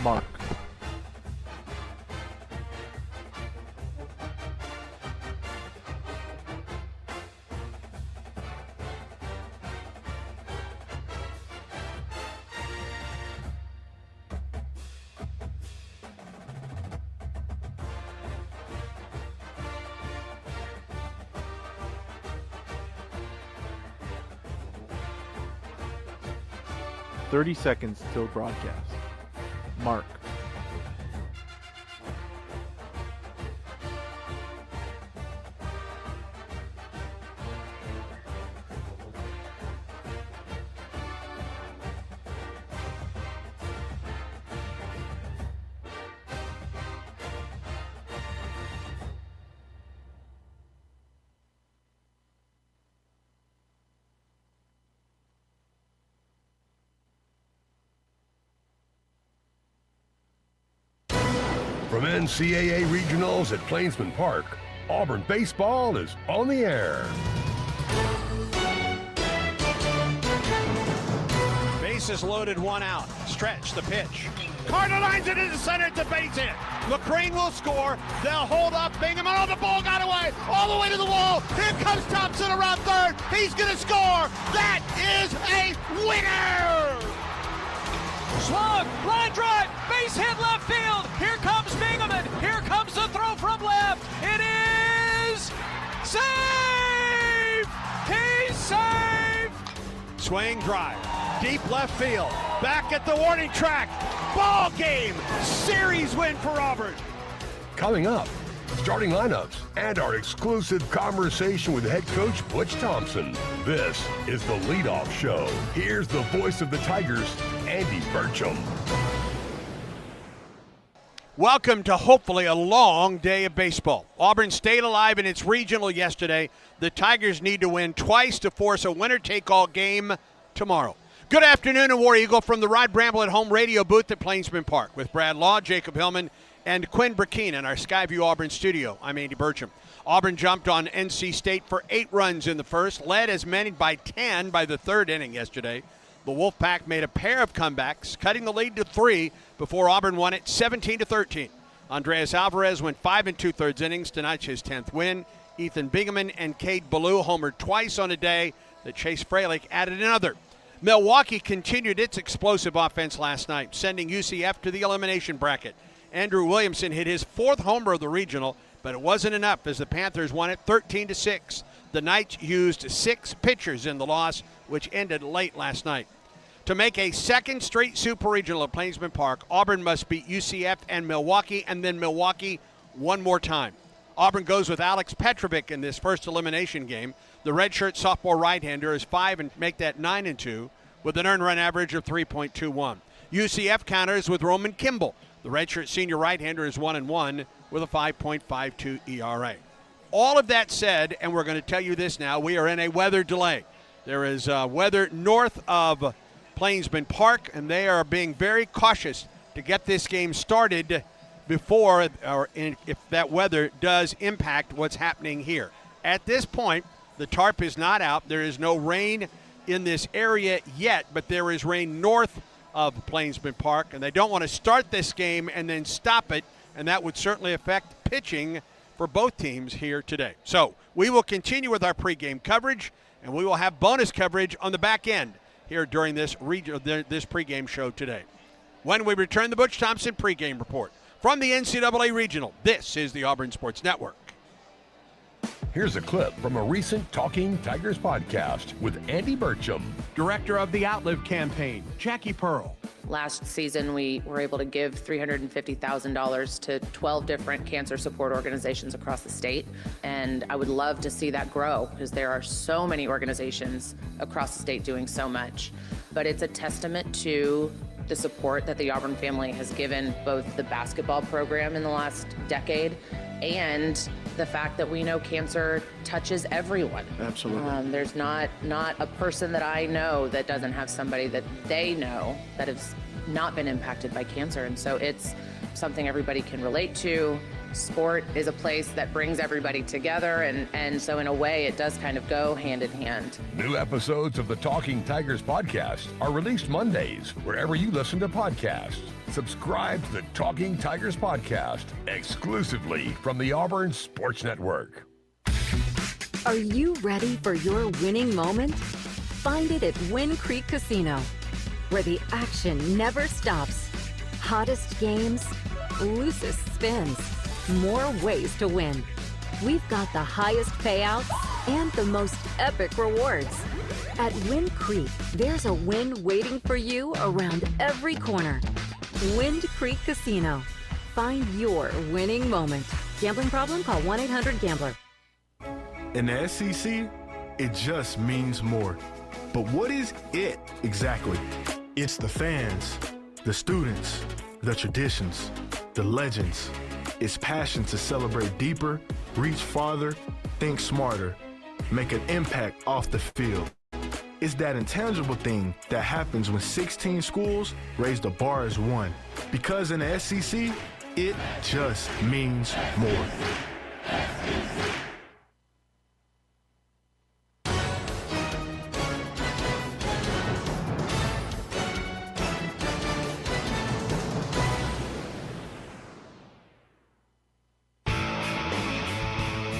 Mark. "30 seconds till broadcast." Mark. From NCAA regionals at Plainsman Park, Auburn baseball is on the air. Bases loaded, 1 out. Stretch the pitch. Carter lines it into center to base hit. McCrane will score. They'll hold up Bingham. Oh, the ball got away. All the way to the wall. Here comes Thompson around third. He's going to score. That is a winner. Slug, line drive, base hit left field. Here comes Bingham. Here comes the throw from left. It is safe. He's safe. Swing drive, deep left field. Back at the warning track. Ball game. Series win for Auburn. Coming up, starting lineups and our exclusive conversation with head coach Butch Thompson. This is the leadoff show. Here's the voice of the Tigers, Andy Burcham. Welcome to hopefully a long day of baseball. Auburn stayed alive in its regional yesterday. The Tigers need to win twice to force a winner-take-all game tomorrow. Good afternoon, and War Eagle from the Rod Bramblett home radio booth at Plainsman Park with Brad Law, Jacob Hillman, and Quinn Burkeen in our Skyview Auburn studio. I'm Andy Burcham. Auburn jumped on NC State for 8 runs in the first, led as many by 10 by the third inning yesterday. The Wolfpack made a pair of comebacks, cutting the lead to 3 before Auburn won it 17-13. Andreas Alvarez went 5 2/3 innings, tonight's his 10th win. Ethan Bingaman and Cade Ballou homered twice on a day that Chase Fralick added another. Milwaukee continued its explosive offense last night, sending UCF to the elimination bracket. Andrew Williamson hit his 4th homer of the regional, but it wasn't enough as the Panthers won it 13-6. The Knights used 6 pitchers in the loss, which ended late last night. To make a second straight super regional at Plainsman Park, Auburn must beat UCF and Milwaukee, and then Milwaukee one more time. Auburn goes with Alex Petrovic in this first elimination game. The redshirt sophomore right-hander is 5 and make that 9-2 with an earned run average of 3.21. UCF counters with Roman Kimball. The redshirt senior right-hander is 1-1 with a 5.52 ERA. All of that said, and we're going to tell you this now, we are in a weather delay. There is weather north of Plainsman Park, and they are being very cautious to get this game started before or if that weather does impact what's happening here. At this point, the tarp is not out. There is no rain in this area yet, but there is rain north of Plainsman Park, and they don't want to start this game and then stop it, and that would certainly affect pitching for both teams here today. So we will continue with our pregame coverage, and we will have bonus coverage on the back end here during this pregame show today. When we return, the Butch Thompson pregame report from the NCAA Regional. This is the Auburn Sports Network. Here's a clip from a recent Talking Tigers podcast with Andy Burcham. Director of the Outlive campaign, Jackie Pearl. Last season, we were able to give $350,000 to 12 different cancer support organizations across the state. And I would love to see that grow because there are so many organizations across the state doing so much. But it's a testament to the support that the Auburn family has given both the basketball program in the last decade and the fact that we know cancer touches everyone. Absolutely. There's not a person that I know that doesn't have somebody that they know that has not been impacted by cancer. And so it's something everybody can relate to. Sport is a place that brings everybody together. And so in a way, it does kind of go hand in hand. New episodes of the Talking Tigers podcast are released Mondays, wherever you listen to podcasts. Subscribe to the Talking Tigers podcast exclusively from the Auburn Sports Network. Are you ready for your winning moment? Find it at Wind Creek Casino, where the action never stops. Hottest games, loosest spins, more ways to win. We've got the highest payouts and the most epic rewards. At Wind Creek, there's a win waiting for you around every corner. Wind Creek Casino. Find your winning moment. Gambling problem? Call 1-800-GAMBLER. In the SEC, it just means more. But what is it exactly? It's the fans, the students, the traditions, the legends. It's passion to celebrate deeper, reach farther, think smarter, make an impact off the field. It's that intangible thing that happens when 16 schools raise the bar as one. Because in the SEC, it just means more.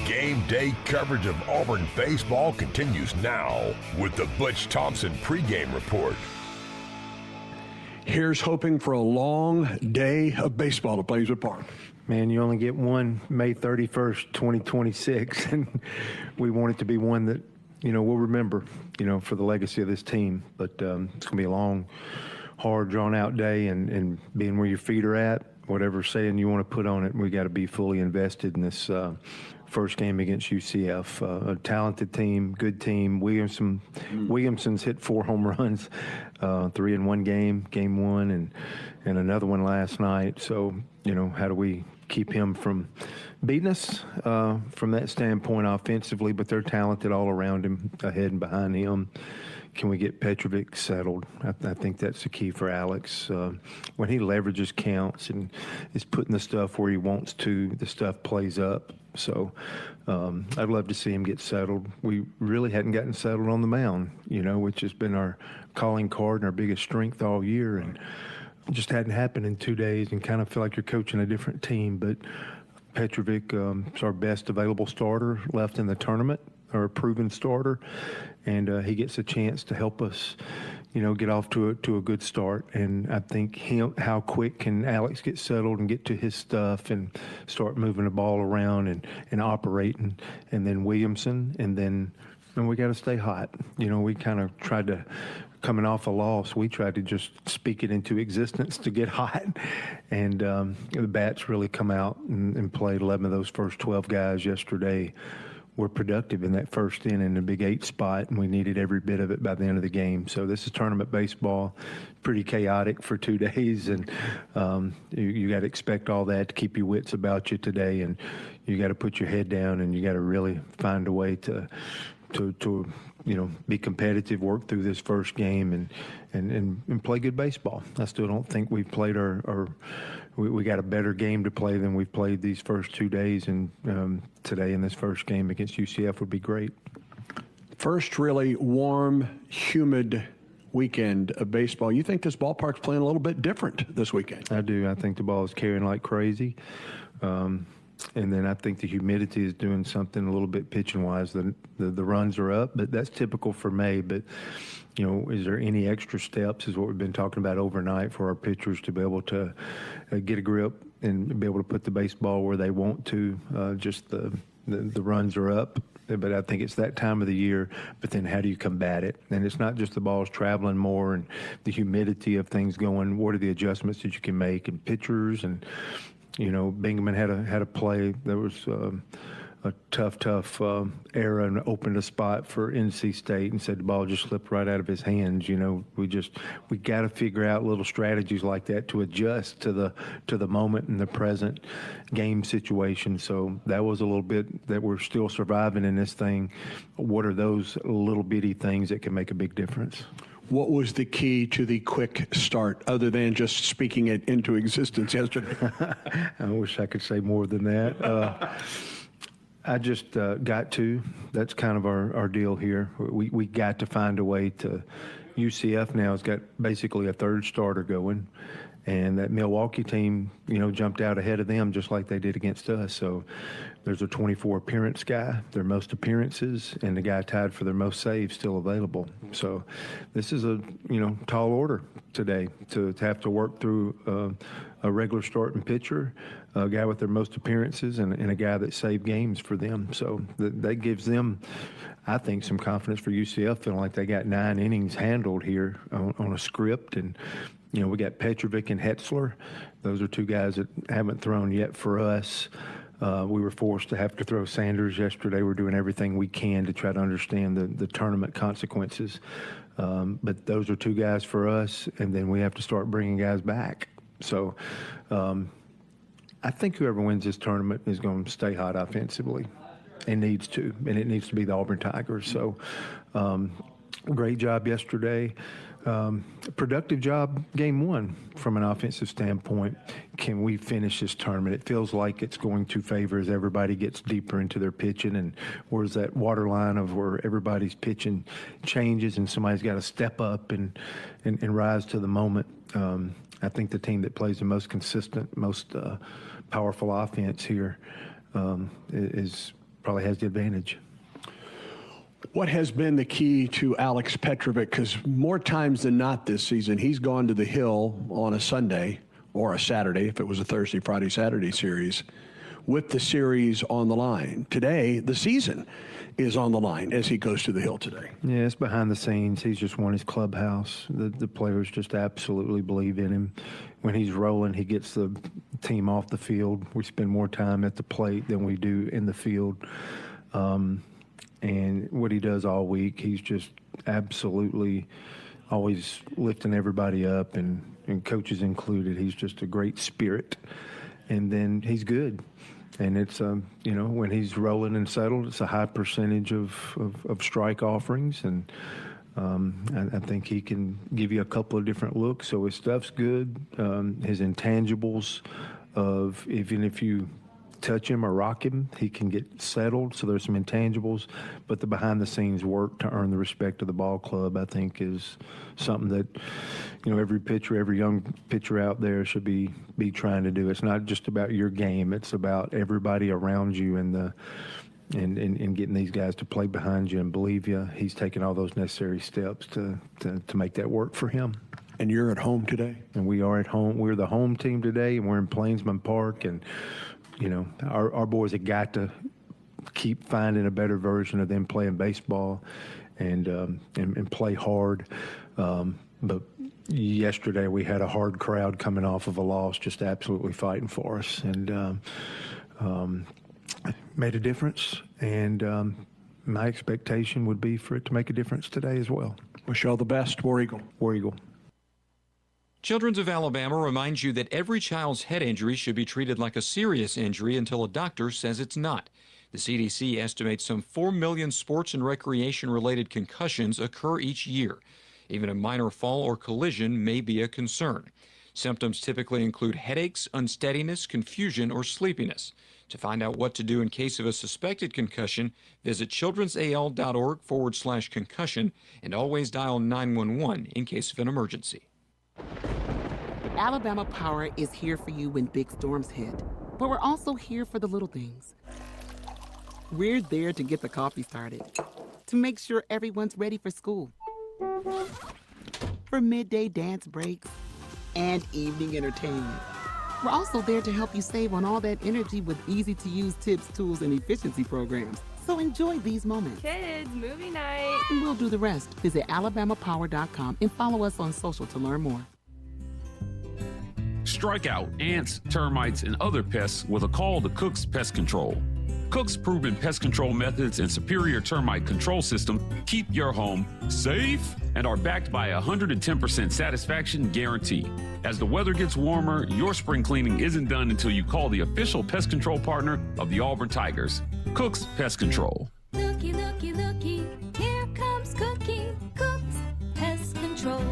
Game day coverage of Auburn baseball continues now with the Butch Thompson pregame report. Here's hoping for a long day of baseball at Plainsman Park. Man, you only get one May 31st, 2026, and we want it to be one that, we'll remember, for the legacy of this team. But it's going to be a long, hard, drawn-out day, and being where your feet are at, whatever saying you want to put on it, we got to be fully invested in this first game against UCF. A talented team, good team. Williamson's hit 4 home runs, 3 in one game one, and another one last night. So, how do we keep him from beating us from that standpoint offensively? But they're talented all around him, ahead and behind him. Can we get Petrovic settled? I think that's the key for Alex. When he leverages counts and is putting the stuff where he wants to, the stuff plays up. So I'd love to see him get settled. We really hadn't gotten settled on the mound, which has been our calling card and our biggest strength all year. And it just hadn't happened in 2 days, and kind of feel like you're coaching a different team. But Petrovic is our best available starter left in the tournament, or a proven starter, and he gets a chance to help us, get off to a good start. And I think how quick can Alex get settled and get to his stuff and start moving the ball around and operating, and then Williamson, and we got to stay hot. We kind of tried to, coming off a loss, we tried to just speak it into existence to get hot, and the bats really come out and played 11 of those first 12 guys yesterday. Were productive in that first inning, the big 8 spot, and we needed every bit of it by the end of the game. So this is tournament baseball, pretty chaotic for 2 days, and you got to expect all that to keep your wits about you today, and you got to put your head down, and you got to really find a way to be competitive, work through this first game, and play good baseball. I still don't think we've played we got a better game to play than we've played these first 2 days, and today in this first game against UCF would be great. First really warm, humid weekend of baseball. You think this ballpark's playing a little bit different this weekend? I do. I think the ball is carrying like crazy. And then I think the humidity is doing something a little bit pitching-wise. The runs are up, but that's typical for May. But, is there any extra steps is what we've been talking about overnight for our pitchers to be able to get a grip and be able to put the baseball where they want to. Just the runs are up. But I think it's that time of the year, but then how do you combat it? And it's not just the balls traveling more and the humidity of things going. What are the adjustments that you can make? And pitchers and – Bingaman had a play. There was a tough error and opened a spot for NC State, and said the ball just slipped right out of his hands. We got to figure out little strategies like that to adjust to the moment and the present game situation. So that was a little bit that we're still surviving in this thing. What are those little bitty things that can make a big difference? What was the key to the quick start, other than just speaking it into existence yesterday? I wish I could say more than that. I just got to. That's kind of our deal here. We got to find a way to. UCF now has got basically a third starter going, And that Milwaukee team, jumped out ahead of them just like they did against us. So there's a 24 appearance guy, their most appearances, and the guy tied for their most saves still available. So this is a, tall order today to have to work through a regular starting pitcher, a guy with their most appearances, and a guy that saved games for them. So that gives them, I think, some confidence for UCF, feeling like they got 9 innings handled here on a script. And we got Petrovic and Hetzler. Those are 2 guys that haven't thrown yet for us. We were forced to have to throw Sanders yesterday. We're doing everything we can to try to understand the tournament consequences. But those are 2 guys for us, and then we have to start bringing guys back. So I think whoever wins this tournament is going to stay hot offensively. It needs to, and it needs to be the Auburn Tigers. So great job yesterday. Productive job game 1 from an offensive standpoint. Can we finish this tournament? It feels like it's going to favor as everybody gets deeper into their pitching, and where's that water line of where everybody's pitching changes and somebody's got to step up and rise to the moment. I think the team that plays the most consistent, most powerful offense here probably has the advantage. What has been the key to Alex Petrovic? Because more times than not this season, he's gone to the Hill on a Sunday or a Saturday, if it was a Thursday, Friday, Saturday series, with the series on the line. Today, the season is on the line as he goes to the Hill today. Yeah, it's behind the scenes. He's just won his clubhouse. The players just absolutely believe in him. When he's rolling, he gets the team off the field. We spend more time at the plate than we do in the field. And what he does all week, he's just absolutely always lifting everybody up, and coaches included. He's just a great spirit. And then he's good. And it's, when he's rolling and settled, it's a high percentage of strike offerings. And I think he can give you a couple of different looks. So his stuff's good. His intangibles of even if you touch him or rock him, he can get settled. So there's some intangibles, but the behind-the-scenes work to earn the respect of the ball club, I think, is something that every pitcher, every young pitcher out there should be trying to do. It's not just about your game; it's about everybody around you and getting these guys to play behind you and believe you. He's taking all those necessary steps to make that work for him. And you're at home today? And we are at home. We're the home team today, and we're in Plainsman Park, and our boys have got to keep finding a better version of them playing baseball and play hard. But yesterday we had a hard crowd coming off of a loss, just absolutely fighting for us, and made a difference. And my expectation would be for it to make a difference today as well. Wish you all the best. War Eagle. War Eagle. Children's of Alabama reminds you that every child's head injury should be treated like a serious injury until a doctor says it's not. The CDC estimates some 4 million sports and recreation-related concussions occur each year. Even a minor fall or collision may be a concern. Symptoms typically include headaches, unsteadiness, confusion, or sleepiness. To find out what to do in case of a suspected concussion, visit childrensal.org/concussion and always dial 911 in case of an emergency. Alabama Power is here for you when big storms hit, but we're also here for the little things. We're there to get the coffee started, to make sure everyone's ready for school, for midday dance breaks, and evening entertainment. We're also there to help you save on all that energy with easy-to-use tips, tools, and efficiency programs. So enjoy these moments. Kids, movie night. And we'll do the rest. Visit alabamapower.com and follow us on social to learn more. Strike out ants, termites, and other pests with a call to Cook's Pest Control. Cook's proven pest control methods and superior termite control system keep your home safe and are backed by a 110% satisfaction guarantee. As the weather gets warmer, your spring cleaning isn't done until you call the official pest control partner of the Auburn Tigers, Cook's Pest Control. Looky, looky, looky, here comes Cookie, Cook's Pest Control.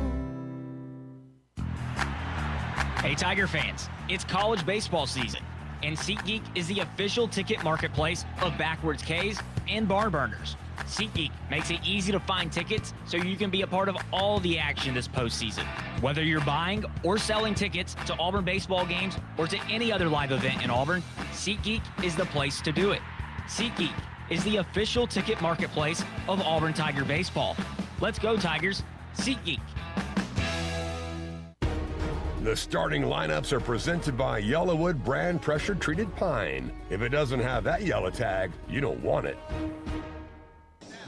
Hey Tiger fans, it's college baseball season, and SeatGeek is the official ticket marketplace of Backwards K's and Barn Burners. SeatGeek makes it easy to find tickets so you can be a part of all the action this postseason. Whether you're buying or selling tickets to Auburn baseball games or to any other live event in Auburn, SeatGeek is the place to do it. SeatGeek is the official ticket marketplace of Auburn Tiger baseball. Let's go, Tigers. SeatGeek. The starting lineups are presented by Yellowwood brand pressure-treated pine. If it doesn't have that yellow tag, you don't want it.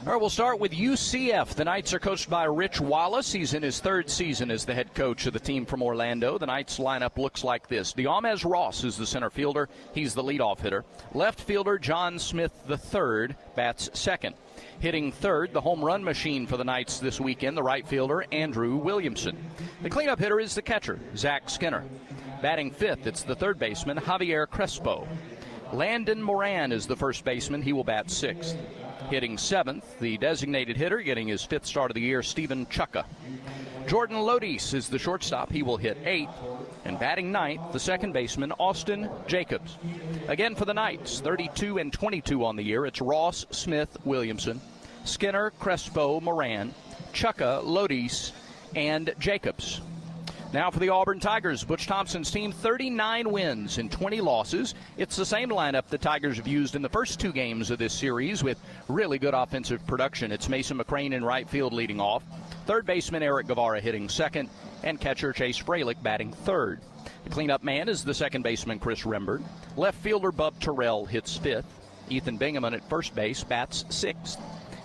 All right, we'll start with UCF. The Knights are coached by Rich Wallace. He's in his third season as the head coach of the team from Orlando. The Knights lineup looks like this. Diamez Ross is the center fielder. He's the leadoff hitter. Left fielder John Smith III bats second. Hitting third, the home run machine for the Knights this weekend, the right fielder Andrew Williamson. The cleanup hitter is the catcher, Zach Skinner. Batting fifth, it's the third baseman, Javier Crespo. Landon Moran is the first baseman. He will bat sixth. Hitting seventh, the designated hitter, getting his fifth start of the year, Steven Chukka. Jordan Lodis is the shortstop. He will hit eighth. And batting ninth, the second baseman, Austin Jacobs. Again for the Knights, 32 and 22 on the year. It's Ross, Smith, Williamson, Skinner, Crespo, Moran, Chukka, Lodis, and Jacobs. Now for the Auburn Tigers, Butch Thompson's team, 39 wins and 20 losses. It's the same lineup the Tigers have used in the first two games of this series with really good offensive production. It's Mason McCrane in right field leading off, third baseman Eric Guevara hitting second, and catcher Chase Fralick batting third. The cleanup man is the second baseman Chris Rembert. Left fielder Bub Terrell hits fifth. Ethan Bingaman at first base bats sixth.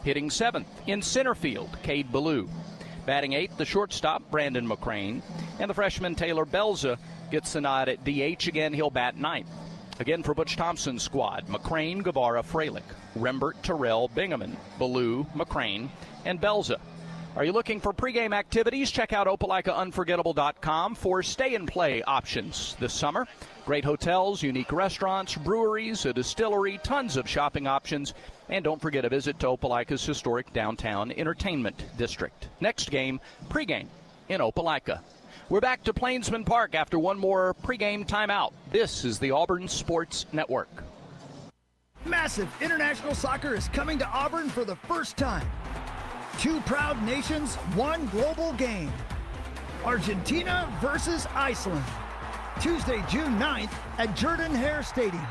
Hitting seventh in center field, Cade Ballou. Batting eighth, the shortstop, Brandon McCrane. And the freshman, Taylor Belza, gets the nod at DH. Again, he'll bat ninth. Again for Butch Thompson's squad, McCrane, Guevara, Fralick, Rembert, Terrell, Bingaman, Ballou, McCrane, and Belza. Are you looking for pregame activities? Check out OpelikaUnforgettable.com for stay-and-play options this summer. Great hotels, unique restaurants, breweries, a distillery, tons of shopping options. And don't forget a visit to Opelika's historic downtown entertainment district. Next game, pregame in Opelika. We're back to Plainsman Park after one more pregame timeout. This is the Auburn Sports Network. Massive international soccer is coming to Auburn for the first time. Two proud nations, one global game. Argentina versus Iceland. Tuesday, June 9th at Jordan-Hare Stadium.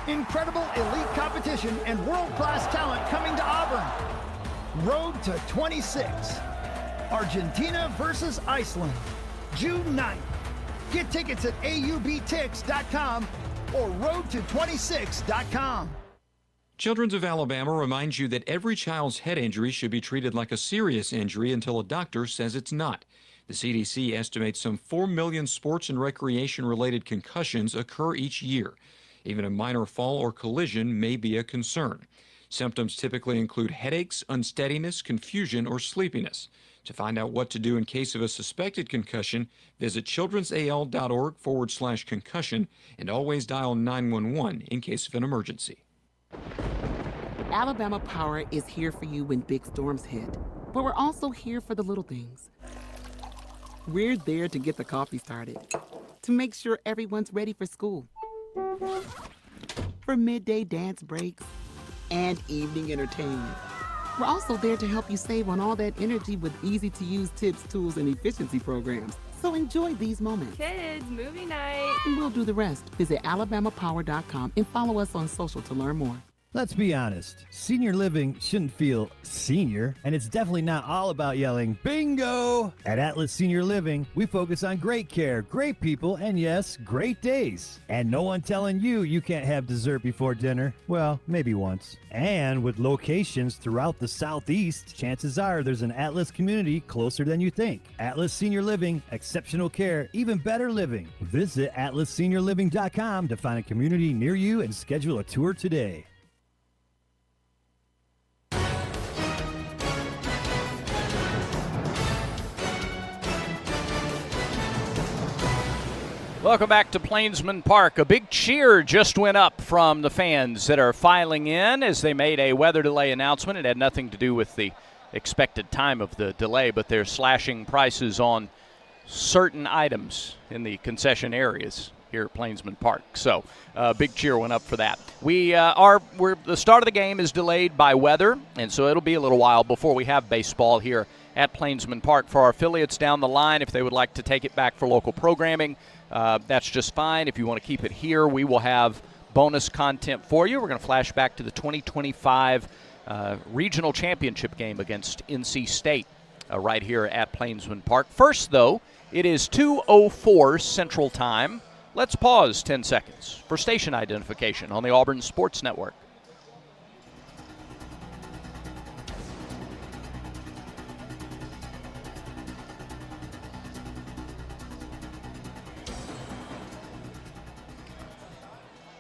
Incredible elite competition and world-class talent coming to Auburn. Road to 26. Argentina versus Iceland. June 9th. Get tickets at aubtix.com or roadto26.com. Children's of Alabama reminds you that every child's head injury should be treated like a serious injury until a doctor says it's not. The CDC estimates some 4 million sports and recreation-related concussions occur each year. Even a minor fall or collision may be a concern. Symptoms typically include headaches, unsteadiness, confusion, or sleepiness. To find out what to do in case of a suspected concussion, visit childrensal.org/concussion and always dial 911 in case of an emergency. Alabama Power is here for you when big storms hit, but we're also here for the little things. We're there to get the coffee started, to make sure everyone's ready for school, for midday dance breaks, and evening entertainment. We're also there to help you save on all that energy with easy-to-use tips, tools, and efficiency programs. So enjoy these moments. Kids, movie night. And we'll do the rest. Visit alabamapower.com and follow us on social to learn more. Let's be honest, senior living shouldn't feel senior, and it's definitely not all about yelling, bingo! At Atlas Senior Living, we focus on great care, great people, and yes, great days. And no one telling you you can't have dessert before dinner. Well, maybe once. And with locations throughout the Southeast, chances are there's an Atlas community closer than you think. Atlas Senior Living, exceptional care, even better living. Visit atlasseniorliving.com to find a community near you and schedule a tour today. Welcome back to Plainsman Park. A big cheer just went up from the fans that are filing in as they made a weather delay announcement. It had nothing to do with the expected time of the delay, but they're slashing prices on certain items in the concession areas. here at Plainsman Park. So big cheer went up for that. The start of the game is delayed by weather, and so it'll be a little while before we have baseball here at Plainsman Park. For our affiliates down the line, if they would like to take it back for local programming, that's just fine. If you want to keep it here, we will have bonus content for you. We're going to flash back to the 2025 regional championship game against NC State right here at Plainsman Park. First, though, it is 2:04 Central Time. Let's pause 10 seconds for station identification on the Auburn Sports Network.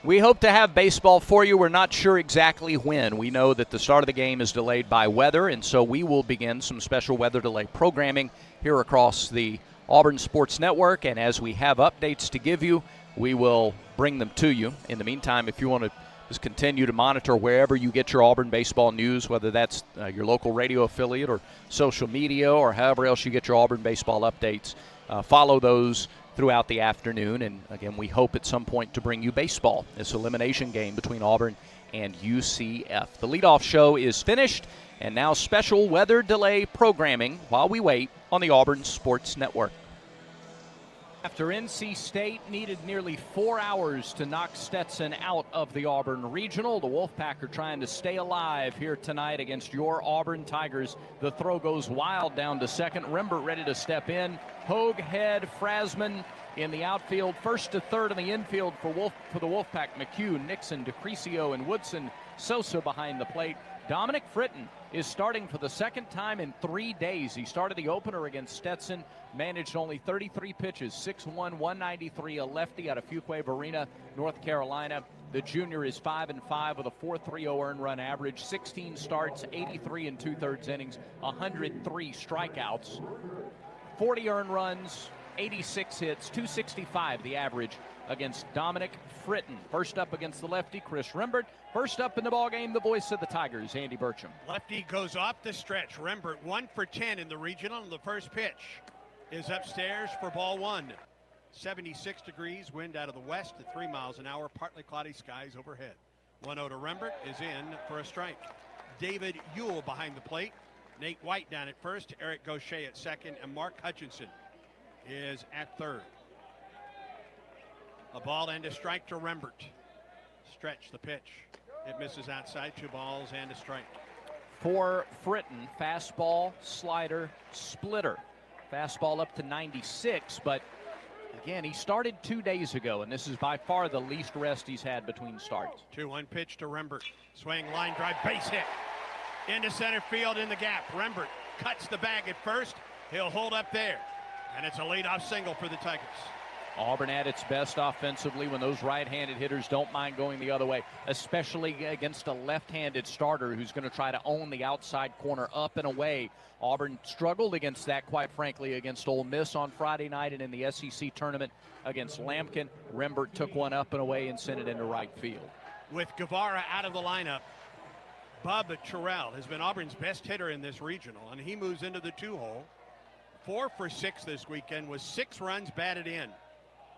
We hope to have baseball for you. We're not sure exactly when. We know that the start of the game is delayed by weather, and so we will begin some special weather delay programming here across the Auburn Sports Network, and as we have updates to give you, we will bring them to you. In the meantime, if you want to just continue to monitor wherever you get your Auburn baseball news, whether that's your local radio affiliate or social media or however else you get your Auburn baseball updates, follow those throughout the afternoon. And again, we hope at some point to bring you baseball, this elimination game between Auburn and UCF. The leadoff show is finished, and now special weather delay programming while we wait on the Auburn Sports Network. After NC State needed nearly 4 hours to knock Stetson out of the Auburn Regional, the Wolfpack are trying to stay alive here tonight against your Auburn Tigers. The throw goes wild down to second. Rembert ready to step in. Hogue, Head, Frasman in the outfield. First to third in the infield for the Wolfpack. McHugh, Nixon, DeCrisio, and Woodson. Sosa behind the plate. Dominic Fritton is starting for the second time in 3 days. He started the opener against Stetson, managed only 33 pitches, 6'1", 193, a lefty out of Fuquay Arena, North Carolina. The junior is 5-5 with a 4.30 earned run average, 16 starts, 83 2/3 innings, 103 strikeouts, 40 earned runs, 86 hits, 265 the average against Dominic Fritton. First up against the lefty, Chris Rembert. First up in the ballgame, the voice of the Tigers, Andy Burcham. Lefty goes off the stretch. Rembert 1 for 10 in the regional, and the first pitch is upstairs for ball one. 76 degrees, wind out of the west at 3 miles an hour, partly cloudy skies overhead. 1-0 to Rembert is in for a strike. David Ewell behind the plate. Nate White down at first, Eric Gaucher at second, and Mark Hutchinson is at third. A ball and a strike to Rembert. Stretch the pitch. It misses outside. 2 balls and a strike. For Fritton, fastball, slider, splitter. Fastball up to 96, but again, he started 2 days ago, and this is by far the least rest he's had between starts. 2-1 pitch to Rembert. Swing, line drive, base hit. Into center field in the gap. Rembert cuts the bag at first. He'll hold up there. And it's a leadoff single for the Tigers. Auburn at its best offensively when those right-handed hitters don't mind going the other way, especially against a left-handed starter who's going to try to own the outside corner up and away. Auburn struggled against that, quite frankly, against Ole Miss on Friday night and in the SEC tournament against Lampkin. Rembert took one up and away and sent it into right field. With Guevara out of the lineup, Bub Terrell has been Auburn's best hitter in this regional, and he moves into the 2-hole. 4 for 6 this weekend with 6 runs batted in.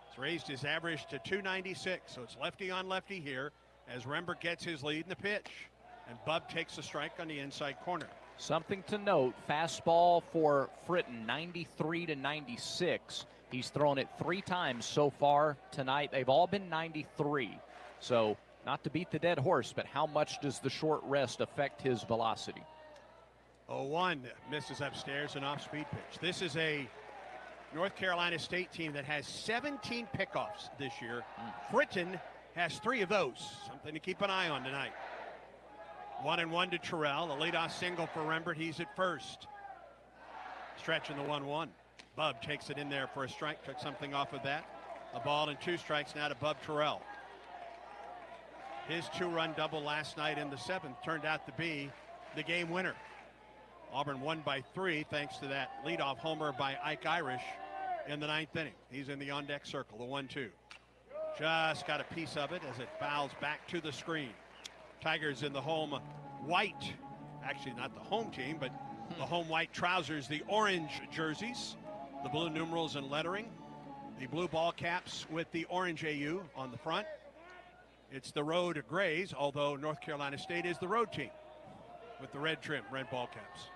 It's raised his average to 296, so it's lefty on lefty here as Rembert gets his lead in the pitch. And Bub takes a strike on the inside corner. Something to note, fastball for Fritton, 93 to 96. He's thrown it 3 times so far tonight. They've all been 93. So not to beat the dead horse, but how much does the short rest affect his velocity? 0-1 misses upstairs, an off-speed pitch. This is a North Carolina State team that has 17 pickoffs this year. Fritton has 3 of those. Something to keep an eye on tonight. 1-1 to Terrell. A leadoff single for Rembert. He's at first. Stretching the 1-1. Bub takes it in there for a strike. Took something off of that. A ball and 2 strikes now to Bub Terrell. His 2-run double last night in the 7th turned out to be the game winner. Auburn won by 3 thanks to that leadoff homer by Ike Irish in the 9th inning. He's in the on-deck circle, the 1-2. Just got a piece of it as it fouls back to the screen. Tigers in the home white, actually not the home team, but the home white trousers, the orange jerseys, the blue numerals and lettering. The blue ball caps with the orange AU on the front. It's the road grays, although North Carolina State is the road team with the red trim, red ball caps.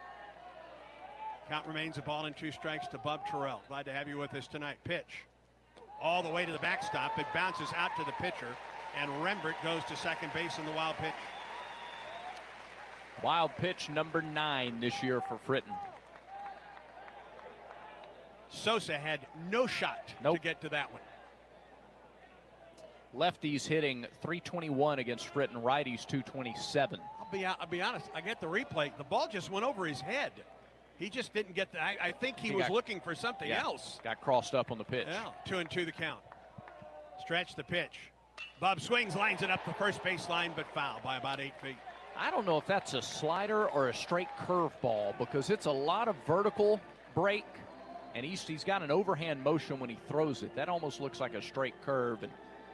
Count remains a ball and 2 strikes to Bub Terrell. Glad to have you with us tonight. Pitch all the way to the backstop. It bounces out to the pitcher, and Rembert goes to second base in the wild pitch. Wild pitch number 9 this year for Fritton. Sosa had no shot to get to that one. Lefties hitting .321 against Fritton, righties .227. I'll be honest, I get the replay. The ball just went over his head. He just didn't get the, I think he was looking for something else. Got crossed up on the pitch. Yeah, 2-2 the count. Stretch the pitch. Bub swings, lines it up the first baseline, but foul by about 8 feet. I don't know if that's a slider or a straight curveball because it's a lot of vertical break, and he's got an overhand motion when he throws it. That almost looks like a straight curve, and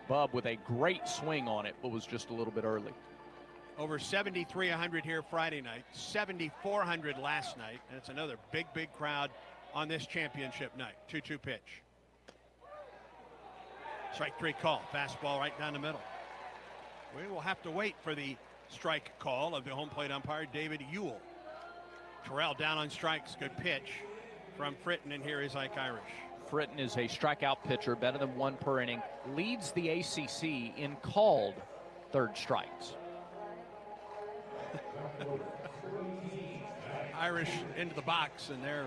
Bub with a great swing on it, but was just a little bit early. Over 7,300 here Friday night, 7,400 last night, and it's another big, big crowd on this championship night. 2-2 pitch. Strike 3 call. Fastball right down the middle. We will have to wait for the strike call of the home plate umpire, David Ewell. Terrell down on strikes. Good pitch from Fritton, and here is Ike Irish. Fritton is a strikeout pitcher, better than 1 per inning, leads the ACC in called third strikes. Irish into the box, and they're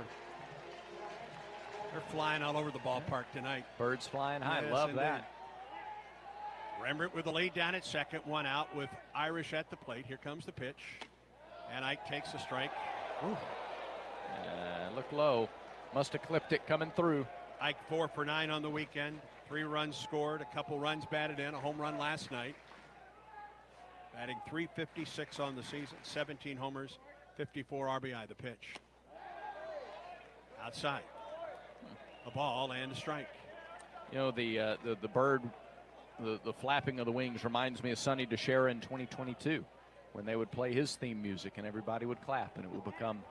flying all over the ballpark tonight. Birds flying high. Yes, love indeed. that. Rembert with the lead down at second, 1 out with Irish at the plate. Here comes the pitch, and Ike takes the strike. Look low. Must have clipped it coming through. Ike 4 for 9 on the weekend. 3 runs scored, a couple runs batted in, a home run last night. Batting .356 on the season, 17 homers, 54 RBI. The pitch. Outside. A ball and a strike. You know, the bird, the flapping of the wings reminds me of Sonny DeShera in 2022 when they would play his theme music and everybody would clap and it would become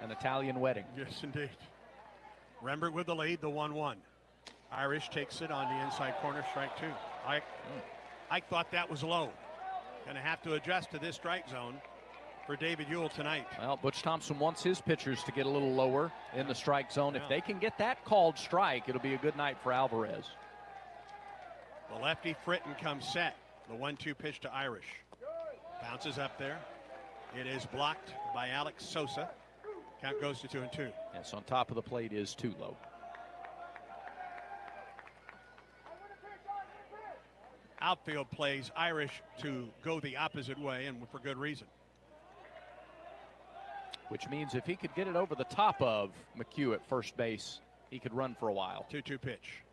an Italian wedding. Yes, indeed. Rembert with the lead, the 1-1. Irish takes it on the inside corner, strike 2. Ike thought that was low. Going to have to adjust to this strike zone for David Ewell tonight. Well, Butch Thompson wants his pitchers to get a little lower in the strike zone. If they can get that called strike, it'll be a good night for Alvarez. The lefty Fritton comes set. The 1-2 pitch to Irish. Bounces up there. It is blocked by Alex Sosa. Count goes to 2-2. Yes, on top of the plate is too low. Outfield plays Irish to go the opposite way, and for good reason. Which means if he could get it over the top of McHugh at first base, he could run for a while. 2-2 pitch.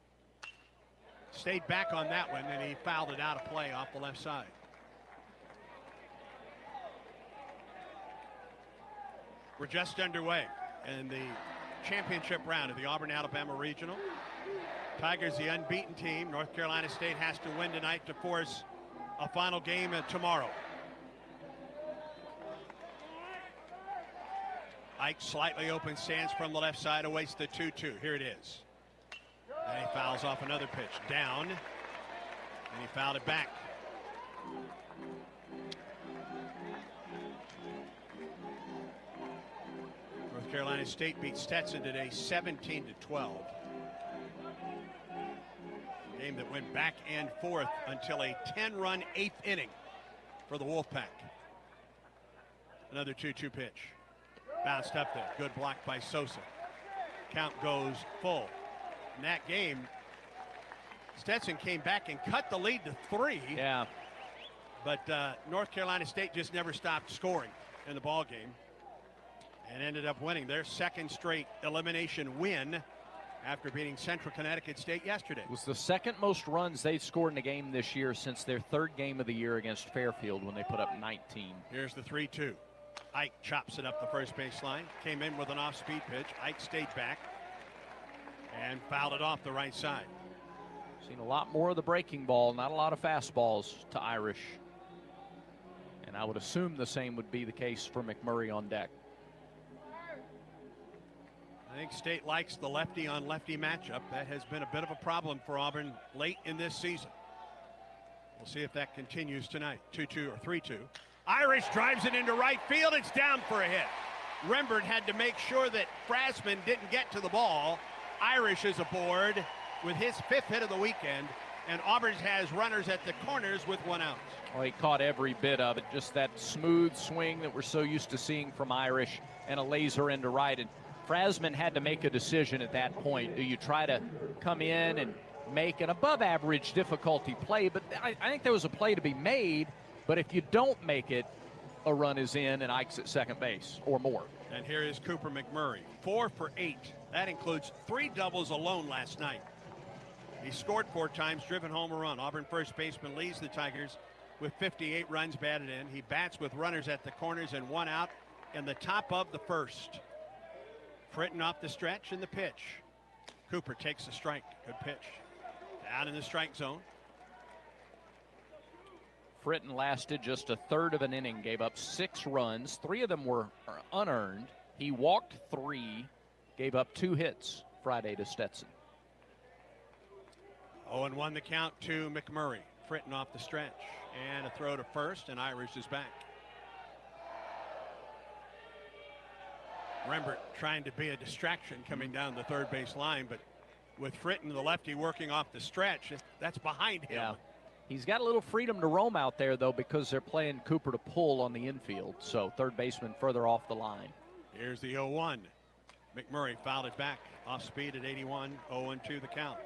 Stayed back on that one, and he fouled it out of play off the left side. We're just underway in the championship round of the Auburn, Alabama Regional. Tigers, the unbeaten team. North Carolina State has to win tonight to force a final game tomorrow. Ike slightly open, stands from the left side, awaits the 2-2. Here it is. And he fouls off another pitch. Down. And he fouled it back. North Carolina State beat Stetson today 17-12. Game that went back and forth until a 10-run 8th inning for the Wolfpack. Another 2-2 pitch. Bounced up there. Good block by Sosa. Count goes full. In that game, Stetson came back and cut the lead to 3. Yeah. But North Carolina State just never stopped scoring in the ball game and ended up winning their second straight elimination win after beating Central Connecticut State yesterday. It was the second most runs they've scored in a game this year since their third game of the year against Fairfield when they put up 19. Here's the 3-2. Ike chops it up the first baseline. Came in with an off-speed pitch. Ike stayed back and fouled it off the right side. Seen a lot more of the breaking ball, not a lot of fastballs to Irish. And I would assume the same would be the case for McMurray on deck. think State likes the lefty-on-lefty matchup. That has been a bit of a problem for Auburn late in this season. We'll see if that continues tonight. 2-2 or 3-2. Irish drives it into right field. It's down for a hit. Rembert had to make sure that Frasman didn't get to the ball. Irish is aboard with his 5th hit of the weekend, and Auburn has runners at the corners with 1 out. Well, he caught every bit of it, just that smooth swing that we're so used to seeing from Irish, and a laser into right. And Frasman had to make a decision at that point. Do you try to come in and make an above-average difficulty play? But I think there was a play to be made, but if you don't make it, a run is in and Ike's at second base or more. And here is Cooper McMurray, 4 for 8. That includes 3 doubles alone last night. He scored 4 times, driven home a run. Auburn first baseman leads the Tigers with 58 runs batted in. He bats with runners at the corners and 1 out in the top of the 1st. Fritton off the stretch and the pitch. Cooper takes the strike. Good pitch. Down in the strike zone. Fritton lasted just a third of an inning, gave up 6 runs. 3 of them were unearned. He walked 3, gave up 2 hits Friday to Stetson. 0-1 the count to McMurray. Fritton off the stretch. And a throw to first, and Irish is back. Rembert trying to be a distraction coming down the third base line, but with Fritton, the lefty, working off the stretch, that's behind him. Yeah. He's got a little freedom to roam out there, though, because they're playing Cooper to pull on the infield. So third baseman further off the line. Here's the 0-1. McMurray fouled it back. Off speed at 81. 0-2 the count.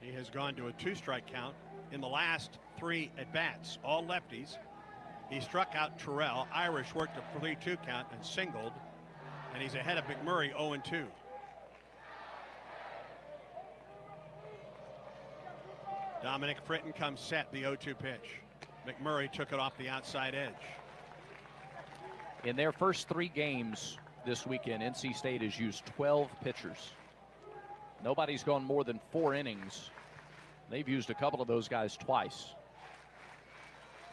He has gone to a 2-strike count in the last 3 at-bats. All lefties. He struck out Terrell. Irish worked a 3-2 count and singled. And he's ahead of McMurray 0-2. Dominic Fritton comes set, the 0-2 pitch. McMurray took it off the outside edge. In their first 3 games this weekend, NC State has used 12 pitchers. Nobody's gone more than 4 innings. They've used a couple of those guys twice.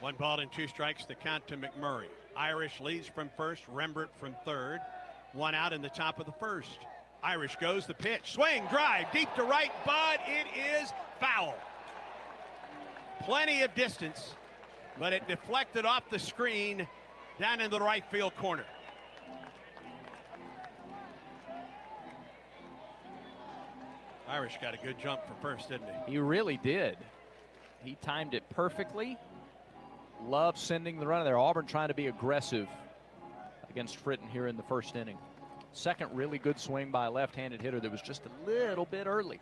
1 ball and 2 strikes, the count to McMurray. Irish leads from first, Rembert from third. 1 out in the top of the 1st. Irish goes the pitch. Swing, drive, deep to right, but it is foul. Plenty of distance, but it deflected off the screen down in the right field corner. Irish got a good jump for first, didn't he? He really did. He timed it perfectly. Loved sending the runner there. Auburn trying to be aggressive against Fritton here in the first inning. Second really good swing by a left-handed hitter that was just a little bit early.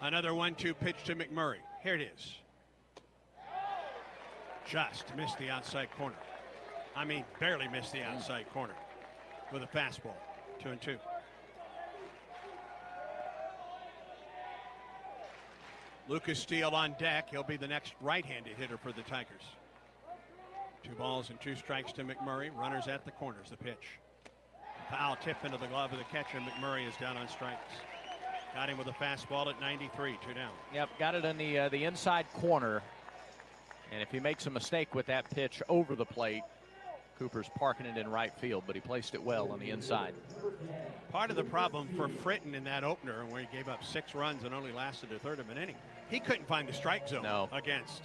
Another 1-2 pitch to McMurray. Here it is. Just missed the outside corner. I mean, barely missed the outside corner with a fastball. 2-2. Lucas Steele on deck. He'll be the next right-handed hitter for the Tigers. 2 balls and 2 strikes to McMurray. Runners at the corners. The pitch. Foul tip into the glove of the catcher. McMurray is down on strikes. Got him with a fastball at 93, 2 down. Yep, got it in the inside corner. And if he makes a mistake with that pitch over the plate, Cooper's parking it in right field, but he placed it well on the inside. Part of the problem for Fritton in that opener, where he gave up 6 runs and only lasted a third of an inning, he couldn't find the strike zone against.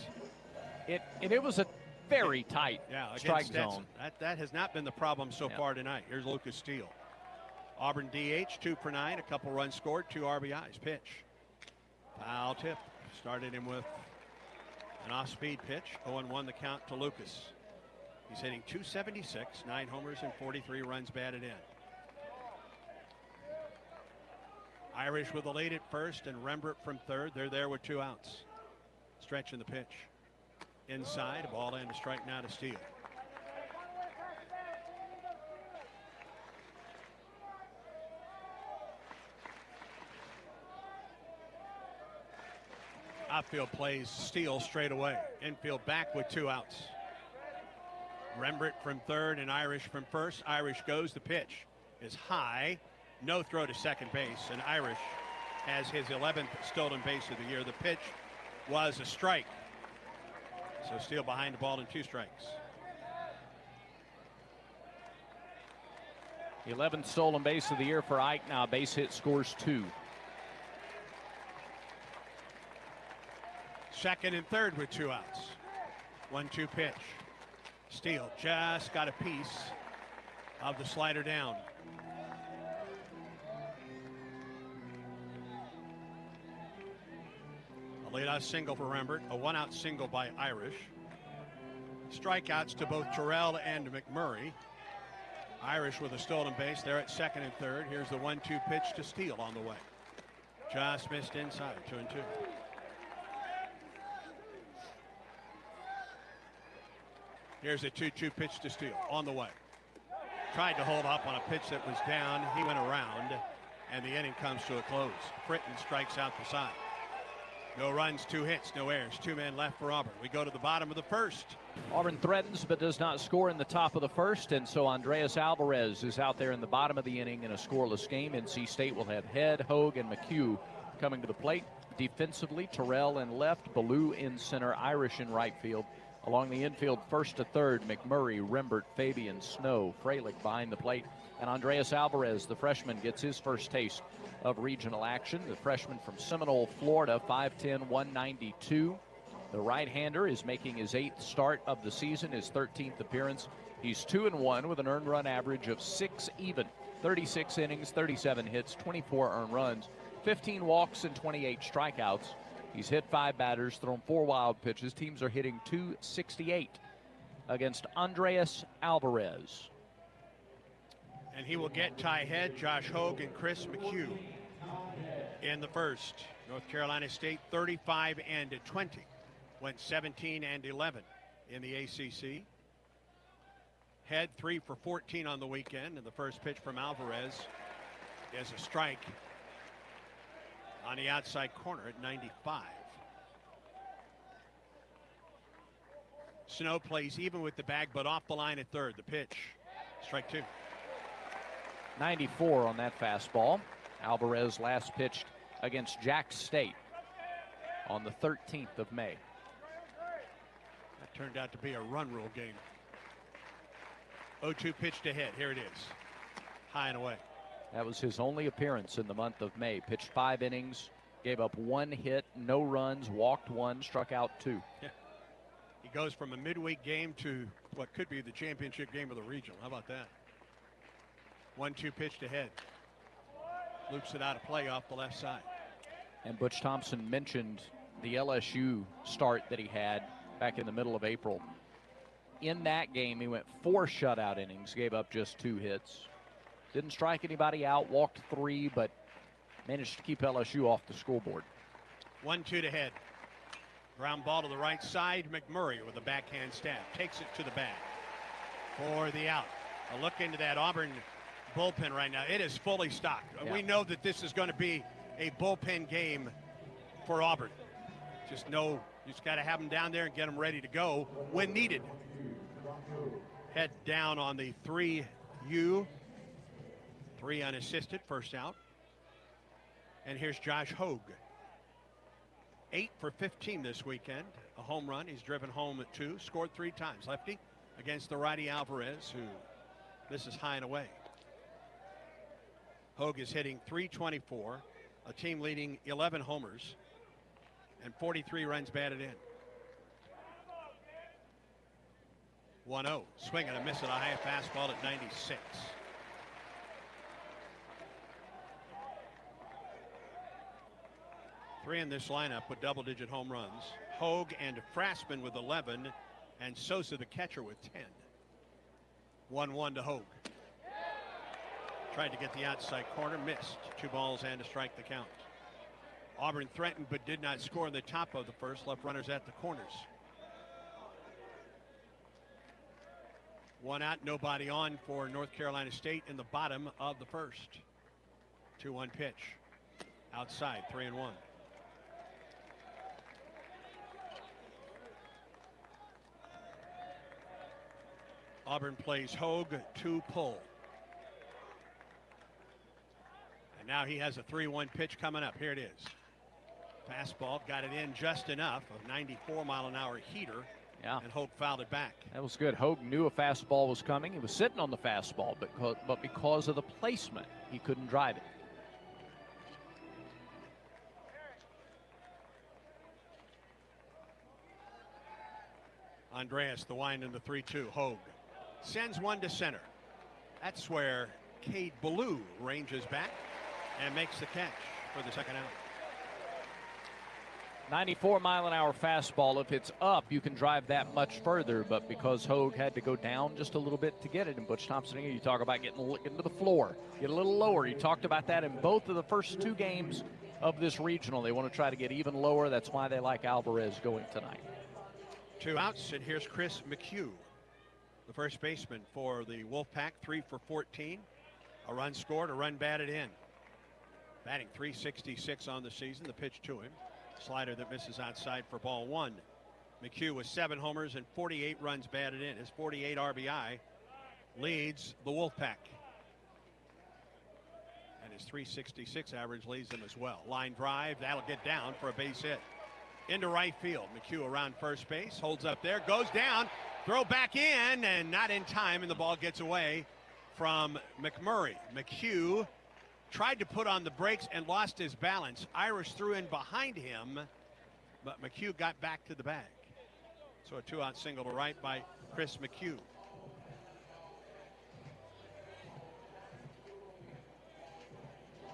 It was a very tight strike zone. That has not been the problem so far tonight. Here's Lucas Steele. Auburn DH, 2 for 9, a couple runs scored, 2 RBIs. Pitch. Foul tip. Started him with an off-speed pitch. 0-1 the count to Lucas. He's hitting .276, 9 homers and 43 runs batted in. Irish with a lead at first and Rembert from third. They're there with 2 outs. Stretch in the pitch. Inside, a ball and a strike now to Steele. Outfield plays Steele straight away. Infield back with 2 outs. Rembert from third and Irish from first. Irish goes. The pitch is high. No throw to second base. And Irish has his 11th stolen base of the year. The pitch was a strike. So Steele behind the ball and 2 strikes. 11th stolen base of the year for Ike. Now base hit scores 2. Second and third with 2 outs. 1-2 pitch. Steele just got a piece of the slider down. A leadoff single for Rembert, a 1-out single by Irish. Strikeouts to both Terrell and McMurray. Irish with a stolen base. They're at second and third. Here's the 1-2 pitch to Steele on the way. Just missed inside, 2-2. Here's a 2-2 pitch to Steele on the way. Tried to hold up on a pitch that was down. He went around, and the inning comes to a close. Fritton strikes out the side. No runs, 2 hits, no errors. 2 men left for Auburn. We go to the bottom of the first. Auburn threatens but does not score in the top of the first, and so Andreas Alvarez is out there in the bottom of the inning in a scoreless game. NC State will have Head, Hogue, and McHugh coming to the plate. Defensively, Terrell in left, Ballou in center, Irish in right field. Along the infield, first to third, McMurray, Rembert, Fabian, Snow, Freilich behind the plate. And Andreas Alvarez, the freshman, gets his first taste of regional action. The freshman from Seminole, Florida, 5'10", 192. The right-hander is making his 8th start of the season, his 13th appearance. He's 2-1 with an earned run average of 6 even. 36 innings, 37 hits, 24 earned runs, 15 walks, and 28 strikeouts. He's hit 5 batters, thrown 4 wild pitches. Teams are hitting .268 against Andreas Alvarez. And he will get Ty Head, Josh Hogue, and Chris McHugh in the first. North Carolina State 35-20. Went 17-11 in the ACC. Head 3 for 14 on the weekend, and the first pitch from Alvarez is a strike on the outside corner at 95. Snow plays even with the bag, but off the line at third. The pitch, strike 2. 94 on that fastball. Alvarez last pitched against Jack State on the 13th of May. That turned out to be a run rule game. 0-2 pitch to Head. Here it is. High and away. That was his only appearance in the month of May. Pitched 5 innings, gave up 1 hit, no runs, walked 1, struck out 2. Yeah. He goes from a midweek game to what could be the championship game of the regional. How about that? 1-2 pitch to Head. Loops it out of play off the left side. And Butch Thompson mentioned the LSU start that he had back in the middle of April. In that game, he went 4 shutout innings, gave up just 2 hits. Didn't strike anybody out, walked 3, but managed to keep LSU off the scoreboard. 1-2 to Head. Ground ball to the right side. McMurray with a backhand stab. Takes it to the bag for the out. A look into that Auburn bullpen right now. It is fully stocked. Yeah. We know that this is going to be a bullpen game for Auburn. Just know you just got to have them down there and get them ready to go when needed. Head down on the 3U. 3 unassisted, first out. And here's Josh Hogue. 8 for 15 this weekend. A home run. He's driven home at 2. Scored 3 times. Lefty against the righty Alvarez, who misses high and away. Hogue is hitting .324, a team leading 11 homers, and 43 runs batted in. 1-0. Swing and a miss at a high fastball at 96. Three in this lineup with double-digit home runs. Hogue and Frasman with 11, and Sosa, the catcher, with 10. 1-1 to Hogue. Tried to get the outside corner, missed. 2 balls and a strike the count. Auburn threatened but did not score in the top of the first. Left runners at the corners. 1 out, nobody on for North Carolina State in the bottom of the first. 2-1 pitch. Outside, 3-1. Auburn plays Hogue to pull. And now he has a 3-1 pitch coming up. Here it is. Fastball, got it in just enough. A 94-mile-an-hour heater. Yeah. And Hogue fouled it back. That was good. Hogue knew a fastball was coming. He was sitting on the fastball, but because of the placement, he couldn't drive it. Andreas, the wind in the 3-2. Hogue sends one to center. That's where Cade Ballou ranges back and makes the catch for the second out. 94-mile-an-hour fastball. If it's up, you can drive that much further, but because Hogue had to go down just a little bit to get it, and Butch Thompson, you talk about getting to the floor, get a little lower. You talked about that in both of the first two games of this regional. They want to try to get even lower. That's why they like Alvarez going tonight. 2 outs, and here's Chris McHugh, the first baseman for the Wolfpack, 3 for 14. A run scored, a run batted in. Batting .366 on the season. The pitch to him. Slider that misses outside for ball 1. McHugh with 7 homers and 48 runs batted in. His 48 RBI leads the Wolfpack. And his .366 average leads them as well. Line drive, that'll get down for a base hit. Into right field. McHugh around first base, holds up there, goes down, throw back in, and not in time, and the ball gets away from McMurray. McHugh tried to put on the brakes and lost his balance. Irish threw in behind him, but McHugh got back to the bag. So a 2-out single to right by Chris McHugh.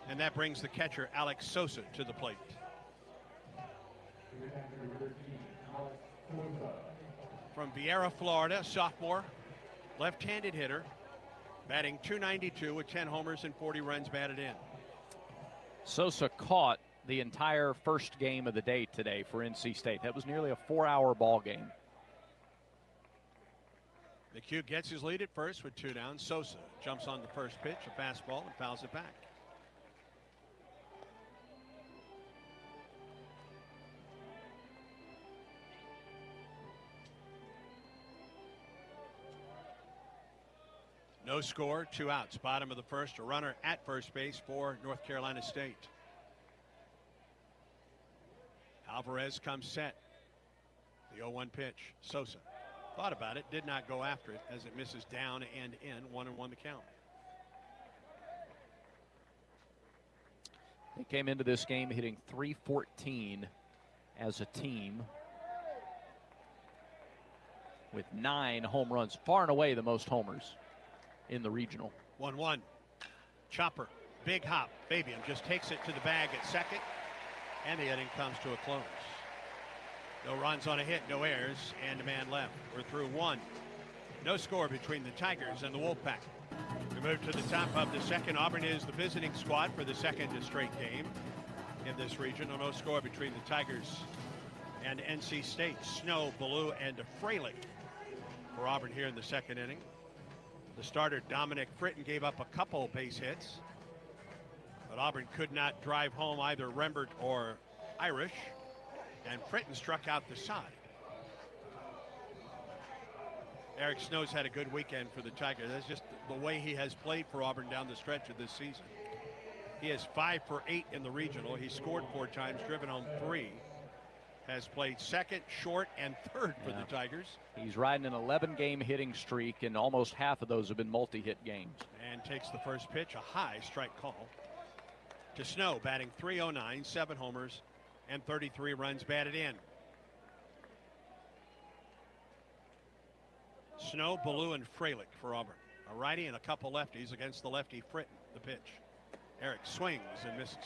And that brings the catcher, Alex Sosa, to the plate. From Vieira, Florida, sophomore, left-handed hitter, batting .292 with 10 homers and 40 runs batted in. Sosa caught the entire first game of the day today for NC State. That was nearly a 4-hour ball game. McHugh gets his lead at first with 2 down. Sosa jumps on the first pitch, a fastball, and fouls it back. No score, 2 outs. Bottom of the first, a runner at first base for North Carolina State. Alvarez comes set. The 0-1 pitch. Sosa thought about it, did not go after it as it misses down and in. 1-1 the count. They came into this game hitting .314 as a team with 9 home runs, far and away the most homers in the regional. 1-1. Chopper, big hop. Fabian just takes it to the bag at second, and the inning comes to a close. No runs on a hit, no errors, and a man left. We're through 1. No score between the Tigers and the Wolfpack. We move to the top of the second. Auburn is the visiting squad for the second straight game in this region. No score between the Tigers and NC State. Snow, Ballou, and Freilich for Auburn here in the second inning. The starter, Dominic Fritton, gave up a couple base hits, but Auburn could not drive home either Rembert or Irish, and Fritton struck out the side. Eric Snow's had a good weekend for the Tigers. That's just the way he has played for Auburn down the stretch of this season. He is 5 for 8 in the regional. He scored 4 times, driven home 3. Has played second, short, and third for the Tigers. He's riding an 11-game hitting streak, and almost half of those have been multi-hit games. And takes the first pitch, a high strike call to Snow, batting .309, 7 homers, and 33 runs batted in. Snow, Ballou, and Freilich for Auburn. A righty and a couple lefties against the lefty Fritton. The pitch. Eric swings and misses.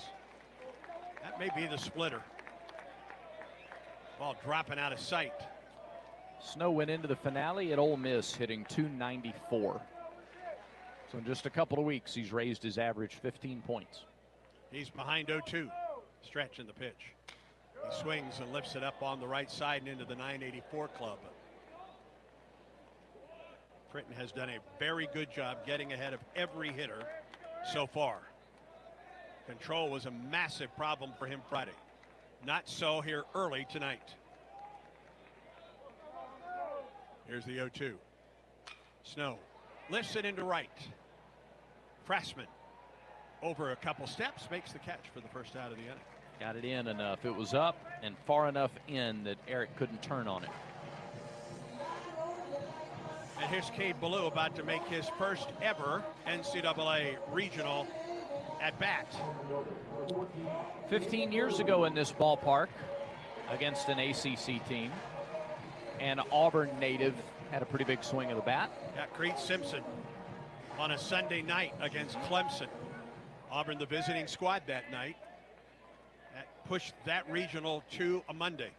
That may be the splitter. Ball dropping out of sight. Snow went into the finale at Ole Miss hitting .294. So in just a couple of weeks, he's raised his average 15 points. He's behind 0-2. Stretch in the pitch. He swings and lifts it up on the right side and into the .984 club. Fritton has done a very good job getting ahead of every hitter so far. Control was a massive problem for him Friday. Not so here early tonight. Here's the 0-2. Snow lifts it into right. Freshman over a couple steps makes the catch for the first out of the inning. Got it in enough. It was up and far enough in that Eric couldn't turn on it. And here's Cade Ballou about to make his first ever NCAA regional at bat. 15 years ago in this ballpark against an ACC team, an Auburn native had a pretty big swing of the bat. Got Creed Simpson on a Sunday night against Clemson. Auburn, the visiting squad that night. That pushed that regional to a Monday.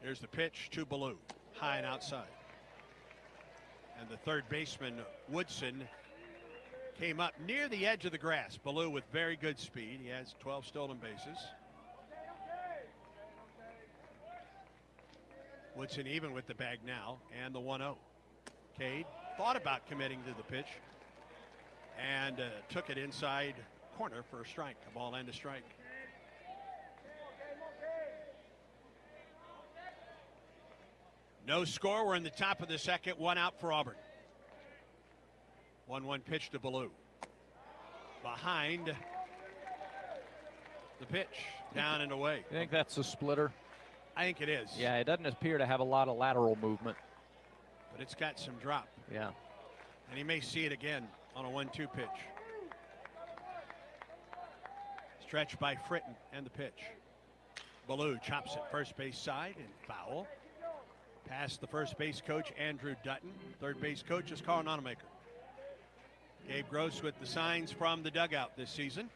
Here's the pitch to Ballou, high and outside. And the third baseman, Woodson, came up near the edge of the grass. Ballou with very good speed. He has 12 stolen bases. Woodson even with the bag now, and the 1-0. Cade thought about committing to the pitch and took it inside corner for a strike, a ball and a strike. No score. We're in the top of the second. One out for Auburn. 1-1 pitch to Ballou. Behind the pitch, down and away. You think that's a splitter? I think it is. Yeah, it doesn't appear to have a lot of lateral movement. But it's got some drop. Yeah. And he may see it again on a 1-2 pitch. Stretched by Fritton and the pitch. Ballou chops it first base side and foul. Past the first base coach, Andrew Dutton. Third base coach is Carl Nonamaker. Gabe Gross with the signs from the dugout this season.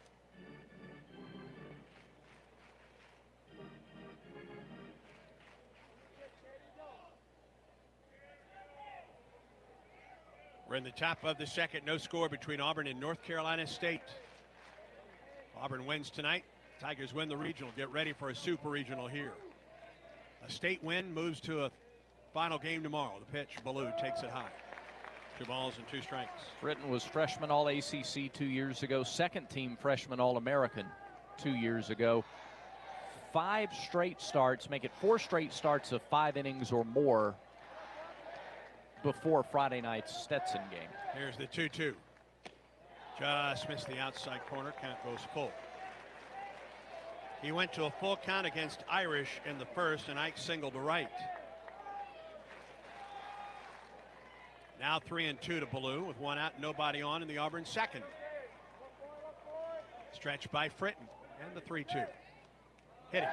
We're in the top of the second. No score between Auburn and North Carolina State. Auburn wins tonight. Tigers win the regional. Get ready for a super regional here. A state win moves to a final game tomorrow. The pitch, Ballou takes it high. 2 balls and 2 strikes. Fritton was freshman All-ACC 2 years ago, second team freshman All-American 2 years ago. 5 straight starts, make it 4 straight starts of 5 innings or more before Friday night's Stetson game. Here's the 2-2. Just missed the outside corner. Count goes full. He went to a full count against Irish in the first, and Ike singled to right. Now 3-2 to Ballou with 1 out, nobody on in the Auburn second. Stretched by Fritton and the 3-2. Hitting.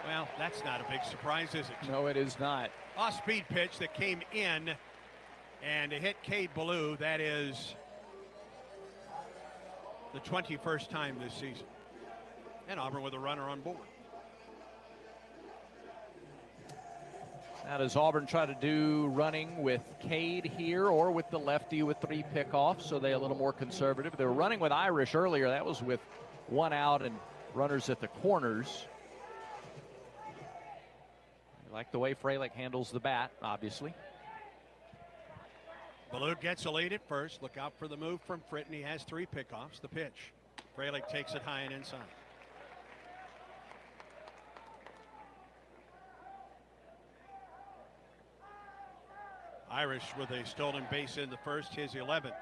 Well, that's not a big surprise, is it? No, it is not. Off-speed pitch that came in and it hit Cade Ballou. That is the 21st time this season. And Auburn with a runner on board. Now does Auburn try to do running with Cade here or with the lefty with 3 pickoffs? So they're a little more conservative. They were running with Irish earlier. That was with 1 out and runners at the corners. I like the way Freilich handles the bat, obviously. Ballou gets a lead at first. Look out for the move from Fritton. He has 3 pickoffs. The pitch. Freilich takes it high and inside. Irish with a stolen base in the first, his 11th.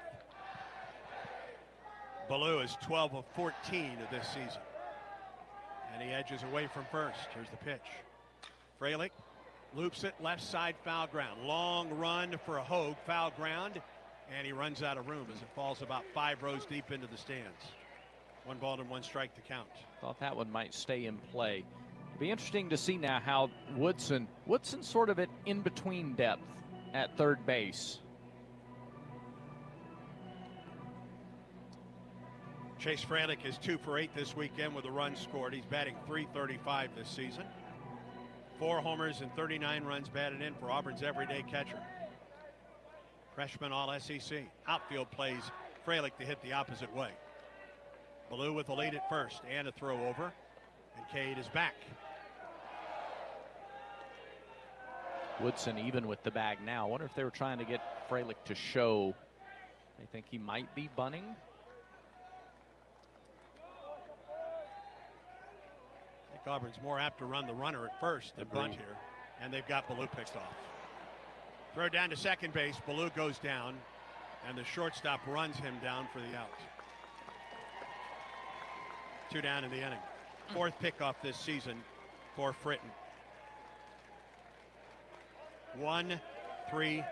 Ballou is 12 of 14 of this season. And he edges away from first. Here's the pitch. Freilich loops it left side, foul ground. Long run for a Hogue, foul ground, and he runs out of room as it falls about 5 rows deep into the stands. 1 ball and 1 strike to count. Thought that one might stay in play. It'll be interesting to see now how Woodson sort of at in-between depth at third base. Chase Freilich is 2 for 8 this weekend with a run scored. He's batting .335 this season. 4 homers and 39 runs batted in for Auburn's everyday catcher. Freshman All-SEC. Outfield plays Freilich to hit the opposite way. Ballou with the lead at first and a throw over. And Cade is back. Woodson even with the bag now. I wonder if they were trying to get Freilich to show they think he might be bunting. I think Auburn's more apt to run the runner at first than bunt here. And they've got Ballou picked off. Throw down to second base. Ballou goes down. And the shortstop runs him down for the out. 2 down in the inning. 4th pickoff this season for Fritton. 1 3-6.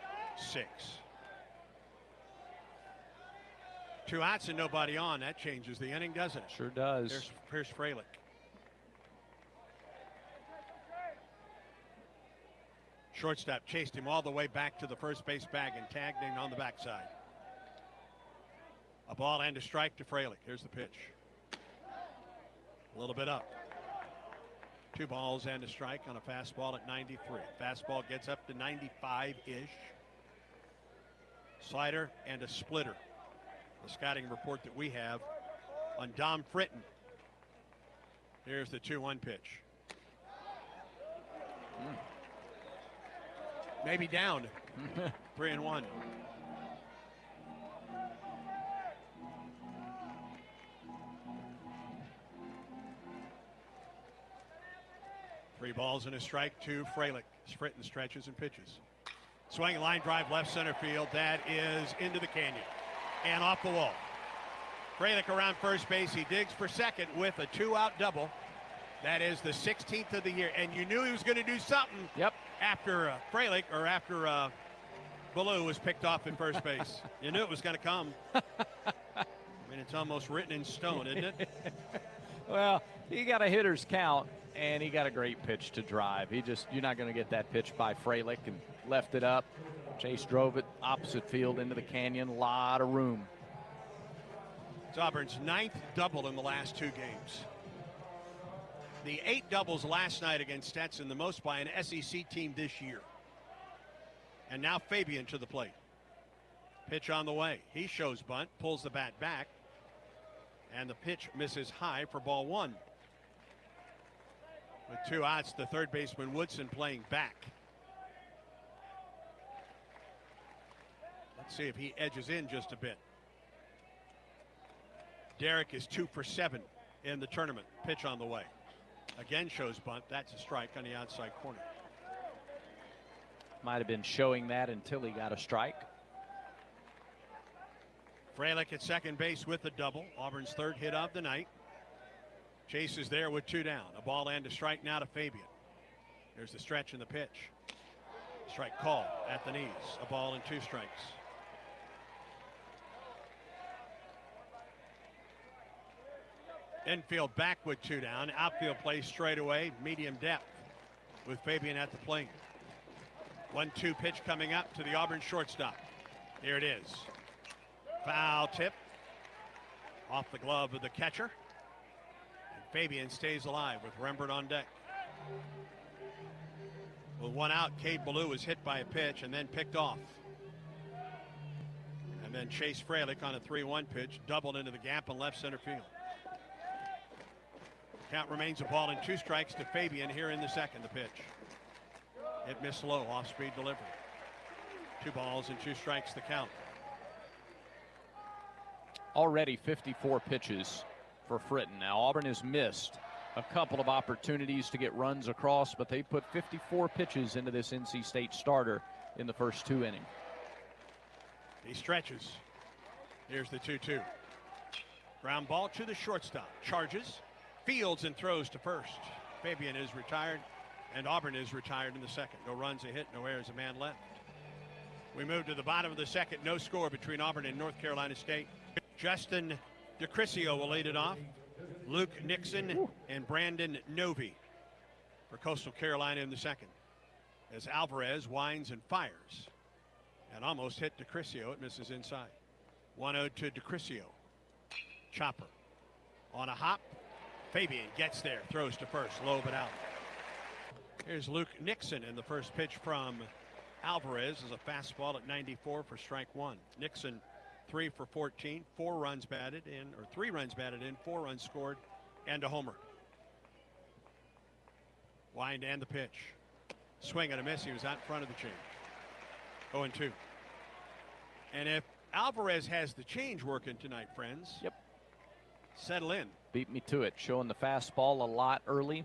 2 outs and nobody on. That changes the inning, doesn't it? Sure does. There's Pierce Fralick. Shortstop chased him all the way back to the first base bag and tagged him on the backside. A ball and a strike to Fralick. Here's the pitch. A little bit up. 2 balls and a strike on a fastball at 93. Fastball gets up to 95-ish. Slider and a splitter. The scouting report that we have on Dom Fritton. Here's the 2-1 pitch. Maybe down. 3-1. Three balls and a strike to Fralick. Fritton stretches and pitches. Swinging line drive left center field. That is into the canyon and off the wall. Fralick around first base. He digs for second with a 2-out double. That is the 16th of the year, and you knew he was going to do something. Yep. After Fralick, or after Ballou was picked off at first base. You knew it was going to come. I mean, it's almost written in stone, isn't it? Well, he got a hitter's count, and he got a great pitch to drive. You're not going to get that pitch by Fralick, and left it up. Chase drove it opposite field into the canyon. A lot of room. It's Auburn's 9th double in the last 2 games. The 8 doubles last night against Stetson, the most by an SEC team this year. And now Fabian to the plate. Pitch on the way. He shows bunt, pulls the bat back, and the pitch misses high for ball 1. With 2 outs, the third baseman Woodson playing back. Let's see if he edges in just a bit. Derek is 2 for 7 in the tournament. Pitch on the way. Again shows bunt. That's a strike on the outside corner. Might have been showing that until he got a strike. Fralick at second base with a double. Auburn's 3rd hit of the night. Chase is there with 2 down. A ball and a strike now to Fabian. There's the stretch and the pitch. Strike call at the knees. A ball and 2 strikes. Infield back with 2 down. Outfield play straight away. Medium depth with Fabian at the plate. 1-2 pitch coming up to the Auburn shortstop. Here it is. Foul tip off the glove of the catcher. And Fabian stays alive with Rembert on deck. With 1 out, Cade Ballou was hit by a pitch and then picked off. And then Chase Fralick on a 3-1 pitch, doubled into the gap in left center field. Count remains a ball and 2 strikes to Fabian here in the second. The pitch. It missed low, off-speed delivery. 2 balls and 2 strikes the count. Already 54 pitches for Fritton. Now Auburn has missed a couple of opportunities to get runs across, but they put 54 pitches into this NC State starter in the first 2 innings. He stretches. Here's the 2-2. Ground ball to the shortstop. Charges, fields, and throws to first. Fabian is retired, and Auburn is retired in the second. No runs, a hit, no errors, a man left. We move to the bottom of the second. No score between Auburn and North Carolina State. Justin DeCrisio will lead it off. Luke Nixon and Brandon Novy for Coastal Carolina in the second. As Alvarez winds and fires and almost hit DeCrisio. It misses inside. 1-0 to DeCrisio. Chopper on a hop. Fabian gets there, throws to first, low but out. Here's Luke Nixon, and the first pitch from Alvarez is a fastball at 94 for strike 1. Nixon 3 for 14, 4 runs batted in, or 3 runs batted in, 4 runs scored, and a homer. Wind and the pitch. Swing and a miss. He was out in front of the change. 0-2. And if Alvarez has the change working tonight, friends. Yep. Settle in. Beat me to it. Showing the fastball a lot early.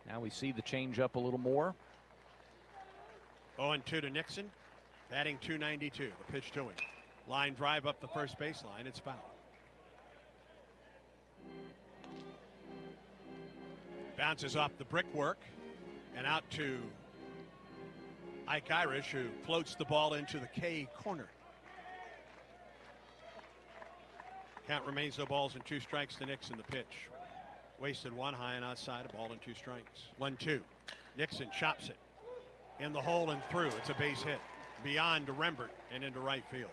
Now we see the change up a little more. 0-2 to Nixon. Batting .292. The pitch to him. Line drive up the first baseline. It's foul. Bounces off the brickwork and out to Ike Irish, who floats the ball into the K corner. Count remains no balls and 2 strikes to Nixon. The pitch. Wasted one high and outside, a ball and 2 strikes. 1-2. Nixon chops it in the hole and through. It's a base hit beyond to Rembert and into right field.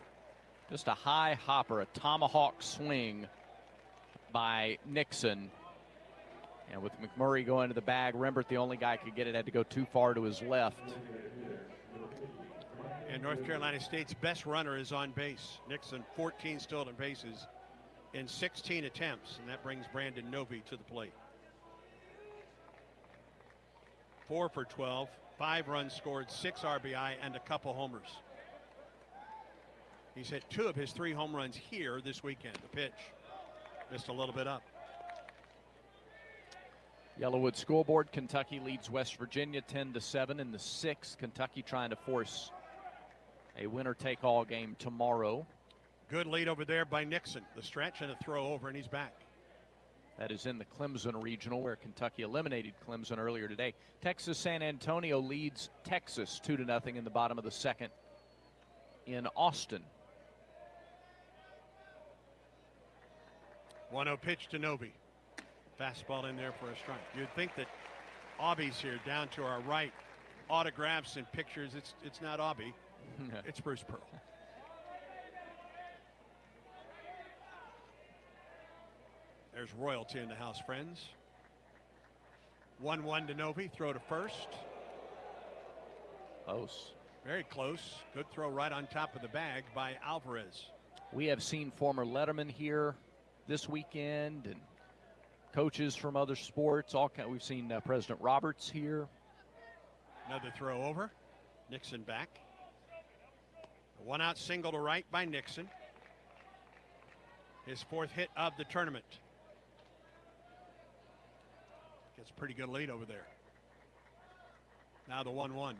Just a high hopper, a tomahawk swing by Nixon. And with McMurray going to the bag, Rembert, the only guy could get it, had to go too far to his left. And North Carolina State's best runner is on base. Nixon, 14 stolen bases in 16 attempts, and that brings Brandon Novy to the plate. 4 for 12, 5 runs scored, 6 RBI, and a couple homers. He's hit 2 of his 3 home runs here this weekend. The pitch missed a little bit up. Yellowwood scoreboard, Kentucky leads West Virginia 10-7 in the 6th. Kentucky trying to force a winner-take-all game tomorrow. Good lead over there by Nixon. The stretch and a throw over, and he's back. That is in the Clemson Regional, where Kentucky eliminated Clemson earlier today. Texas San Antonio leads Texas 2-0 in the bottom of the 2nd in Austin. 1-0 pitch to Novy. Fastball in there for a strike. You'd think that Aubie's here down to our right. Autographs and pictures. It's not Aubie. It's Bruce Pearl. There's royalty in the house, friends. 1-1 to Novy. Throw to first. Close. Very close. Good throw right on top of the bag by Alvarez. We have seen former Letterman here this weekend and coaches from other sports. We've seen President Roberts here. Another throw over. Nixon back. A 1-out single to right by Nixon. His 4th hit of the tournament. Gets a pretty good lead over there. Now the 1-1.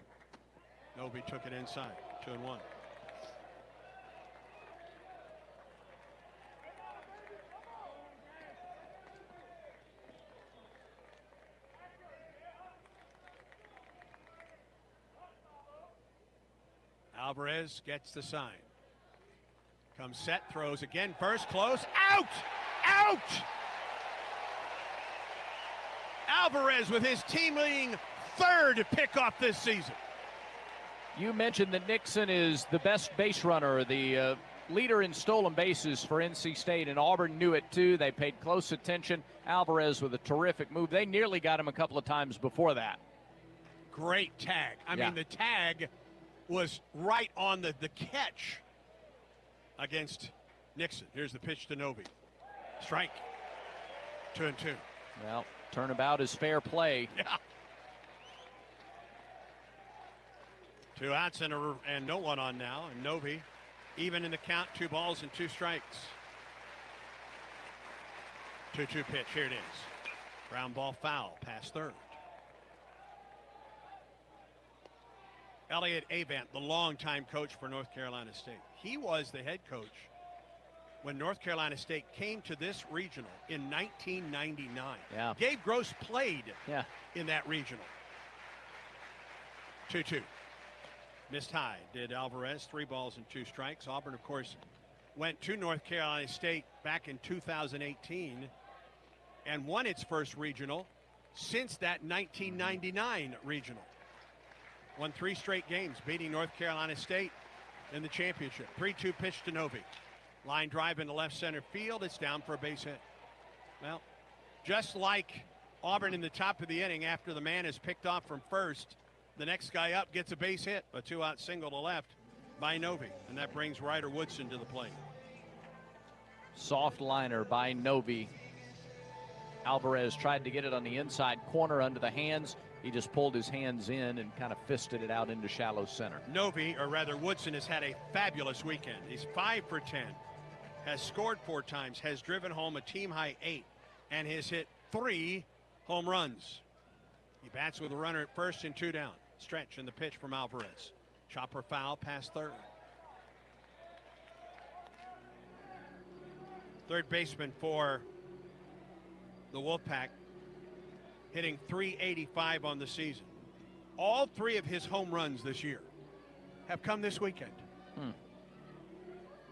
Novy took it inside. 2-1. Alvarez gets the sign. Comes set, throws again, first, close, out! Out! Alvarez with his team-leading 3rd pickoff this season. You mentioned that Nixon is the best base runner, the leader in stolen bases for NC State, and Auburn knew it too. They paid close attention. Alvarez with a terrific move. They nearly got him a couple of times before that. Great tag. I mean, the tag was right on the catch against Nixon. Here's the pitch to Novy. Strike. 2-2. Well, turnabout is fair play. Yeah. 2 outs and no one on now. And Novy, even in the count, 2 balls and 2 strikes. 2-2 pitch. Here it is. Ground ball foul. Past third. Elliot Avant, the longtime coach for North Carolina State. He was the head coach when North Carolina State came to this regional in 1999. Yeah. Gabe Gross played in that regional. 2-2. Missed high, did Alvarez. 3 balls and 2 strikes. Auburn, of course, went to North Carolina State back in 2018 and won its first regional since that 1999 regional. Won 3 straight games, beating North Carolina State in the championship. 3-2 pitch to Novy. Line drive into left center field. It's down for a base hit. Well, just like Auburn in the top of the inning, after the man is picked off from first, the next guy up gets a base hit. A 2-out single to left by Novy. And that brings Ryder Woodson to the plate. Soft liner by Novy. Alvarez tried to get it on the inside corner under the hands. He just pulled his hands in and kind of fisted it out into shallow center. Novy, or rather Woodson, has had a fabulous weekend. He's 5 for 10, has scored 4 times, has driven home a team-high 8, and has hit 3 home runs. He bats with a runner at first and 2 down. Stretch in the pitch from Alvarez. Chopper foul past third. Third baseman for the Wolfpack, hitting .385 on the season. All 3 of his home runs this year have come this weekend.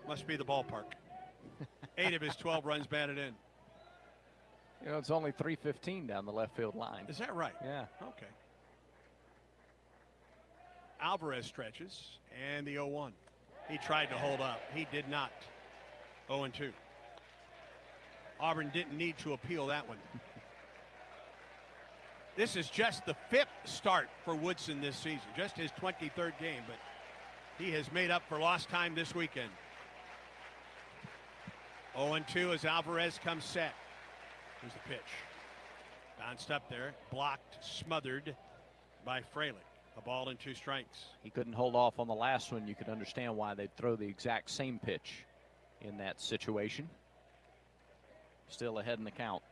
Must be the ballpark. 8 of his 12 runs batted in. You know, it's only 315 down the left field line. Is that right? Yeah. Okay. Alvarez stretches, and the 0-1. He tried to hold up. He did not. 0-2. Auburn didn't need to appeal that one. This is just the 5th start for Woodson this season, just his 23rd game, but he has made up for lost time this weekend. 0-2 as Alvarez comes set. Here's the pitch. Bounced up there, blocked, smothered by Fralick. A ball and 2 strikes. He couldn't hold off on the last one. You could understand why they'd throw the exact same pitch in that situation. Still ahead in the count.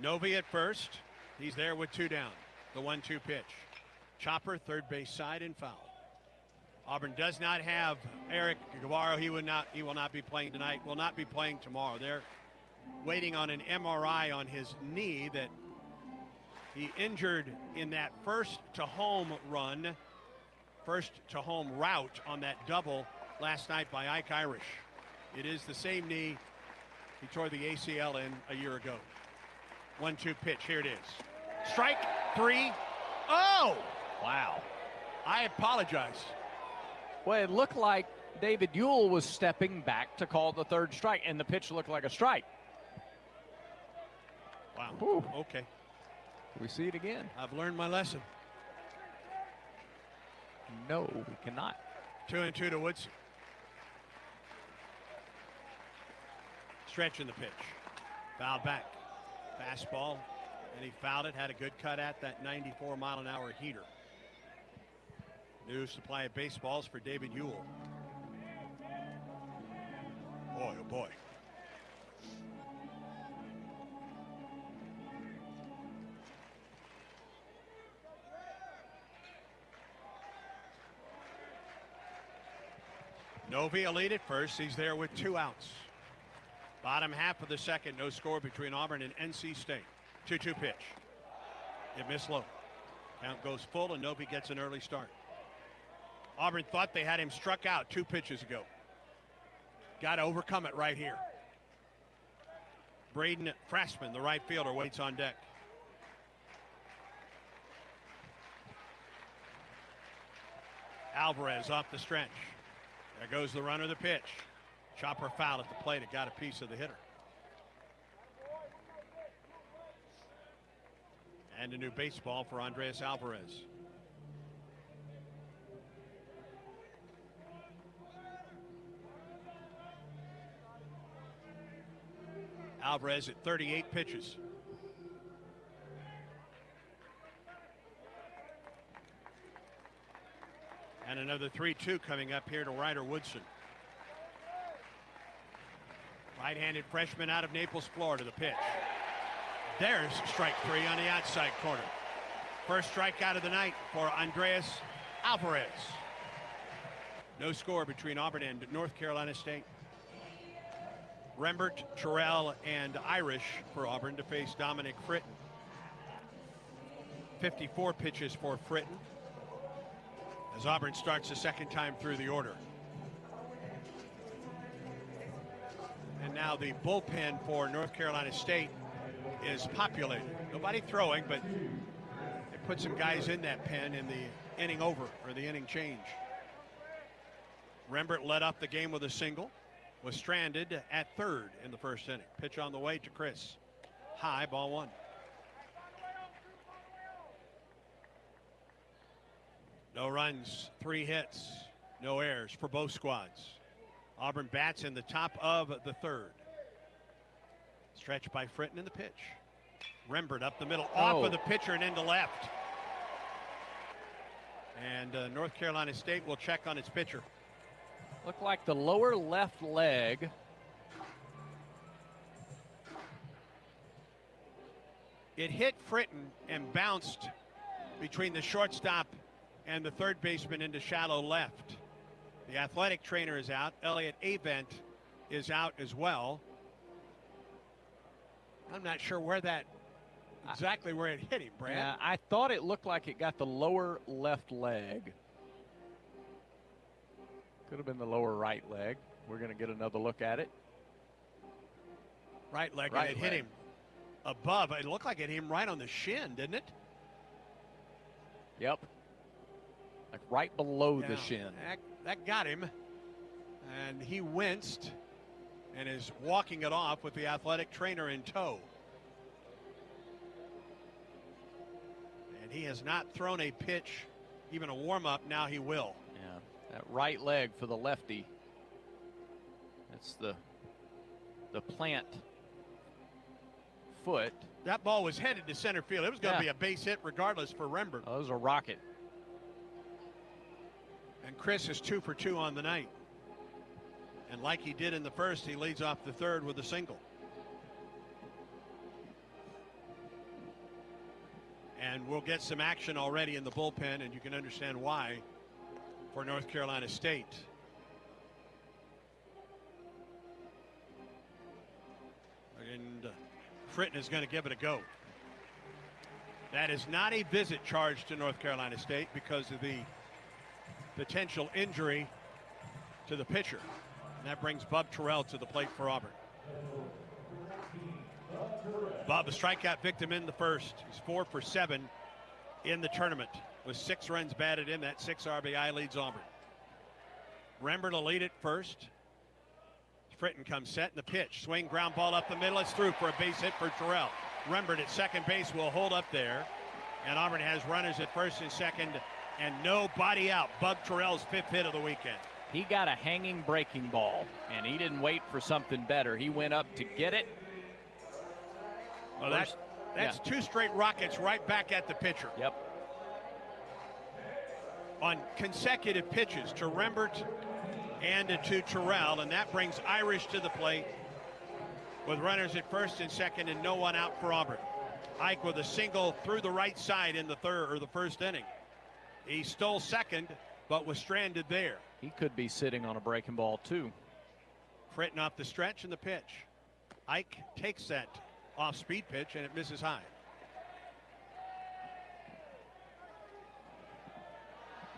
Novi at first. He's there with 2 down. The 1-2 pitch. Chopper, third base side, and foul. Auburn does not have Eric Guevara. He will not be playing tonight. Will not be playing tomorrow. They're waiting on an MRI on his knee that he injured in that first to home run, first to home route on that double last night by Ike Irish. It is the same knee he tore the ACL in a year ago. 1-2 pitch. Here it is. Strike 3. Oh! Wow. I apologize. Well, it looked like David Ewell was stepping back to call the 3rd strike, and the pitch looked like a strike. Wow. Whew. Okay. We see it again. I've learned my lesson. No, we cannot. 2-2 to Woodson. Stretching the pitch. Fouled back. Fastball. And he fouled it. Had a good cut at that 94-mile-an-hour heater. New supply of baseballs for David Ewell. Boy, oh boy. Novi a lead at first. He's there with 2 outs. Bottom half of the second, no score between Auburn and NC State. 2-2 pitch. It missed low. Count goes full and Novi gets an early start. Auburn thought they had him struck out 2 pitches ago. Got to overcome it right here. Braden Frashman, the right fielder, waits on deck. Alvarez off the stretch. There goes the runner, the pitch. Chopper foul at the plate. It got a piece of the hitter. And a new baseball for Andres Alvarez. Alvarez at 38 pitches. And another 3-2 coming up here to Ryder Woodson. Right-handed freshman out of Naples, Florida, the pitch. There's strike 3 on the outside corner. First strikeout of the night for Andres Alvarez. No score between Auburn and North Carolina State. Rembert, Terrell, and Irish for Auburn to face Dominic Fritton. 54 pitches for Fritton as Auburn starts the second time through the order. And now the bullpen for North Carolina State is populated. Nobody throwing, but they put some guys in that pen in the inning over, or the inning change. Rembert led up the game with a single. Was stranded at third in the first inning. Pitch on the way to Chris. High, ball 1. No runs, 3 hits, no errors for both squads. Auburn bats in the top of the third. Stretched by Fritton in the pitch. Rembert up the middle, off of the pitcher and into left. And North Carolina State will check on its pitcher. Looked like the lower left leg. It hit Fritton and bounced between the shortstop and the third baseman into shallow left. The athletic trainer is out. Elliot Avent is out as well. I'm not sure where that exactly where it hit him, Brad. Yeah, I thought it looked like it got the lower left leg. Could have been the lower right leg. We're going to get another look at it. Right leg, Right and it hit leg. him above. It looked like it hit him right on the shin, didn't it? Yep. Like right below Yeah, the shin. That got him. And he winced and is walking it off with the athletic trainer in tow. And he has not thrown a pitch, even a warm-up. Now he will. Yeah, that right leg for the lefty. That's the plant foot. That ball was headed to center field. It was going to Yeah. be a base hit regardless for Rembert. Oh, it was a rocket. And Chris is 2 for 2 on the night. And like he did in the first, he leads off the third with a single. And we'll get some action already in the bullpen, and you can understand why for North Carolina State. And Fritton is going to give it a go. That is not a visit charge to North Carolina State because of the potential injury to the pitcher. And that brings Bub Terrell to the plate for Auburn. Bub, a strikeout victim in the first. He's 4 for 7 in the tournament with 6 runs batted in. That 6 RBI leads Auburn. Rembert will lead it first. Fritton comes set in the pitch. Swing, ground ball up the middle. It's through for a base hit for Terrell. Rembert at second base will hold up there. And Auburn has runners at first and second and nobody out. Bub Terrell's 5th hit of the weekend. He got a hanging breaking ball, and he didn't wait for something better. He went up to get it. Well, that's yeah. 2 straight rockets right back at the pitcher. Yep. On consecutive pitches to Rembert and to Terrell, and that brings Irish to the plate with runners at first and second and no one out for Auburn. Ike with a single through the right side in the third or the first inning. He stole second, but was stranded there. He could be sitting on a breaking ball, too. Fritton off the stretch and the pitch. Ike takes that off-speed pitch, and it misses high.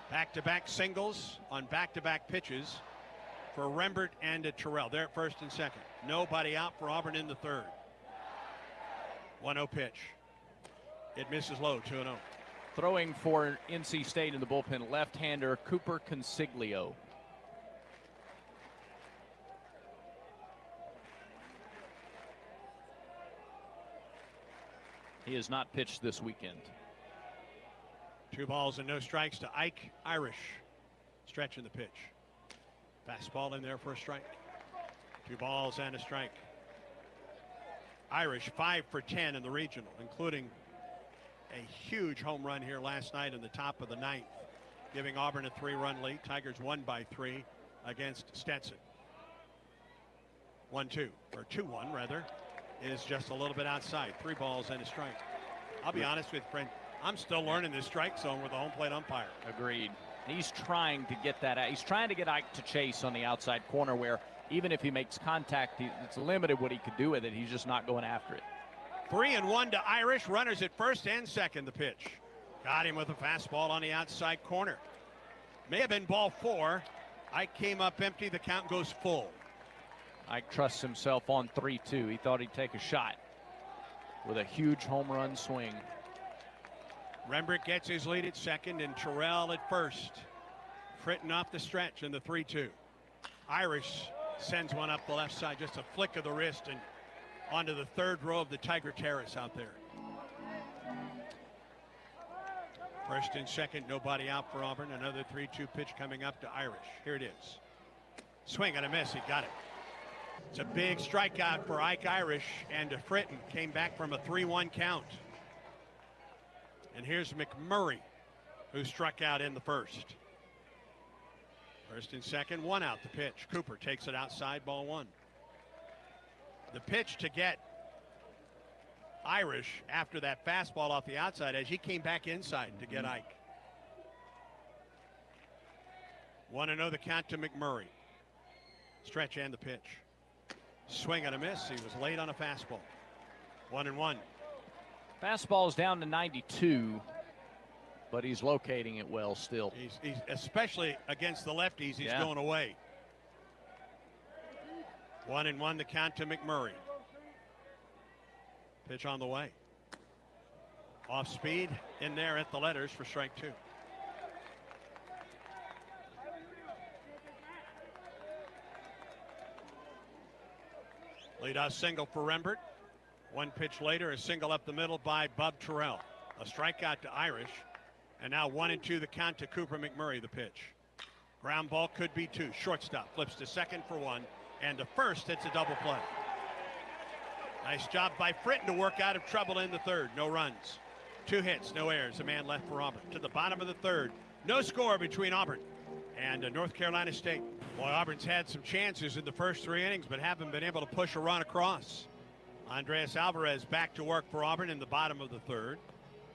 Back-to-back singles on back-to-back pitches for Rembert and Terrell. They're at first and second. Nobody out for Auburn in the third. 1-0 pitch. It misses low, 2-0. Throwing for NC State in the bullpen, left-hander Cooper Consiglio. He has not pitched this weekend. 2 balls and no strikes to Ike Irish. Stretching the pitch. Fastball in there for a strike. 2 balls and a strike. Irish 5 for 10 in the regional, including a huge home run here last night in the top of the 9th, giving Auburn a 3-run lead. Tigers won by 3 against Stetson. 1-2, or 2-1 rather, is just a little bit outside. 3 balls and a strike. I'll be honest with you, friend, I'm still learning this strike zone with the home plate umpire. Agreed. He's trying to get that out. He's trying to get Ike to chase on the outside corner where even if he makes contact, it's limited what he could do with it. He's just not going after it. 3-1 to Irish. Runners at first and second. The pitch. Got him with a fastball on the outside corner. May have been ball 4. Ike came up empty. The count goes full. Ike trusts himself on 3-2. He thought he'd take a shot with a huge home run swing. Rembert gets his lead at second and Terrell at first. Fritton off the stretch in the 3-2. Irish sends one up the left side. Just a flick of the wrist and onto the third row of the Tiger Terrace out there. First and second, nobody out for Auburn. Another 3-2 pitch coming up to Irish. Here it is. Swing and a miss. He got it. It's a big strikeout for Ike Irish, and Fritton came back from a 3-1 count. And here's McMurray, who struck out in the first. First and second, 1 out. The pitch. Cooper takes it outside, ball 1. The pitch to get Irish after that fastball off the outside as he came back inside to get Ike. 1-0 the count to McMurray. Stretch and the pitch. Swing and a miss. He was late on a fastball. 1-1. Fastball's down to 92, but he's locating it well still. He's especially against the lefties, he's going away. 1-1 the count to McMurray. Pitch on the way. Off speed in there at the letters for strike 2. Leadoff single for Rembert. One pitch later, a single up the middle by Bub Terrell. A strikeout to Irish. And now 1-2 the count to Cooper McMurray, the pitch. Ground ball could be 2. Shortstop flips to second for 1. And to first, it's a double play. Nice job by Fritton to work out of trouble in the third. No runs. 2 hits, no errors. A man left for Auburn. To the bottom of the third. No score between Auburn and North Carolina State. Boy, Auburn's had some chances in the first 3 innings, but haven't been able to push a run across. Andres Alvarez back to work for Auburn in the bottom of the third.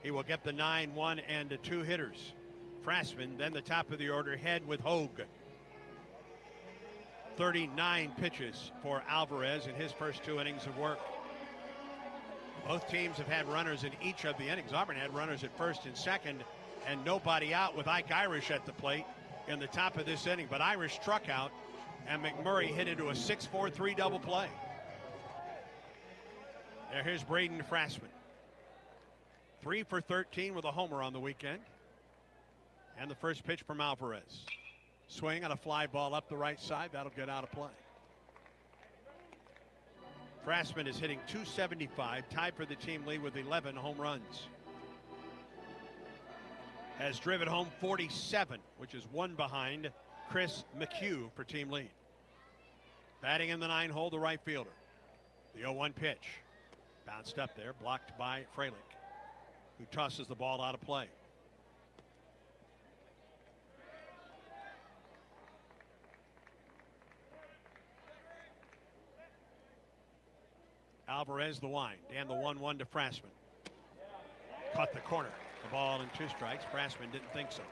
He will get the 9-1 and 2 hitters. Frasman, then the top of the order, Head with Hogue. 39 pitches for Alvarez in his first 2 innings of work. Both teams have had runners in each of the innings. Auburn had runners at first and second, and nobody out with Ike Irish at the plate in the top of this inning. But Irish struck out, and McMurray hit into a 6-4-3 double play. There, here's Braden Frasman. 3 for 13 with a homer on the weekend. And the first pitch from Alvarez. Swing on a fly ball up the right side. That'll get out of play. Frasman is hitting .275, tied for the team lead with 11 home runs. Has driven home 47, which is 1 behind Chris McHugh for team lead. Batting in the 9 hole, the right fielder. The 0-1 pitch. Bounced up there, blocked by Frelick, who tosses the ball out of play. Alvarez the wind and the 1-1 to Frasman. Caught the corner. The ball in 2 strikes. Frasman didn't think so.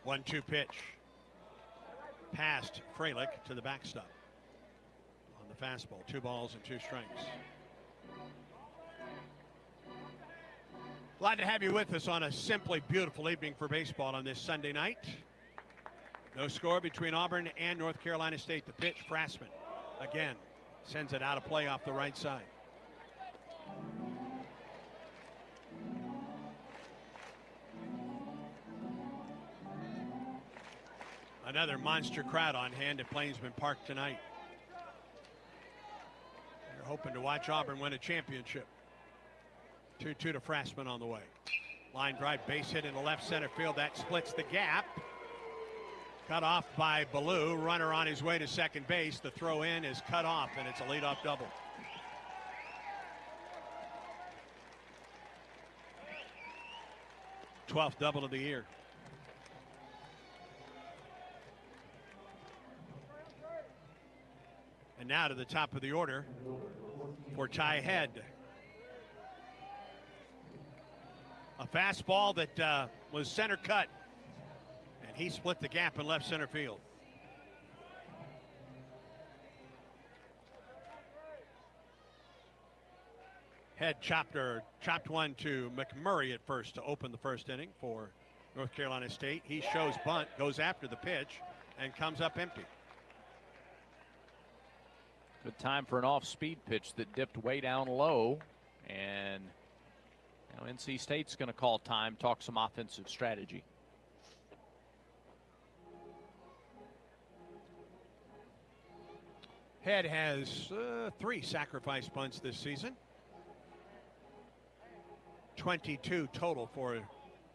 One-two pitch. Past Frelick to the backstop. On the fastball. 2 balls and 2 strikes. Glad to have you with us on a simply beautiful evening for baseball on this Sunday night. No score between Auburn and North Carolina State. The pitch, Frasman again sends it out of play off the right side. Another monster crowd on hand at Plainsman Park tonight. They're hoping to watch Auburn win a championship. 2-2 to Frasman on the way. Line drive, base hit into left center field. That splits the gap. Cut off by Ballou. Runner on his way to second base. The throw in is cut off, and it's a leadoff double. #12th double of the year. And now to the top of the order for Ty Head. A fastball that was center cut, and he split the gap in left center field. Head chopped one to McMurray at first to open the first inning for North Carolina State. He shows bunt, goes after the pitch, and comes up empty. Good time for an off-speed pitch that dipped way down low, and now NC State's going to call time, talk some offensive strategy. Head has 3 sacrifice bunts this season. 22 total for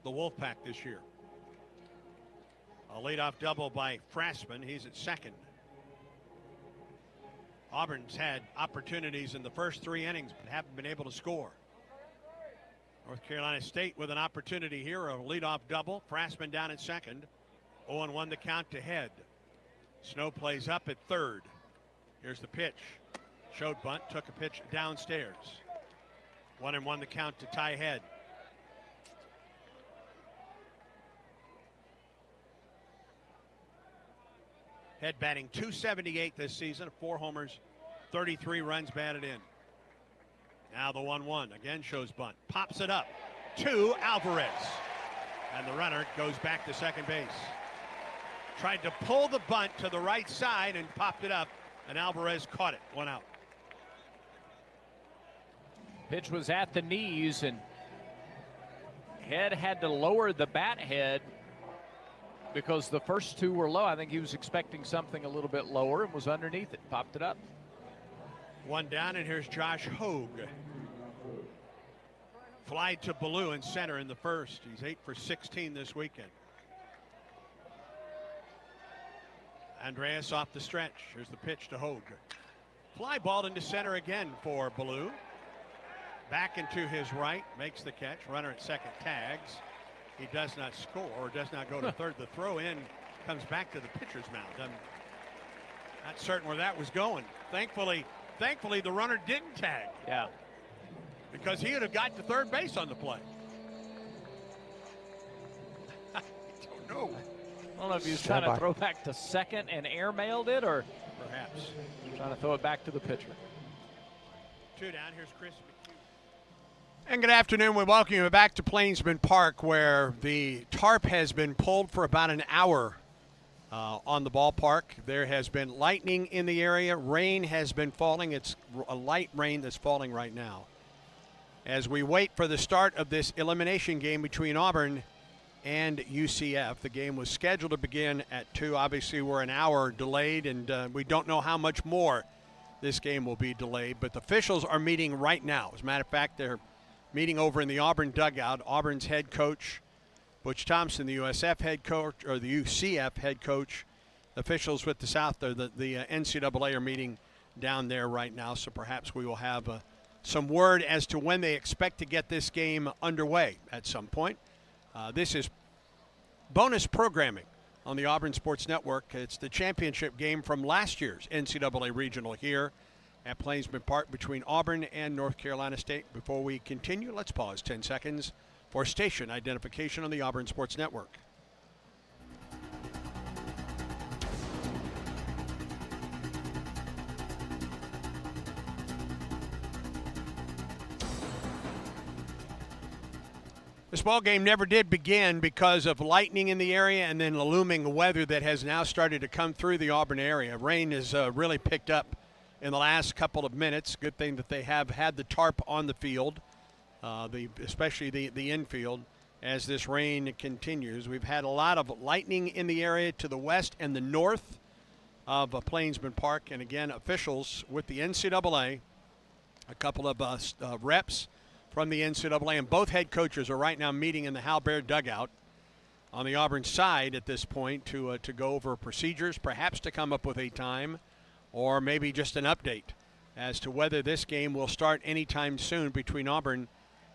the Wolfpack this year. A leadoff double by Frasman. He's at second. Auburn's had opportunities in the first 3 innings, but haven't been able to score. North Carolina State with an opportunity here, a leadoff double. Frasman down at second. 0-1 the count to Head. Snow plays up at third. Here's the pitch. Showed bunt, took a pitch downstairs. 1-1 the count to Ty Head. Head batting .278 this season, 4 homers, 33 runs batted in. Now the 1-1 again shows bunt. Pops it up to Alvarez. And the runner goes back to second base. Tried to pull the bunt to the right side and popped it up, and Alvarez caught it. 1 out. Pitch was at the knees, and Head had to lower the bat head because the first 2 were low. I think he was expecting something a little bit lower and was underneath it. Popped it up. 1 down, and here's Josh Hogue. Fly to Ballou in center in the first. He's 8 for 16 this weekend. Andreas off the stretch. Here's the pitch to Hogue. Fly ball into center again for Ballou. Back into his right, makes the catch. Runner at second tags. He does not score or does not go to third. The throw in comes back to the pitcher's mound. I'm not certain where that was going. Thankfully the runner didn't tag. Yeah. Because he would have got to third base on the play. I don't know. I don't know if he was trying to throw back to second and airmailed it, or perhaps trying to throw it back to the pitcher. 2 down. Here's Chris McHugh. And good afternoon. We welcome you back to Plainsman Park, where the tarp has been pulled for about an hour on the ballpark. There has been lightning in the area. Rain has been falling. It's a light rain that's falling right now. As we wait for the start of this elimination game between Auburn and UCF. The game was scheduled to begin at 2. Obviously, we're an hour delayed, and we don't know how much more this game will be delayed. But the officials are meeting right now. As a matter of fact, they're meeting over in the Auburn dugout. Auburn's head coach, Butch Thompson, the USF head coach, or the UCF head coach, officials with the NCAA are meeting down there right now. So perhaps we will have some word as to when they expect to get this game underway at some point. This is bonus programming on the Auburn Sports Network. It's the championship game from last year's NCAA Regional here at Plainsman Park between Auburn and North Carolina State. Before we continue, let's pause 10 seconds for station identification on the Auburn Sports Network. This ball game never did begin because of lightning in the area and then the looming weather that has now started to come through the Auburn area. Rain has really picked up in the last couple of minutes. Good thing that they have had the tarp on the field, especially the infield, as this rain continues. We've had a lot of lightning in the area to the west and the north of Plainsman Park. And again, officials with the NCAA, a couple of reps from the NCAA, and both head coaches are right now meeting in the Hal Baer dugout on the Auburn side at this point to go over procedures, perhaps to come up with a time or maybe just an update as to whether this game will start anytime soon between Auburn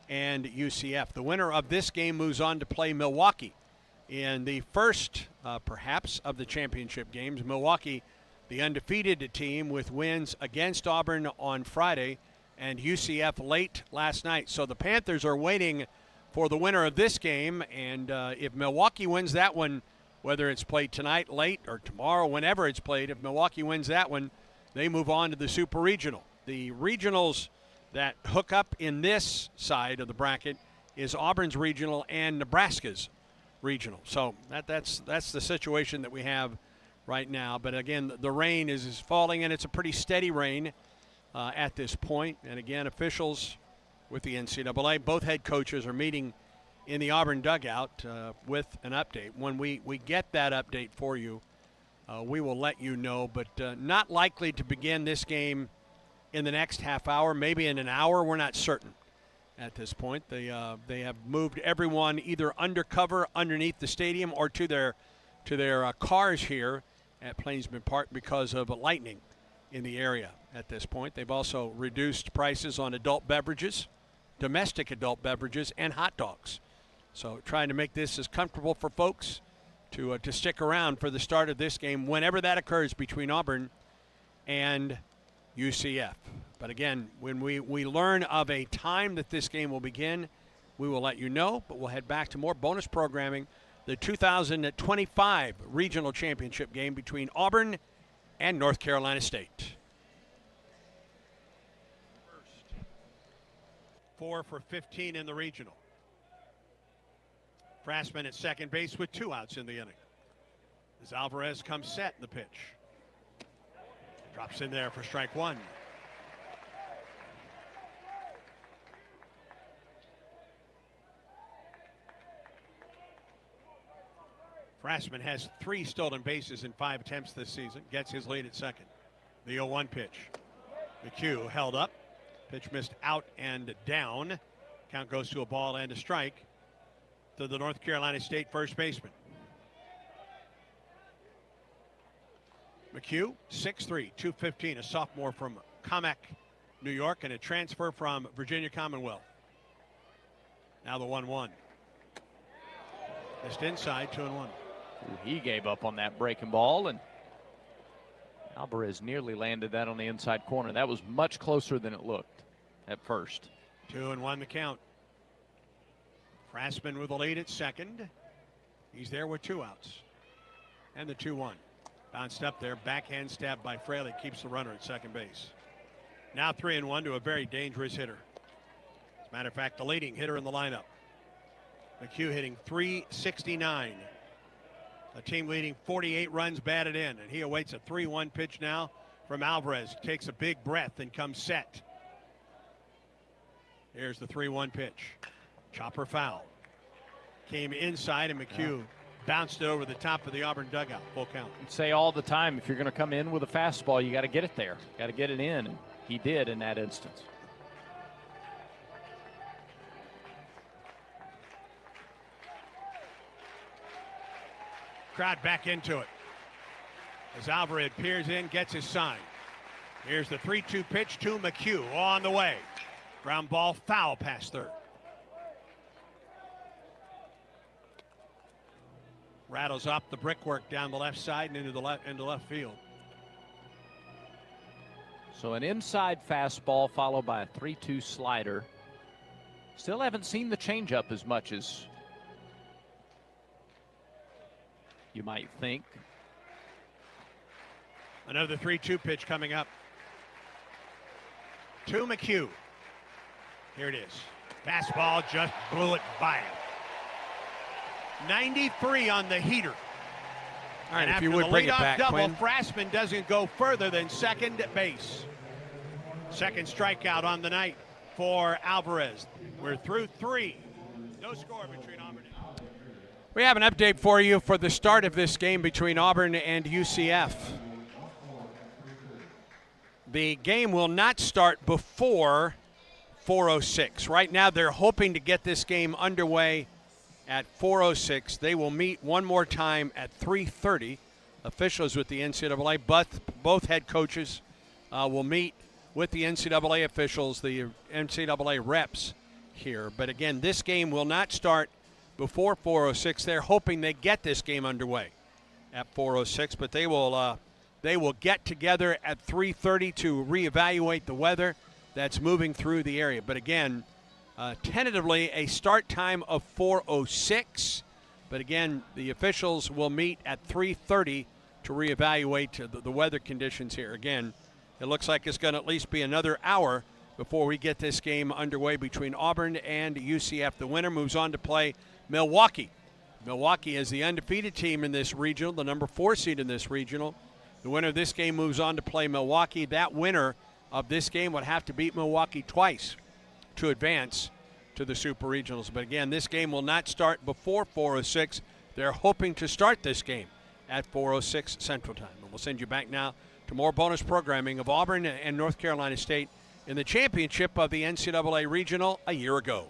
and UCF. The winner of this game moves on to play Milwaukee in the first, perhaps, of the championship games. Milwaukee, the undefeated team with wins against Auburn on Friday and UCF late last night. So the Panthers are waiting for the winner of this game, and if Milwaukee wins that one, whether it's played tonight, late, or tomorrow, whenever it's played, if Milwaukee wins that one, they move on to the Super Regional. The regionals that hook up in this side of the bracket is Auburn's regional and Nebraska's regional. So that's the situation that we have right now. But again, the rain is falling, and it's a pretty steady rain at this point. And again, officials with the NCAA, both head coaches are meeting in the Auburn dugout with an update. When we get that update for you, we will let you know, but not likely to begin this game in the next half hour, maybe in an hour. We're not certain at this point. They have moved everyone either undercover underneath the stadium or to their cars here at Plainsman Park because of lightning in the area at this point. They've also reduced prices on adult beverages, domestic adult beverages, and hot dogs. So trying to make this as comfortable for folks to stick around for the start of this game, whenever that occurs between Auburn and UCF. But again, when we learn of a time that this game will begin, we will let you know. But we'll head back to more bonus programming the 2025 regional championship game between Auburn and North Carolina State. 4 for 15 in the regional. Plainsman at second base with 2 outs in the inning. As Alvarez comes set in the pitch. Drops in there for strike 1. Plainsman has 3 stolen bases in 5 attempts this season. Gets his lead at second. The 0-1 pitch. McHugh held up. Pitch missed out and down. Count goes to a ball and a strike to the North Carolina State first baseman. McHugh, 6'3", 215, a sophomore from Commack, New York, and a transfer from Virginia Commonwealth. Now the 1-1. Just inside, 2-1. He gave up on that breaking ball, and Alvarez nearly landed that on the inside corner. That was much closer than it looked at first. 2-1 the count. Plainsman with the lead at second. He's there with 2 outs. And the 2-1. Bounced up there, backhand stab by Fraley, keeps the runner at second base. Now 3-1 to a very dangerous hitter. As a matter of fact, the leading hitter in the lineup. McHugh hitting .369. A team leading 48 runs batted in, and he awaits a 3-1 pitch now from Alvarez. Takes a big breath and comes set. Here's the 3-1 pitch. Chopper foul. Came inside, and McHugh bounced it over the top of the Auburn dugout. Full count. I'd say all the time, if you're going to come in with a fastball, you got to get it there. Got to get it in, and he did in that instance. Crowd back into it. As Alvarez peers in, gets his sign. Here's the 3-2 pitch to McHugh on the way. Ground ball foul past third. Rattles up the brickwork down the left side and into left field. So an inside fastball followed by a 3-2 slider. Still haven't seen the changeup as much as you might think. Another 3-2 pitch coming up to McHugh. Here it is. Fastball just blew it by him. 93 on the heater. All right, and if you would bring it back, double, Quinn. Plainsman doesn't go further than second base. Second strikeout on the night for Alvarez. We're through 3. No score between Auburn and We have an update for you for the start of this game between Auburn and UCF. The game will not start before 4:06. Right now they're hoping to get this game underway at 4:06. They will meet one more time at 3:30. Officials with the NCAA, both head coaches will meet with the NCAA officials, the NCAA reps here. But again, this game will not start before 4:06. They're hoping they get this game underway at 4:06, but they will get together at 3:30 to reevaluate the weather that's moving through the area. But again, tentatively a start time of 4:06. But again, the officials will meet at 3:30 to reevaluate the weather conditions here. Again, it looks like it's going to at least be another hour before we get this game underway between Auburn and UCF. The winner moves on to play Milwaukee. Milwaukee is the undefeated team in this regional, the number 4 seed in this regional. The winner of this game moves on to play Milwaukee. That winner of this game would have to beat Milwaukee twice to advance to the Super Regionals. But again, this game will not start before 4:06. They're hoping to start this game at 4:06 Central Time. And we'll send you back now to more bonus programming of Auburn and North Carolina State in the championship of the NCAA Regional a year ago.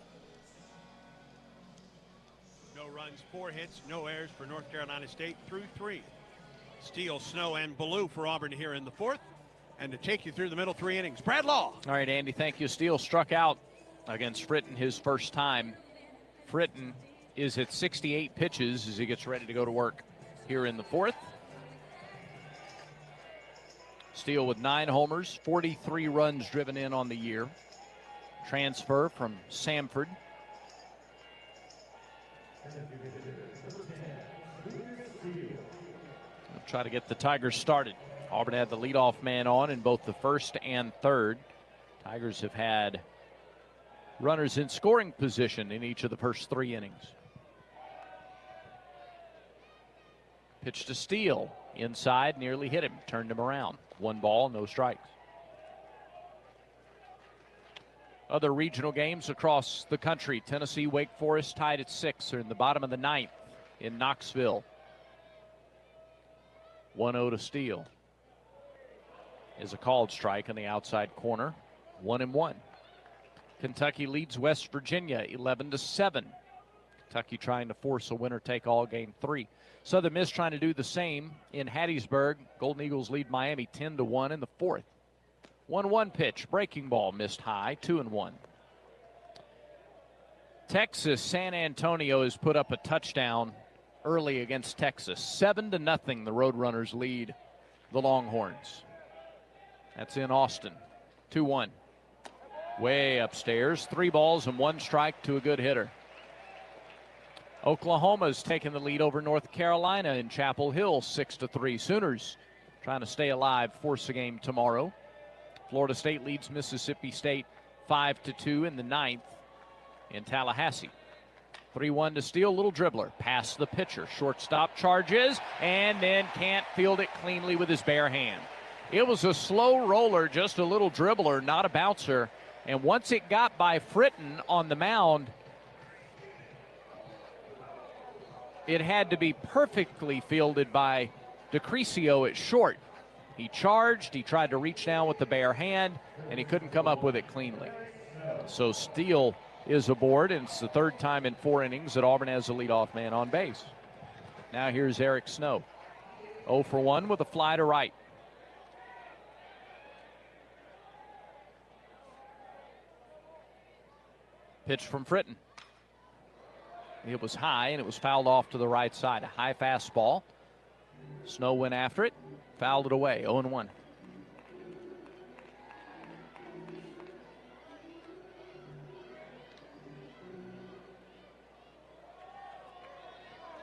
No runs, 4 hits, no errors for North Carolina State through 3. Steele, Snow, and Ballou for Auburn here in the 4th. And to take you through the middle 3 innings, Brad Law. All right, Andy, thank you. Steele struck out against Fritton his first time. Fritton is at 68 pitches as he gets ready to go to work here in the 4th. Steele with 9 homers, 43 runs driven in on the year. Transfer from Samford. We'll try to get the Tigers started. Auburn had the leadoff man on in both the first and third. Tigers have had runners in scoring position in each of the first 3 innings. Pitch to Steele. Inside, nearly hit him. Turned him around. 1 ball, no strikes. Other regional games across the country. Tennessee, Wake Forest tied at 6. They're in the bottom of the 9th in Knoxville. 1-0 to Steele. Is a called strike on the outside corner. 1-1. Kentucky leads West Virginia 11-7. Kentucky trying to force a winner-take-all game 3. Southern Miss trying to do the same in Hattiesburg. Golden Eagles lead Miami 10-1 in the 4th. 1-1 pitch, breaking ball, missed high, 2-1. Texas, San Antonio has put up a touchdown early against Texas. 7-0, the Roadrunners lead the Longhorns. That's in Austin. 2-1. Way upstairs. 3 balls and 1 strike to a good hitter. Oklahoma's taken the lead over North Carolina in Chapel Hill, 6-3. Sooners trying to stay alive, force a game tomorrow. Florida State leads Mississippi State 5-2 in the 9th in Tallahassee. 3-1 to Steele, little dribbler. Past the pitcher, shortstop charges, and then can't field it cleanly with his bare hand. It was a slow roller, just a little dribbler, not a bouncer. And once it got by Fritton on the mound, it had to be perfectly fielded by DeCrisio at short. He charged, he tried to reach down with the bare hand, and he couldn't come up with it cleanly. So Steele is aboard, and it's the 3rd time in 4 innings that Auburn has a leadoff man on base. Now here's Eric Snow. 0 for 1 with a fly to right. Pitch from Fritton. It was high, and it was fouled off to the right side. A high fastball. Snow went after it, fouled it away. 0-1.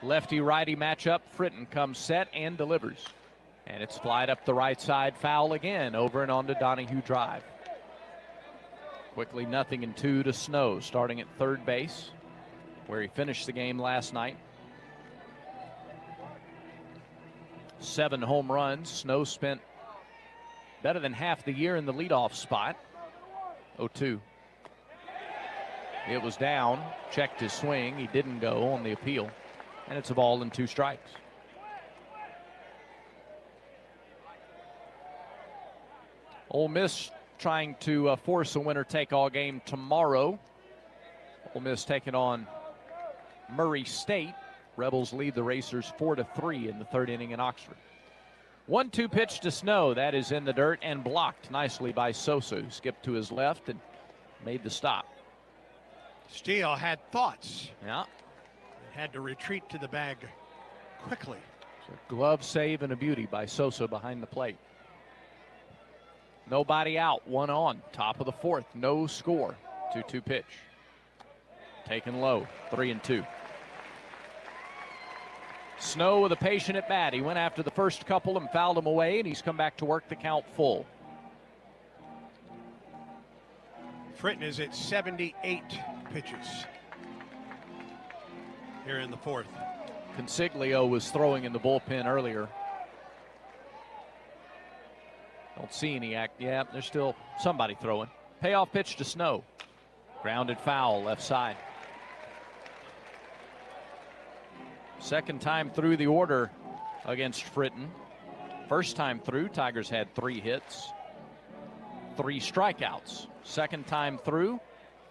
Lefty-righty matchup. Fritton comes set and delivers. And it's flied up the right side, foul again, over and onto Donahue Drive. Quickly 0-2 to Snow, starting at third base, where he finished the game last night. 7 home runs. Snow spent better than half the year in the leadoff spot. 0-2. It was down, checked his swing. He didn't go on the appeal, and it's a ball and 2 strikes. Ole Miss trying to force a winner-take-all game tomorrow. Ole Miss taking on Murray State. Rebels lead the Racers 4-3 in the 3rd inning in Oxford. 1-2 pitch to Snow. That is in the dirt and blocked nicely by Sosa, who skipped to his left and made the stop. Steele had thoughts. Yeah. Had to retreat to the bag quickly. So glove save and a beauty by Sosa behind the plate. Nobody out, 1 on, top of the 4th, no score. 2-2 pitch. Taken low, 3-2. Snow with a patient at bat. He went after the first couple and fouled him away, and he's come back to work the count full. Fritton is at 78 pitches here in the 4th. Consiglio was throwing in the bullpen earlier. Don't see any act. Yeah, there's still somebody throwing. Payoff pitch to Snow. Grounded foul, left side. Second time through the order against Fritton. First time through, Tigers had 3 hits, 3 strikeouts. Second time through,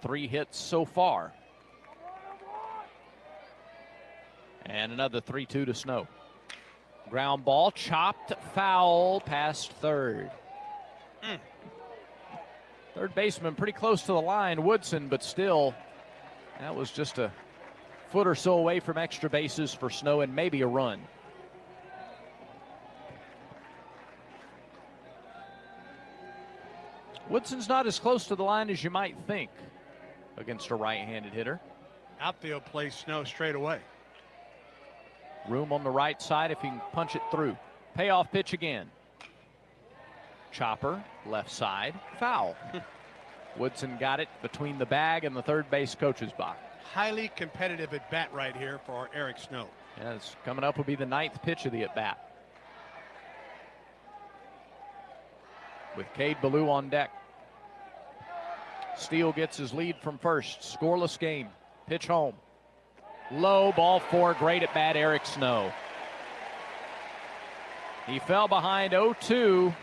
3 hits so far. And another 3-2 to Snow. Ground ball, chopped, foul, past third. Third baseman pretty close to the line, Woodson, but still, that was just a foot or so away from extra bases for Snow and maybe a run. Woodson's not as close to the line as you might think against a right-handed hitter. Outfield plays Snow straight away. Room on the right side if he can punch it through. Payoff pitch again. Chopper, left side, foul. Woodson got it between the bag and the third base coach's box. Highly competitive at bat right here for Eric Snow. Yes, coming up will be the 9th pitch of the at bat. With Cade Ballou on deck. Steele gets his lead from first. Scoreless game. Pitch home. Low, ball 4. Great at bat, Eric Snow. He fell behind 0-2.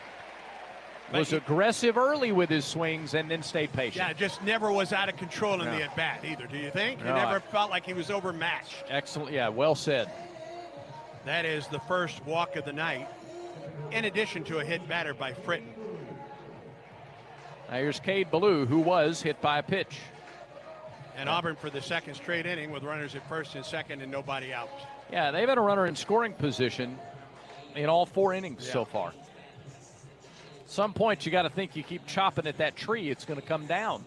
Was aggressive early with his swings and then stayed patient. Yeah, just never was out of control in the at bat either. Do you think? No, He never felt like he was overmatched. Excellent. Yeah, well said. That is the first walk of the night, in addition to a hit batter by Fritton. Now here's Cade Ballou, who was hit by a pitch. And Auburn for the second straight inning with runners at first and second and nobody out. Yeah, they've had a runner in scoring position in all 4 innings so far. Some point you got to think you keep chopping at that tree, it's going to come down.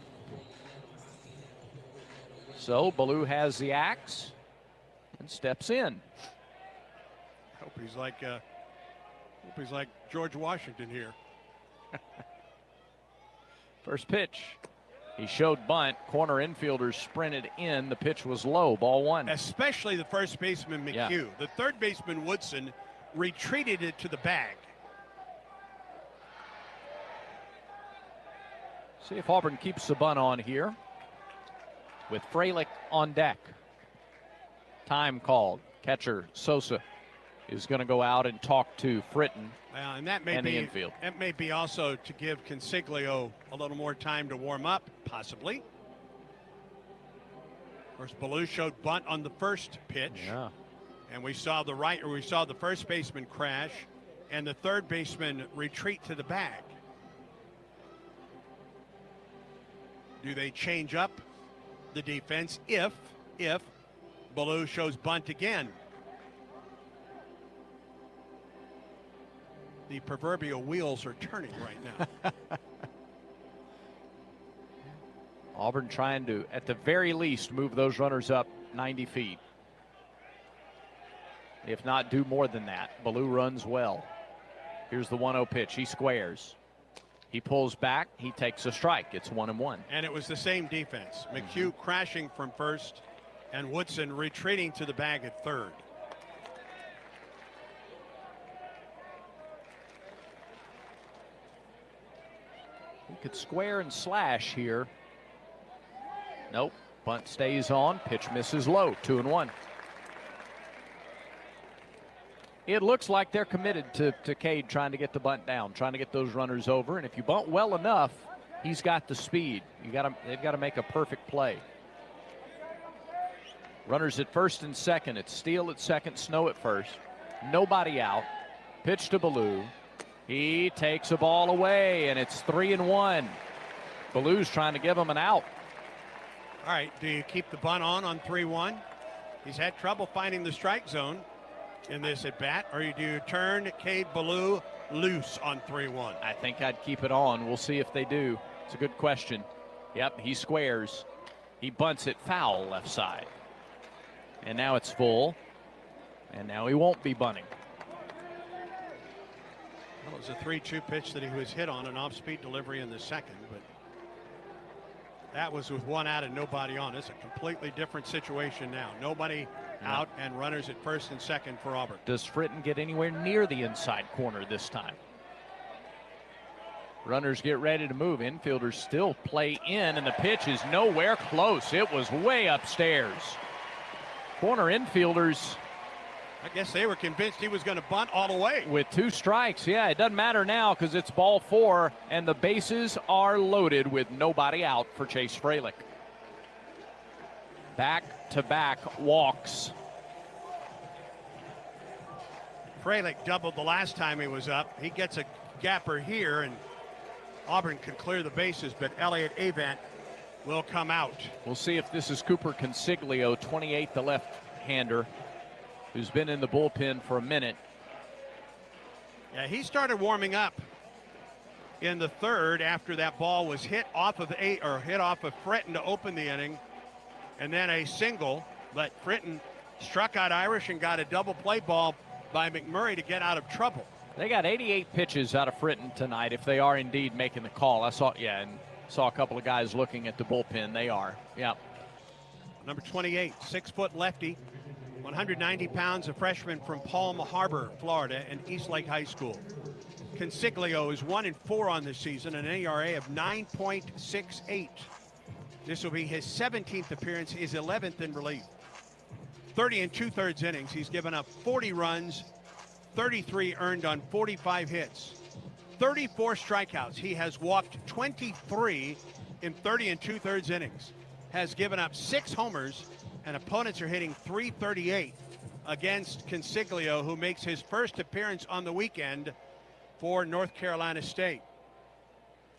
So Ballou has the axe and steps in. Hope he's like George Washington here. First pitch. He showed bunt. Corner infielders sprinted in. The pitch was low. Ball 1. Especially the first baseman McHugh. Yeah. The third baseman Woodson retreated it to the bag. See if Auburn keeps the bunt on here. With Freilich on deck. Time called. Catcher Sosa is going to go out and talk to Fritton And that may and be the infield. That may be also to give Consiglio a little more time to warm up, possibly. Of course, Ballou showed bunt on the first pitch. Yeah. And we saw the first baseman crash and the third baseman retreat to the bag. Do they change up the defense if Ballou shows bunt again? The proverbial wheels are turning right now. Auburn trying to, at the very least, move those runners up 90 feet. If not, do more than that. Ballou runs well. Here's the 1-0 pitch. He squares. He pulls back. He takes a strike. It's 1-1. And it was the same defense. McHugh crashing from first and Woodson retreating to the bag at third. He could square and slash here. Nope. Bunt stays on. Pitch misses low. 2-1. It looks like they're committed to Cade trying to get the bunt down, trying to get those runners over. And if you bunt well enough, he's got the speed. They've got to make a perfect play. Runners at first and second. It's Steele at second, Snow at first. Nobody out. Pitch to Ballou. He takes a ball away, and it's 3-1. Ballou's trying to give him an out. All right, do you keep the bunt on 3-1? He's had trouble finding the strike zone in this at bat, or do you turn Cade Ballou loose on 3-1? I think I'd keep it on. We'll see if they do. It's a good question. Yep, he squares. He bunts it foul left side. And now it's full. And now he won't be bunting. Well, it was a 3-2 pitch that he was hit on, an off-speed delivery in the second, but that was with one out and nobody on. It's a completely different situation now. Nobody out and runners at first and second for Auburn. Does Fritton get anywhere near the inside corner this time? Runners get ready to move. Infielders still play in, and the pitch is nowhere close. It was way upstairs. Corner infielders. I guess they were convinced he was going to bunt all the way. With 2 strikes, yeah, it doesn't matter now because it's ball 4, and the bases are loaded with nobody out for Chase Freilich. Back-to-back walks. Freilich doubled the last time he was up. He gets a gapper here, and Auburn can clear the bases, but Elliott Avant will come out. We'll see if this is Cooper Consiglio, 28, the left-hander, who's been in the bullpen for a minute. Yeah, he started warming up in the third after that ball was hit off of Fritton to open the inning, and then a single. But Fritton Struck out Irish and got a double play ball by McMurray to get out of trouble. They got 88 pitches out of Fritton tonight, if they are indeed making the call. I saw a couple of guys looking at the bullpen. They are, yeah. Number 28, 6-foot lefty, 190 pounds, a freshman from Palm Harbor, Florida, and Eastlake High School. Consiglio is 1-4 on this season, an ERA of 9.68. This will be his 17th appearance, his 11th in relief. 30 2/3 innings. He's given up 40 runs, 33 earned on 45 hits, 34 strikeouts. He has walked 23 in 30 2/3 innings. Has given up 6 homers, and opponents are hitting .338 against Consiglio, who makes his first appearance on the weekend for North Carolina State.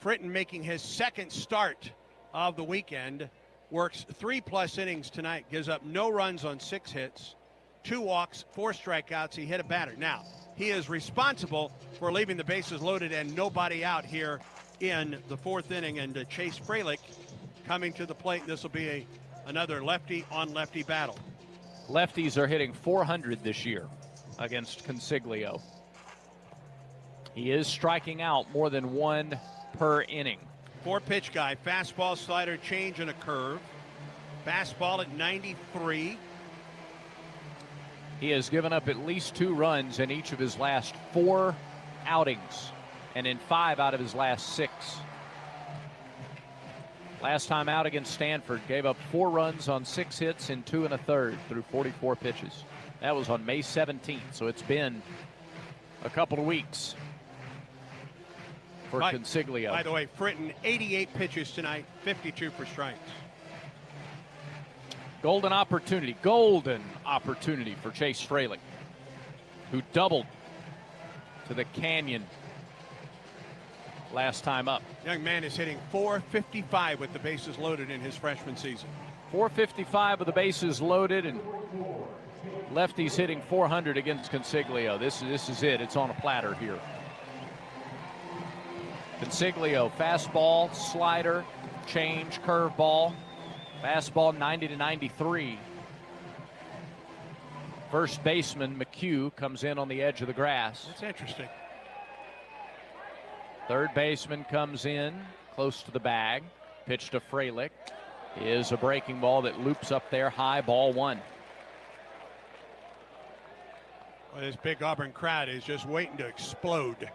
Fritton making his second start of the weekend, works 3+ innings tonight, gives up no runs on 6 hits, 2 walks, 4 strikeouts. He hit a batter. Now, he is responsible for leaving the bases loaded and nobody out here in the 4th inning, and Chase Fralick coming to the plate. This will be another lefty on lefty battle. Lefties are hitting .400 this year against Consiglio. He is striking out more than 1 per inning. 4-pitch guy, fastball, slider, change, and a curve. Fastball at 93. He has given up at least 2 runs in each of his last 4 outings, and in 5 out of his last 6. Last time out against Stanford, gave up 4 runs on 6 hits in 2 1/3 through 44 pitches. That was on May 17th, so it's been a couple of weeks for Consiglio. By the way, Fritton, 88 pitches tonight, 52 for strikes. Golden opportunity for Chase Fralick, who doubled to the Canyon last time up. Young man is hitting .455 with the bases loaded in his freshman season. .455 with the bases loaded, and lefties hitting .400 against Consiglio. This is it. It's on a platter here. Consiglio, fastball, slider, change, curveball. Fastball 90 to 93. First baseman McHugh comes in on the edge of the grass. That's interesting. Third baseman comes in close to the bag. Pitch to Fralick is a breaking ball that loops up there high, ball 1. Well, this big Auburn crowd is just waiting to explode.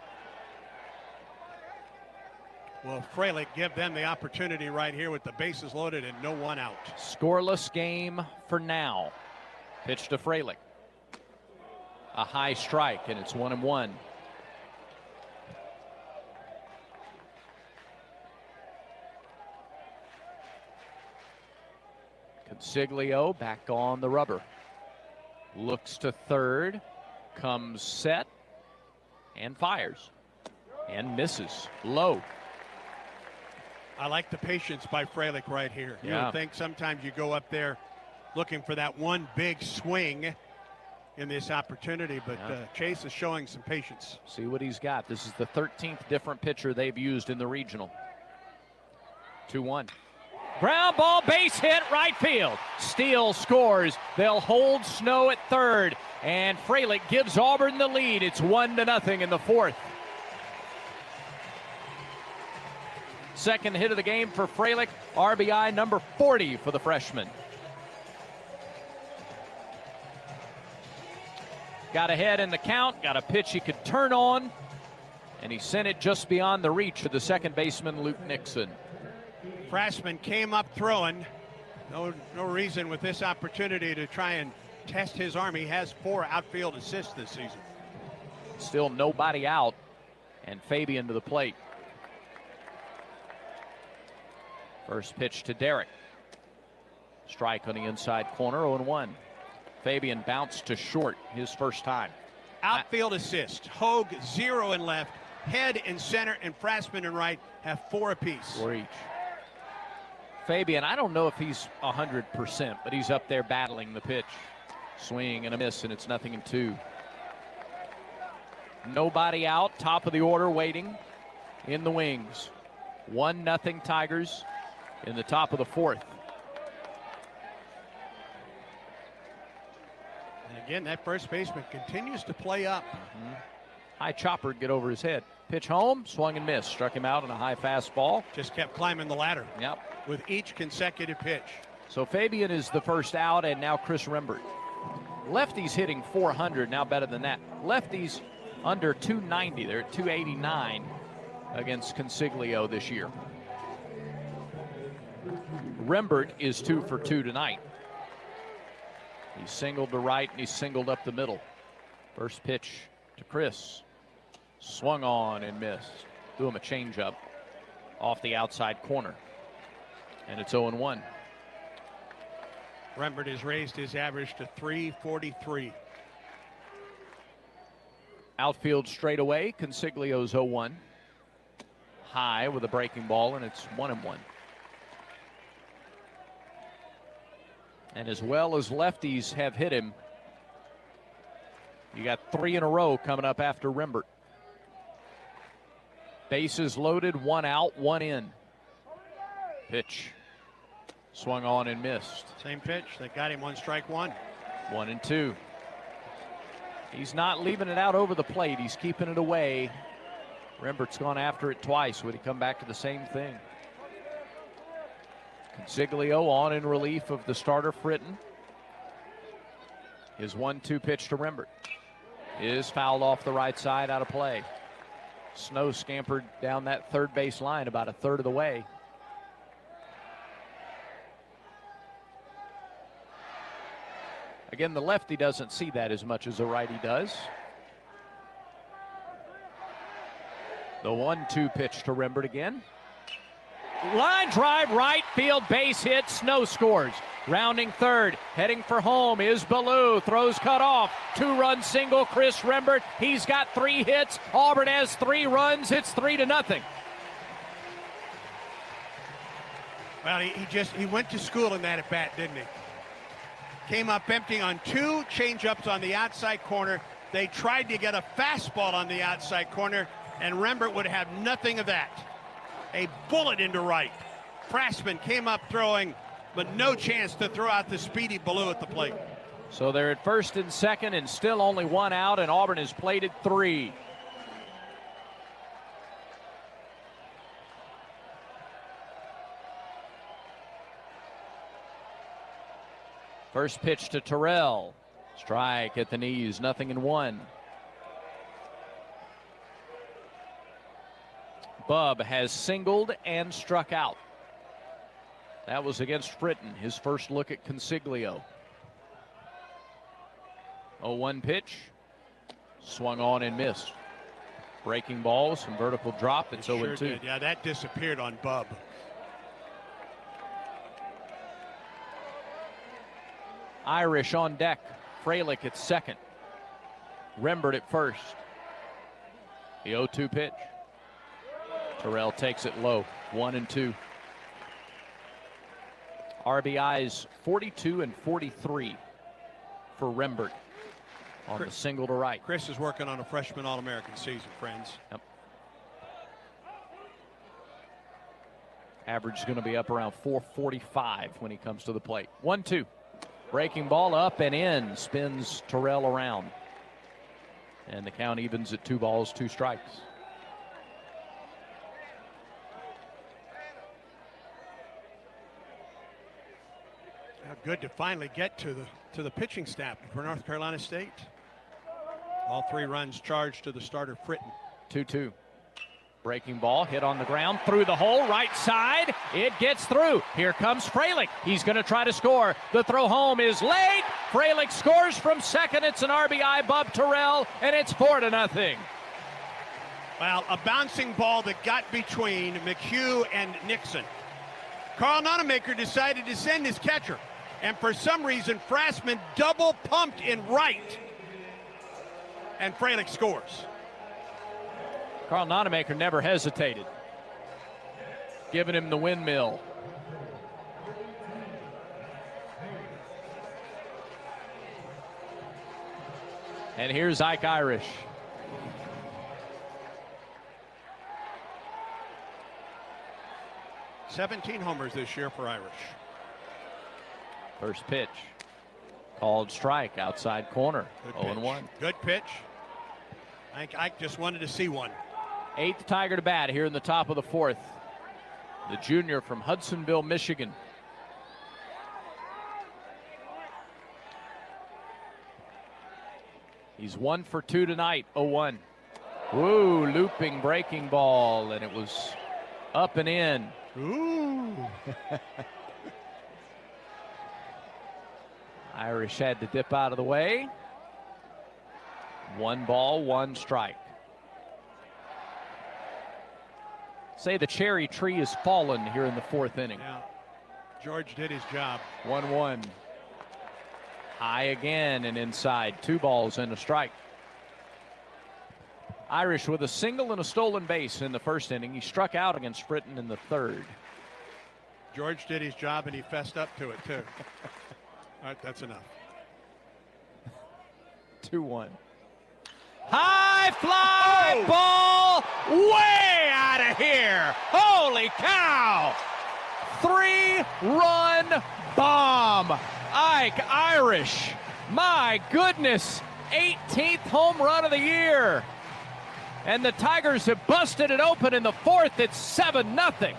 Will Fralick give them the opportunity right here with the bases loaded and no one out? Scoreless game for now. Pitch to Fralick. A high strike, and it's 1-1. Consiglio back on the rubber. Looks to third. Comes set. And fires. And misses. Low. I like the patience by Fralick right here. You Yeah. don't think sometimes you go up there looking for that one big swing in this opportunity, but Chase is showing some patience. See what he's got. This is the 13th different pitcher they've used in the regional. 2-1. Ground ball, base hit, right field. Steele scores. They'll hold Snow at third, and Fralick gives Auburn the lead. It's 1-0 in the 4th. Second hit of the game for Fralick, RBI number 40 for the freshman. Got ahead in the count, got a pitch he could turn on, and he sent it just beyond the reach of the second baseman, Luke Nixon. Freshman came up throwing. No reason with this opportunity to try and test his arm. He has 4 outfield assists this season. Still nobody out, and Fabian to the plate. First pitch to Derek. Strike on the inside corner, 0-1. Fabian bounced to short his first time. Outfield assist. Hogue 0 in left. Head in center and Frashman in right have 4 apiece. 4 each. Fabian, I don't know if he's 100%, but he's up there battling the pitch. Swing and a miss, and it's 0-2. Nobody out. Top of the order waiting in the wings. 1-0 Tigers in the top of the 4th. Again, that first baseman continues to play up. High chopper get over his head. Pitch home, swung and missed. Struck him out on a high fastball. Just kept climbing the ladder. Yep. With each consecutive pitch. So Fabian is the first out, and now Chris Rembert. Lefties hitting 400, now better than that. Lefties under 290. They're at 289 against Consiglio this year. Rembert is 2 for 2 tonight. He's singled to right and he's singled up the middle. First pitch to Chris. Swung on and missed. Threw him a changeup off the outside corner. And it's 0-1. Rembert has raised his average to 343. Outfield straight away. Consiglio's 0-1. High with a breaking ball, and it's 1-1. And as well as lefties have hit him, you got 3 in a row coming up after Rembert. Bases loaded, 1 out, 1 in. Pitch. Swung on and missed. Same pitch. They got him 1 strike 1. 1-2. He's not leaving it out over the plate. He's keeping it away. Rembert's gone after it twice. Would he come back to the same thing? Consiglio on in relief of the starter Fritton. His 1-2 pitch to Rembert is fouled off the right side, out of play. Snow scampered down that third base line about a third of the way. Again, the lefty doesn't see that as much as the righty does. The 1-2 pitch to Rembert again. Line drive, right field, base hit, Snow scores. Rounding third, heading for home is Ballou. Throws cut off. 2-run single, Chris Rembert. He's got 3 hits. Auburn has 3 runs. It's 3-0. Well, he went to school in that at bat, didn't he? Came up empty on 2 changeups on the outside corner. They tried to get a fastball on the outside corner, and Rembert would have nothing of that. A bullet into right. Plainsman came up throwing, but no chance to throw out the speedy Ballou at the plate. So they're at first and second, and still only 1 out, and Auburn has plated 3. First pitch to Terrell. Strike at the knees, 0-1. Bub has singled and struck out. That was against Fritton, his first look at Consiglio. 0-1 pitch. Swung on and missed. Breaking ball, some vertical drop. It's 0-2. Sure did. Yeah, that disappeared on Bub. Irish on deck. Freilich at second. Rembert at first. The 0-2 pitch. Terrell takes it low. 1-2. RBIs 42 and 43 for Rembert on the single to right. Chris is working on a freshman All-American season, friends. Yep. Average is going to be up around 445 when he comes to the plate. 1-2. Breaking ball up and in. Spins Terrell around. And the count evens at 2 balls, 2 strikes. Good to finally get to the pitching staff for North Carolina State. All 3 runs charged to the starter Fritton. 2-2. Breaking ball hit on the ground through the hole, right side. It gets through. Here comes Freilich. He's going to try to score. The throw home is late. Freilich scores from second. It's an RBI, Bub Terrell, and it's 4-0. Well, a bouncing ball that got between McHugh and Nixon. Carl Nonamaker decided to send his catcher. And for some reason, Plainsman double pumped in right. And Freilich scores. Carl Nonamaker never hesitated. Giving him the windmill. And here's Ike Irish. "17 homers this year for Irish." First pitch. Called strike, outside corner. 0-1. Good pitch. I just wanted to see one. 8th Tiger to bat here in the top of the 4th. The junior from Hudsonville, Michigan. He's 1 for 2 tonight, 0-1. Woo, looping breaking ball, and it was up and in. Ooh. Irish had to dip out of the way. 1 ball, 1 strike. Say the cherry tree has fallen here in the 4th inning. Yeah. George did his job. 1-1. High again and inside. 2 balls and a strike. Irish with a single and a stolen base in the 1st inning. He struck out against Fritton in the 3rd. George did his job and he fessed up to it too. All right, that's enough. 2-1. High fly ball way out of here. Holy cow. 3-run bomb. Ike Irish. My goodness. 18th home run of the year. And the Tigers have busted it open in the 4th. It's 7-0.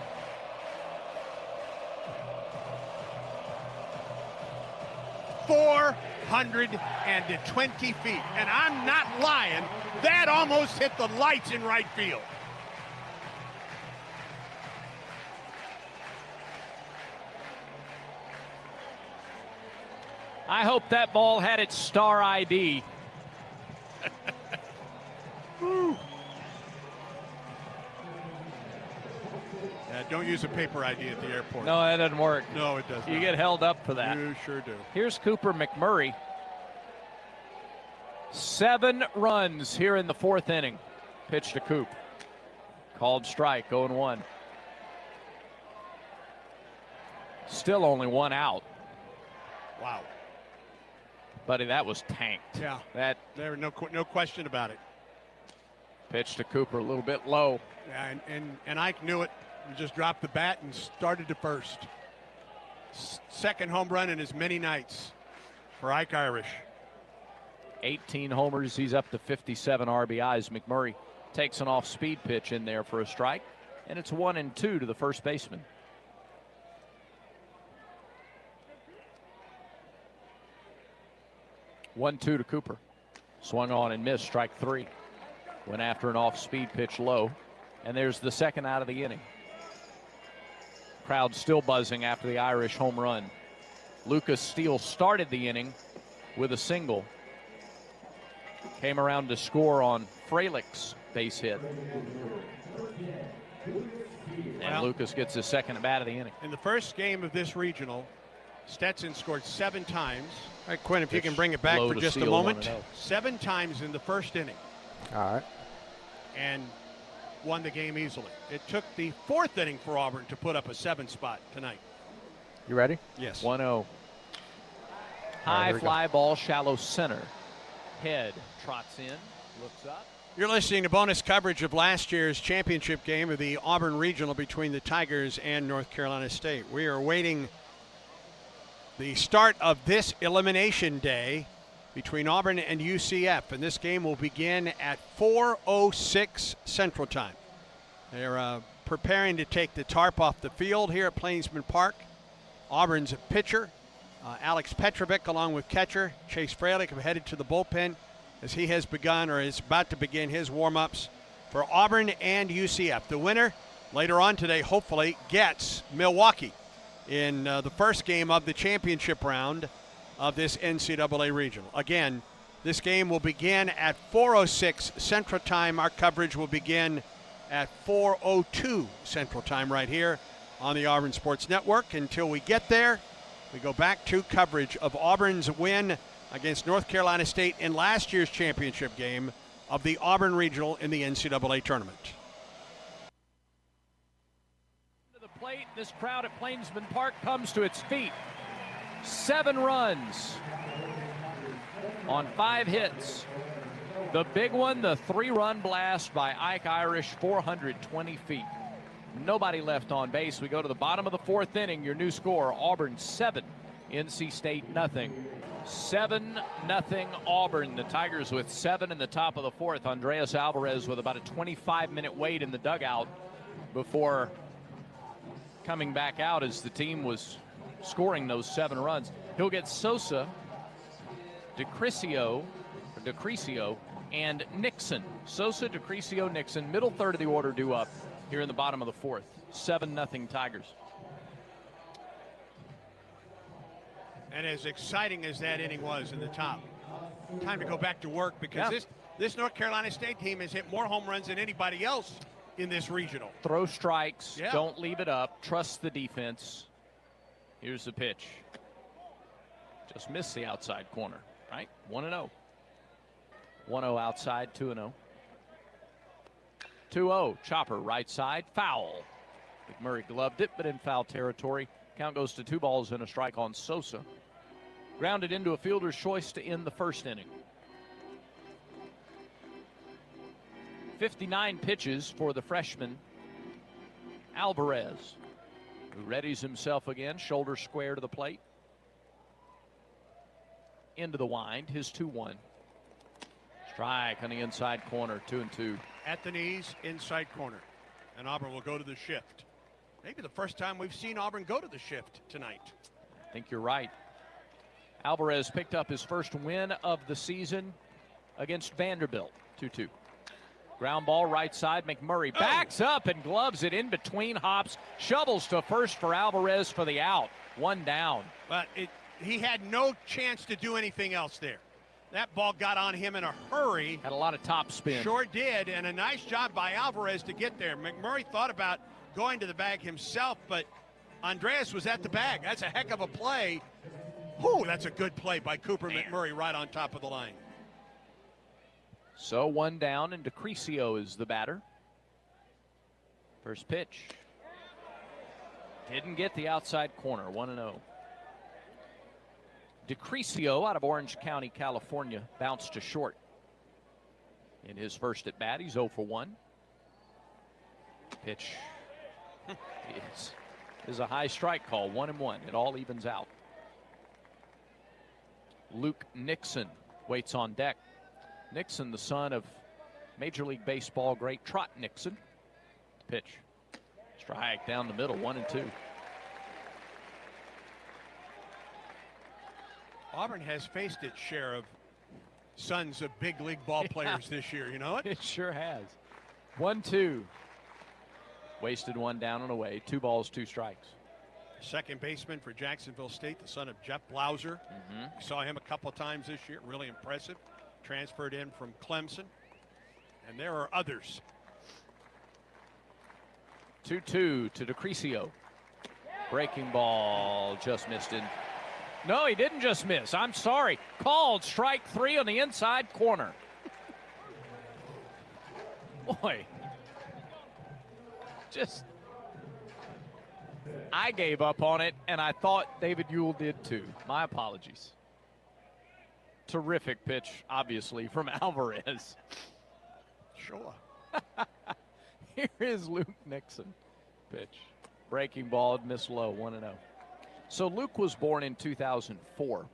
$420 feet. And I'm not lying. That almost hit the lights in right field. I hope that ball had its star ID. Don't use a paper ID at the airport. No, that doesn't work. No, it doesn't. You get held up for that. You sure do. Here's Cooper McMurray. 7 runs here in the 4th inning. Pitch to Coop. Called strike, 0-1. Still only 1 out. Wow. Buddy, that was tanked. Yeah. That there no question about it. Pitch to Cooper a little bit low. Yeah, and Ike knew it. He just dropped the bat and started to first. Second home run in as many nights for Ike Irish. 18 homers. He's up to 57 RBIs. McMurray takes an off-speed pitch in there for a strike, and it's 1-2 to the first baseman. 1-2 to Cooper. Swung on and missed, strike 3. Went after an off-speed pitch low, and there's the 2nd out of the inning. Crowd still buzzing after the Irish home run. Lucas Steele started the inning with a single. Came around to score on Frelick's base hit. And Lucas gets his 2nd at bat of the inning. In the first game of this regional, Stetson scored 7 times. All right, Quinn, if you can bring it back for just a moment. 7 times in the 1st inning. All right. And won the game easily. It took the 4th inning for Auburn to put up a 7 spot tonight. You ready? Yes. 1-0. High fly ball, shallow center. Head trots in, looks up. You're listening to bonus coverage of last year's championship game of the Auburn Regional between the Tigers and North Carolina State. We are awaiting the start of this elimination day between Auburn and UCF, and this game will begin at 4:06 Central Time. They're preparing to take the tarp off the field here at Plainsman Park. Auburn's pitcher, Alex Petrovic, along with catcher Chase Frelick, have headed to the bullpen as he has begun or is about to begin his warm-ups for Auburn and UCF. The winner later on today hopefully gets Milwaukee in the first game of the championship round of this NCAA regional. Again, this game will begin at 4:06 Central Time. Our coverage will begin at 4:02 Central Time right here on the Auburn Sports Network. Until we get there, we go back to coverage of Auburn's win against North Carolina State in last year's championship game of the Auburn Regional in the NCAA tournament. To the plate, this crowd at Plainsman Park comes to its feet. 7 runs on 5 hits. The big one, the 3-run blast by Ike Irish, 420 feet. Nobody left on base. We go to the bottom of the 4th inning. Your new score, Auburn 7, NC State nothing. 7-0 Auburn. The Tigers with 7 in the top of the fourth. Andreas Alvarez with about a 25-minute wait in the dugout before coming back out as the team was scoring those 7 runs. He'll get Sosa, DeCrisio, and Nixon. Sosa, DeCrisio, Nixon. Middle third of the order due up here in the bottom of the fourth. 7-0 Tigers. And as exciting as that inning was in the top, time to go back to work because this North Carolina State team has hit more home runs than anybody else in this regional. Throw strikes, don't leave it up, trust the defense. Here's the pitch. Just missed the outside corner, right? 1-0. 1-0 outside, 2-0. 2-0, chopper right side, foul. McMurray gloved it, but in foul territory. Count goes to 2 balls and a strike on Sosa. Grounded into a fielder's choice to end the first inning. 59 pitches for the freshman, Alvarez, who readies himself again, shoulder square to the plate. Into the wind, his 2-1. Strike on the inside corner, 2-2. At the knees, inside corner. And Auburn will go to the shift. Maybe the first time we've seen Auburn go to the shift tonight. I think you're right. Alvarez picked up his first win of the season against Vanderbilt, 2-2. Ground ball right side, McMurray backs up and gloves it in between hops. Shovels to first for Alvarez for the out. 1 down. But he had no chance to do anything else there. That ball got on him in a hurry. Had a lot of top spin. Sure did, and a nice job by Alvarez to get there. McMurray thought about going to the bag himself, but Andreas was at the bag. That's a heck of a play. Whew, that's a good play by Cooper McMurray right on top of the line. So 1 down, and DeCrisio is the batter. First pitch. Didn't get the outside corner, 1-0. DeCrisio out of Orange County, California, bounced to short. In his first at bat, he's 0 for 1. Pitch is a high strike call, 1-1. It all evens out. Luke Nixon waits on deck. Nixon, the son of Major League Baseball great Trot Nixon. Pitch. Strike down the middle, 1-2. Auburn has faced its share of sons of big league ball players this year, you know it? It sure has. 1-2. Wasted 1 down and away. 2 balls, 2 strikes. Second baseman for Jacksonville State, the son of Jeff Blauser. Saw him a couple of times this year, really impressive. Transferred in from Clemson. And there are others. 2-2 to DeCrisio. Breaking ball, just missed it. No, he didn't just miss. I'm sorry. Called strike 3 on the inside corner. Boy. Just, I gave up on it, and I thought David Ewell did too. My apologies. Terrific pitch, obviously, from Alvarez. Sure. Here is Luke Nixon. Pitch. Breaking ball, missed low, 1-0. So Luke was born in 2004.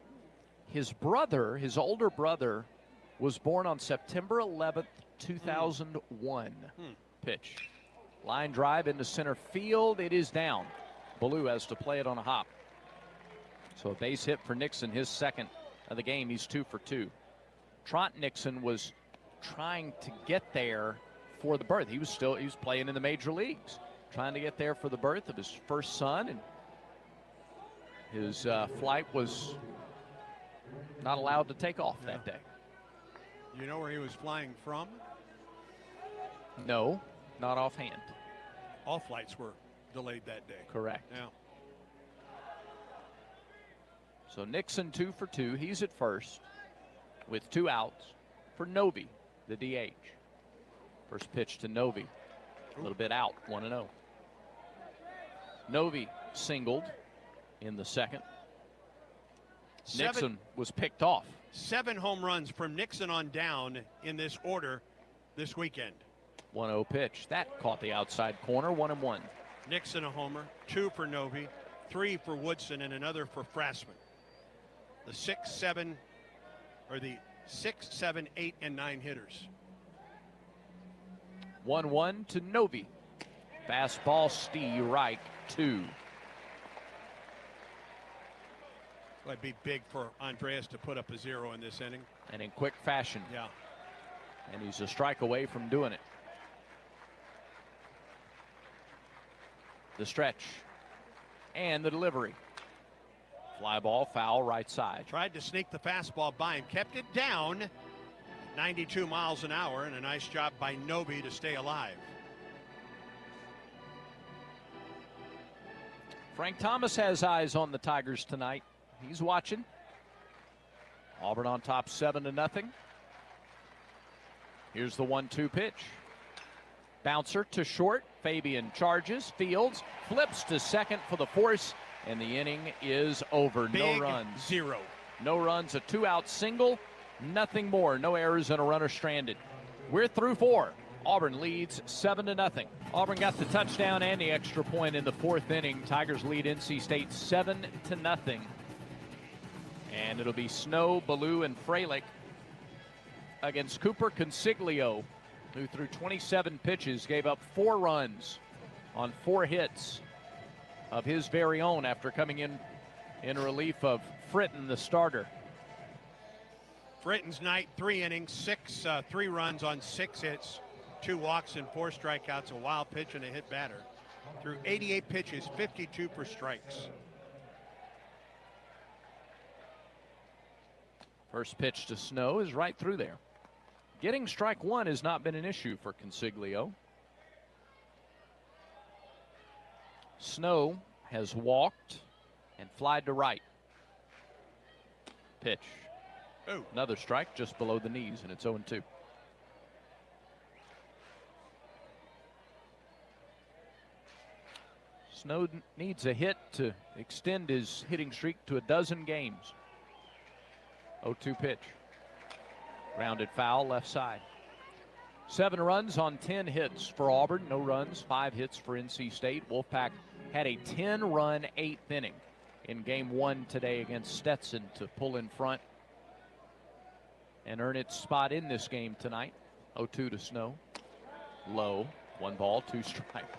His brother, his older brother, was born on September 11th, 2001. Pitch. Line drive into center field. It is down. Ballou has to play it on a hop. So a base hit for Nixon, his second of the game. He's 2 for 2. Trot Nixon was trying to get there for the birth. He was playing in the major leagues, trying to get there for the birth of his first son, and his flight was not allowed to take off that day. You know where he was flying from? No, not offhand. All flights were delayed that day. Correct. Yeah. So Nixon 2 for 2. He's at first with 2 outs for Novi, the DH. First pitch to Novi. A little bit out, 1-0. Novi singled in the second. Nixon was picked off. 7 home runs from Nixon on down in this order this weekend. 1-0 pitch. That caught the outside corner, 1-1. Nixon a homer, 2 for Novi, 3 for Woodson, and another for Frassman. the 6, 7, 8, and 9 hitters. 1-1 to Novi. Fastball, strike 2. It'd be big for Andreas to put up a 0 in this inning. And in quick fashion. Yeah. And he's a strike away from doing it. The stretch. And the delivery. Fly ball, foul, right side. Tried to sneak the fastball by him, kept it down 92 miles an hour, and a nice job by Novi to stay alive. Frank Thomas has eyes on the Tigers tonight. He's watching. Auburn on top 7-0. Here's the 1-2 pitch. Bouncer to short. Fabian charges. Fields flips to second for the force, and the inning is over. Big no runs. 0. No runs, a 2-out single. Nothing more. No errors and a runner stranded. We're through 4. Auburn leads 7-0. Auburn got the touchdown and the extra point in the 4th inning. Tigers lead NC State 7-0. And it'll be Snow, Ballou, and Freilich against Cooper Consiglio, who threw 27 pitches, gave up 4 runs on 4 hits of his very own after coming in relief of Fritton, the starter. Fritton's night, 3 innings, 3 runs on 6 hits, 2 walks and 4 strikeouts, a wild pitch and a hit batter. Through 88 pitches, 52 for strikes. First pitch to Snow is right through there. Getting strike 1 has not been an issue for Consiglio. Snow has walked and flied to right. Pitch. Ooh. Another strike just below the knees, and it's 0-2. Snow needs a hit to extend his hitting streak to a dozen games. 0-2 pitch. Grounded foul, left side. 7 runs on 10 hits for Auburn. No runs, 5 hits for NC State. Wolfpack had a 10-run 8th inning in game 1 today against Stetson to pull in front and earn its spot in this game tonight. 0-2 to Snow. Low. 1 ball, 2 strikes.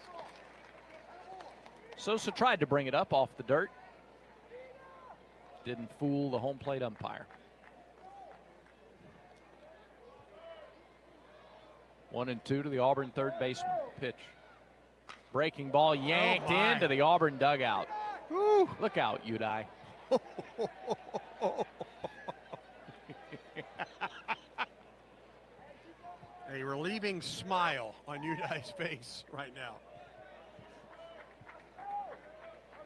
Sosa tried to bring it up off the dirt. Didn't fool the home plate umpire. 1-2 to the Auburn third baseman. Pitch. Breaking ball yanked into the Auburn dugout. Woo. Look out, Udai. A relieving smile on Udai's face right now.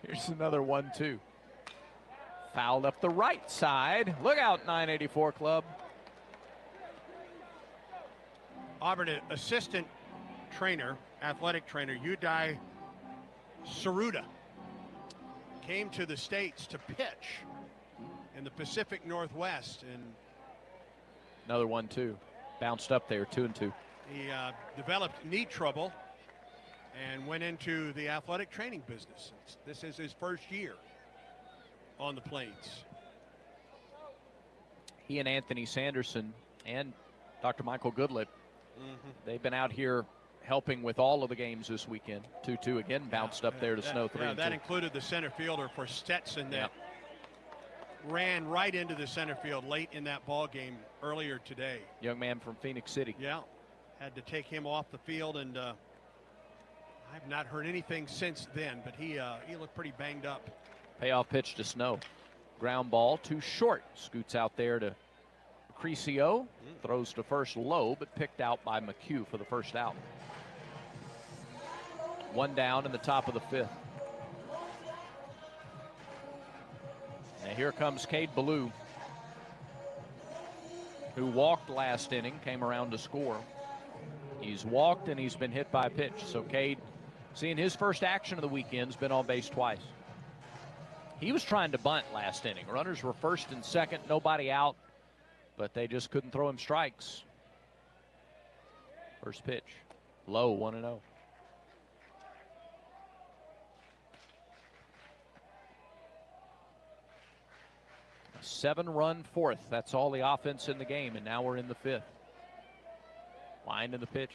Here's another 1-2. Fouled up the right side. Look out, 984 Club. Auburn assistant trainer, athletic trainer, Udai Saruda, came to the States to pitch in the Pacific Northwest. And another 1-2. Bounced up there, 2-2. He developed knee trouble and went into the athletic training business. This is his first year on the Plains. He and Anthony Sanderson and Dr. Michael Goodlett, they've been out here helping with all of the games this weekend. 2-2 again, bounced up there to Snow 3-2. Yeah, that included the center fielder for Stetson that ran right into the center field late in that ball game earlier today. Young man from Phoenix City. Yeah, had to take him off the field, and I've not heard anything since then, but he looked pretty banged up. Payoff pitch to Snow. Ground ball too short. Scoots out there to Crescio. Throws to first low, but picked out by McHugh for the first out. 1 down in the top of the 5th. Now here comes Cade Ballou, who walked last inning, came around to score. He's walked and he's been hit by a pitch. So Cade, seeing his first action of the weekend, has been on base twice. He was trying to bunt last inning. Runners were first and second, nobody out, but they just couldn't throw him strikes. First pitch, low, 1-0. 7-run fourth. That's all the offense in the game, and now we're in the 5th. Line in the pitch.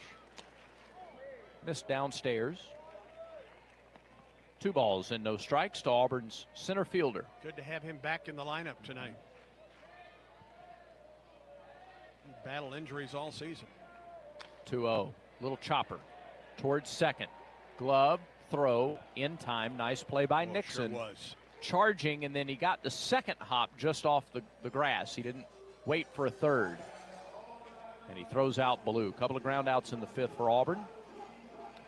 Missed downstairs. 2 balls and no strikes to Auburn's center fielder. Good to have him back in the lineup tonight. He battled injuries all season. 2-0. Little chopper towards second. Glove, throw, in time. Nice play by Nixon. Sure was. Charging, and then he got the second hop just off the grass. He didn't wait for a third. And he throws out Ballou. Couple of ground outs in the 5th for Auburn.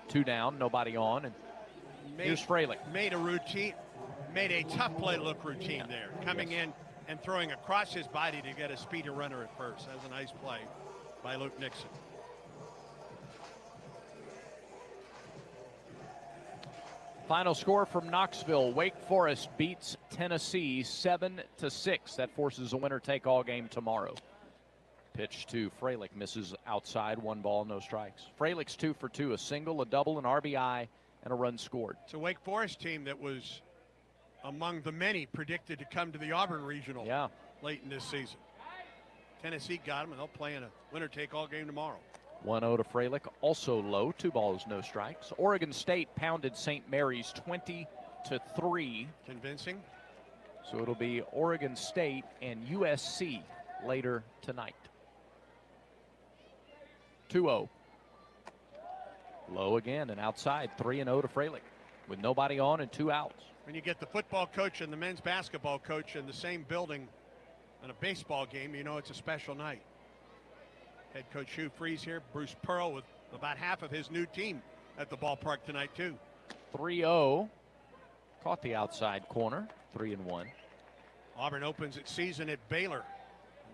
2 down, nobody on. And here's Freilich. Made a tough play look routine there. Coming in and throwing across his body to get a speedy runner at first. That was a nice play by Luke Nixon. Final score from Knoxville. Wake Forest beats Tennessee 7-6. That forces a winner-take-all game tomorrow. Pitch to Freilich, misses outside, 1 ball, no strikes. Freilich's 2 for 2, a single, a double, an RBI, and a run scored. It's a Wake Forest team that was among the many predicted to come to the Auburn Regional late in this season. Tennessee got them, and they'll play in a winner-take-all game tomorrow. 1-0 to Freilich, also low, 2 balls, no strikes. Oregon State pounded St. Mary's 20-3. Convincing. So it'll be Oregon State and USC later tonight. 2-0. Low again and outside. 3-0 to Freilich with nobody on and 2 outs. When you get the football coach and the men's basketball coach in the same building in a baseball game, you know it's a special night. Head coach Hugh Freeze here. Bruce Pearl with about half of his new team at the ballpark tonight too. 3-0. Caught the outside corner. 3-1. Auburn opens its season at Baylor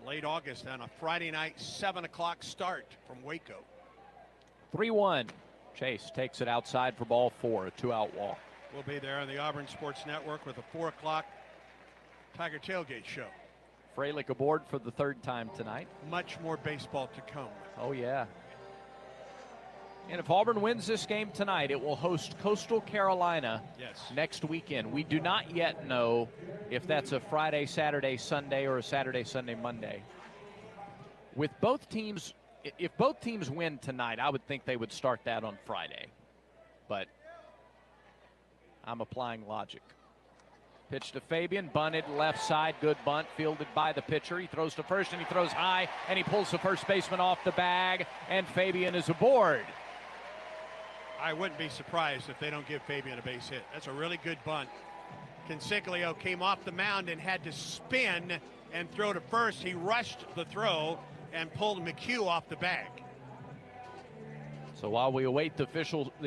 in late August on a Friday night 7 o'clock start from Waco. 3-1. Chase takes it outside for ball 4, a 2-out walk. We'll be there on the Auburn Sports Network with a 4 o'clock Tiger Tailgate show. Freilich aboard for the 3rd time tonight. Much more baseball to come. Oh, yeah. And if Auburn wins this game tonight, it will host Coastal Carolina next weekend. We do not yet know if that's a Friday, Saturday, Sunday, or a Saturday, Sunday, Monday. With both teams, if both teams win tonight, I would think they would start that on Friday. But I'm applying logic. Pitch to Fabian, bunted left side, good bunt, fielded by the pitcher. He throws to first and he throws high and he pulls the first baseman off the bag, and Fabian is aboard. I wouldn't be surprised if they don't give Fabian a base hit. That's a really good bunt. Consiglio came off the mound and had to spin and throw to first. He rushed the throw and pulled McHugh off the bag. So while we await the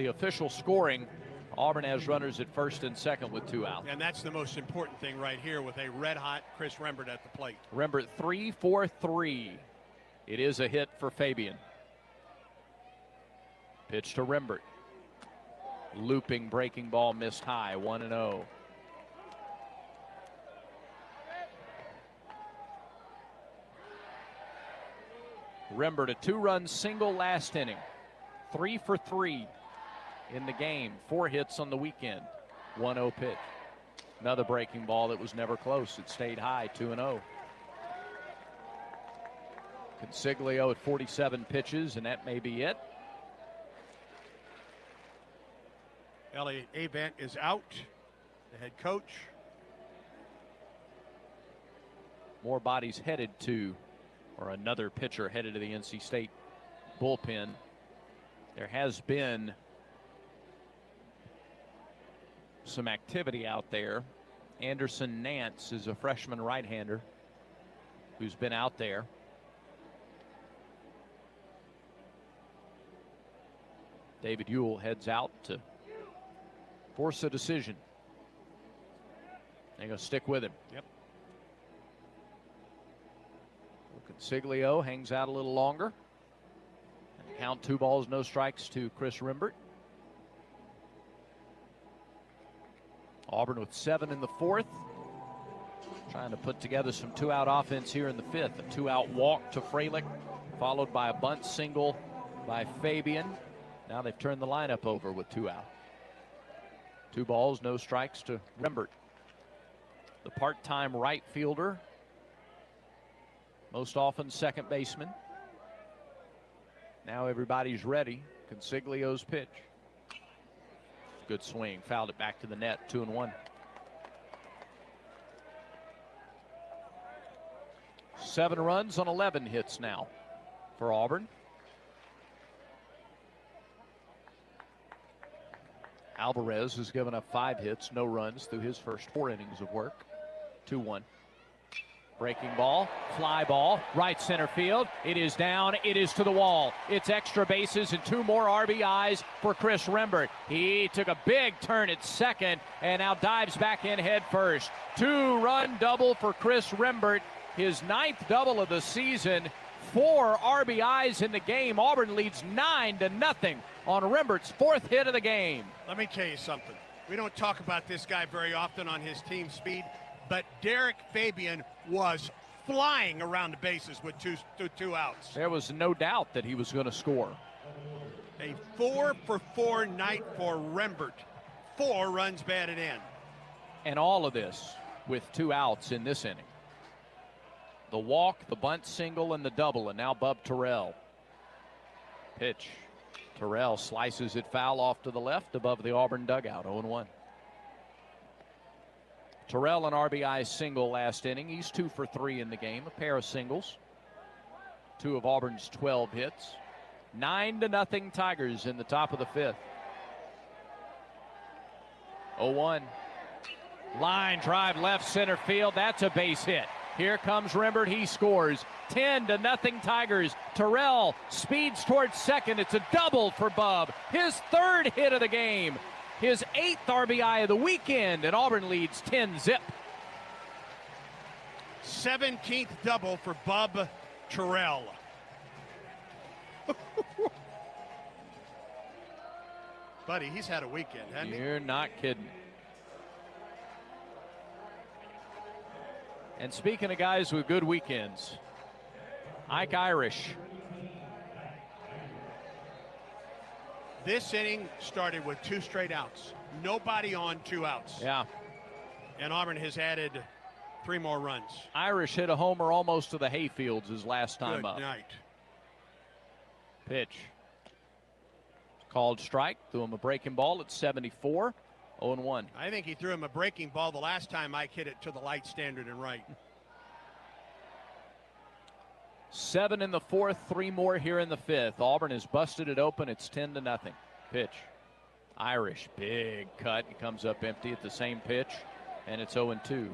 official scoring, Auburn has runners at first and second with 2 outs. And that's the most important thing right here with a red-hot Chris Rembert at the plate. Rembert 3 for 3. It is a hit for Fabian. Pitch to Rembert. Looping breaking ball missed high, 1-0. Rembert, a 2-run single last inning. 3 for 3 in the game. 4 hits on the weekend. 1-0 pitch. Another breaking ball that was never close. It stayed high, 2-0. Consiglio at 47 pitches, and that may be it. Elliot Avant is out, the head coach. More bodies headed to, or another pitcher headed to the NC State bullpen. There has been some activity out there. Anderson Nance is a freshman right-hander who's been out there. David Ewell heads out to force a decision. They're going to stick with him. Yep. Consiglio hangs out a little longer. And count 2 balls, no strikes to Chris Rembert. Auburn with 7 in the 4th. Trying to put together some 2-out offense here in the 5th. A 2-out walk to Freilich, followed by a bunt single by Fabian. Now they've turned the lineup over with 2 out. 2 balls, no strikes to Rembert. The part-time right fielder most often second baseman. Now everybody's ready. Consiglio's pitch. Good swing. Fouled it back to the net. 2-1. 7 runs on 11 hits now for Auburn. Alvarez has given up 5 hits, no runs through his first 4 innings of work. 2-1. Breaking ball, fly ball, right center field. It is down, it is to the wall. It's extra bases and 2 more RBIs for Chris Rembert. He took a big turn at second and now dives back in head first. 2-run double for Chris Rembert, his 9th double of the season. 4 RBIs in the game. Auburn leads 9-0 on Rembert's 4th hit of the game. Let me tell you something. We don't talk about this guy very often on his team speed, but Derek Fabian was flying around the bases with two outs. There was no doubt that he was going to score. A 4-for-4 night for Rembert. 4 runs batted in. And all of this with 2 outs in this inning. The walk, the bunt single, and the double, and now Bub Terrell. Pitch. Terrell slices it foul off to the left above the Auburn dugout. 0-1. Terrell an RBI single last inning. He's 2 for 3 in the game. A pair of singles. 2 of Auburn's 12 hits. 9-0 Tigers in the top of the 5th. 0-1. Line drive left center field. That's a base hit. Here comes Rembert. He scores. 10-0 Tigers. Terrell speeds towards second. It's a double for Bub. His 3rd hit of the game. His 8th RBI of the weekend, and Auburn leads 10-0. 17th double for Bub Terrell. Buddy, he's had a weekend, hasn't he? You're not kidding. And speaking of guys with good weekends, Ike Irish. This inning started with 2 straight outs. Nobody on 2 outs. Yeah. And Auburn has added 3 more runs. Irish hit a homer almost to the hayfields his last time up. Good night. Pitch. Called strike. Threw him a breaking ball at 74. 0-1. I think he threw him a breaking ball the last time Mike hit it to the light standard and right. 7 in the 4th, 3 more here in the 5th. Auburn has busted it open. It's 10-0. Pitch. Irish, big cut. He comes up empty at the same pitch, and it's 0-2.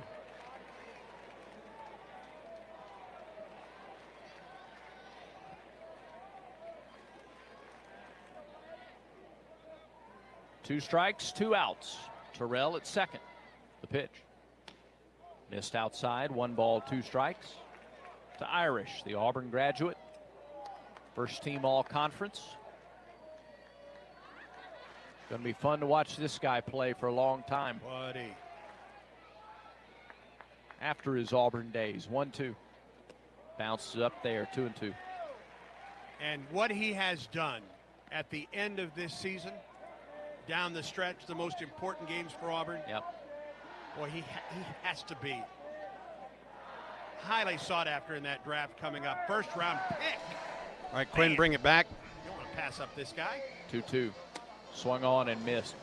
Two strikes, 2 outs. Terrell at second. The pitch. Missed outside. 1 ball, 2 strikes. To Irish, the Auburn graduate. First team all-conference. Going to be fun to watch this guy play for a long time. Buddy. After his Auburn days. 1-2. Bounces up there, 2-2. And what he has done at the end of this season, down the stretch, the most important games for Auburn. Yep. Boy, he has to be highly sought after in that draft coming up. 1st round pick. All right, Quinn, bring it back. You don't want to pass up this guy. 2-2. Swung on and missed.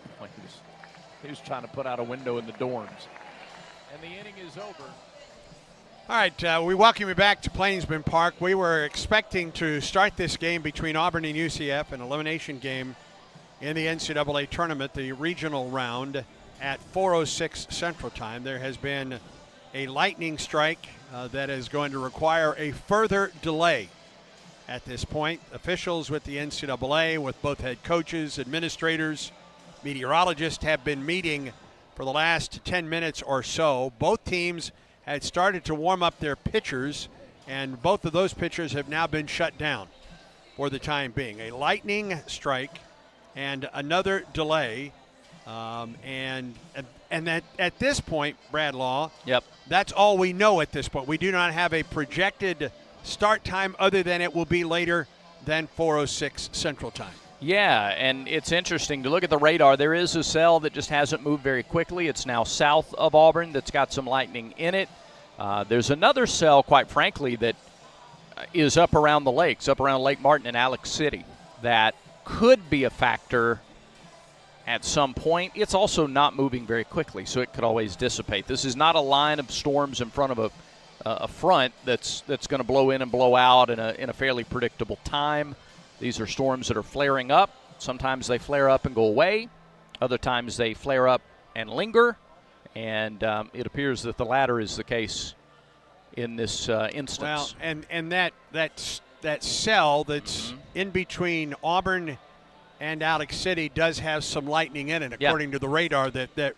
He was trying to put out a window in the dorms. And the inning is over. All right, we welcome you back to Plainsman Park. We were expecting to start this game between Auburn and UCF, an elimination game in the NCAA tournament, the regional round, at 4:06 Central Time. There has been a lightning strike that is going to require a further delay at this point. Officials with the NCAA, with both head coaches, administrators, meteorologists, have been meeting for the last 10 minutes or so. Both teams had started to warm up their pitchers, and both of those pitchers have now been shut down for the time being. A lightning strike and another delay, and that at this point, Brad Law, yep, that's all we know at this point. We do not have a projected start time other than it will be later than 4:06 Central Time. Yeah, and it's interesting to look at the radar. There is a cell that just hasn't moved very quickly. It's now south of Auburn that's got some lightning in it. There's another cell, quite frankly, that is up around the lakes, up around Lake Martin and Alex City. That could be a factor at some point. It's also not moving very quickly, so it could always dissipate. This is not a line of storms in front of a front that's going to blow in and blow out in a fairly predictable time. These are storms that are flaring up. Sometimes they flare up and go away. Other times they flare up and linger. And it appears that the latter is the case in this instance. Well, and that cell that's in between Auburn and Alex City does have some lightning in it, according to the radar that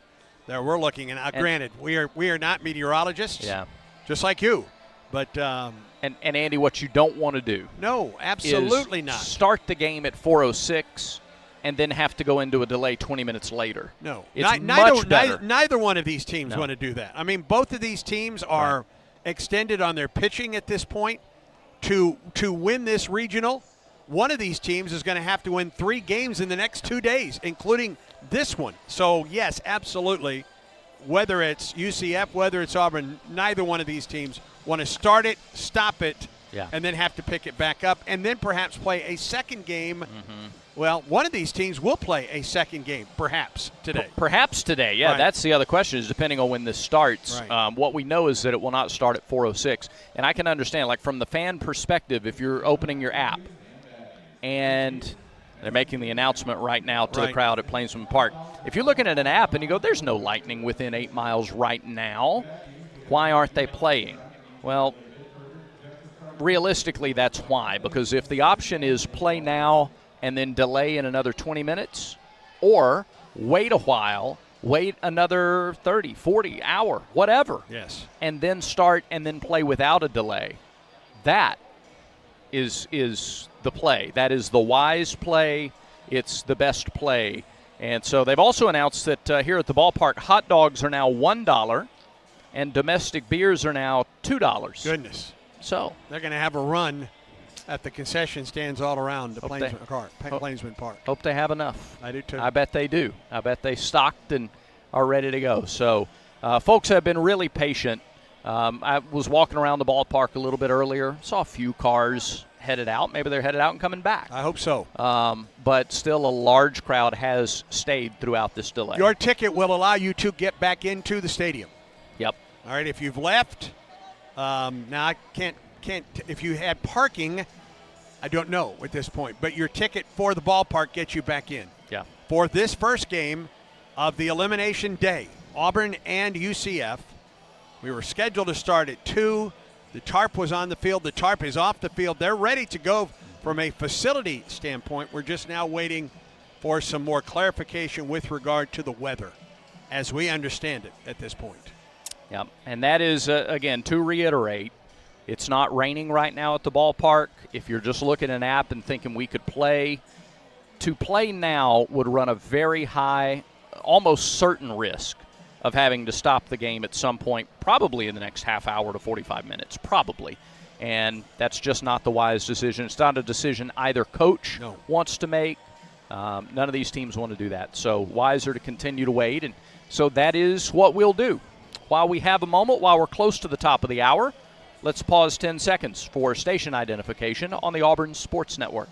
we're looking at. Now, granted, we are not meteorologists, just like you, but and Andy, what you don't want to do, no, absolutely not, start the game at 4:06 and then have to go into a delay 20 minutes later. No, it's much better. Neither one of these teams want to do that. I mean, both of these teams are extended on their pitching at this point to win this regional. One of these teams is going to have to win 3 games in the next 2 days, including this one. So, yes, absolutely. Whether it's UCF, whether it's Auburn, neither one of these teams want to start it, stop it, and then have to pick it back up, and then perhaps play a second game. Well, one of these teams will play a second game, perhaps today. Perhaps today, That's the other question, is depending on when this starts. What we know is that it will not start at 4:06. And I can understand, like from the fan perspective, if you're opening your app and they're making the announcement right now to the crowd at Plainsman Park. If you're looking at an app and you go, there's no lightning within 8 miles right now, why aren't they playing? Well, realistically, that's why. Because if the option is play now and then delay in another 20 minutes, or wait a while, wait another 30, 40, hour, whatever, and then start and then play without a delay, that is the play. That is the wise play. It's the best play. And so they've also announced that here at the ballpark, hot dogs are now $1 and domestic beers are now $2. Goodness. So they're going to have a run at the concession stands all around the Plainsman Park. Hope they have enough. I do too. I bet they do. I bet they stocked and are ready to go. So folks have been really patient. I was walking around the ballpark a little bit earlier, saw a few cars headed out. Maybe they're headed out and coming back. I hope so. But still a large crowd has stayed throughout this delay. Your ticket will allow you to get back into the stadium. Yep. All right, if you've left, now I can't, if you had parking, I don't know at this point, but your ticket for the ballpark gets you back in. Yeah. For this first game of the elimination day, Auburn and UCF, we were scheduled to start at 2. The tarp was on the field. The tarp is off the field. They're ready to go from a facility standpoint. We're just now waiting for some more clarification with regard to the weather, as we understand it at this point. Yep, and that is, again, to reiterate, it's not raining right now at the ballpark. If you're just looking at an app and thinking we could play, to play now would run a very high, almost certain risk of having to stop the game at some point, probably in the next half hour to 45 minutes, probably. And that's just not the wise decision. It's not a decision either coach wants to make. None of these teams want to do that. So wiser to continue to wait. And so that is what we'll do. While we have a moment, while we're close to the top of the hour, let's pause 10 seconds for station identification on the Auburn Sports Network.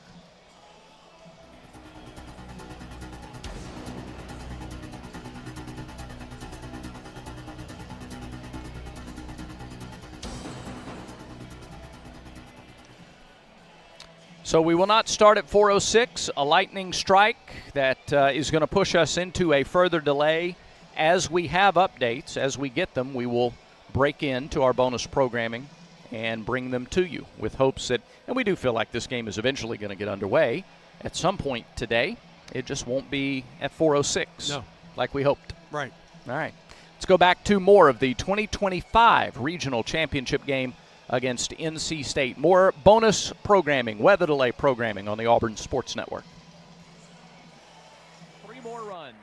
So we will not start at 4:06, a lightning strike that is going to push us into a further delay. As we have updates, as we get them, we will break into our bonus programming and bring them to you with hopes that, and we do feel like this game is eventually going to get underway at some point today. It just won't be at 4:06 like we hoped. Right. All right. Let's go back to more of the 2025 regional championship game against NC State. More bonus programming, weather delay programming on the Auburn Sports Network. 3 more runs.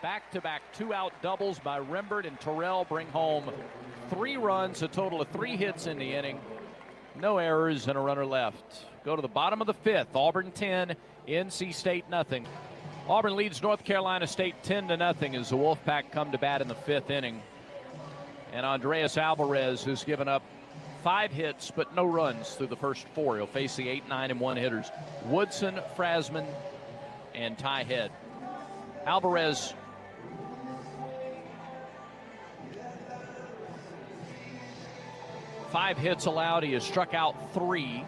Back-to-back 2-out doubles by Rembert and Terrell bring home 3 runs, a total of 3 hits in the inning. No errors and a runner left. Go to the bottom of the 5th. Auburn 10, NC State nothing. Auburn leads North Carolina State 10-0 as the Wolfpack come to bat in the 5th inning. And Andreas Alvarez has given up 5 hits, but no runs through the first 4. He'll face the 8, 9, and 1 hitters. Woodson, Frasman, and Ty Head. Alvarez five hits allowed. He has struck out 3.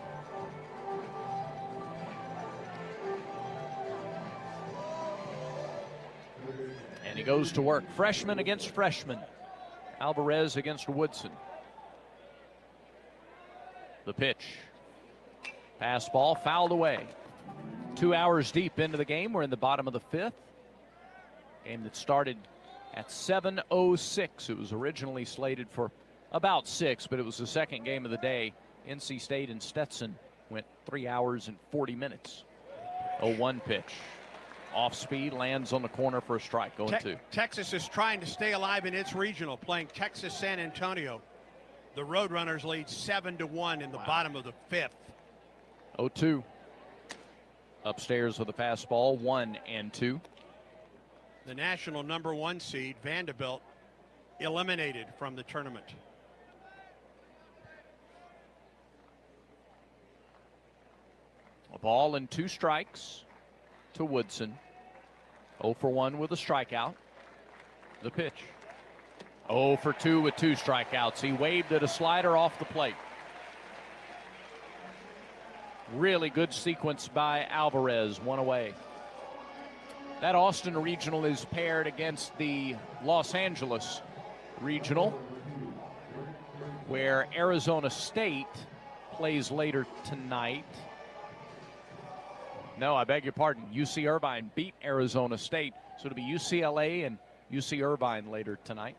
And he goes to work. Freshman against freshman. Alvarez against Woodson. The pitch. Pass ball fouled away. 2 hours deep into the game. We're in the bottom of the 5th. Game that started at 7:06. It was originally slated for about 6, but it was the second game of the day. NC State and Stetson went 3 hours and 40 minutes. 0-1 pitch. Off speed, lands on the corner for a strike. 0-2. Texas is trying to stay alive in its regional, playing Texas San Antonio. The Roadrunners lead 7-1 in the bottom of the 5th. 0-2. Upstairs with a fastball, 1-2. The national #1 seed, Vanderbilt, eliminated from the tournament. A ball and 2 strikes to Woodson. 0 for 1 with a strikeout. The pitch. 0 for 2 with 2 strikeouts. He waved at a slider off the plate. Really good sequence by Alvarez, 1 away. That Austin regional is paired against the Los Angeles regional, where Arizona State plays later tonight. No, I beg your pardon. UC Irvine beat Arizona State, so it'll be UCLA and UC Irvine later tonight.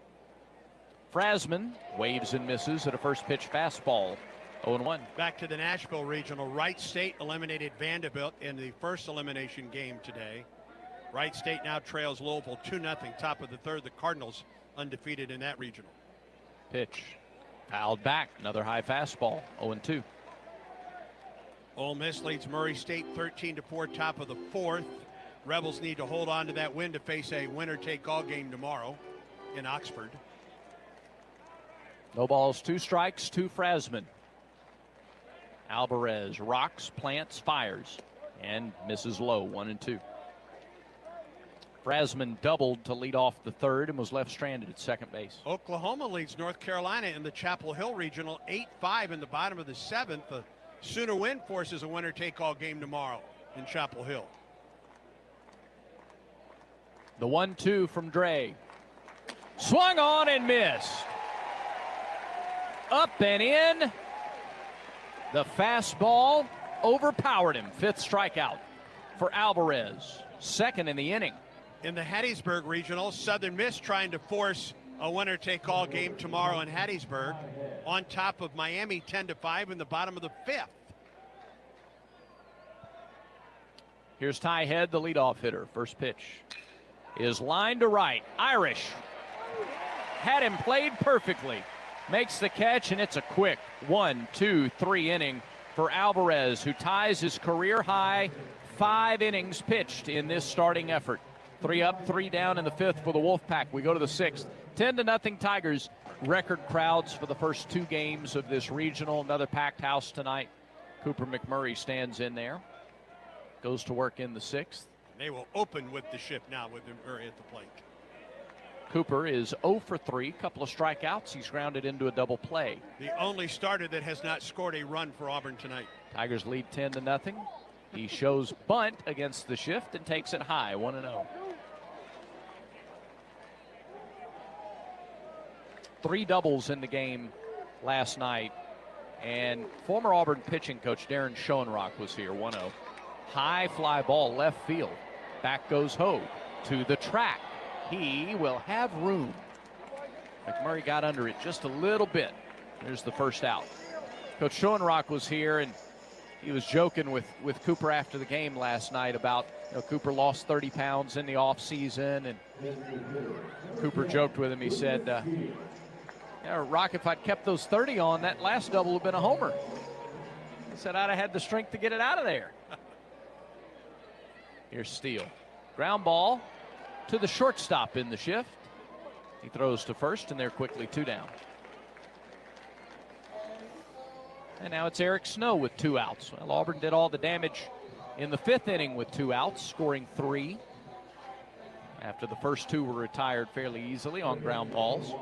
Frasman waves and misses at a first pitch fastball. 0-1. Back to the Nashville regional. Wright State eliminated Vanderbilt in the first elimination game today. Wright State now trails Louisville 2-0, top of the 3rd. The Cardinals undefeated in that regional. Pitch. Fouled back. Another high fastball. 0-2. Ole Miss leads Murray State 13-4, top of the 4th. Rebels need to hold on to that win to face a winner-take-all game tomorrow in Oxford. No balls, 2 strikes, 2 Frasman. Alvarez rocks, plants, fires, and misses low. 1-2. Frasman doubled to lead off the 3rd and was left stranded at second base. Oklahoma leads North Carolina in the Chapel Hill regional 8-5 in the bottom of the 7th. The Sooner win forces a winner-take-all game tomorrow in Chapel Hill. The 1-2 from Dre. Swung on and missed. Up and in. The fastball overpowered him. 5th strikeout for Alvarez. 2nd in the inning. In the Hattiesburg regional, Southern Miss trying to force a winner-take-all game tomorrow in Hattiesburg, on top of Miami 10-5 in the bottom of the 5th. Here's Ty Head, the leadoff hitter. First pitch is lined to right. Irish had him played perfectly. Makes the catch, and it's a quick 1, 2, 3 inning for Alvarez, who ties his career high 5 innings pitched in this starting effort. 3 up, 3 down in the 5th for the Wolfpack. We go to the 6th. 10-0 Tigers. Record crowds for the first 2 games of this regional. Another packed house tonight. Cooper McMurray stands in there. Goes to work in the 6th. They will open with the shift now with McMurray at the plate. Cooper is 0 for 3, couple of strikeouts. He's grounded into a double play. The only starter that has not scored a run for Auburn tonight. Tigers lead 10-0. He shows bunt against the shift and takes it high, 1-0. 3 doubles in the game last night. And former Auburn pitching coach Darren Schoenrock was here, 1-0. High fly ball left field. Back goes Hogue to the track. He will have room. McMurray got under it just a little bit. There's the first out. Coach Schoenrock was here, and he was joking with Cooper after the game last night about, Cooper lost 30 pounds in the offseason, and Cooper joked with him. He said, Rock, if I'd kept those 30 on, that last double would have been a homer. He said, I'd have had the strength to get it out of there. Here's Steele. Ground ball to the shortstop in the shift. He throws to first, and they're quickly 2 down. And now it's Eric Snow with 2 outs. Well, Auburn did all the damage in the 5th inning with 2 outs, scoring 3. After the first 2 were retired fairly easily on ground balls.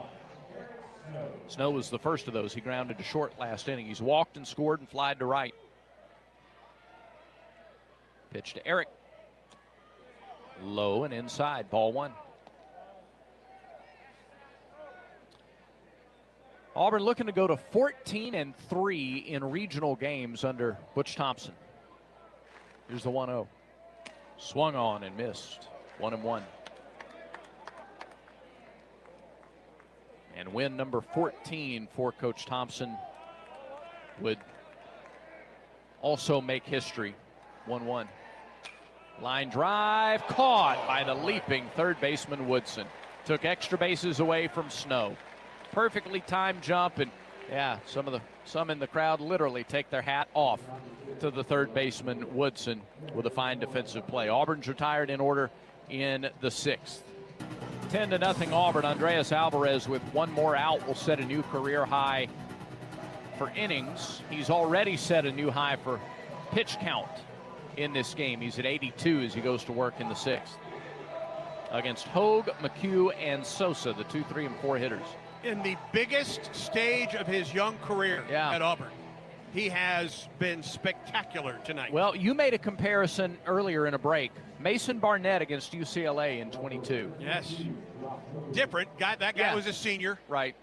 Snow was the first of those. He grounded to short last inning. He's walked and scored and flied to right. Pitch to Eric. Low and inside, ball 1. Auburn looking to go to 14-3 in regional games under Butch Thompson. Here's the 1-0. Swung on and missed. 1-1. And win number 14 for Coach Thompson would also make history. 1-1. Line drive caught by the leaping third baseman Woodson. Took extra bases away from Snow. Perfectly timed jump, and yeah, some in the crowd literally take their hat off to the third baseman Woodson with a fine defensive play. Auburn's retired in order in the 6th. 10-0 Auburn. Andreas Alvarez with 1 more out will set a new career high for innings. He's already set a new high for pitch count in this game. He's at 82 as he goes to work in the 6th. Against Hogue, McHugh, and Sosa, the 2, 3, and 4 hitters. In the biggest stage of his young career at Auburn, he has been spectacular tonight. Well, you made a comparison earlier in a break. Mason Barnett against UCLA in 22. Yes. Different. That guy was a senior. Right.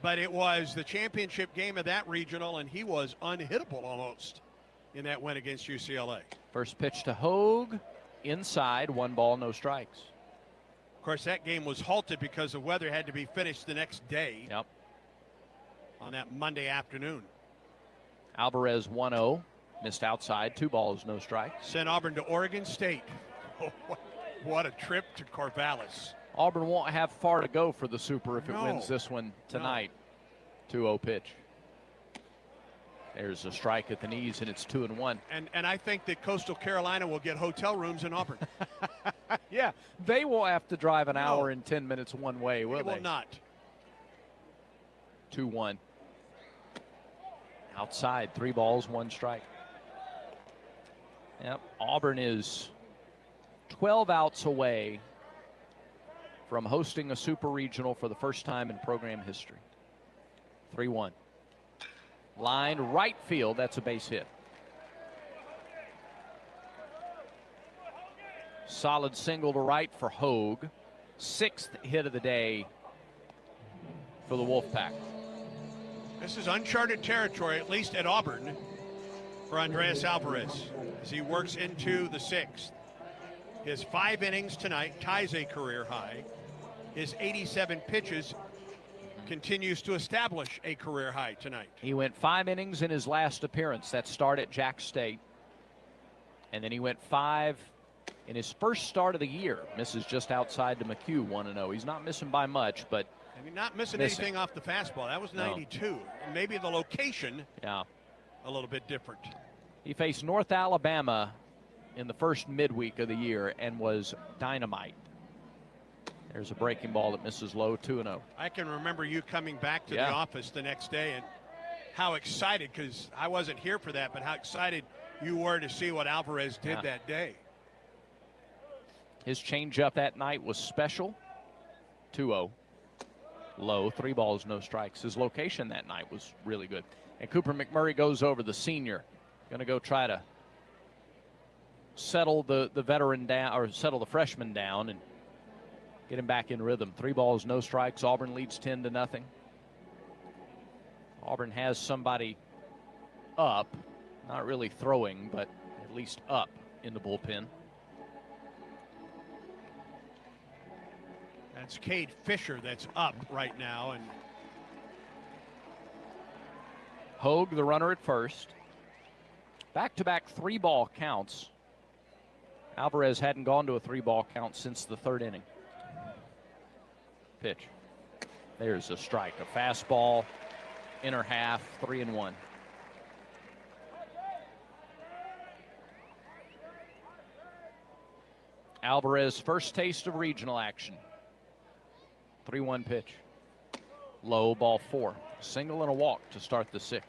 But it was the championship game of that regional, and he was unhittable almost in that win against UCLA. First pitch to Hogue. Inside, 1 ball, no strikes. Of course, that game was halted because the weather had to be finished the next day. Yep. On that Monday afternoon. Alvarez 1-0. Missed outside, 2 balls, no strikes. Sent Auburn to Oregon State. Oh, what a trip to Corvallis. Auburn won't have far to go for the Super if it wins this one tonight. 2-0 pitch. There's a strike at the knees, and it's 2-1. And I think that Coastal Carolina will get hotel rooms in Auburn. Yeah, they will have to drive an hour and 10 minutes one way, will they? They will not. 2-1. Outside, 3 balls, 1 strike. Yep, Auburn is 12 outs away from hosting a Super Regional for the first time in program history. 3-1. Line right field, that's a base hit. Solid single to right for Hogue. 6th hit of the day for the Wolfpack. This is uncharted territory, at least at Auburn, for Andreas Alvarez as he works into the 6th. His 5 innings tonight ties a career high. His 87 pitches continues to establish a career high tonight. He went 5 innings in his last appearance. That start at Jack State. And then he went 5 in his first start of the year. Misses just outside to McHugh, 1-0. He's not missing by much, but I mean, not missing anything off the fastball. That was 92. And maybe the location a little bit different. He faced North Alabama in the first midweek of the year and was dynamite. There's a breaking ball that misses low, 2-0. I can remember you coming back to the office the next day and how excited, because I wasn't here for that, but how excited you were to see what Alvarez did that day. His changeup that night was special, 2-0. Low, 3 balls, no strikes. His location that night was really good. And Cooper McMurray goes over, the senior. Going to go try to settle the veteran down, or settle the freshman down and get him back in rhythm. 3 balls, no strikes. Auburn leads 10-0. Auburn has somebody up, not really throwing, but at least up in the bullpen. That's Cade Fisher that's up right now. And Hogue, the runner at first. Back-to-back 3-ball counts. Alvarez hadn't gone to a 3-ball count since the 3rd inning. Pitch. There's a strike. A fastball, inner half, 3-1. Alvarez, first taste of regional action. 3-1 pitch. Low, ball 4. Single and a walk to start the 6th.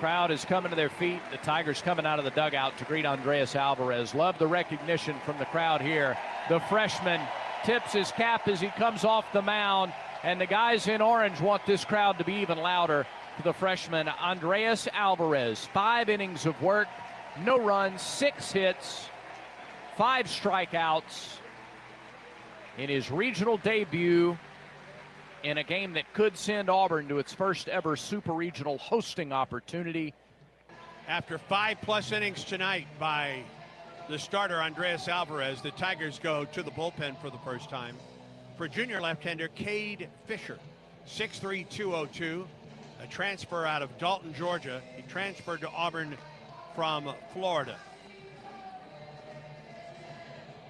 Crowd is coming to their feet. The Tigers coming out of the dugout to greet Andreas Alvarez. Love the recognition from the crowd here. The freshman tips his cap as he comes off the mound, and the guys in orange want this crowd to be even louder for the freshman Andreas Alvarez. 5 innings of work, no runs, 6 hits, 5 strikeouts in his regional debut in a game that could send Auburn to its first ever super regional hosting opportunity. After 5+ innings tonight by the starter Andreas Alvarez, the Tigers go to the bullpen for the first time for junior left-hander Cade Fisher, 6'3", 202, a transfer out of Dalton, Georgia. He transferred to Auburn from Florida.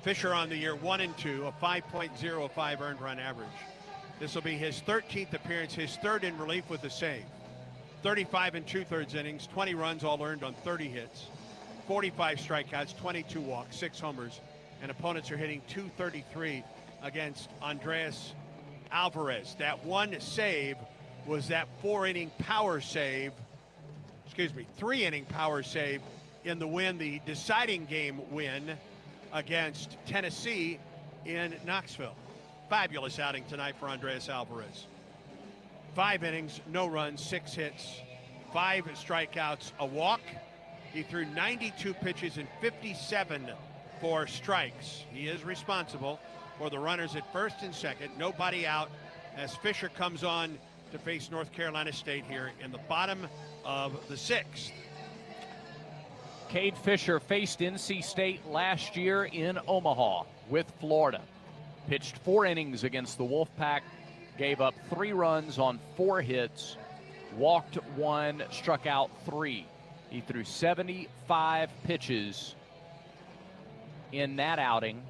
Fisher on the year 1-2, a 5.05 earned run average. This will be his 13th appearance, his 3rd in relief with a save. 35 2/3 innings, 20 runs all earned on 30 hits, 45 strikeouts, 22 walks, 6 homers, and opponents are hitting .233 against Andreas Alvarez. That one save was that 3-inning power save in the win, the deciding game win against Tennessee in Knoxville. Fabulous outing tonight for Andreas Alvarez. 5 innings, no runs, 6 hits, 5 strikeouts, a walk. He threw 92 pitches and 57 for strikes. He is responsible for the runners at first and second. Nobody out as Fisher comes on to face North Carolina State here in the bottom of the 6th. Cade Fisher faced NC State last year in Omaha with Florida. Pitched 4 innings against the Wolfpack, gave up 3 runs on 4 hits, walked 1, struck out 3. He threw 75 pitches in that outing.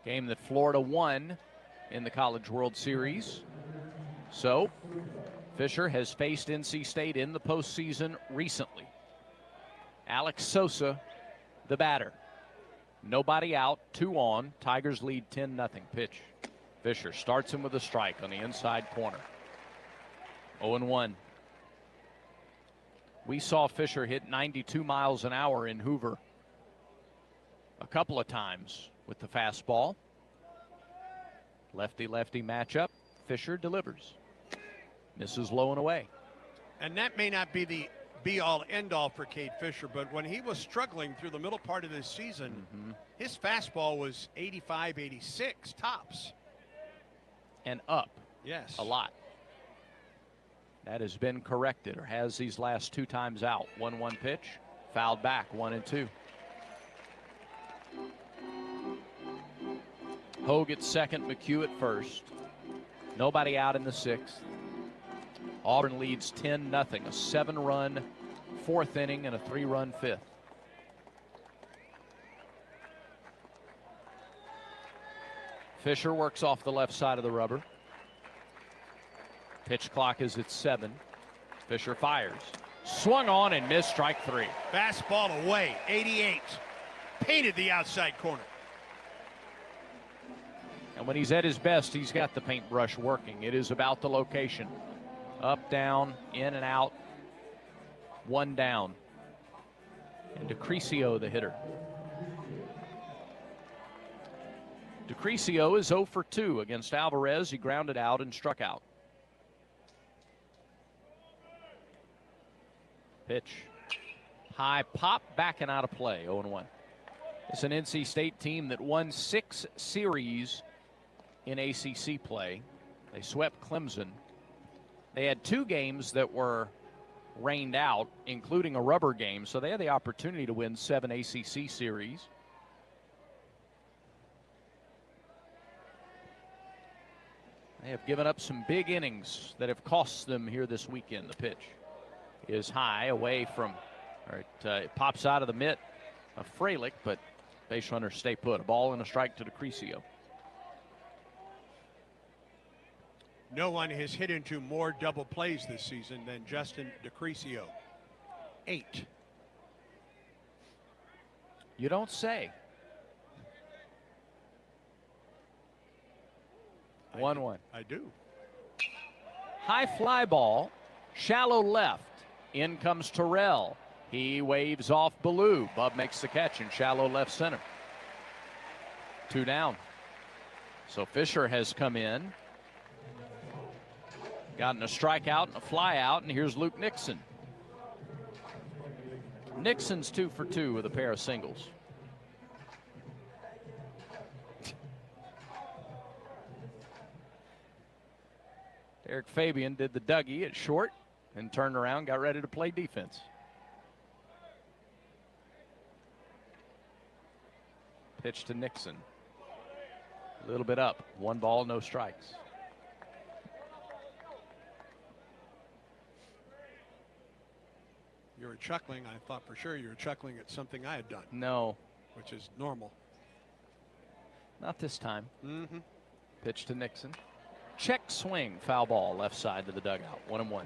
Game that Florida won in the College World Series. So, Fisher has faced NC State in the postseason recently. Alex Sosa, the batter. Nobody out, 2 on. Tigers lead 10-0. Pitch. Fisher starts him with a strike on the inside corner. 0-1. We saw Fisher hit 92 miles an hour in Hoover a couple of times with the fastball. Lefty-lefty matchup. Fisher delivers. Misses low and away. And that may not be the be-all, end-all for Cade Fisher, but when he was struggling through the middle part of this season, his fastball was 85, 86 tops. And up. Yes. A lot. That has been corrected, or has these last 2 times out. 1-1 pitch, fouled back, 1-2. Hogue at second, McHugh at first. Nobody out in the 6th. Auburn leads 10-0, a 7-run 4th inning and a 3-run 5th. Fisher works off the left side of the rubber. Pitch clock is at 7. Fisher fires. Swung on and missed, strike 3. Fastball away, 88. Painted the outside corner. And when he's at his best, he's got the paintbrush working. It is about the location. Up, down, in and out. 1 down. And DeCrisio, the hitter. DeCrisio is 0 for 2 against Alvarez. He grounded out and struck out. Pitch. High pop, back and out of play. 0-1. It's an NC State team that won 6 series in ACC play. They swept Clemson. They had 2 games that were rained out, including a rubber game, so they had the opportunity to win 7 ACC series. They have given up some big innings that have cost them here this weekend. The pitch is high, away from, it pops out of the mitt of Freilich, but base runners stay put. A ball and a strike to DeCrisio. No one has hit into more double plays this season than Justin DeCrisio. 8. You don't say. 1-1. I do. High fly ball Shallow left. In comes Terrell. He waves off Ballou. Bub makes the catch in shallow left center. 2 down. So Fisher has come in. Gotten a strikeout and a fly out, and here's Luke Nixon. Nixon's 2 for 2 with a pair of singles. Derek Fabian did the Dougie at short and turned around, got ready to play defense. Pitch to Nixon. A little bit up. 1 ball, no strikes. You were chuckling. I thought for sure you were chuckling at something I had done. No. Which is normal. Not this time. Mm-hmm. Pitch to Nixon. Check swing, foul ball, left side to the dugout. 1-1.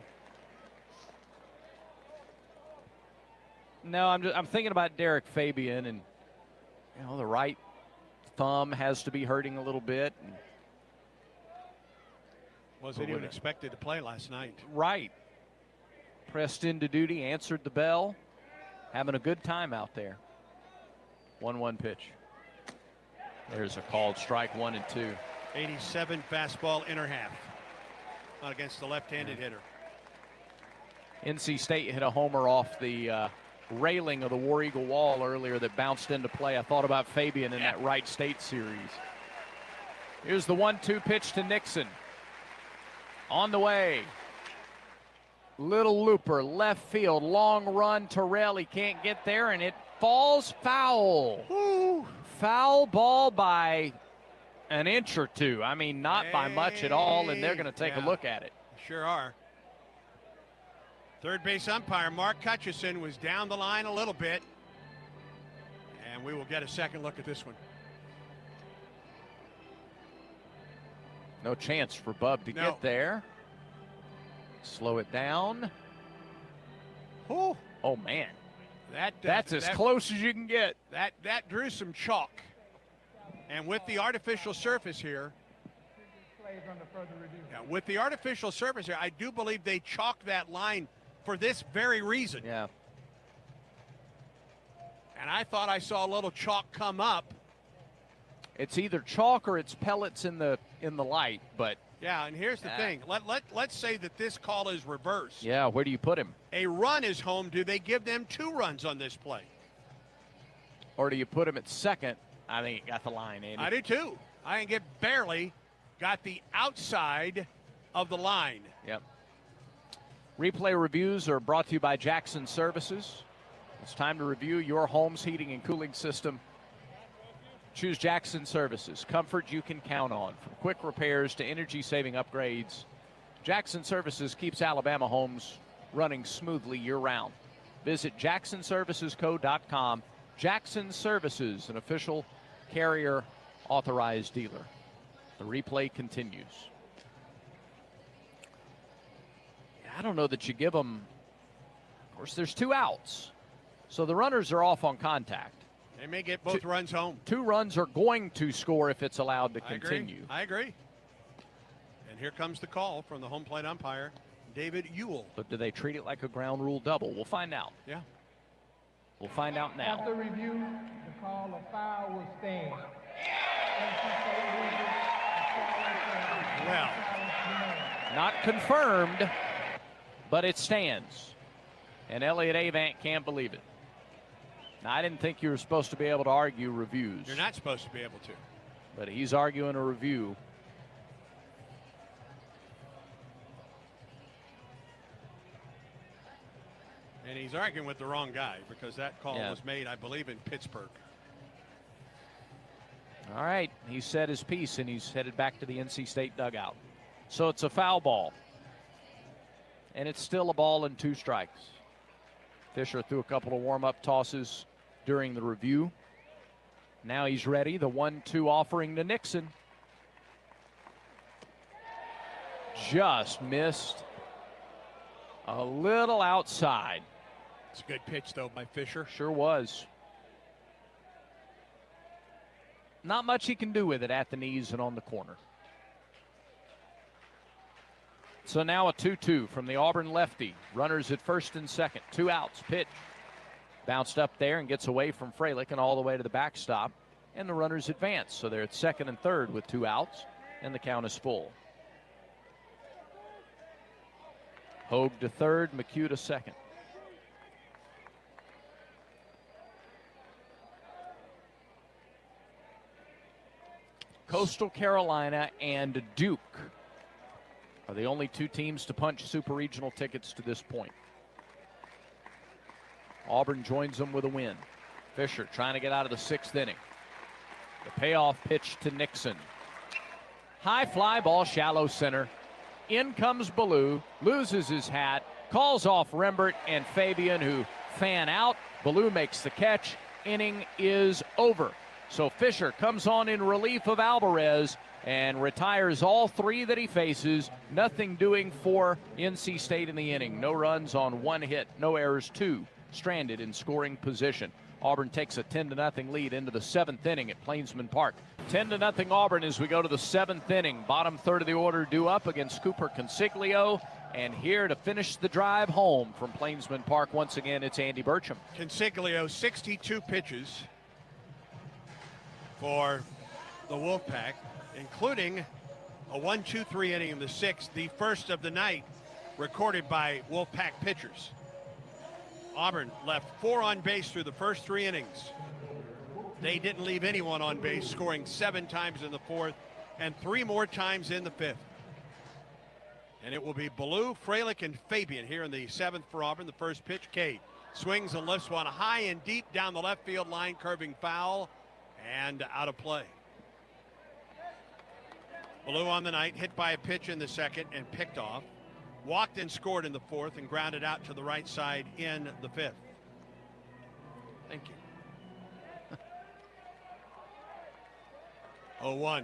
No, I'm thinking about Derek Fabian, and the right thumb has to be hurting a little bit. And wasn't even expected to play last night. Right. Pressed into duty, answered the bell. Having a good time out there. 1-1 pitch. There's a called strike, 1-2. 87 fastball, inner half. Not against the left-handed hitter. NC State hit a homer off the railing of the War Eagle wall earlier that bounced into play. I thought about Fabian in that Wright State series. Here's the 1-2 pitch to Nixon. On the way. Little looper, left field, long run. Terrell, he can't get there, and it falls foul. Woo. Foul ball by an inch or two. I mean, not by much at all, and they're going to take a look at it. Sure are. Third base umpire Mark Cutchison was down the line a little bit, and we will get a second look at this one. No chance for Bub to get there. Slow it down. Oh man. That's as close as you can get. That drew some chalk. And with the artificial surface here, I do believe they chalked that line for this very reason. Yeah. And I thought I saw a little chalk come up. It's either chalk or it's pellets in the light, but yeah, and here's the thing. Let's say that this call is reversed. Yeah, where do you put him? A run is home. Do they give them 2 runs on this play? Or do you put him at second? I think it got the line, Andy. I do too. I think it barely got the outside of the line. Yep. Replay reviews are brought to you by Jackson Services. It's time to review your home's heating and cooling system. Choose Jackson Services. Comfort you can count on. From quick repairs to energy-saving upgrades, Jackson Services keeps Alabama homes running smoothly year-round. Visit jacksonservicesco.com. Jackson Services, an official carrier authorized dealer. The replay continues. I don't know that you give them, of course, there's 2 outs. So the runners are off on contact. They may get both runs home. 2 runs are going to score if it's allowed to continue. I agree. And here comes the call from the home plate umpire, David Ewell. But do they treat it like a ground rule double? We'll find out. Yeah. We'll find out now. After review, the call of foul will stand. Well, not confirmed, but it stands. And Elliott Avant can't believe it. Now, I didn't think you were supposed to be able to argue reviews. You're not supposed to be able to. But he's arguing a review. And he's arguing with the wrong guy because that call was made, I believe, in Pittsburgh. All right, he said his piece, and he's headed back to the NC State dugout. So it's a foul ball. And it's still a ball and 2 strikes. Fisher threw a couple of warm-up tosses during the review. Now he's ready. The 1-2 offering to Nixon. Just missed. A little outside. It's a good pitch, though, by Fisher. Sure was. Not much he can do with it at the knees and on the corner. So now a 2-2 from the Auburn lefty. Runners at first and second. 2 outs. Pitch. Bounced up there and gets away from Freilich and all the way to the backstop. And the runners advance. So they're at second and third with 2 outs. And the count is full. Hogue to third. McHugh to second. Coastal Carolina and Duke are the only 2 teams to punch Super Regional tickets to this point. Auburn joins them with a win. Fisher trying to get out of the 6th inning. The payoff pitch to Nixon. High fly ball, shallow center. In comes Ballou, loses his hat, calls off Rembert and Fabian, who fan out. Ballou makes the catch. Inning is over. So Fisher comes on in relief of Alvarez and retires all 3 that he faces. Nothing doing for NC State in the inning. No runs on 1 hit, no errors, 2 stranded in scoring position. Auburn takes a 10-0 lead into the 7th inning at Plainsman Park. 10-0 Auburn as we go to the 7th inning. Bottom third of the order due up against Cooper Consiglio. And here to finish the drive home from Plainsman Park, once again, it's Andy Burcham. Consiglio, 62 pitches for the Wolfpack, including a 1-2-3 inning in the 6th, the first of the night recorded by Wolfpack pitchers. Auburn left 4 on base through the first 3 innings. They didn't leave anyone on base, scoring 7 times in the 4th and 3 more times in the 5th. And it will be Ballou, Freilich, and Fabian here in the 7th for Auburn. The first pitch, Cade swings and lifts one high and deep down the left field line, curving foul and out of play. Ballou on the night, hit by a pitch in the 2nd and picked off. Walked and scored in the 4th and grounded out to the right side in the 5th. Thank you. 0-1.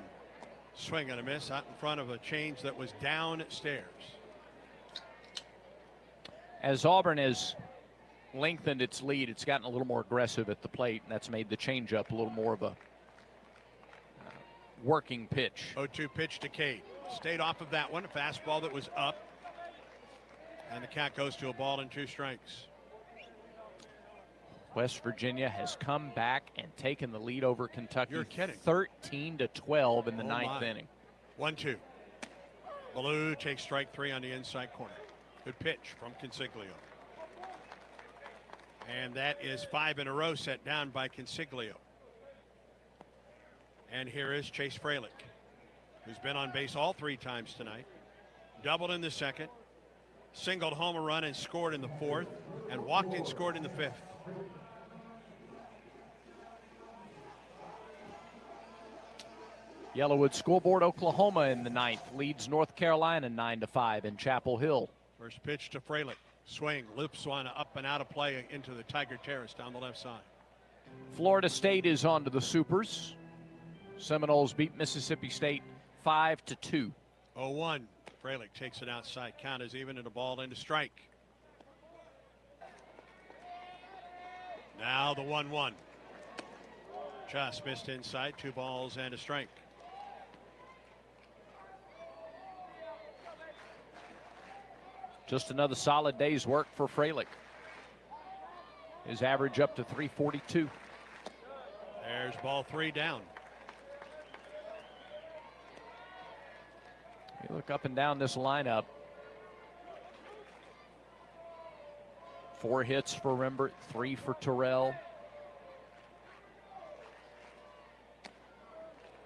Swing and a miss out in front of a change that was downstairs. As Auburn has lengthened its lead, it's gotten a little more aggressive at the plate, and that's made the changeup a little more of a working pitch. 0-2 pitch to Cade. Stayed off of that one. A fastball that was up. And the count goes to a ball and 2 strikes. West Virginia has come back and taken the lead over Kentucky. You're kidding. 13-12 in the 9th inning. 1-2. Ballou takes strike 3 on the inside corner. Good pitch from Consiglio. And that is 5 in a row set down by Consiglio. And here is Chase Freilich, who's been on base all 3 times tonight. Doubled in the 2nd. Singled home a run and scored in the 4th, and walked and scored in the 5th. Yellowwood Schoolboard, Oklahoma in the 9th leads North Carolina 9-5 in Chapel Hill. First pitch to Freilich. Swing, lifts one up and out of play into the Tiger Terrace down the left side. Florida State is on to the Supers. Seminoles beat Mississippi State 5-2. 0-1. Freilich takes it outside. Count is even and a ball into strike. Now the 1-1. Just missed inside. 2 balls and a strike. Just another solid day's work for Freilich. His average up to 342. There's ball 3 down. You look up and down this lineup. 4 hits for Rembert, 3 for Terrell.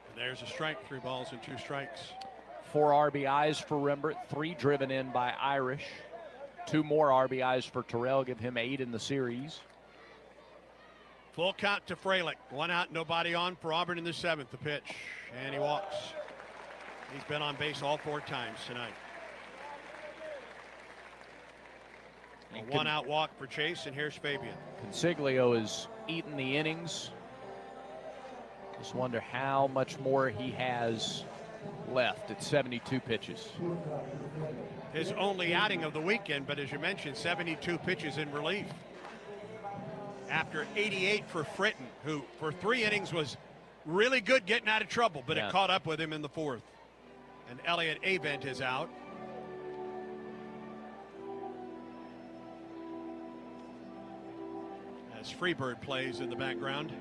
And there's a strike. 3 balls and 2 strikes. 4 RBIs for Rembert, 3 driven in by Irish. 2 more RBIs for Terrell, give him 8 in the series. Full count to Freilich. 1 out, nobody on for Auburn in the 7th. The pitch, and he walks. He's been on base all 4 times tonight. A 1-out walk for Chase, and here's Fabian. Consiglio has eaten the innings. Just wonder how much more he has left at 72 pitches. His only outing of the weekend, but as you mentioned, 72 pitches in relief. After 88 for Fritton, who for 3 innings was really good getting out of trouble, but it caught up with him in the 4th. And Elliott Avent is out. As Freebird plays in the background.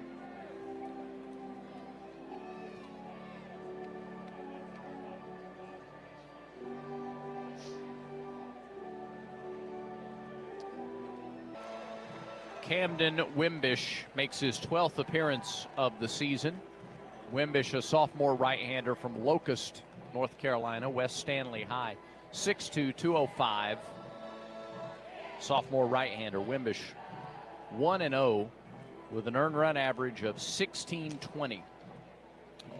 Camden Wimbish makes his 12th appearance of the season. Wimbish, a sophomore right-hander from Locust, North Carolina, West Stanley High. 6'2", 205. Sophomore right-hander. Wimbish 1-0 with an earned run average of 1620.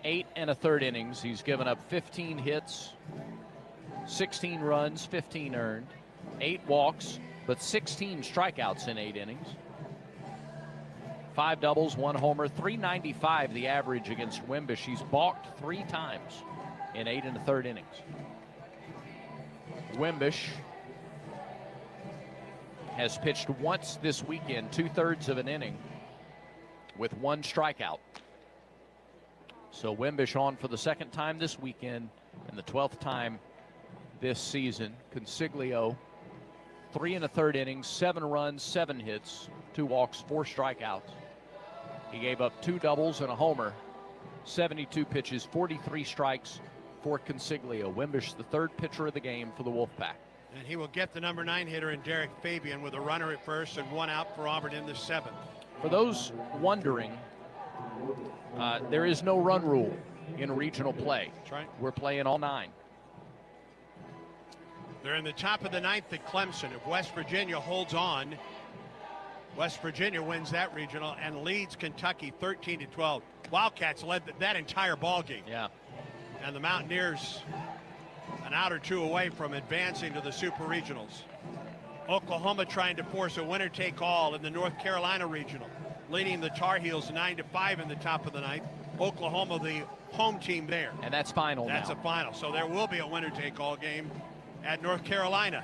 8 1/3 innings. He's given up 15 hits, 16 runs, 15 earned, 8 walks, but 16 strikeouts in 8 innings. 5 doubles, 1 homer, 395 the average against Wimbish. He's balked 3 times in 8 1/3 innings. Wimbish has pitched once this weekend, 2/3 of an inning with 1 strikeout. So Wimbish on for the 2nd time this weekend and the 12th time this season. Consiglio, 3 1/3 innings, 7 runs, 7 hits, 2 walks, 4 strikeouts. He gave up 2 doubles and a homer, 72 pitches, 43 strikes for Consiglio. Wimbish, the 3rd pitcher of the game for the Wolfpack. And he will get the number 9 hitter in Derek Fabian with a runner at first and 1 out for Auburn in the 7th. For those wondering, there is no run rule in regional play. That's right. We're playing all 9. They're in the top of the 9th at Clemson. If West Virginia holds on, West Virginia wins that regional and leads Kentucky 13-12. Wildcats led that entire ball game. Yeah. And the Mountaineers an out or 2 away from advancing to the Super Regionals. Oklahoma trying to force a winner-take-all in the North Carolina Regional, leading the Tar Heels 9-5 in the top of the 9th. Oklahoma, the home team there. And that's final That's now. a final. So there will be a winner-take-all game at North Carolina.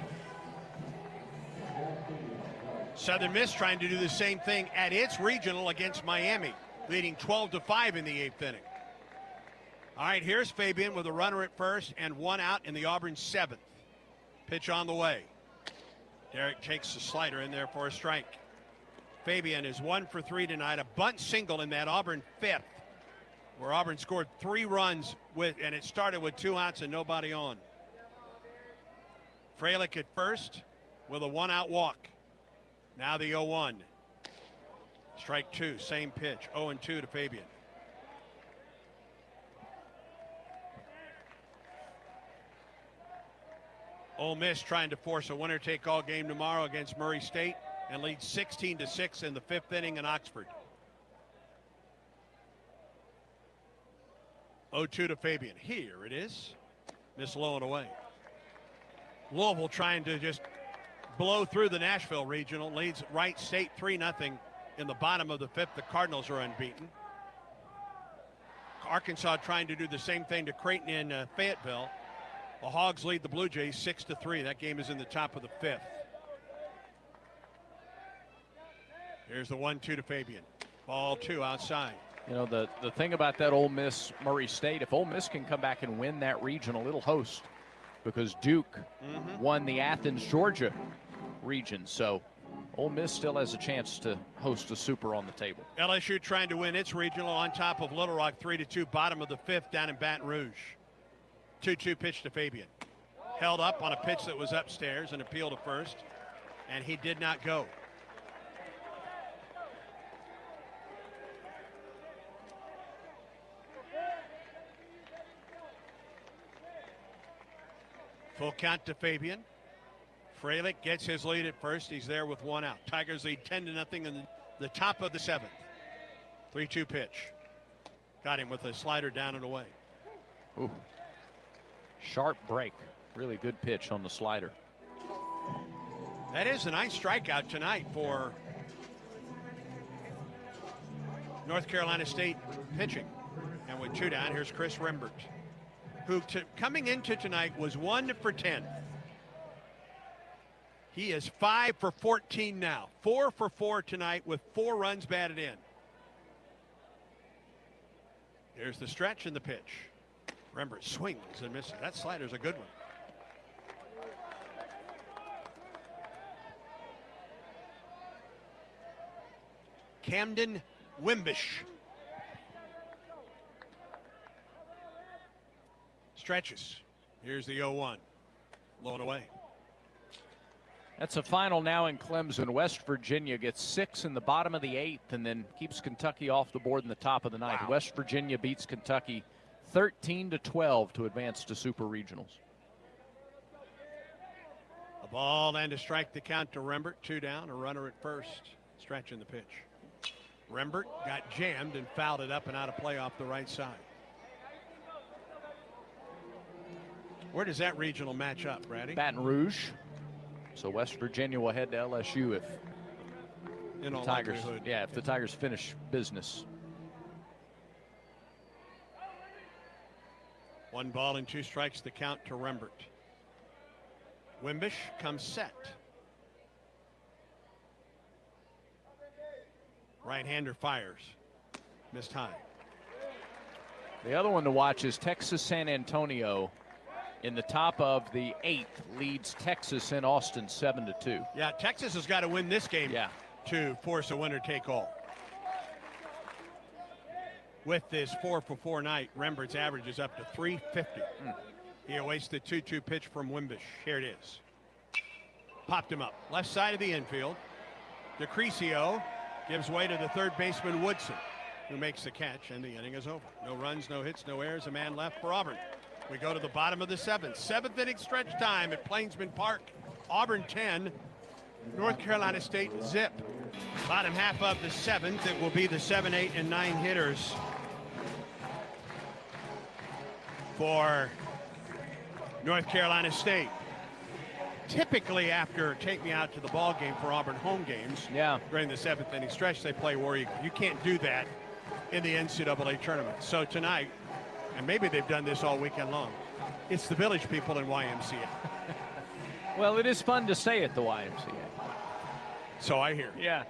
Southern Miss trying to do the same thing at its regional against Miami, leading 12-5 in the 8th inning. All right, here's Fabian with a runner at first and 1 out in the Auburn 7th. Pitch on the way. Derek takes the slider in there for a strike. Fabian is 1 for 3 tonight, a bunt single in that Auburn 5th, where Auburn scored 3 runs and it started with 2 outs and nobody on. Freilich at first with a 1-out walk. Now the 0-1. Strike 2, same pitch, 0-2 to Fabian. Ole Miss trying to force a winner-take-all game tomorrow against Murray State and leads 16-6 in the 5th inning in Oxford. 0-2 to Fabian. Here it is. Miss low and away. Louisville trying to just blow through the Nashville Regional. Leads Wright State 3-0 in the bottom of the 5th. The Cardinals are unbeaten. Arkansas trying to do the same thing to Creighton in Fayetteville. The Hogs lead the Blue Jays 6-3. That game is in the top of the 5th. Here's the 1-2 to Fabian. Ball 2 outside. You know, the thing about that Ole Miss Murray State, if Ole Miss can come back and win that regional, it'll host, because Duke won the Athens, Georgia region. So Ole Miss still has a chance to host a super on the table. LSU trying to win its regional on top of Little Rock 3-2, bottom of the 5th down in Baton Rouge. 2-2 pitch to Fabian. Held up on a pitch that was upstairs and appealed to first, and he did not go. Full count to Fabian. Freilich gets his lead at first. He's there with 1 out. Tigers lead 10-0 in the top of the 7th. 3-2 pitch. Got him with a slider down and away. Ooh. Sharp break. Really good pitch on the slider. That is a nice strikeout tonight for North Carolina State pitching. And with 2 down, here's Chris Rembert, who coming into tonight was 1 for 10. He is 5 for 14 now. 4 for 4 tonight with 4 runs batted in. Here's the stretch and the pitch. Rembert swings and misses. That slider's a good one. Camden Wimbish. Stretches. Here's the 0-1. Low and away. That's a final now in Clemson. West Virginia gets 6 in the bottom of the 8th and then keeps Kentucky off the board in the top of the 9th. Wow. West Virginia beats Kentucky 13-12 to advance to Super Regionals. A ball and a strike to count to Rembert. 2 down, a runner at first. Stretching the pitch. Rembert got jammed and fouled it up and out of play off the right side. Where does that regional match up, Brady? Baton Rouge. So West Virginia will head to LSU if In the all Tigers. likelihood. Yeah, if the Tigers finish business. 1 ball and 2 strikes to count to Rembert. Wimbish comes set. Right-hander fires. Missed high. The other one to watch is Texas San Antonio. In the top of the 8th, leads Texas in Austin 7-2. Yeah, Texas has got to win this game to force a winner-take-all. With this 4-for-4 night, Rembert's average is up to 350. He awaits the 2-2 pitch from Wimbish. Here it is. Popped him up. Left side of the infield. DeCrisio gives way to the third baseman Woodson, who makes the catch, and the inning is over. No runs, no hits, no errors. A man left for Auburn. We go to the bottom of the 7th. 7th inning stretch time at Plainsman Park. Auburn 10, North Carolina State zip. Bottom half of the 7th, it will be the 7, 8, and 9 hitters for North Carolina State. Typically after take me out to the ball game for Auburn home games during the 7th inning stretch, they play War Eagle. You can't do that in the NCAA tournament. So tonight, and maybe they've done this all weekend long, it's the Village People in YMCA. Well, it is fun to stay at the YMCA. So I hear. Yeah.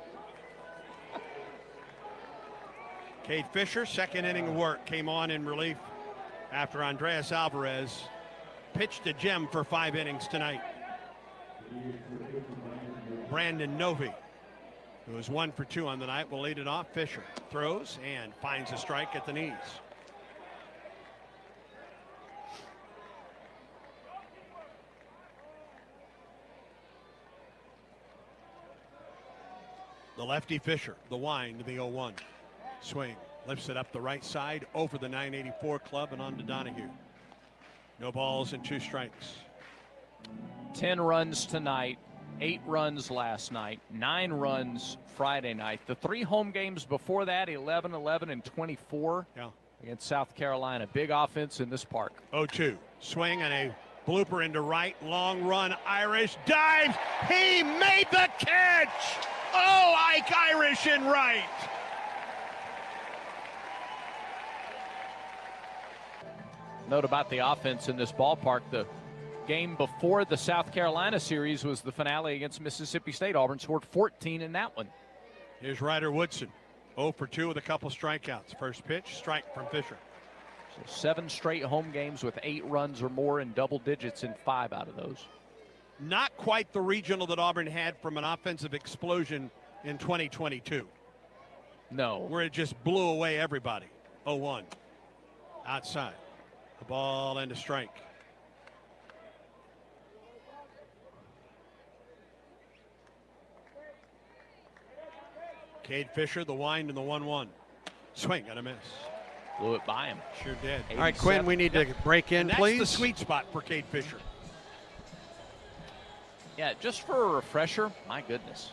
Cade Fisher, second inning of work, came on in relief after Andreas Alvarez pitched a gem for 5 innings tonight. Brandon Novi, who is 1 for 2 on the night, will lead it off. Fisher throws and finds a strike at the knees. The lefty Fisher, the wind to the 0-1. Swing, lifts it up the right side over the 984 club and on to Donahue. No balls and 2 strikes. 10 runs tonight, 8 runs last night, 9 runs Friday night. The 3 home games before that, 11, 11, and 24 against South Carolina. Big offense in this park. 0-2. Swing and a blooper into right. Long run. Irish dives. He made the catch. Oh, Ike Irish in right. Note about the offense in this ballpark. The game before the South Carolina series was the finale against Mississippi State. Auburn scored 14 in that one. Here's Ryder Woodson. 0 for 2 with a couple strikeouts. First pitch, strike from Fisher. So 7 straight home games with 8 runs or more in double digits in 5 out of those. Not quite the regional that Auburn had from an offensive explosion in 2022. No. Where it just blew away everybody. 0-1. Outside. A ball and a strike. Cade Fisher, the wind and the 1-1. Swing and a miss. Blew it by him. Sure did. 87. All right, Quinn, we need to break in, And that's please. the The sweet spot for Cade Fisher. Yeah, just for a refresher, my goodness.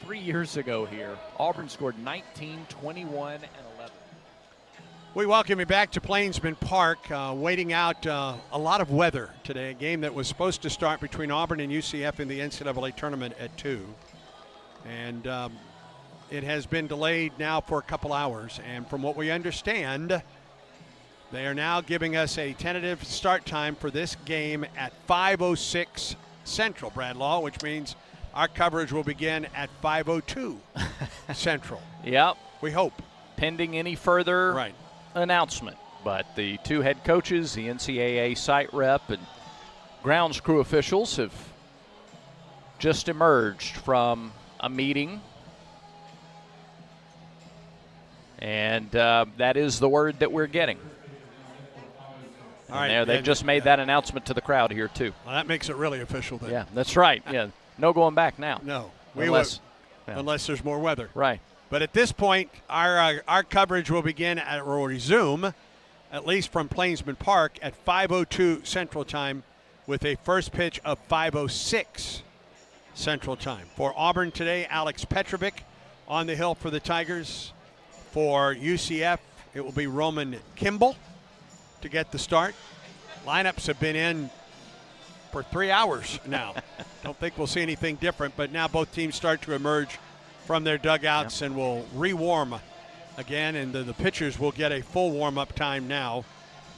3 years ago here, Auburn scored 19, 21, and 11. We welcome you back to Plainsman Park, waiting out a lot of weather today. A game that was supposed to start between Auburn and UCF in the NCAA tournament at 2. And it has been delayed now for a couple hours. And from what we understand, they are now giving us a tentative start time for this game at 5:06 Central, Brad Law, which means our coverage will begin at 5:02 Central. Yep. We hope. Pending any further announcement. But the 2 head coaches, the NCAA site rep, and grounds crew officials have just emerged from a meeting And that is the word that we're getting. All right, they've just made that announcement to the crowd here, too. Well, that makes it really official then. Yeah, that's right. Yeah, no going back now. No. Unless there's more weather. Right. But at this point, our coverage will resume, at least from Plainsman Park, at 5:02 Central Time with a first pitch of 5:06 Central Time. For Auburn today, Alex Petrovic on the hill for the Tigers. For UCF, it will be Roman Kimball to get the start. Lineups have been in for 3 hours now. Don't think we'll see anything different, but now both teams start to emerge from their dugouts and will re-warm again, and the pitchers will get a full warm-up time now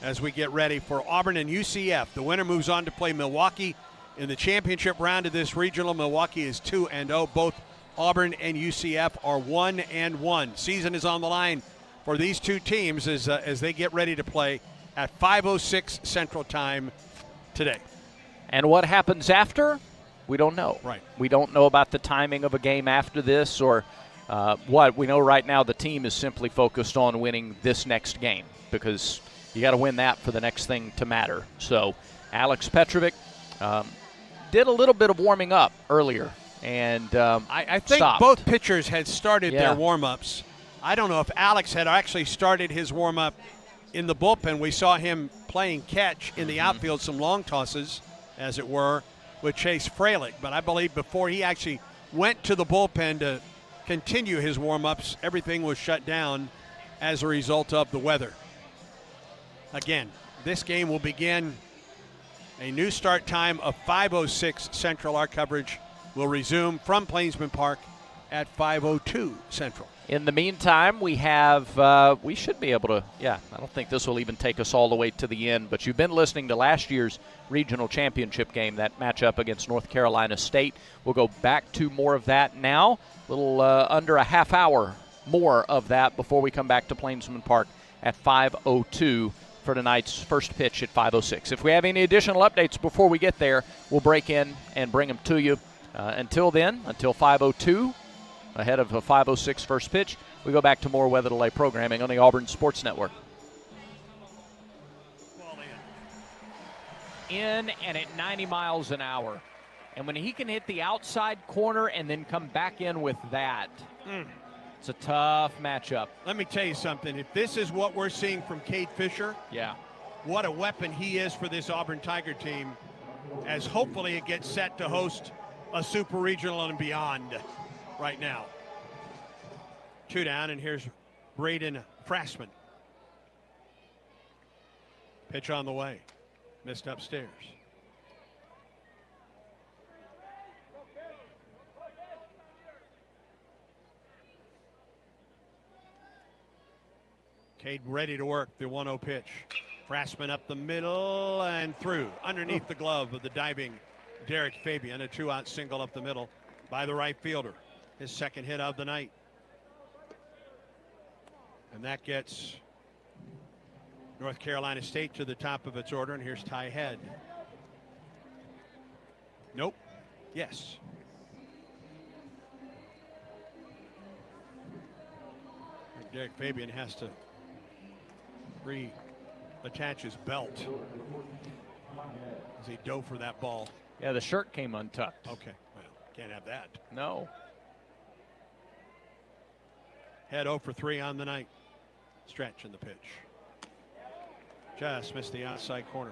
as we get ready for Auburn and UCF. The winner moves on to play Milwaukee in the championship round of this regional. Milwaukee is 2-0. Both Auburn and UCF are 1-1. Season is on the line for these two teams as they get ready to play at 5:06 Central Time today. And what happens after? We don't know. Right. We don't know about the timing of a game after this or what. We know right now the team is simply focused on winning this next game because you got to win that for the next thing to matter. So Alex Petrovic did a little bit of warming up earlier. And I think stopped. both pitchers had started their warm-ups. I don't know if Alex had actually started his warm-up in the bullpen. We saw him playing catch in the outfield, some long tosses, as it were, with Chase Fralick. But I believe before he actually went to the bullpen to continue his warm-ups, everything was shut down as a result of the weather. Again, this game will begin a new start time of 5:06 Central. Our coverage will resume from Plainsman Park at 5:02 Central. In the meantime, we should be able to, I don't think this will even take us all the way to the end, but you've been listening to last year's regional championship game, that matchup against North Carolina State. We'll go back to more of that now, a little under a half hour more of that before we come back to Plainsman Park at 5:02 for tonight's first pitch at 5:06. If we have any additional updates before we get there, we'll break in and bring them to you. Until then, until 5:02, ahead of a 5:06 first pitch, we go back to more weather delay programming on the Auburn Sports Network. In and at 90 miles an hour. And when he can hit the outside corner and then come back in with that, it's a tough matchup. Let me tell you something. If this is what we're seeing from Cade Fisher, what a weapon he is for this Auburn Tiger team, as hopefully it gets set to host a super regional and beyond right now. 2 down, and here's Braden Frasman. Pitch on the way. Missed upstairs. Cade ready to work the 1-0 pitch. Frasman up the middle and through. Underneath the glove of the diving Derek Fabian. A 2-out single up the middle by the right fielder. His second hit of the night. And that gets North Carolina State to the top of its order. And here's Ty Head. Nope. Yes. Derek Fabian has to reattach his belt as he dove for that ball. Yeah, the shirt came untucked. Okay, well, can't have that. No. Head 0 for 3 on the night. Stretch in the pitch. Just missed the outside corner.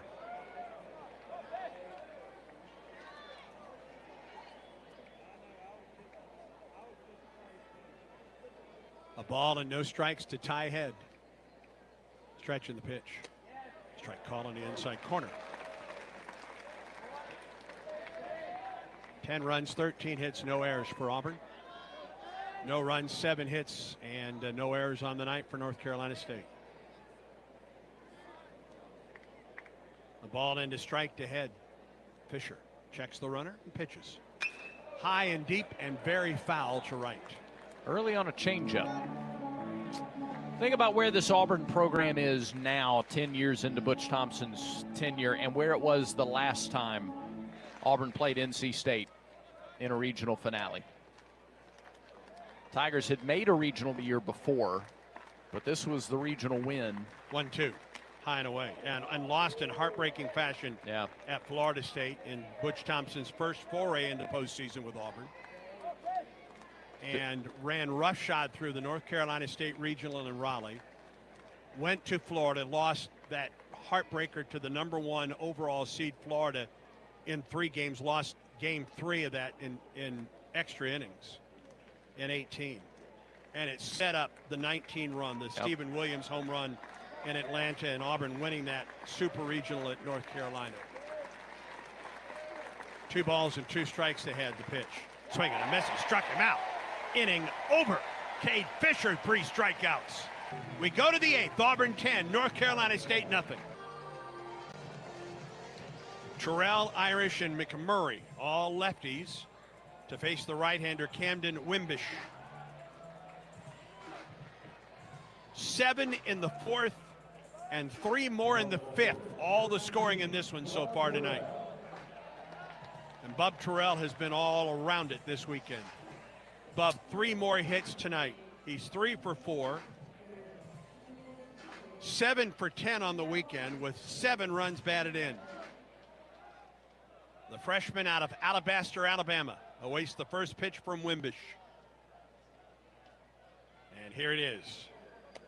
A ball and no strikes to Ty Head. Stretch in the pitch. Strike call on the inside corner. 10 runs, 13 hits, no errors for Auburn. No runs, 7 hits, and no errors on the night for North Carolina State. The ball into strike to Head. Fisher checks the runner and pitches. High and deep and very foul to right. Early on a changeup. Think about where this Auburn program is now, 10 years into Butch Thompson's tenure, and where it was the last time Auburn played NC State in a regional finale. Tigers had made a regional the year before, But this was the regional win. 1-2, high and away, and lost in heartbreaking fashion at Florida State in Butch Thompson's first foray into postseason with Auburn. And ran roughshod through the North Carolina State Regional in Raleigh. Went to Florida, lost that heartbreaker to the #1 overall seed Florida in 3 games, lost game 3 of that in extra innings in 18. And it set up the 19 run, the Stephen Williams home run in Atlanta, and Auburn winning that super regional at North Carolina. 2 balls and 2 strikes ahead. The pitch. Swing and a miss. He struck him out. Inning over. Cade Fisher, 3 strikeouts. We go to the 8th. Auburn 10, North Carolina State nothing. Terrell, Irish, and McMurray, all lefties, to face the right-hander Camden Wimbish. 7 in the 4th and 3 more in the 5th. All the scoring in this one so far tonight. And Bub Terrell has been all around it this weekend. Bub, 3 more hits tonight. He's 3 for 4. 7 for 10 on the weekend with 7 runs batted in. The freshman out of Alabaster, Alabama, awaits the first pitch from Wimbish. And here it is.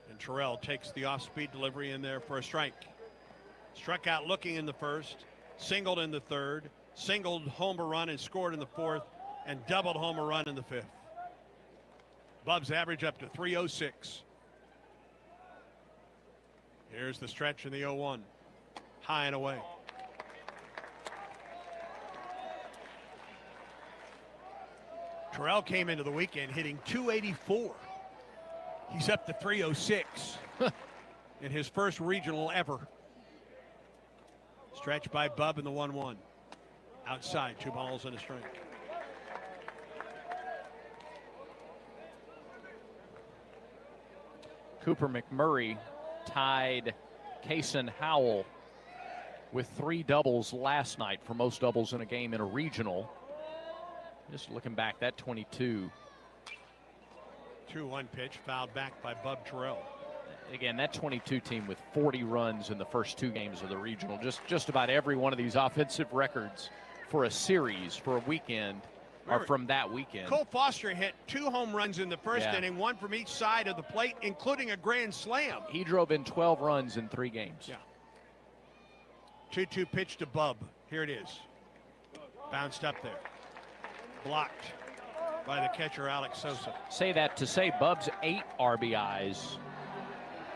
And Terrell takes the off-speed delivery in there for a strike. Struck out looking in the first, singled in the third, singled home a run and scored in the 4th, and doubled home a run in the 5th. Bub's average up to 306. Here's the stretch in the 0-1. High and away. Terrell came into the weekend hitting .284. He's up to 306 in his first regional ever. Stretch by Bub in the 1-1. Outside, 2 balls and a strike. Cooper McMurray tied Kason Howell with 3 doubles last night for most doubles in a game in a regional. Just looking back, that 22. 2-1 pitch fouled back by Bub Terrell. Again, that 22 team with 40 runs in the first 2 games of the regional. Just about every one of these offensive records for a series, for a weekend, are from that weekend. Cole Foster hit 2 home runs in the first inning, 1 from each side of the plate, including a grand slam. He drove in 12 runs in 3 games. Yeah. 2-2 pitch to Bub. Here it is. Bounced up there. Blocked by the catcher, Alex Sosa. Say that to say Bub's 8 RBIs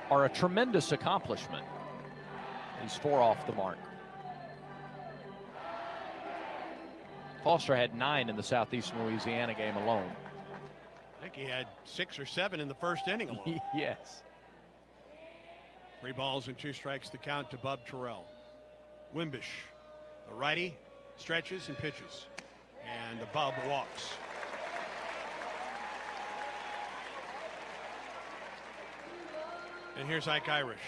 are a tremendous accomplishment. He's 4 off the mark. Foster had 9 in the Southeastern Louisiana game alone. I think he had 6 or 7 in the first inning alone. Yes. 3 balls and 2 strikes to count to Bub Terrell. Wimbish, the righty, stretches and pitches. And the Bub walks. And here's Ike Irish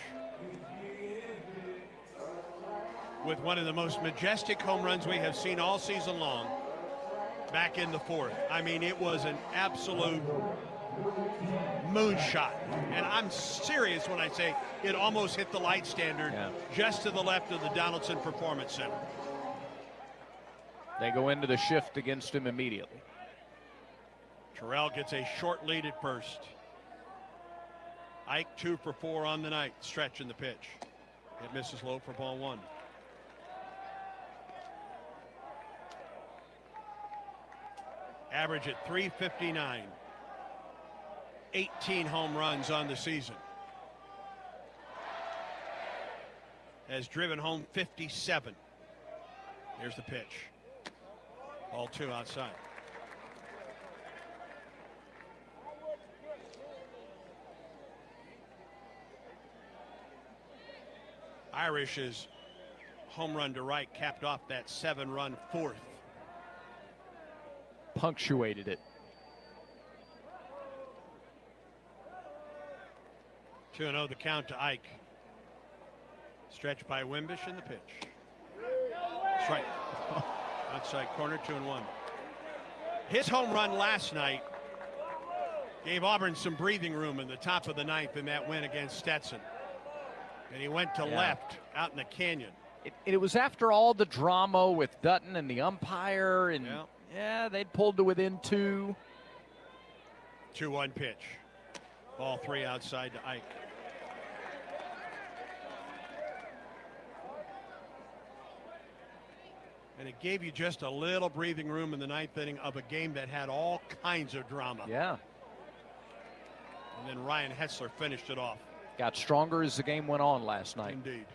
with one of the most majestic home runs we have seen all season long, back in the 4th. I mean, it was an absolute moonshot. And I'm serious when I say it almost hit the light standard just to the left of the Donaldson Performance Center. They go into the shift against him immediately. Terrell gets a short lead at first. Ike 2 for 4 on the night. Stretch in the pitch. It misses low for ball 1. Average at 359. 18 home runs on the season. Has driven home 57. Here's the pitch. Ball 2 outside. Irish's home run to right capped off that 7-run 4th. Punctuated it. 2-0 the count to Ike. Stretch by Wimbish in the pitch. Strike. Outside corner, 2-1. His home run last night Gave Auburn some breathing room in the top of the ninth in that win against Stetson. And he went to left out in the canyon. It was after all the drama with Dutton and the umpire, and they'd pulled to within 2. 2-1 pitch. Ball 3 outside to Ike. And it gave you just a little breathing room in the ninth inning of a game that had all kinds of drama. Yeah. And then Ryan Hetzler finished it off. Got stronger as the game went on last night. Indeed.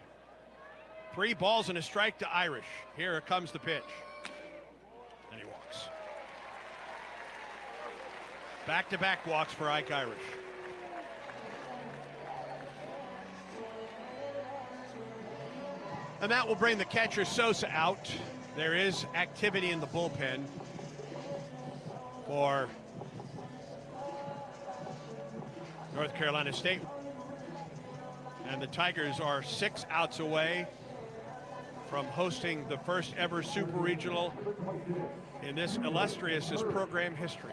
3 balls and a strike to Irish. Here comes the pitch. And he walks. Back-to-back walks for Ike Irish. And that will bring the catcher Sosa out. There is activity in the bullpen for North Carolina State. And the Tigers are 6 outs away from hosting the first ever Super Regional in this illustrious program history.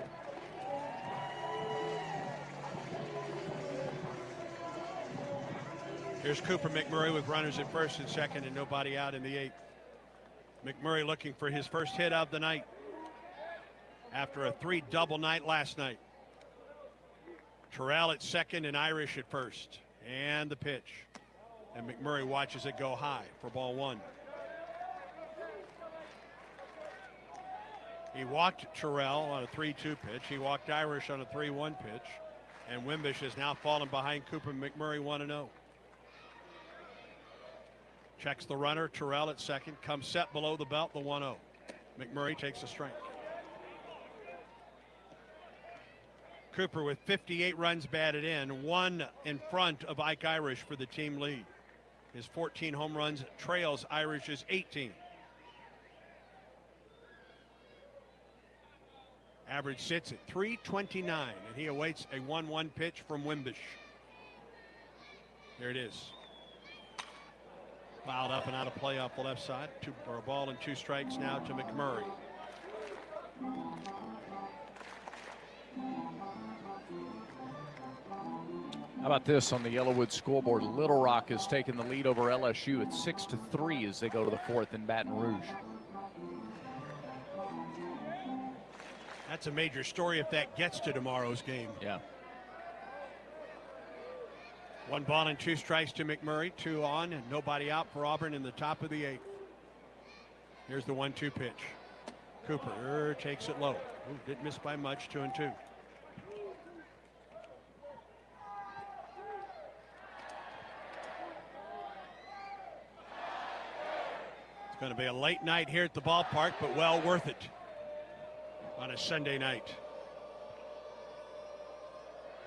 Here's Cooper McMurray with runners at first and second and nobody out in the 8th. McMurray looking for his first hit of the night after a 3-double night last night. Terrell at second and Irish at first. And the pitch. And McMurray watches it go high for ball 1. He walked Terrell on a 3-2 pitch. He walked Irish on a 3-1 pitch. And Wimbish has now fallen behind Cooper McMurray 1-0. Checks the runner. Terrell at second. Comes set below the belt, the 1-0. McMurray takes a strike. Cooper with 58 runs batted in, 1 in front of Ike Irish for the team lead. His 14 home runs trails Irish's 18. Average sits at .329, and he awaits a 1-1 pitch from Wimbish. There it is. Fouled up and out of play off the left side. For a ball and 2 strikes now to McMurray. How about this on the Yellowwood scoreboard? Little Rock has taken the lead over LSU at 6-3 as they go to the 4th in Baton Rouge. That's a major story if that gets to tomorrow's game. Yeah. 1 ball and 2 strikes to McMurray. 2 on and nobody out for Auburn in the top of the 8th. Here's the 1-2 pitch. Cooper takes it low. Ooh, didn't miss by much. 2-2. It's going to be a late night here at the ballpark, but well worth it on a Sunday night.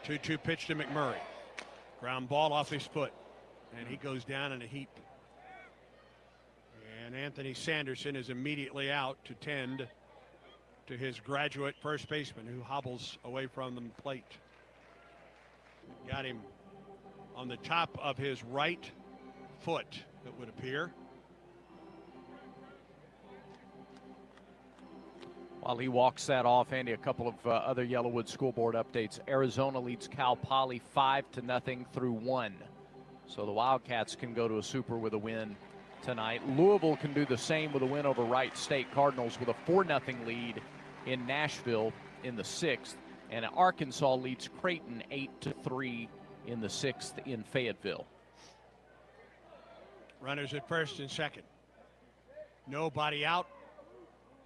2-2 pitch to McMurray. Ground ball off his foot, and he goes down in a heap. And Anthony Sanderson is immediately out to tend to his graduate first baseman, who hobbles away from the plate. Got him on the top of his right foot, it would appear. While he walks that off, Andy, a couple of other Yellowwood scoreboard updates. Arizona leads Cal Poly 5-0 through 1. So the Wildcats can go to a super with a win tonight. Louisville can do the same with a win over Wright State Cardinals with a 4-0 lead in Nashville in the 6th. And Arkansas leads Creighton 8-3 in the 6th in Fayetteville. Runners at first and second. Nobody out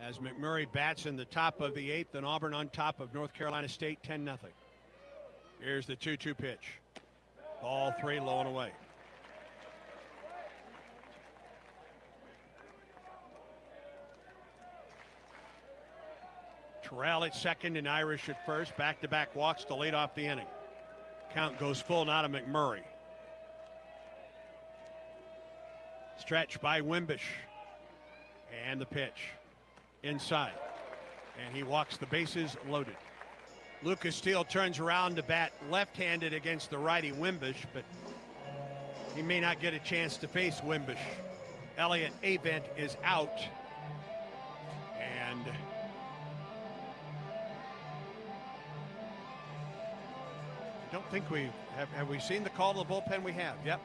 as McMurray bats in the top of the 8th, and Auburn on top of North Carolina State 10-0. Here's the 2-2 pitch. Ball 3 low and away. Terrell at second and Irish at first. Back-to-back walks to lead off the inning. Count goes full now to McMurray. Stretch by Wimbish. And the pitch. Inside. And he walks the bases loaded. Lucas Steele turns around to bat left-handed against the righty Wimbish, but he may not get a chance to face Wimbish. Elliott Avent is out. And don't think we have we seen the call to the bullpen? We have. Yep.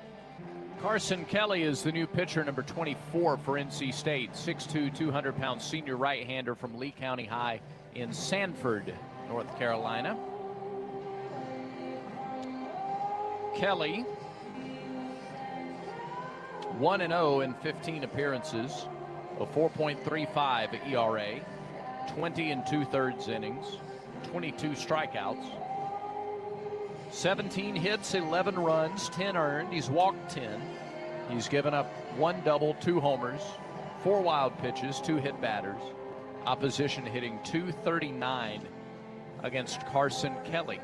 Carson Kelly is the new pitcher, number 24 for NC State. 6'2", 200-pound senior right-hander from Lee County High in Sanford, North Carolina. Kelly, 1-0 in 15 appearances, a 4.35 ERA, 20 2/3 innings, 22 strikeouts, 17 hits, 11 runs, 10 earned. He's walked 10. He's given up 1 double, 2 homers, 4 wild pitches, 2 hit batters. Opposition hitting .239 against Carson Kelly.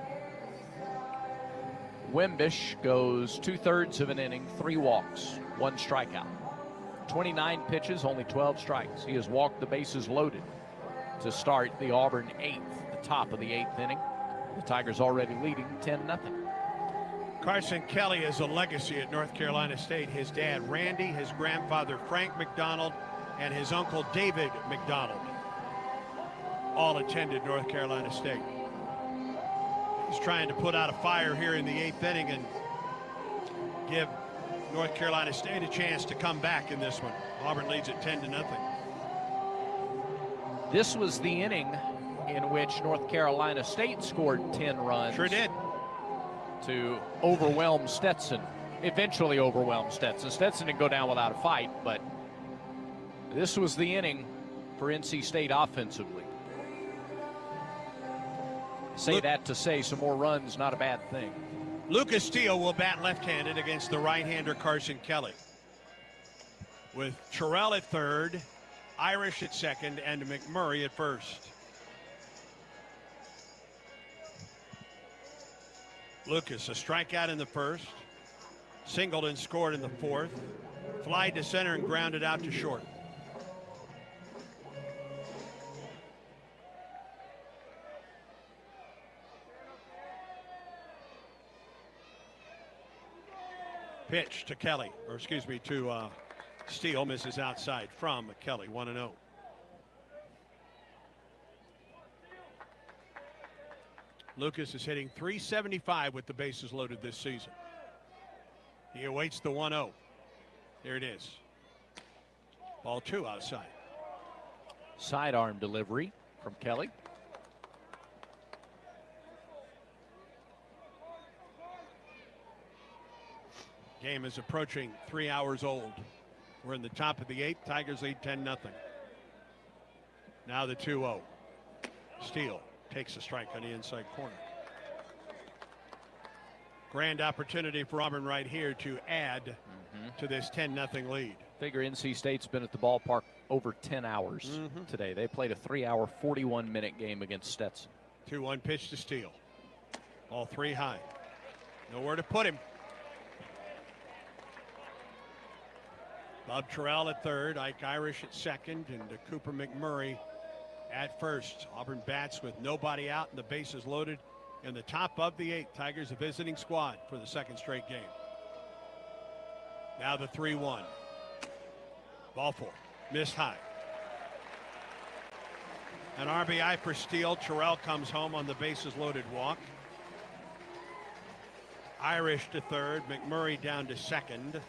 Wimbish goes 2/3 of an inning, 3 walks, 1 strikeout. 29 pitches, only 12 strikes. He has walked the bases loaded to start the Auburn 8th, the top of the 8th inning. The Tigers already leading 10-0. Carson Kelly is a legacy at North Carolina State. His dad, Randy, his grandfather, Frank McDonald, and his uncle, David McDonald, all attended North Carolina State. He's trying to put out a fire here in the 8th inning and give North Carolina State a chance to come back in this one. Auburn leads at 10-0. This was the inning in which North Carolina State scored 10 runs. Sure did. To overwhelm Stetson, eventually overwhelm Stetson. Stetson didn't go down without a fight, but this was the inning for NC State offensively. Say that to say some more runs, not a bad thing. Lucas Steele will bat left-handed against the right-hander Carson Kelly, with Terrell at third, Irish at second, and McMurray at first. Lucas, a strikeout in the first, singled and scored in the 4th, fly to center and grounded out to short. Pitch to Kelly, or excuse me, to Steele, misses outside from Kelly, 1-0. Lucas is hitting .375 with the bases loaded this season. He awaits the 1-0. There it is. Ball 2 outside. Sidearm delivery from Kelly. Game is approaching 3 hours old. We're in the top of the 8th. Tigers lead 10-0. Now the 2-0. Steele takes a strike on the inside corner. Grand opportunity for Auburn right here to add to this 10-0 lead. Figure NC State's been at the ballpark over 10 hours today. They played a 3-hour, 41-minute game against Stetson. 2-1 pitch to Steele. All 3 high. Nowhere to put him. Bob Terrell at third, Ike Irish at second, and Cooper McMurray at first. Auburn bats with nobody out and the bases loaded in the top of the 8th. Tigers a visiting squad for the 2nd straight game. Now the 3-1. Ball 4. Missed high. An RBI for Steele. Terrell comes home on the bases loaded walk. Irish to third. McMurray down to second.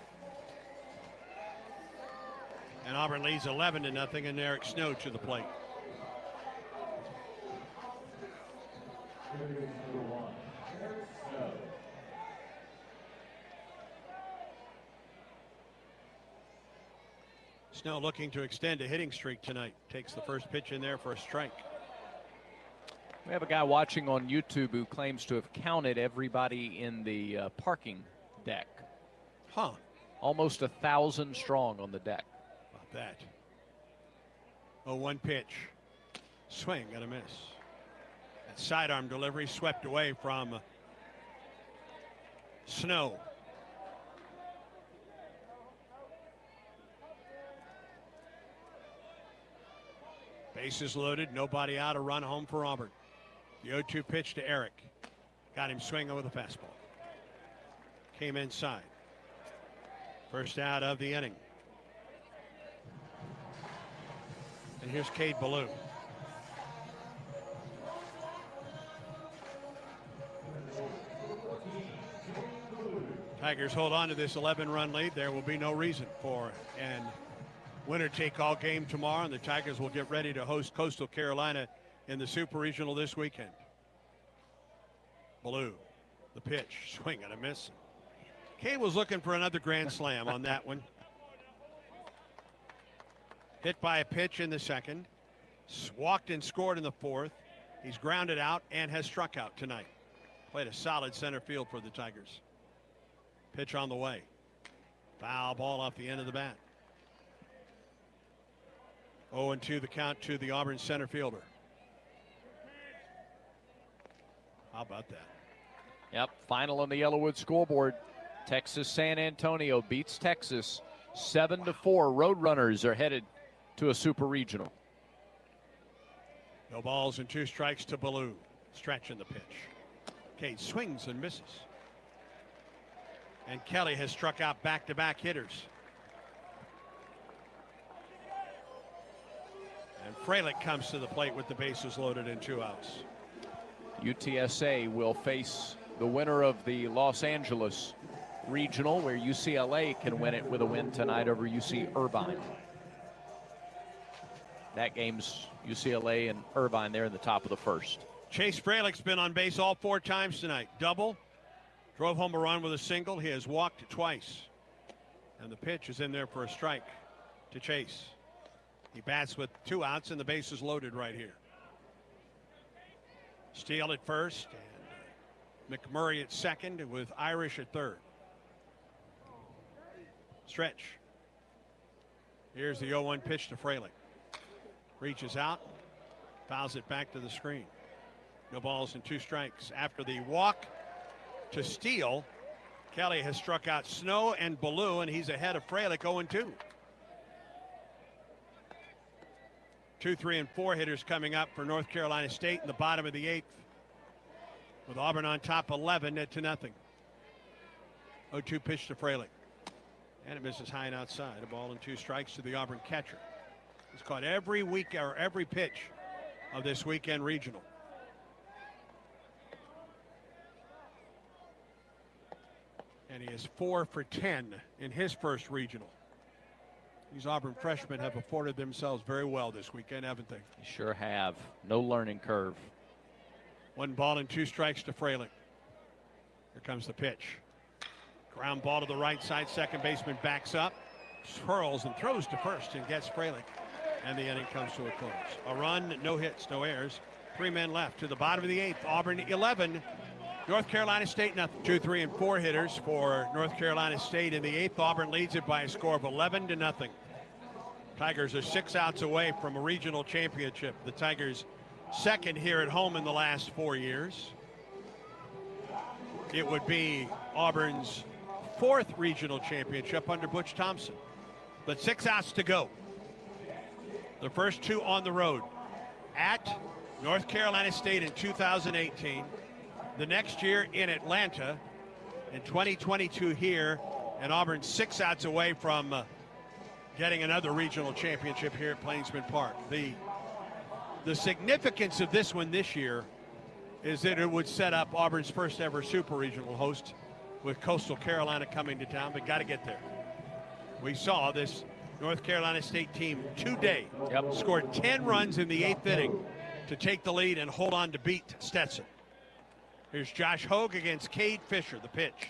And Auburn leads 11-0, and Eric Snow to the plate. Snow looking to extend a hitting streak tonight. Takes the first pitch in there for a strike. We have a guy watching on YouTube who claims to have counted everybody in the parking deck. Huh. Almost 1,000 strong on the deck. About that. 0-1 pitch. Swing and a miss. That sidearm delivery swept away from Snow. Bases loaded, nobody out, a run home for Auburn. The 0-2 pitch to Eric. Got him swinging with a fastball. Came inside. First out of the inning. And here's Cade Ballou. Tigers hold on to this 11-run lead. There will be no reason for an winner-take-all game tomorrow, and the Tigers will get ready to host Coastal Carolina in the Super Regional this weekend. Blue, the pitch, swing and a miss. Kane was looking for another grand slam on that one. Hit by a pitch in the second. Walked and scored in the fourth. He's grounded out and has struck out tonight. Played a solid center field for the Tigers. Pitch on the way. Foul ball off the end of the bat. 0-2 the count to the Auburn center fielder. How about that? Yep, final on the Yellowwood scoreboard. Texas San Antonio beats Texas 7-4. Roadrunners are headed to a super regional. No balls and 2 strikes to Ballou. Stretching the pitch. Cade swings and misses. And Kelly has struck out back-to-back hitters. And Fralick comes to the plate with the bases loaded and 2 outs. UTSA will face the winner of the Los Angeles Regional, where UCLA can win it with a win tonight over UC Irvine. That game's UCLA and Irvine there in the top of the first. Chase Fralick's been on base all 4 times tonight. Double, drove home a run with a single. He has walked twice. And the pitch is in there for a strike to Chase. He bats with 2 outs and the base is loaded right here. Steele at first and McMurray at second with Irish at third. Stretch. Here's the 0-1 pitch to Fralick. Reaches out, fouls it back to the screen. No balls and 2 strikes. After the walk to Steele, Kelly has struck out Snow and Ballou, and he's ahead of Fralick 0-2. 2, 3, and 4 hitters coming up for North Carolina State in the bottom of the 8th. With Auburn on top 11-0. 0-2 pitch to Fralick. And it misses high and outside. A ball and 2 strikes to the Auburn catcher. He's caught every week or every pitch of this weekend regional. And he is 4 for 10 in his first regional. These Auburn freshmen have afforded themselves very well this weekend, haven't they? They sure have. No learning curve. 1 ball and 2 strikes to Fralick. Here comes the pitch. Ground ball to the right side. Second baseman backs up, swirls and throws to first and gets Fralick. And the inning comes to a close. A run, no hits, no errors. 3 men left to the bottom of the 8th. Auburn 11, North Carolina State nothing. 2, 3, and 4 hitters for North Carolina State in the 8th. Auburn leads it by a score of 11-0. Tigers are 6 outs away from a regional championship. The Tigers second here at home in the last 4 years. It would be Auburn's 4th regional championship under Butch Thompson. But 6 outs to go. The first 2 on the road. At North Carolina State in 2018. The next year in Atlanta. In 2022 here. And Auburn 6 outs away from getting another regional championship here at Plainsman Park. The significance of this one this year is that it would set up Auburn's first ever super regional host with Coastal Carolina coming to town, but got to get there. We saw this North Carolina State team today scored 10 runs in the 8th inning to take the lead and hold on to beat Stetson. Here's Josh Hogue against Cade Fisher, the pitch.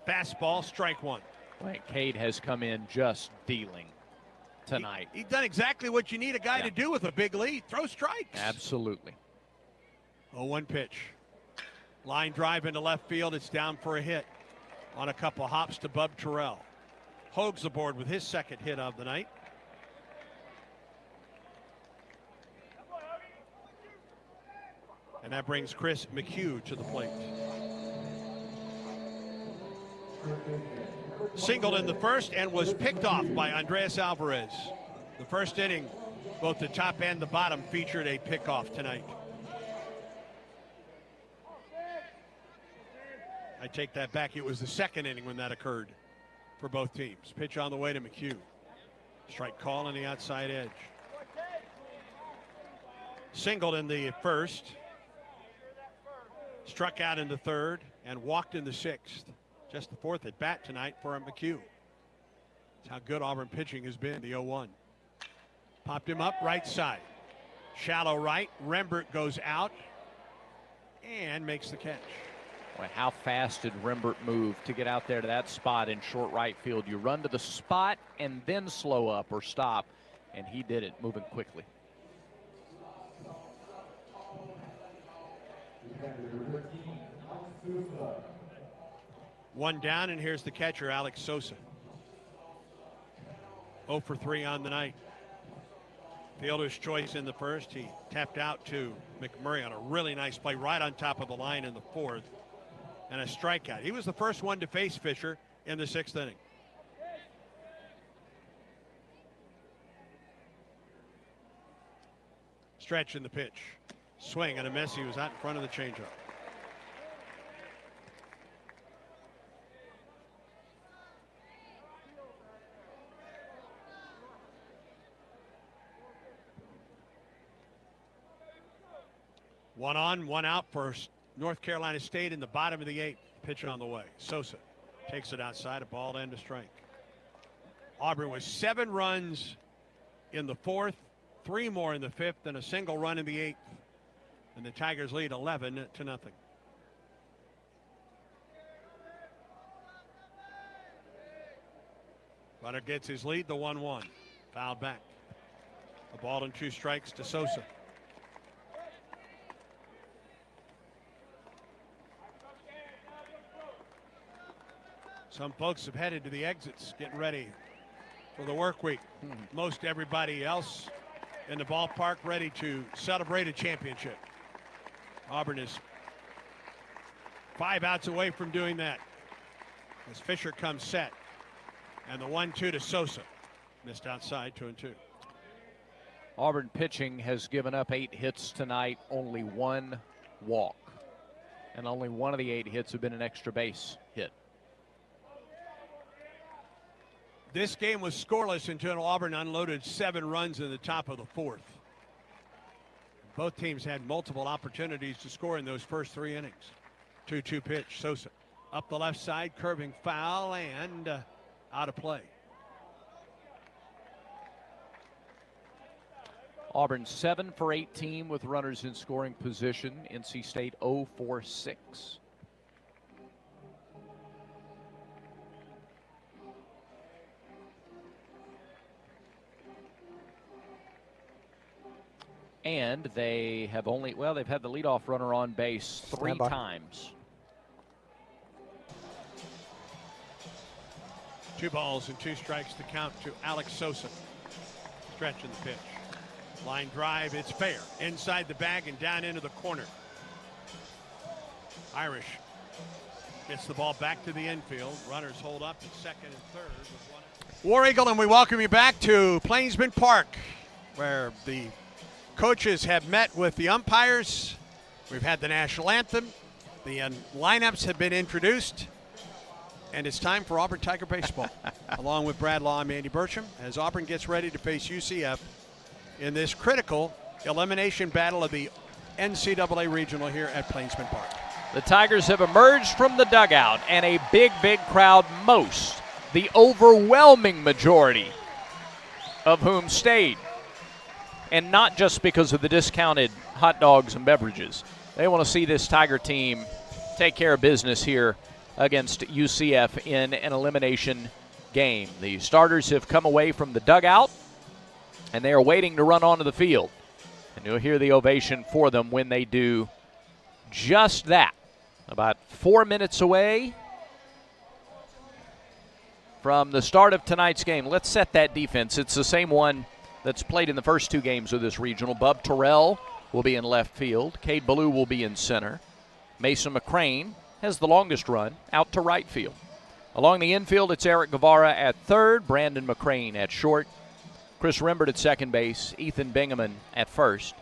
Fastball, strike 1. Right, Cade has come in just dealing tonight. He's done exactly what you need a guy to do with a big lead. Throw strikes. Absolutely. 0-1 pitch. Line drive into left field. It's down for a hit on a couple hops to Bub Terrell. Hogue's aboard with his second hit of the night. And that brings Chris McHugh to the plate. Singled in the first and was picked off by Andres Alvarez. The first inning, both the top and the bottom featured a pickoff tonight. I take that back. It was the second inning when that occurred for both teams. Pitch on the way to McHugh. Strike call on the outside edge. Singled in the first. Struck out in the third and walked in the 6th. Just the 4th at bat tonight for McHugh. That's how good Auburn pitching has been, the 0-1. Popped him up right side. Shallow right. Rembert goes out and makes the catch. Boy, how fast did Rembert move to get out there to that spot in short right field? You run to the spot and then slow up or stop, and he did it, moving quickly. One down, and here's the catcher, Alex Sosa. 0 for 3 on the night. Fielder's choice in the first. He tapped out to McMurray on a really nice play right on top of the line in the 4th. And a strikeout. He was the first one to face Fisher in the 6th inning. Stretch in the pitch. Swing and a miss. He was out in front of the changeup. One on, one out for North Carolina State in the bottom of the 8th. Pitch on the way. Sosa takes it outside, a ball and a strike. Auburn was 7 runs in the 4th, 3 more in the 5th, and a single run in the 8th. And the Tigers lead 11-0. Runner gets his lead, the 1-1. Fouled back. A ball and 2 strikes to Sosa. Some folks have headed to the exits, getting ready for the work week. Most everybody else in the ballpark ready to celebrate a championship. Auburn is 5 outs away from doing that as Fisher comes set. And the 1-2 to Sosa. Missed outside, 2-2. Auburn pitching has given up 8 hits tonight, only 1 walk. And only one of the 8 hits have been an extra base hit. This game was scoreless until Auburn unloaded 7 runs in the top of the 4th. Both teams had multiple opportunities to score in those first 3 innings. 2-2 pitch, Sosa. Up the left side, curving foul and out of play. Auburn 7 for 18 with runners in scoring position. NC State 0 for 6. And they have only, well, they've had the leadoff runner on base 3 times. 2 balls and 2 strikes to count to Alex Sosa. Stretch in the pitch. Line drive, it's fair. Inside the bag and down into the corner. Irish gets the ball back to the infield. Runners hold up at second and third. War Eagle, and we welcome you back to Plainsman Park, where the coaches have met with the umpires. We've had the national anthem. The lineups have been introduced. And it's time for Auburn Tiger Baseball. Along with Brad Law, I'm Andy Burcham, as Auburn gets ready to face UCF in this critical elimination battle of the NCAA Regional here at Plainsman Park. The Tigers have emerged from the dugout, and a big, big crowd, most, the overwhelming majority of whom stayed. And not just because of the discounted hot dogs and beverages. They want to see this Tiger team take care of business here against UCF in an elimination game. The starters have come away from the dugout, and they are waiting to run onto the field. And you'll hear the ovation for them when they do just that. About 4 minutes away from the start of tonight's game. Let's set that defense. It's the same one that's played in the first 2 games of this regional. Bub Terrell will be in left field. Cade Ballou will be in center. Mason McCrane has the longest run out to right field. Along the infield, it's Eric Guevara at third, Brandon McCrane at short, Chris Rembert at second base, Ethan Bingaman at first.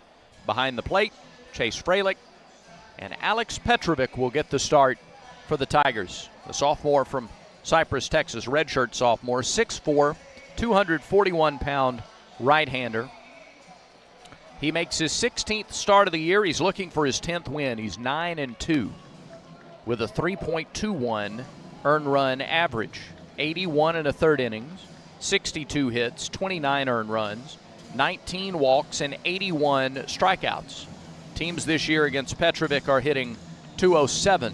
Behind the plate, Chase Freilich, and Alex Petrovic will get the start for the Tigers. The sophomore from Cypress, Texas, redshirt sophomore, 6'4", 241-pound right-hander. He makes his 16th start of the year. He's looking for his 10th win. He's 9-2 with a 3.21 earned run average. 81 and a third innings, 62 hits, 29 earned runs, 19 walks, and 81 strikeouts. Teams this year against Petrovic are hitting .207.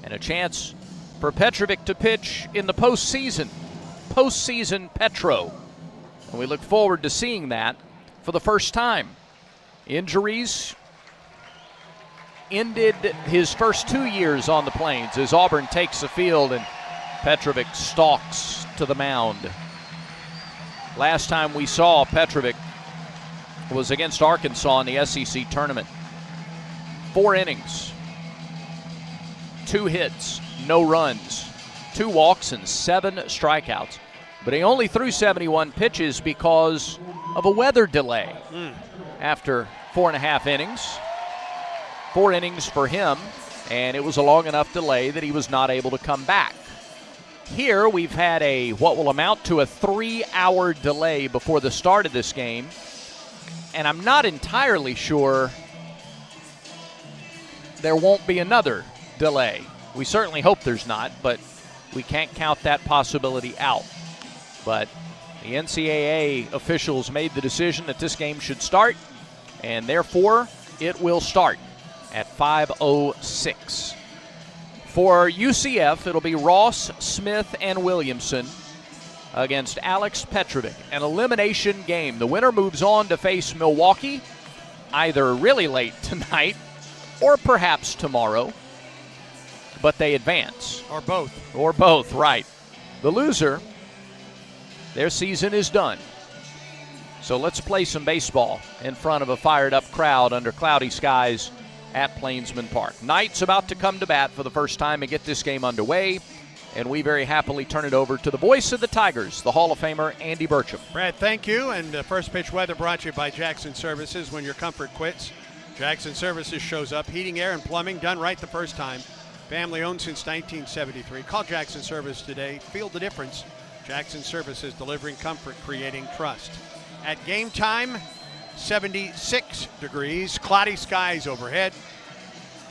And a chance for Petrovic to pitch in the postseason. Postseason Petro. And we look forward to seeing that for the first time. Injuries ended his first 2 years on the Plains as Auburn takes the field and Petrovic stalks to the mound. Last time we saw Petrovic was against Arkansas in the SEC tournament. 4 innings, 2 hits, no runs, 2 walks, and 7 strikeouts. But he only threw 71 pitches because of a weather delay. After 4.5 innings. 4 innings for him, and it was a long enough delay that he was not able to come back. Here we've had what will amount to a 3-hour delay before the start of this game, and I'm not entirely sure there won't be another delay. We certainly hope there's not, but we can't count that possibility out. But the NCAA officials made the decision that this game should start, and therefore it will start at 5:06. For UCF, it'll be Ross, Smith, and Williamson against Alex Petrovic. An elimination game. The winner moves on to face Milwaukee either really late tonight or perhaps tomorrow, but they advance. Or both. Or both, right. The loser, their season is done. So let's play some baseball in front of a fired-up crowd under cloudy skies at Plainsman Park. Knights about to come to bat for the first time and get this game underway, and we very happily turn it over to the voice of the Tigers, the Hall of Famer Andy Burcham. Brad, thank you. And first pitch weather brought to you by Jackson Services. When your comfort quits, Jackson Services shows up. Heating, air, and plumbing done right the first time. Family owned since 1973. Call Jackson Service today. Feel the difference. Jackson Services, delivering comfort, creating trust. At game time, 76 degrees, cloudy skies overhead.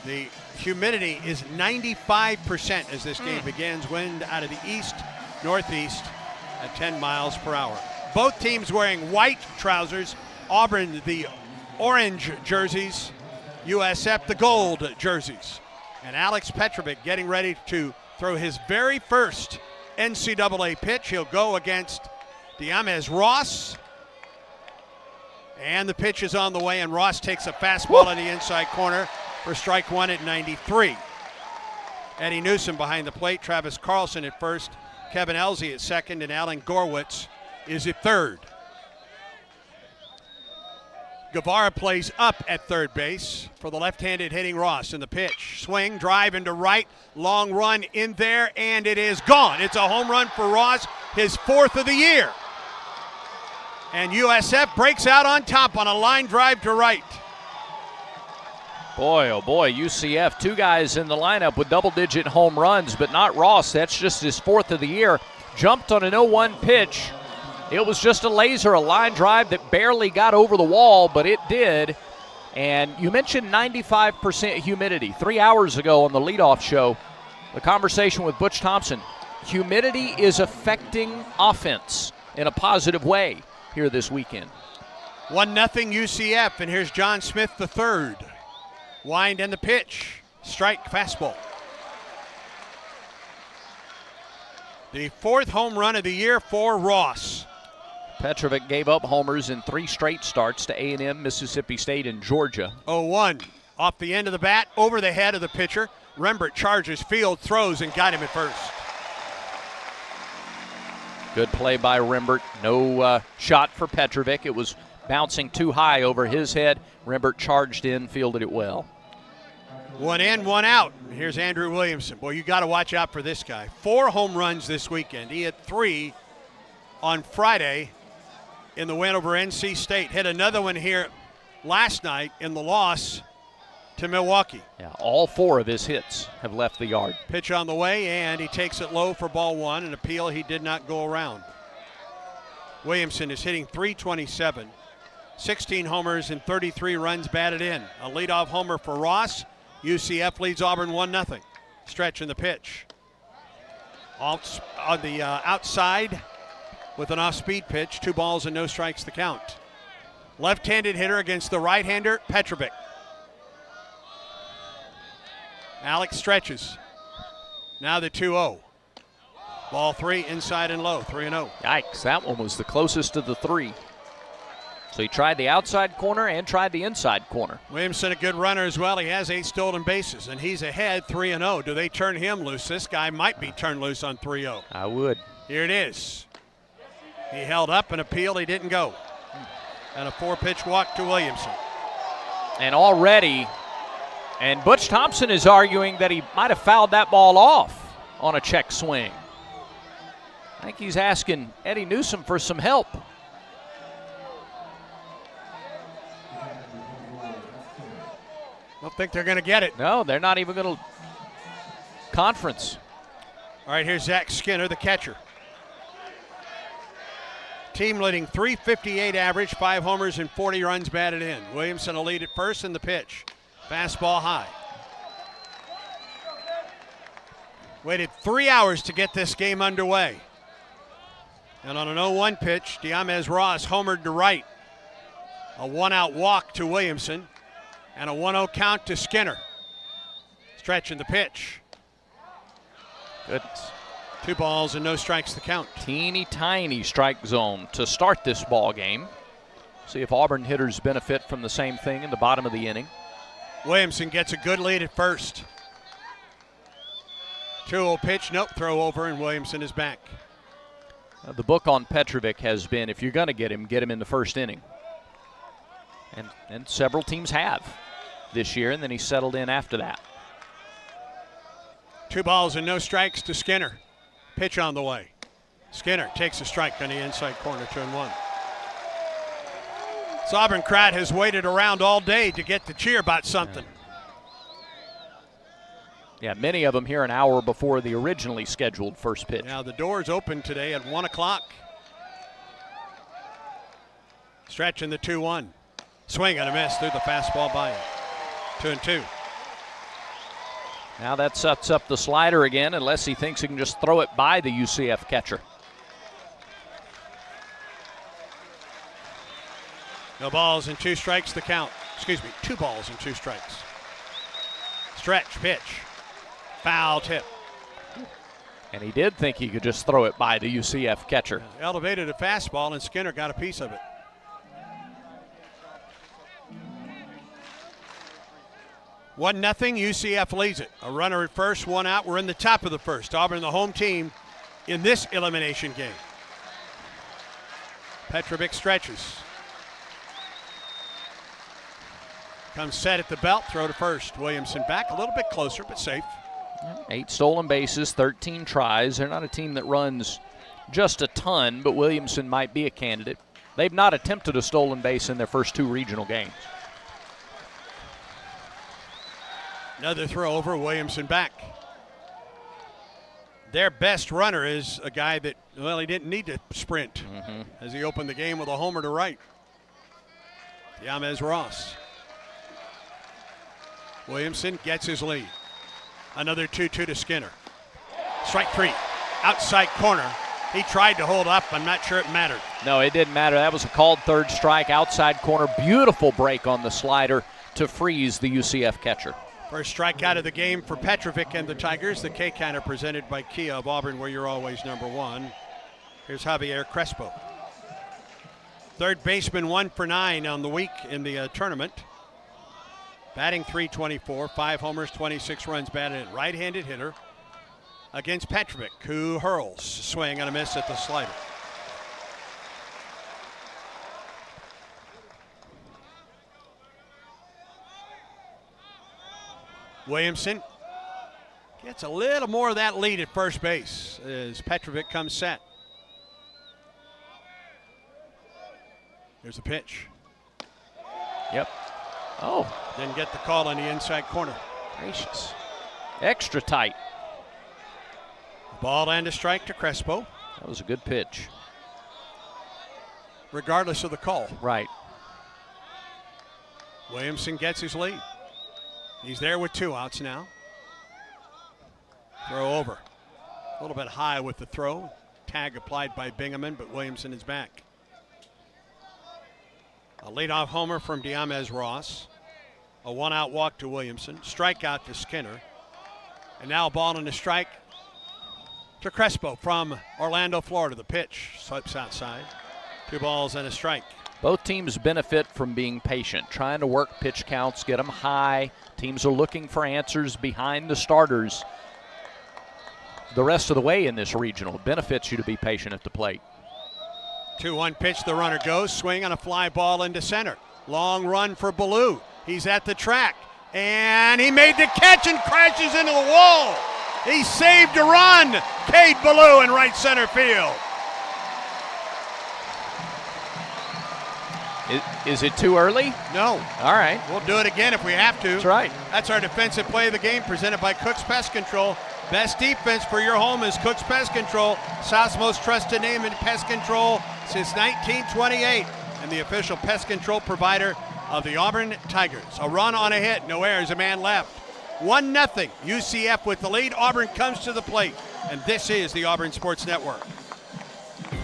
The humidity is 95% as this game begins. Wind out of the east, northeast at 10 miles per hour. Both teams wearing white trousers. Auburn, the orange jerseys. USF, the gold jerseys. And Alex Petrovic getting ready to throw his very first NCAA pitch. He'll go against Diamez Ross. And the pitch is on the way, and Ross takes a fastball in the inside corner for strike 1 at 93. Eddie Newsom behind the plate, Travis Carlson at first, Kevin Elsey at second, and Alan Gorwitz is at third. Guevara plays up at third base for the left-handed hitting Ross. In the pitch, swing, drive into right, long run in there, and it is gone. It's a home run for Ross, his 4th of the year. And USF breaks out on top on a line drive to right. Boy, oh boy, UCF, 2 guys in the lineup with double-digit home runs, but not Ross. That's just his 4th of the year. Jumped on an 0-1 pitch. It was just a laser, a line drive that barely got over the wall, but it did. And you mentioned 95% humidity. 3 hours ago on the leadoff show, the conversation with Butch Thompson. Humidity is affecting offense in a positive way here this weekend. 1-0 UCF, and here's John Smith III. Wind and the pitch. Strike, fastball. The 4th home run of the year for Ross. Petrovic gave up homers in 3 straight starts to A&M, Mississippi State, and Georgia. 0-1. Off the end of the bat, over the head of the pitcher. Rembert charges field, throws, and got him at first. Good play by Rembert. No shot for Petrovic. It was bouncing too high over his head. Rembert charged in, fielded it well. 1 in, 1 out. Here's Andrew Williamson. Boy, you got to watch out for this guy. 4 home runs this weekend. He had 3 on Friday in the win over NC State. Hit another one here last night in the loss to Milwaukee. Yeah, all 4 of his hits have left the yard. Pitch on the way, and he takes it low for ball 1. An appeal, he did not go around. Williamson is hitting .327. 16 homers and 33 runs batted in. A leadoff homer for Ross. UCF leads Auburn 1-0. Stretch in the pitch. On the outside with an off-speed pitch. 2 balls and no strikes the count. Left-handed hitter against the right-hander, Petrovic. Alex stretches. Now the 2-0. Ball 3, inside and low, 3-0. Yikes, that one was the closest to the 3. So he tried the outside corner and tried the inside corner. Williamson a good runner as well. He has 8 stolen bases, and he's ahead 3-0. Do they turn him loose? This guy might be turned loose on 3-0. I would. Here it is. He held up and appealed. He didn't go. And a 4-pitch walk to Williamson. And already, and Butch Thompson is arguing that he might have fouled that ball off on a check swing. I think he's asking Eddie Newsom for some help. Don't think they're going to get it. No, they're not even going to conference. All right, here's Zach Skinner, the catcher. Team leading .358 average, 5 homers and 40 runs batted in. Williamson will lead at first in the pitch. Fastball high. Waited 3 hours to get this game underway. And on an 0-1 pitch, Diamez Ross homered to right. A 1-out walk to Williamson. And a 1-0 count to Skinner. Stretching the pitch. Goodness. 2 balls and no strikes the count. Teeny tiny strike zone to start this ball game. See if Auburn hitters benefit from the same thing in the bottom of the inning. Williamson gets a good lead at first. 2-0 pitch, nope, throw over, and Williamson is back. The book on Petrovic has been, if you're going to get him in the first inning. And several teams have this year, and then he settled in after that. 2 balls and no strikes to Skinner. Pitch on the way. Skinner takes a strike on the inside corner, 2-1. This Auburn crowd has waited around all day to get to cheer about something. Yeah, many of them here an hour before the originally scheduled first pitch. Now the doors open today at 1 o'clock. Stretching the 2-1. Swing and a miss through the fastball by him. 2-2. Now that sets up the slider again, unless he thinks he can just throw it by the UCF catcher. No balls and 2 strikes the count. Excuse me, 2 balls and 2 strikes. Stretch, pitch. Foul tip. And he did think he could just throw it by the UCF catcher. Elevated a fastball, and Skinner got a piece of it. 1-0, UCF leads it. A runner at first, 1 out. We're in the top of the first. Auburn, the home team in this elimination game. Petrovic stretches. Comes set at the belt, throw to first. Williamson back a little bit closer, but safe. 8 stolen bases, 13 tries. They're not a team that runs just a ton, but Williamson might be a candidate. They've not attempted a stolen base in their first 2 regional games. Another throw over, Williamson back. Their best runner is a guy that, well, he didn't need to sprint as he opened the game with a homer to right. Diamez Ross. Williamson gets his lead. Another 2-2 to Skinner. Strike 3, outside corner. He tried to hold up. I'm not sure it mattered. No, it didn't matter. That was a called third strike, outside corner. Beautiful break on the slider to freeze the UCF catcher. First strikeout of the game for Petrovic and the Tigers. The K-Counter presented by Kia of Auburn, where you're always #1. Here's Javier Crespo. Third baseman, 1 for 9 on the week in the tournament. Batting .324, 5 homers, 26 runs batted in. Right-handed hitter against Petrovic, who hurls. Swing and a miss at the slider. Williamson gets a little more of that lead at first base as Petrovic comes set. Here's the pitch. Yep. Oh. Didn't get the call on the inside corner. Gracious. Extra tight. Ball and a strike to Crespo. That was a good pitch. Regardless of the call. Right. Williamson gets his lead. He's there with 2 outs now. Throw over. A little bit high with the throw. Tag applied by Bingaman, but Williamson is back. A leadoff homer from Diamez Ross. A one-out walk to Williamson. Strikeout to Skinner. And now a ball and a strike to Crespo from Orlando, Florida. The pitch slips outside. 2 balls and a strike. Both teams benefit from being patient, trying to work pitch counts, get them high. Teams are looking for answers behind the starters. The rest of the way in this regional benefits you to be patient at the plate. 2-1 pitch, the runner goes, swing on a fly ball into center. Long run for Ballou. He's at the track, and he made the catch and crashes into the wall. He saved a run. Cade Ballou in right center field. Is it too early? No. All right. We'll do it again if we have to. That's right. That's our defensive play of the game, presented by Cook's Pest Control. Best defense for your home is Cook's Pest Control, South's most trusted name in pest control since 1928, and the official pest control provider of the Auburn Tigers. A run on a hit, no errors, a man left. 1-0, UCF with the lead. Auburn comes to the plate, and this is the Auburn Sports Network.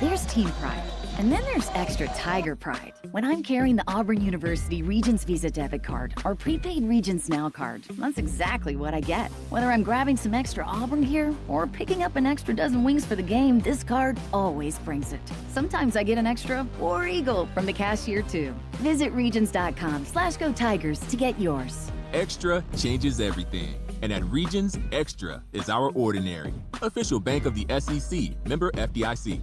There's team pride, and then there's extra Tiger pride. When I'm carrying the Auburn University Regents Visa debit card or prepaid Regents Now card, that's exactly what I get. Whether I'm grabbing some extra Auburn gear or picking up an extra dozen wings for the game, this card always brings it. Sometimes I get an extra War Eagle from the cashier too. Visit Regions.com/Go Tigers to get yours. Extra changes everything. And at Regions, Extra is our ordinary. Official bank of the SEC, member FDIC.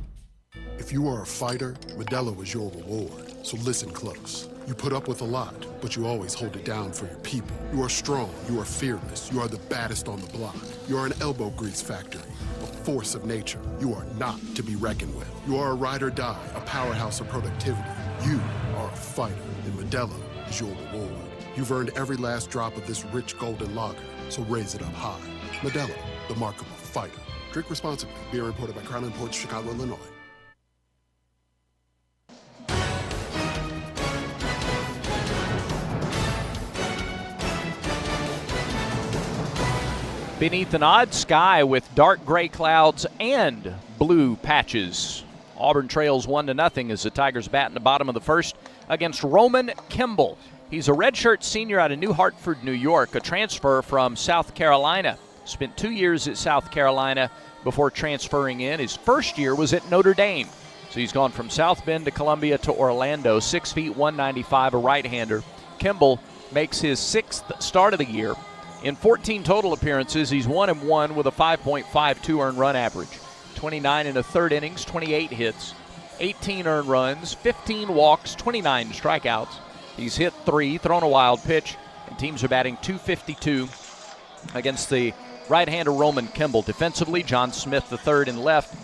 If you are a fighter, Modelo is your reward. So listen close. You put up with a lot, but you always hold it down for your people. You are strong, you are fearless, you are the baddest on the block. You are an elbow grease factory, a force of nature. You are not to be reckoned with. You are a ride or die, a powerhouse of productivity. You are a fighter, and Modelo is your reward. You've earned every last drop of this rich golden lager, so raise it up high. Modelo, the mark of a fighter. Drink responsibly. Beer imported by Crown Imports, Chicago, Illinois. Beneath an odd sky with dark gray clouds and blue patches. Auburn trails 1-0 as the Tigers bat in the bottom of the first against Roman Kimball. He's a redshirt senior out of New Hartford, New York, a transfer from South Carolina. Spent 2 years at South Carolina before transferring in. His first year was at Notre Dame. So he's gone from South Bend to Columbia to Orlando, 6 feet, 195, a right-hander. Kimball makes his 6th start of the year. In 14 total appearances, he's 1-1 with a 5.52 earned run average. 29 in the third innings, 28 hits, 18 earned runs, 15 walks, 29 strikeouts. He's hit 3, thrown a wild pitch, and teams are batting .252 against the right-hander Roman Kimball. Defensively, John Smith III in left,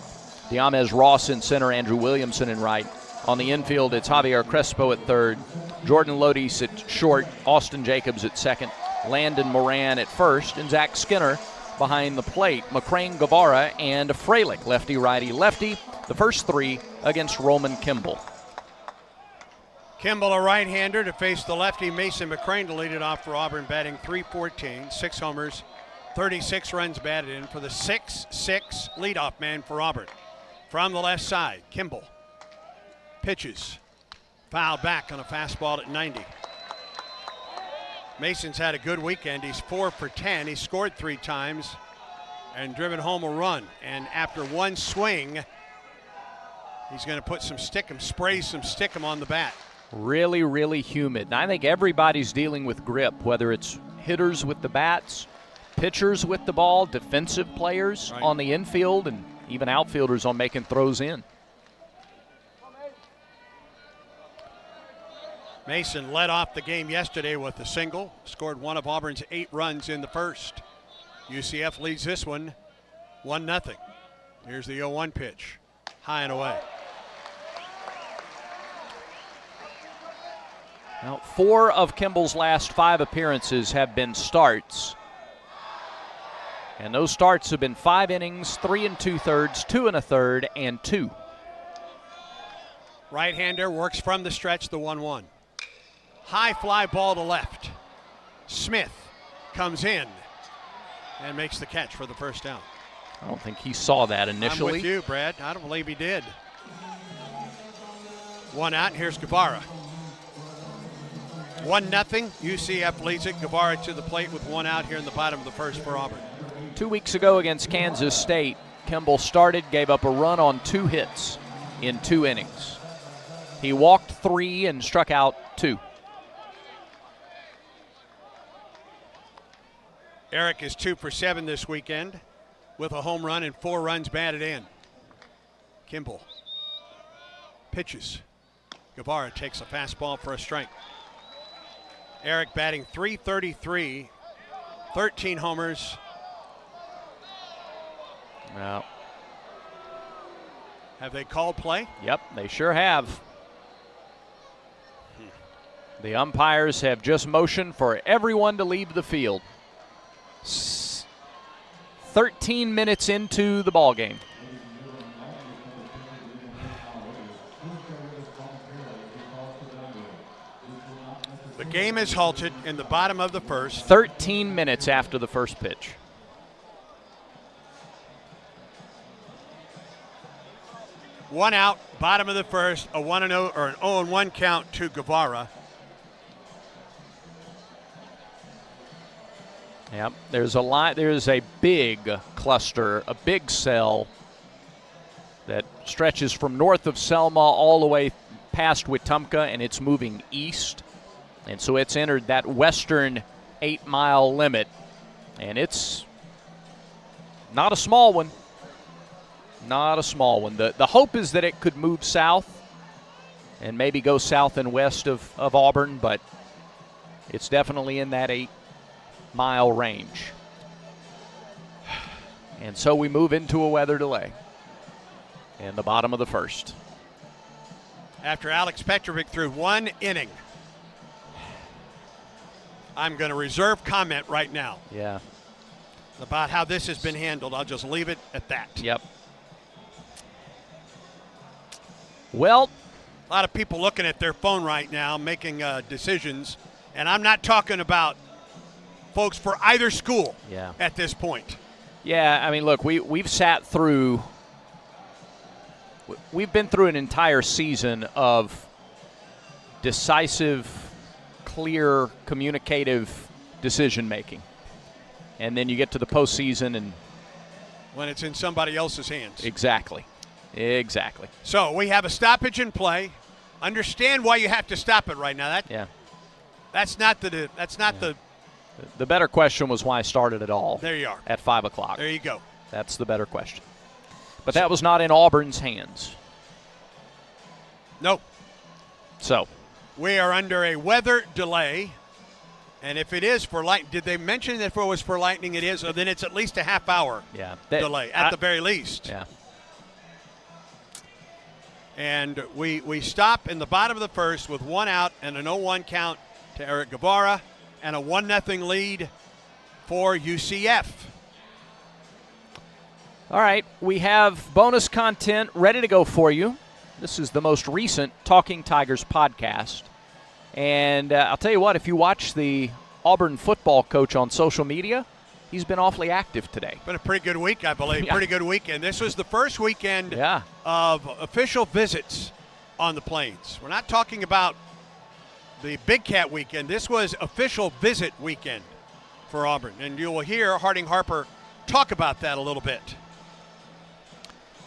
Diamez Ross in center, Andrew Williamson in right. On the infield, it's Javier Crespo at third, Jordan Lodis at short, Austin Jacobs at second, Landon Moran at first, and Zach Skinner behind the plate. McCrane, Guevara, and Freilich, lefty, righty, lefty. The first 3 against Roman Kimball. Kimball, a right-hander, to face the lefty Mason McCrane to lead it off for Auburn, batting .314, 6 homers, 36 runs batted in for the 6-6 leadoff man for Auburn. From the left side, Kimball pitches, fouled back on a fastball at 90. Mason's had a good weekend. He's 4 for 10. He scored 3 times and driven home a run. And after one swing, he's going to put some stickum, spray some stickum on the bat. Really, really humid. And I think everybody's dealing with grip, whether it's hitters with the bats, pitchers with the ball, defensive players on the infield, and even outfielders on making throws in. Mason led off the game yesterday with a single, scored one of Auburn's 8 runs in the first. UCF leads this one 1-0. Here's the 0-1 pitch, high and away. Now, 4 of Kimball's last 5 appearances have been starts. And those starts have been 5 innings, 3 2/3, 2 1/3, and 2. Right-hander works from the stretch, the 1-1. High fly ball to left. Smith comes in and makes the catch for the first out. I don't think he saw that initially. I'm with you, Brad. I don't believe he did. One out, and here's Guevara. 1-0. UCF leads it. Guevara to the plate with one out here in the bottom of the first for Auburn. 2 weeks ago against Kansas State, Kimball started, gave up a run on 2 hits in 2 innings. He walked 3 and struck out 2. Eric is 2 for 7 this weekend with a home run and 4 runs batted in. Kimball pitches. Guevara takes a fastball for a strike. Eric batting .333, 13 homers. Now, have they called play? Yep, they sure have. The umpires have just motioned for everyone to leave the field. 13 minutes into the ball game. The game is halted in the bottom of the first. 13 minutes after the first pitch. One out, bottom of the first, a 1-0 or an 0-1 count to Guevara. Yep, there's a big cluster, a big cell that stretches from north of Selma all the way past Wetumpka, and it's moving east. And so it's entered that western 8-mile limit, and it's not a small one. Not a small one. The hope is that it could move south and maybe go south and west of Auburn, but it's definitely in that 8-mile range. And so we move into a weather delay in the bottom of the first. After Alex Petrovic threw 1 inning. I'm going to reserve comment right now. Yeah. About how this has been handled. I'll just leave it at that. Yep. Well, a lot of people looking at their phone right now making decisions, and I'm not talking about folks for either school at this point. Yeah, I mean, look, we've been through an entire season of decisive, clear, communicative decision-making. And then you get to the postseason and... when it's in somebody else's hands. Exactly. So we have a stoppage in play. Understand why you have to stop it right now. That's not the The better question was why start it at all. There you are. At 5 o'clock. There you go. That's the better question. But that was not in Auburn's hands. Nope. So we are under a weather delay. And if it is for light, did they mention that if it was for lightning it is? So then it's at least a half-hour delay at the very least. Yeah. And we stop in the bottom of the first with 1 out and an 0-1 count to Eric Guevara and a 1-0 lead for UCF. All right, we have bonus content ready to go for you. This is the most recent Talking Tigers podcast. And I'll tell you what, if you watch the Auburn football coach on social media, he's been awfully active today. Been a pretty good week, I believe. Pretty good weekend. This was the first weekend of official visits on the Plains. We're not talking about the Big Cat weekend. This was official visit weekend for Auburn. And you will hear Harding Harper talk about that a little bit.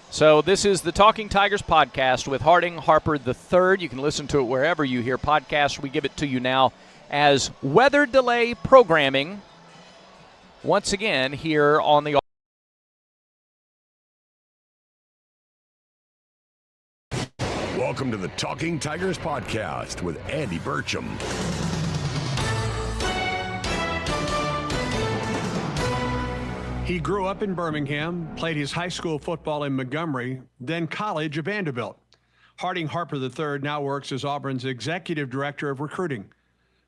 So this is the Talking Tigers podcast with Harding Harper III. You can listen to it wherever you hear podcasts. We give it to you now as weather delay programming once again here on the Welcome to the Talking Tigers podcast with Andy Burcham. He grew up in Birmingham, played his high school football in Montgomery, then college at Vanderbilt. Harding Harper III now works as Auburn's executive director of recruiting.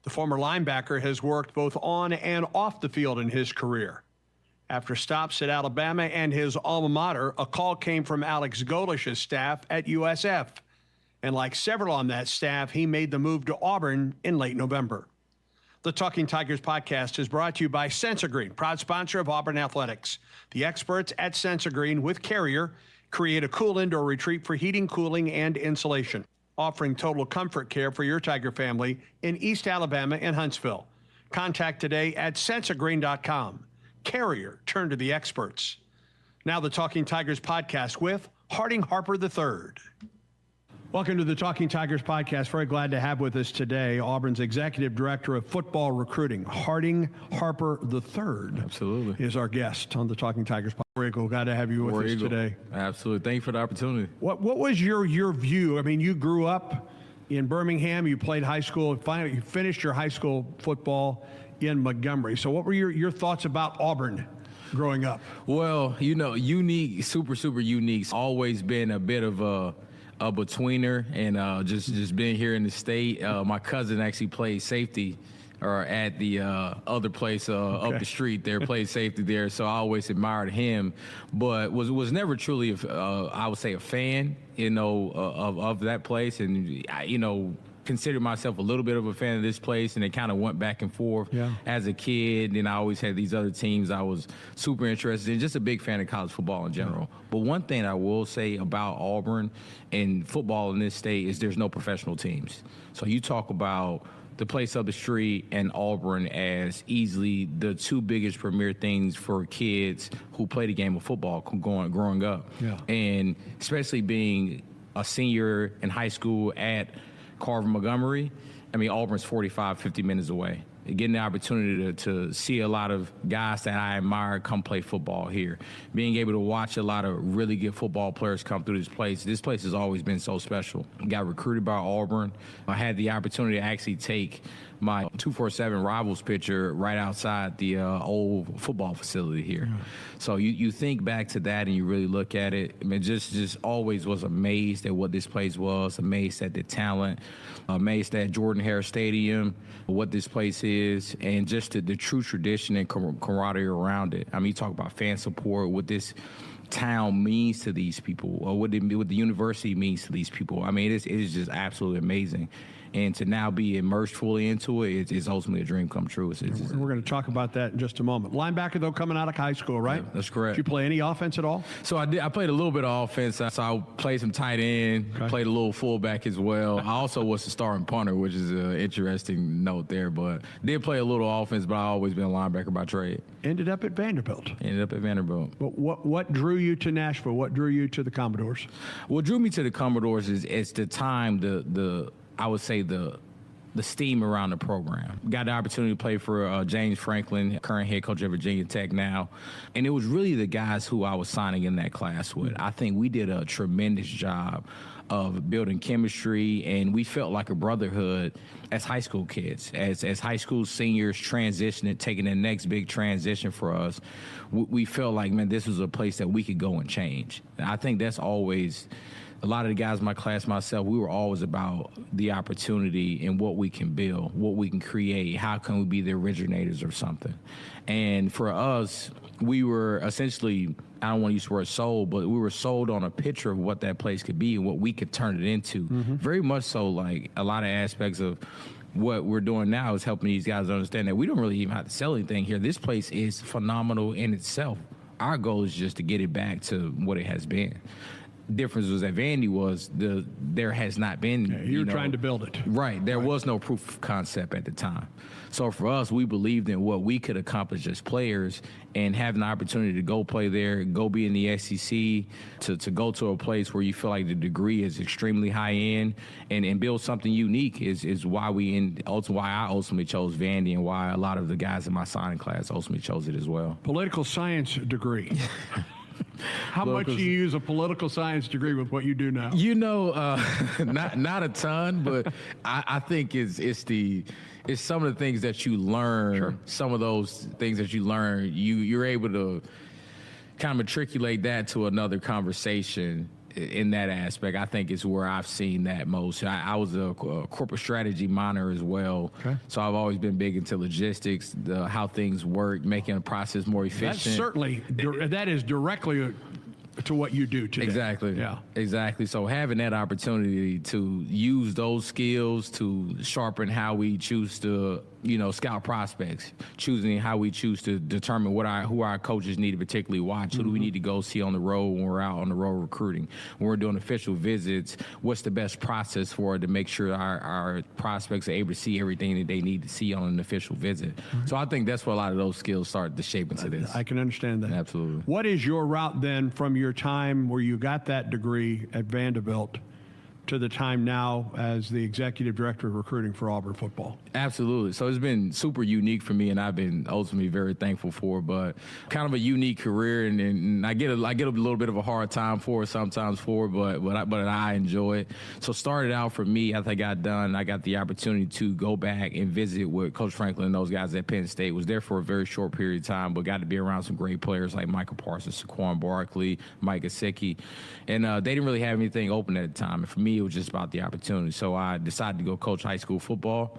The former linebacker has worked both on and off the field in his career. After stops at Alabama and his alma mater, a call came from Alex Golish's staff at USF. And like several on that staff, he made the move to Auburn in late November. The Talking Tigers podcast is brought to you by Sensoryne, proud sponsor of Auburn Athletics. The experts at Sensoryne with Carrier create a cool indoor retreat for heating, cooling, and insulation, offering total comfort care for your Tiger family in East Alabama and Huntsville. Contact today at sensoryne.com. Carrier, turn to the experts. Now the Talking Tigers podcast with Harding Harper III. Welcome to the Talking Tigers podcast. Very glad to have with us today Auburn's Executive Director of Football Recruiting, Harding Harper III. Absolutely. Is our guest on the Talking Tigers podcast. Glad to have you with us today. Absolutely. Thank you for the opportunity. What was your view? I mean, you grew up in Birmingham. You played high school. Finally, you finished your high school football in Montgomery. So what were your thoughts about Auburn growing up? Well, unique, super unique. Always been a bit of a betweener, and just being here in the state. My cousin actually played safety at the other place up the street there, played safety there, so I always admired him, but was never truly, I would say, a fan, of that place, and considered myself a little bit of a fan of this place, and it kind of went back and forth as a kid. And I always had these other teams I was super interested in, just a big fan of college football in general. But one thing I will say about Auburn and football in this state is there's no professional teams. So you talk about the place up the street and Auburn as easily the two biggest premier things for kids who play the game of football growing up. And especially being a senior in high school at Carver Montgomery, I mean, Auburn's 45, 50 minutes away. Getting the opportunity to see a lot of guys that I admire come play football here. Being able to watch a lot of really good football players come through this place. This place has always been so special. Got recruited by Auburn. I had the opportunity to actually take my 247 Rivals picture right outside the old football facility here. So you think back to that and you really look at it. I mean, just always was amazed at what this place was, amazed at the talent, amazed at Jordan Hare Stadium, what this place is, and just the true tradition and camaraderie around it. I mean, you talk about fan support, what this town means to these people, or what the university means to these people. I mean, it is just absolutely amazing. And to now be immersed fully into it is ultimately a dream come true. We're going to talk about that in just a moment. Linebacker, though, coming out of high school, right? Yeah, that's correct. Did you play any offense at all? So I did. I played a little bit of offense. So I played some tight end, played a little fullback as well. I also was the starting punter, which is an interesting note there. But did play a little offense, but I've always been a linebacker by trade. Ended up at Vanderbilt. But what drew you to Nashville? What drew you to the Commodores? What drew me to the Commodores is the time, I would say the steam around the program. Got the opportunity to play for James Franklin, current head coach at Virginia Tech now. And it was really the guys who I was signing in that class with. I think we did a tremendous job of building chemistry, and we felt like a brotherhood as high school kids, as high school seniors transitioning, taking the next big transition for us. We felt like, man, this was a place that we could go and change. And I think that's always, a lot of the guys in my class, myself, we were always about the opportunity and what we can build, what we can create, how can we be the originators of something. And for us, we were essentially, I don't want to use the word sold, but we were sold on a picture of what that place could be and what we could turn it into. Very much so, like a lot of aspects of what we're doing now is helping these guys understand that we don't really even have to sell anything here. This place is phenomenal in itself. Our goal is just to get it back to what it has been. Difference was that Vandy was there has not been. You're trying to build it. Right. There was no proof of concept at the time. So for us, we believed in what we could accomplish as players, and having the opportunity to go play there, go be in the SEC, to go to a place where you feel like the degree is extremely high end, and build something unique is why why I ultimately chose Vandy, and why a lot of the guys in my signing class ultimately chose it as well. Political science degree. How much do you use a political science degree with what you do now? Not a ton, but I think it's some of the things that you learn. Sure. Some of those things that you learn, you're able to kind of matriculate that to another conversation. In that aspect, I think is where I've seen that most. I was a corporate strategy minor as well, so I've always been big into logistics, how things work, making a process more efficient. That is directly to what you do today. Exactly. Yeah. Exactly. So having that opportunity to use those skills to sharpen how we choose to scout prospects, choosing how we choose to determine who our coaches need to particularly watch. Who do we need to go see on the road when we're out on the road recruiting? When we're doing official visits, what's the best process for it to make sure our prospects are able to see everything that they need to see on an official visit? So I think that's where a lot of those skills start to shape into this. I can understand that. Absolutely. What is your route then from your time where you got that degree at Vanderbilt to the time now as the executive director of recruiting for Auburn football? Absolutely. So it's been super unique for me, and I've been ultimately very thankful for it. But kind of a unique career, and I get a little bit of a hard time for it sometimes but I enjoy it. So started out for me, as I got done, I got the opportunity to go back and visit with Coach Franklin and those guys at Penn State. Was there for a very short period of time, but got to be around some great players like Michael Parsons, Saquon Barkley, Mike Gesicki, and they didn't really have anything open at the time. And for me, it was just about the opportunity. So I decided to go coach high school football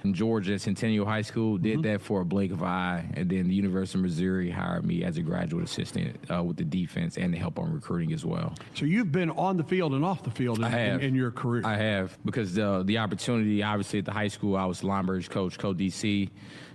in Georgia at Centennial High School. Did that for a blink of an eye, and then the University of Missouri hired me as a graduate assistant with the defense and to help on recruiting as well. So you've been on the field and off the field in your career. I have, because the opportunity, obviously at the high school, I was linebackers coach, co-DC.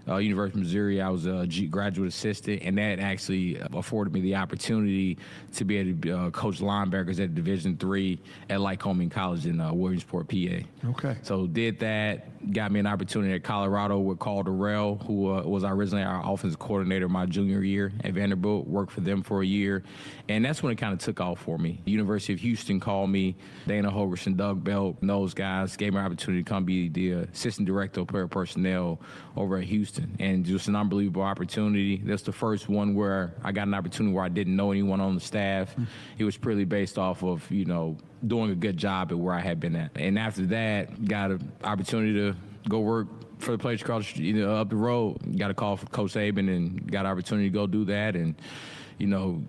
University of Missouri, I was a graduate assistant, and that actually afforded me the opportunity to be able to coach linebackers at Division III at Lycoming College in Williamsport, PA. Okay. So did that, got me an opportunity at Colorado with Carl Durrell, who was originally our offensive coordinator my junior year at Vanderbilt, worked for them for a year, and that's when it kind of took off for me. University of Houston called me, Dana Holgerson, Doug Belk, those guys gave me an opportunity to come be the assistant director of player personnel over at Houston. And just an unbelievable opportunity. That's the first one where I got an opportunity where I didn't know anyone on the staff. It was purely based off of, doing a good job at where I had been at. And after that, got an opportunity to go work for the place across, up the road. Got a call from Coach Saban and got an opportunity to go do that. And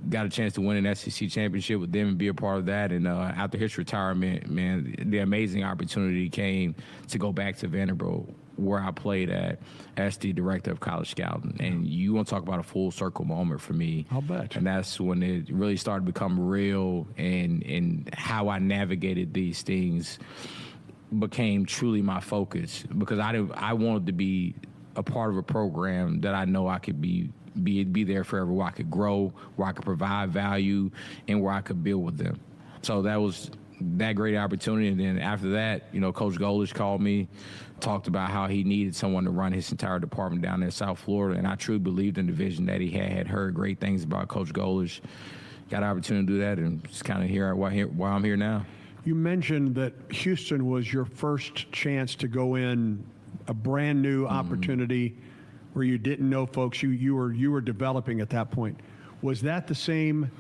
got a chance to win an SEC championship with them and be a part of that. And after his retirement, man, the amazing opportunity came to go back to Vanderbilt, where I played at as the director of college scouting. And you want to talk about a full circle moment for me. I'll bet. And that's when it really started to become real, and how I navigated these things became truly my focus, because I wanted to be a part of a program that I know I could be there forever, where I could grow, where I could provide value, and where I could build with them. So that was that great opportunity. And then after that, Coach Golish called me, talked about how he needed someone to run his entire department down there in South Florida. And I truly believed in the vision that he had heard great things about Coach Golish. Got an opportunity to do that, and just kind of here why I'm here now. You mentioned that Houston was your first chance to go in a brand new opportunity where you didn't know folks. You were developing at that point. Was that the same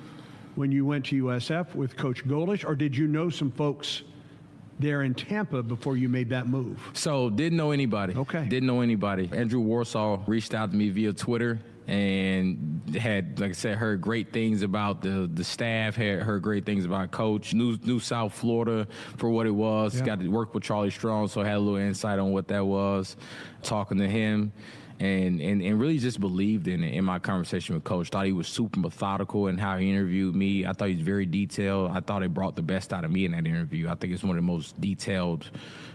when you went to USF with Coach Golish, or did you know some folks there in Tampa before you made that move? So didn't know anybody. Okay. Didn't know anybody. Andrew Warsaw reached out to me via Twitter and had, like I said, heard great things about the staff, had heard great things about Coach, knew South Florida for what it was, got to work with Charlie Strong, so I had a little insight on what that was, talking to him. And really just believed in my conversation with Coach. Thought he was super methodical in how he interviewed me. I thought he was very detailed. I thought it brought the best out of me in that interview. I think it's one of the most detailed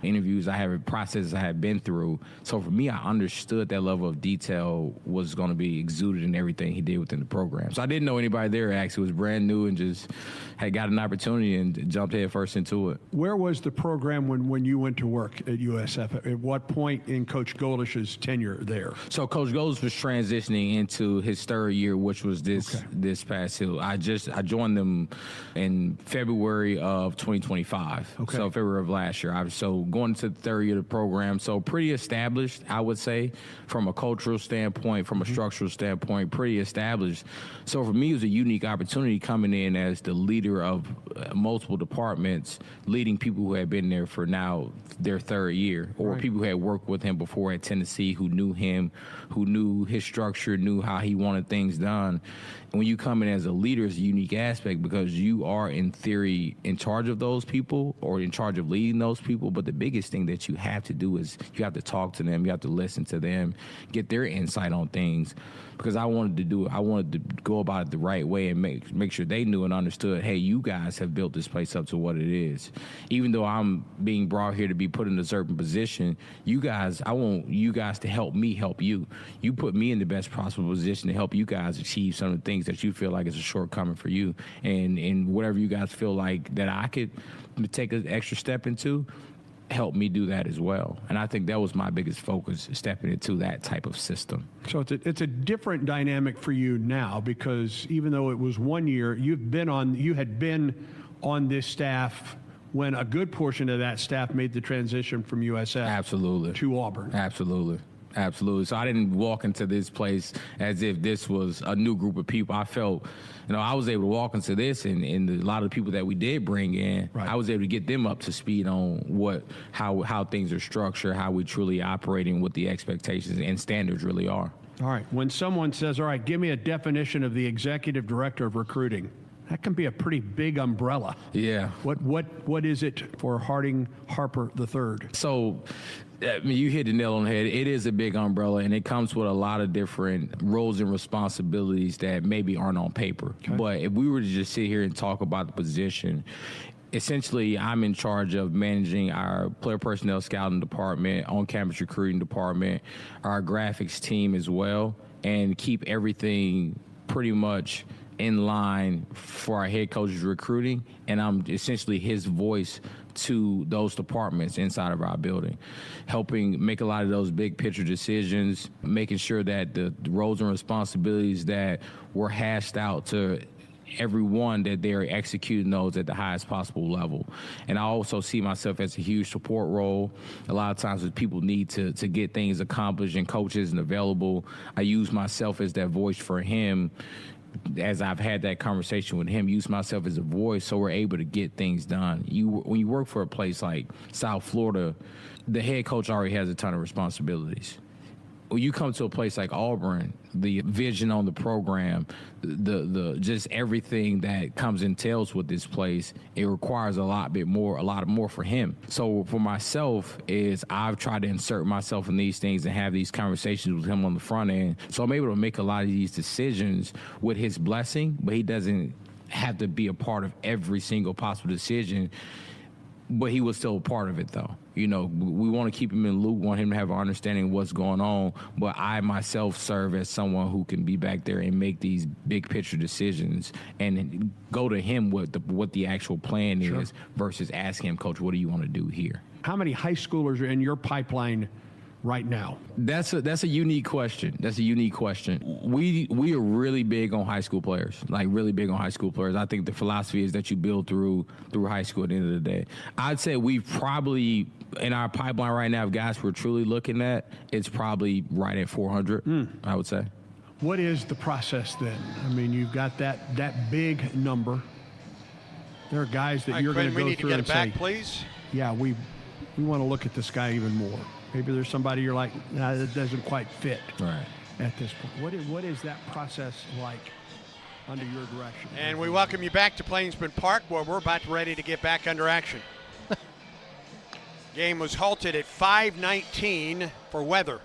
interviews processes I have been through. So for me, I understood that level of detail was going to be exuded in everything he did within the program. So I didn't know anybody there, actually. It was brand new, and just had got an opportunity and jumped head first into it. Where was the program when you went to work at USF? At what point in Coach Golish's tenure there? So Coach Golish was transitioning into his third year, which was this past year. I joined them in February of 2025. Okay. So February of last year. So going into the third year of the program, so pretty established, I would say, from a cultural standpoint, from a structural standpoint, pretty established. So for me, it was a unique opportunity coming in as the leader of multiple departments, leading people who had been there for now their third year, or people who had worked with him before at Tennessee who knew him, him, who knew his structure, knew how he wanted things done. And when you come in as a leader, it's a unique aspect because you are, in theory, in charge of those people or in charge of leading those people. But the biggest thing that you have to do is you have to talk to them, you have to listen to them, get their insight on things. Because I wanted to go about it the right way and make sure they knew and understood, hey, you guys have built this place up to what it is. Even though I'm being brought here to be put in a certain position, I want you guys to help me help you. You put me in the best possible position to help you guys achieve some of the things that you feel like is a shortcoming for you. And whatever you guys feel like that I could take an extra step into, help me do that as well. And I think that was my biggest focus, stepping into that type of system. So it's a different dynamic for you now, because even though it was 1 year, you had been on this staff when a good portion of that staff made the transition from USF to Auburn. Absolutely. So I didn't walk into this place as if this was a new group of people. I felt, I was able to walk into this, and a lot of the people that we did bring in, I was able to get them up to speed on how things are structured, how we truly operating, what the expectations and standards really are. All right. When someone says, all right, give me a definition of the executive director of recruiting, that can be a pretty big umbrella. Yeah. What is it for Harding Harper III? So, you hit the nail on the head. It is a big umbrella, and it comes with a lot of different roles and responsibilities that maybe aren't on paper. Okay. But if we were to just sit here and talk about the position, essentially, I'm in charge of managing our player personnel scouting department, on-campus recruiting department, our graphics team as well, and keep everything pretty much in line for our head coach's recruiting. And I'm essentially his voice to those departments inside of our building, helping make a lot of those big picture decisions, making sure that the roles and responsibilities that were hashed out to everyone, that they're executing those at the highest possible level. And I also see myself as a huge support role. A lot of times when people need to get things accomplished and coach isn't available, I use myself as that voice for him. As I've had that conversation with him, use myself as a voice so we're able to get things done. When you work for a place like South Florida, the head coach already has a ton of responsibilities. When you come to a place like Auburn, the vision on the program, the just everything that entails with this place, it requires a lot more for him. So for myself is I've tried to insert myself in these things and have these conversations with him on the front end. So I'm able to make a lot of these decisions with his blessing, but he doesn't have to be a part of every single possible decision. But he was still a part of it, though. We want to keep him in the loop, want him to have an understanding of what's going on. But I myself serve as someone who can be back there and make these big picture decisions and go to him with what the actual plan is versus asking him, Coach, what do you want to do here? How many high schoolers are in your pipeline right now? That's a unique question. We are really big on high school players, like really big on high school players. I think the philosophy is that you build through high school at the end of the day. I'd say we've probably, in our pipeline right now, of guys we're truly looking at, it's probably right at 400, I would say. What is the process then? I mean, you've got that big number. There are guys that you're going to go through and say, we need to get it back, please. Yeah, we want to look at this guy even more. Maybe there's somebody you're like, nah, that doesn't quite fit at this point. What is that process like under your direction? And we welcome you back to Plainsman Park, where we're about ready to get back under action. Game was halted at 5:19 for weather.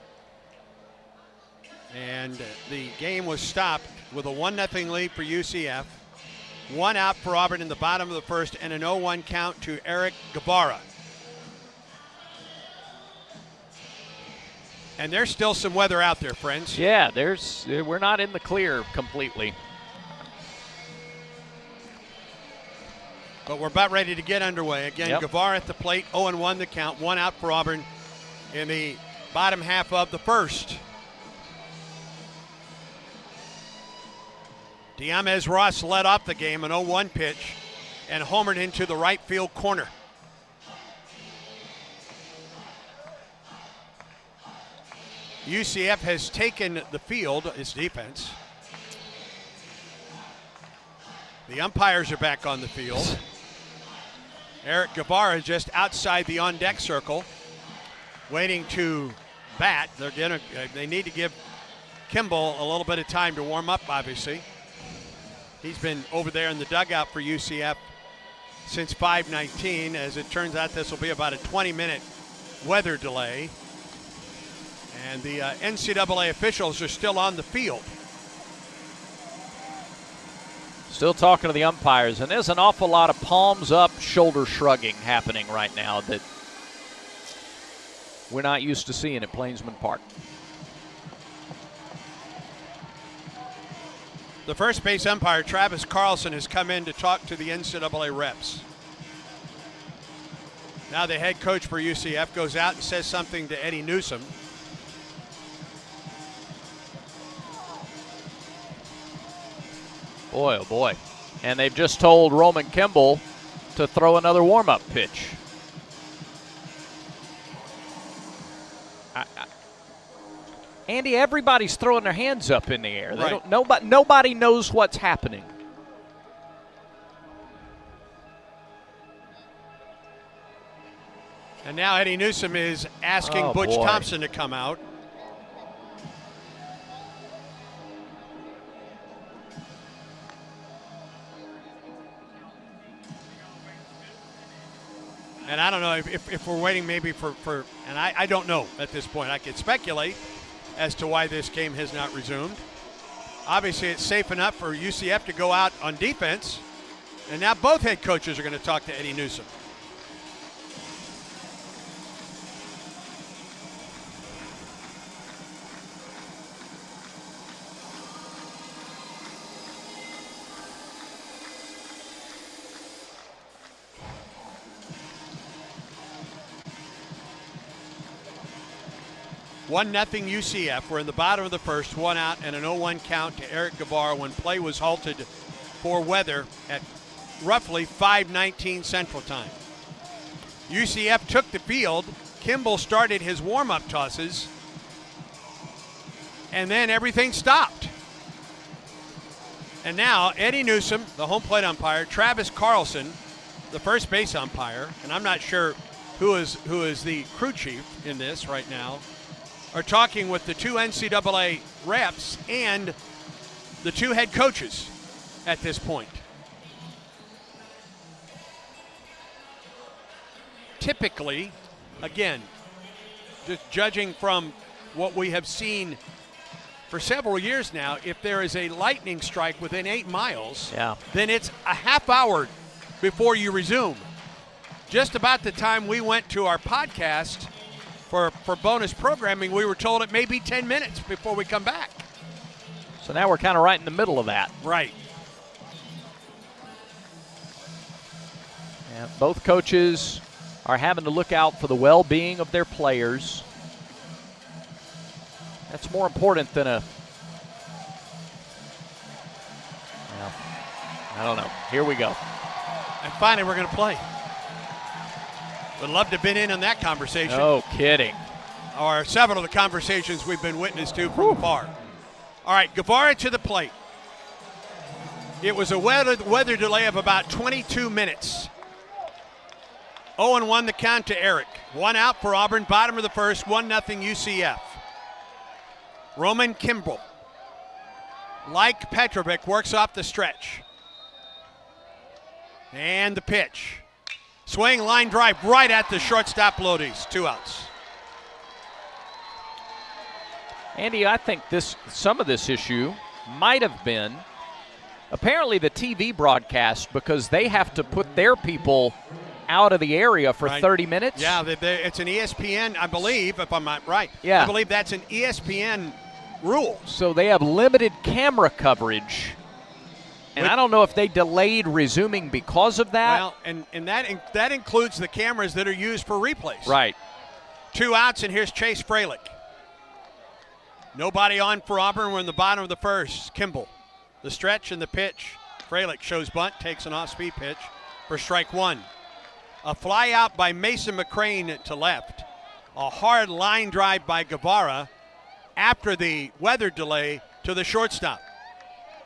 And the game was stopped with a 1-0 lead for UCF. 1 out for Auburn in the bottom of the first, and an 0-1 count to Eric Guevara. And there's still some weather out there, friends. Yeah, we're not in the clear completely. But we're about ready to get underway. Again, Guevara at the plate, 0-1 the count, 1 out for Auburn in the bottom half of the first. Diamez Ross led off the game, an 0-1 pitch, and homered into the right field corner. UCF has taken the field, its defense. The umpires are back on the field. Eric Guevara just outside the on-deck circle, waiting to bat. They need to give Kimball a little bit of time to warm up, obviously. He's been over there in the dugout for UCF since 5:19. As it turns out, this will be about a 20-minute weather delay. And the NCAA officials are still on the field. Still talking to the umpires, and there's an awful lot of palms up, shoulder shrugging happening right now that we're not used to seeing at Plainsman Park. The first base umpire, Travis Carlson, has come in to talk to the NCAA reps. Now the head coach for UCF goes out and says something to Eddie Newsom. Boy, oh boy. And they've just told Roman Kimball to throw another warm-up pitch. Andy, everybody's throwing their hands up in the air. They Right. Nobody knows what's happening. And now Eddie Newsom is asking Oh, Butch boy. Thompson to come out. And I don't know if we're waiting maybe for and I don't know at this point. I could speculate as to why this game has not resumed. Obviously, it's safe enough for UCF to go out on defense. And now both head coaches are going to talk to Eddie Newsom. One nothing UCF. We're in the bottom of the first, one out and an 0-1 count to Eric Guevara when play was halted for weather at roughly 5:19 Central Time. UCF took the field. Kimball started his warm-up tosses, and then everything stopped. And now Eddie Newsom, the home plate umpire, Travis Carlson, the first base umpire, and I'm not sure who is the crew chief in this right now, are talking with the two NCAA reps and the two head coaches at this point. Typically, again, just judging from what we have seen for several years now, if there is a lightning strike within 8 miles, then it's a half hour before you resume. Just about the time we went to our podcast for bonus programming, we were told it may be 10 minutes before we come back. So now we're kind of right in the middle of that. Right. Yeah, both coaches are having to look out for the well-being of their players. That's more important than I don't know. Here we go. And finally, we're going to play. Would love to have been in on that conversation. No kidding. Or several of the conversations we've been witness to from afar. All right, Guevara to the plate. It was a weather delay of about 22 minutes. 0-1 the count to Eric. One out for Auburn, bottom of the first, 1-0 UCF. Roman Kimball, like Petrovic, works off the stretch. And the pitch. Swing, line drive right at the shortstop Lodi's. 2 outs. Andy, I think some of this issue might have been apparently the TV broadcast, because they have to put their people out of the area for 30 minutes. Yeah, it's an ESPN, I believe, if I'm not right. Yeah. I believe that's an ESPN rule. So they have limited camera coverage. And I don't know if they delayed resuming because of that. Well, and that includes the cameras that are used for replays. Right. 2 outs, and here's Chase Freilich. Nobody on for Auburn. We're in the bottom of the first. Kimball, the stretch and the pitch. Freilich shows bunt, takes an off-speed pitch for strike one. A fly out by Mason McCrane to left. A hard line drive by Guevara after the weather delay to the shortstop.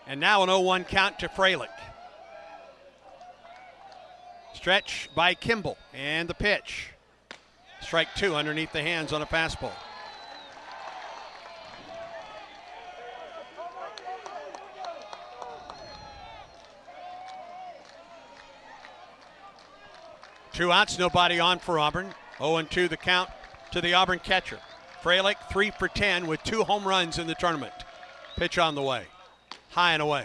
And now an 0-1 count to Freilich. Stretch by Kimball, and the pitch. Strike two underneath the hands on a fastball. 2 outs, nobody on for Auburn. 0-2 the count to the Auburn catcher. Freilich 3 for 10 with 2 home runs in the tournament. Pitch on the way. High and away.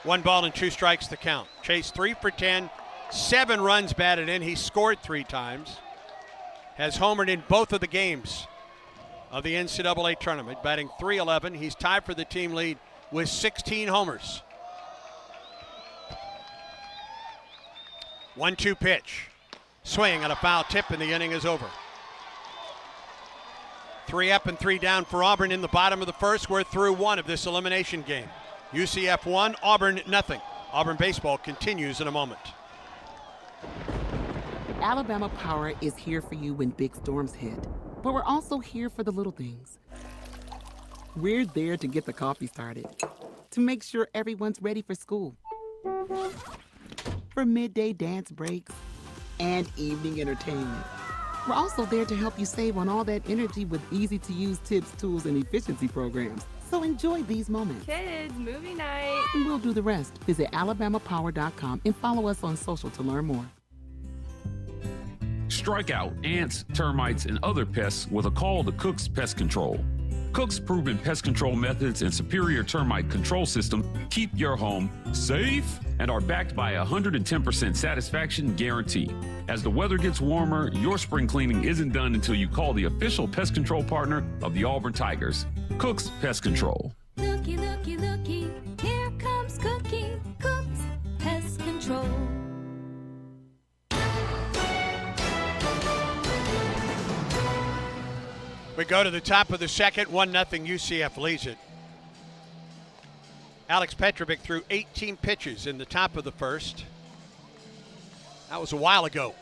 1 ball and 2 strikes the count. Chase 3 for 10, 7 runs batted in. He scored 3 times. Has homered in both of the games of the NCAA tournament, batting .311. He's tied for the team lead with 16 homers. 1-2 pitch. Swing and a foul tip, and the inning is over. 3 up and 3 down for Auburn in the bottom of the first. We're through 1 of this elimination game. UCF 1, Auburn nothing. Auburn baseball continues in a moment. Alabama Power is here for you when big storms hit, but we're also here for the little things. We're there to get the coffee started, to make sure everyone's ready for school, for midday dance breaks, and evening entertainment. We're also there to help you save on all that energy with easy-to-use tips, tools, and efficiency programs. So enjoy these moments. Kids, movie night. And we'll do the rest. Visit alabamapower.com and follow us on social to learn more. Strike out ants, termites, and other pests with a call to Cook's Pest Control. Cook's proven pest control methods and superior termite control system keep your home safe and are backed by a 110% satisfaction guarantee. As the weather gets warmer, your spring cleaning isn't done until you call the official pest control partner of the Auburn Tigers, Cook's Pest Control. Looky, looky, looky, here comes Cookie, Cook's Pest Control. We go to the top of the second, 1-0 UCF leads it. Alex Petrovic threw 18 pitches in the top of the first. That was a while ago.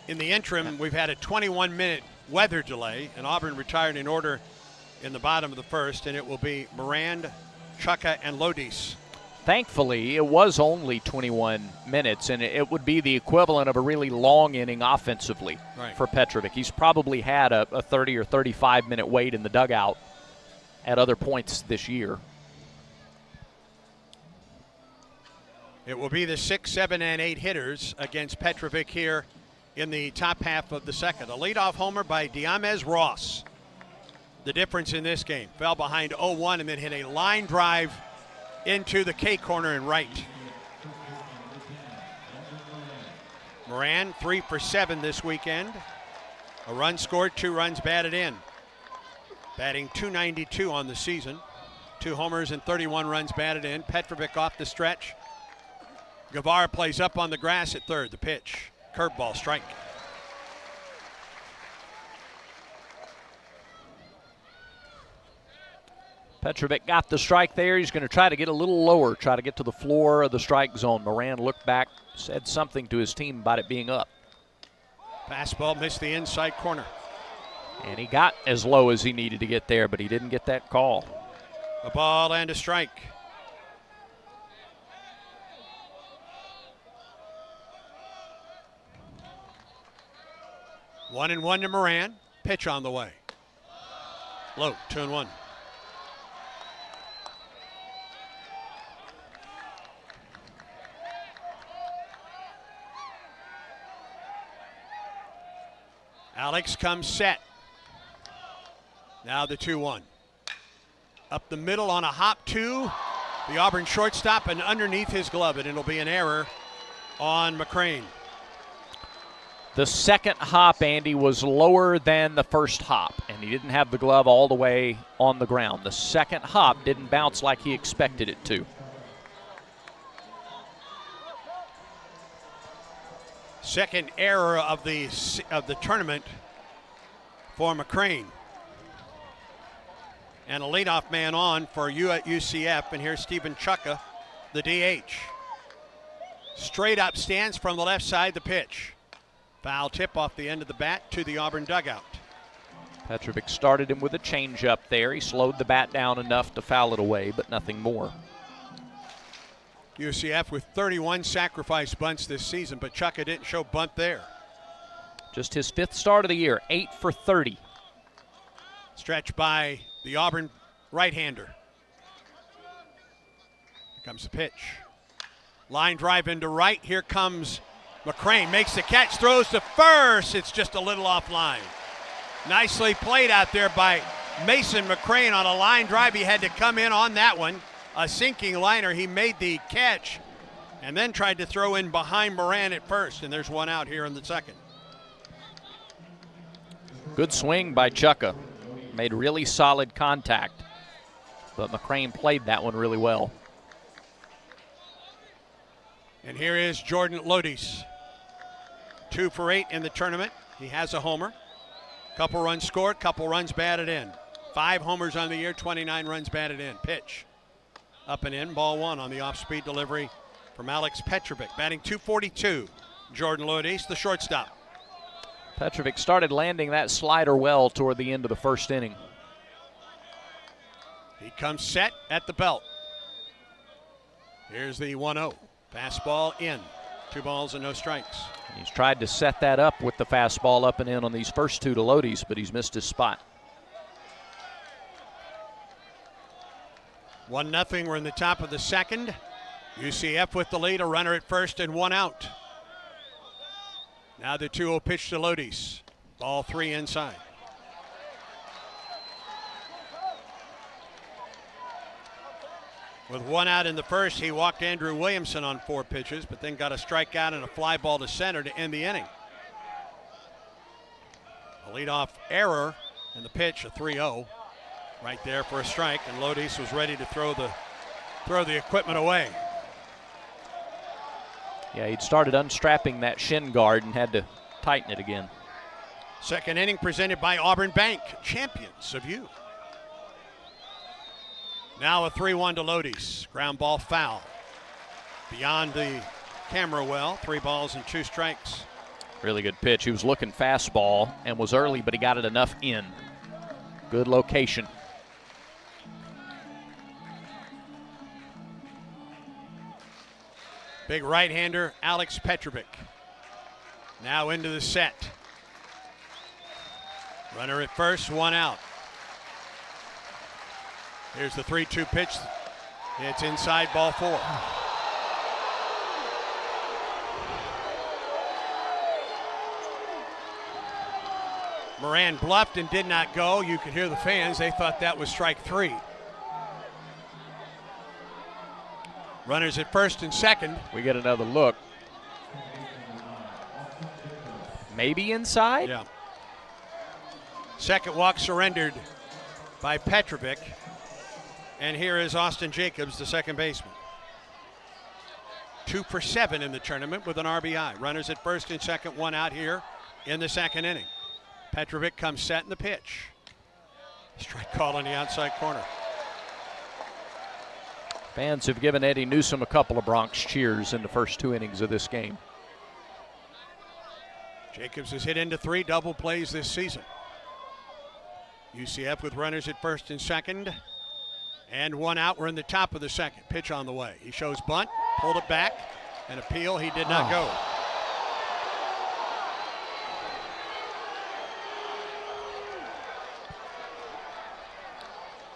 In the interim, we've had a 21-minute weather delay, and Auburn retired in order in the bottom of the first, and it will be Moran, Chukka, and Lodis. Thankfully, it was only 21 minutes, and it would be the equivalent of a really long inning offensively for Petrovic. He's probably had a 30 or 35-minute wait in the dugout at other points this year. It will be the 6, 7, and 8 hitters against Petrovic here in the top half of the second. A leadoff homer by Diamez Ross. The difference in this game. Fell behind 0-1 and then hit a line drive into the K corner and right. Moran 3 for 7 this weekend. A run scored, 2 runs batted in. Batting .292 on the season. 2 homers and 31 runs batted in. Petrovic off the stretch. Guevara plays up on the grass at third. The pitch, curveball, strike. Petrovic got the strike there. He's going to try to get a little lower, try to get to the floor of the strike zone. Moran looked back, said something to his team about it being up. Fastball missed the inside corner. And he got as low as he needed to get there, but he didn't get that call. A ball and a strike. One and one to Moran. Pitch on the way. Low, 2-1. Alex comes set. Now the 2-1. Up the middle on a hop to the Auburn shortstop and underneath his glove, and it'll be an error on McCrane. The second hop, Andy, was lower than the first hop, and he didn't have the glove all the way on the ground. The second hop didn't bounce like he expected it to. Second error of the tournament for McCrane. And a leadoff man on for UCF, and here's Stephen Chukka, the DH. Straight up stands from the left side, the pitch. Foul tip off the end of the bat to the Auburn dugout. Petrovic started him with a changeup there. He slowed the bat down enough to foul it away, but nothing more. UCF with 31 sacrifice bunts this season, but Chukka didn't show bunt there. Just his 5th start of the year, 8 for 30. Stretched by the Auburn right-hander. Here comes the pitch. Line drive into right. Here comes McCrane. Makes the catch, throws to first. It's just a little offline. Nicely played out there by Mason McCrane on a line drive. He had to come in on that one. A sinking liner. He made the catch and then tried to throw in behind Moran at first. And there's one out here in the second. Good swing by Chukka. Made really solid contact. But McCrane played that one really well. And here is Jordan Lodis. 2 for 8 in the tournament. He has a homer. Couple runs scored, couple runs batted in. 5 homers on the year, 29 runs batted in. Pitch. Up and in, ball 1 on the off-speed delivery from Alex Petrovic. Batting .242. Jordan Lodis, the shortstop. Petrovic started landing that slider well toward the end of the first inning. He comes set at the belt. Here's the 1-0. Fastball in. 2 balls and no strikes. He's tried to set that up with the fastball up and in on these first 2 to Lodis, but he's missed his spot. 1-0. We're in the top of the second. UCF with the lead, a runner at first and 1 out. Now the 2-0 pitch to Lodis. Ball 3 inside. With 1 out in the first, he walked Andrew Williamson on 4 pitches, but then got a strikeout and a fly ball to center to end the inning. A leadoff error, and the pitch, a 3-0, right there for a strike, and Lodis was ready to throw the equipment away. Yeah, he'd started unstrapping that shin guard and had to tighten it again. Second inning presented by Auburn Bank, champions of you. Now a 3-1 to Lodis. Ground ball foul. Beyond the camera well. 3 balls and 2 strikes. Really good pitch. He was looking fastball and was early, but he got it enough in. Good location. Big right-hander, Alex Petrovic. Now into the set. Runner at first, 1 out. Here's the 3-2 pitch. It's inside, ball 4. Moran bluffed and did not go. You could hear the fans. They thought that was strike 3. Runners at first and second. We get another look. Maybe inside? Yeah. Second walk surrendered by Petrovic. And here is Austin Jacobs, the second baseman. 2 for 7 in the tournament with an RBI. Runners at first and second, 1 out here in the second inning. Petrovic comes set in the pitch. Strike call on the outside corner. Fans have given Eddie Newsom a couple of Bronx cheers in the first 2 innings of this game. Jacobs has hit into 3 double plays this season. UCF with runners at first and second. And 1 out. We're in the top of the second. Pitch on the way. He shows bunt, pulled it back, and appeal. He did not go.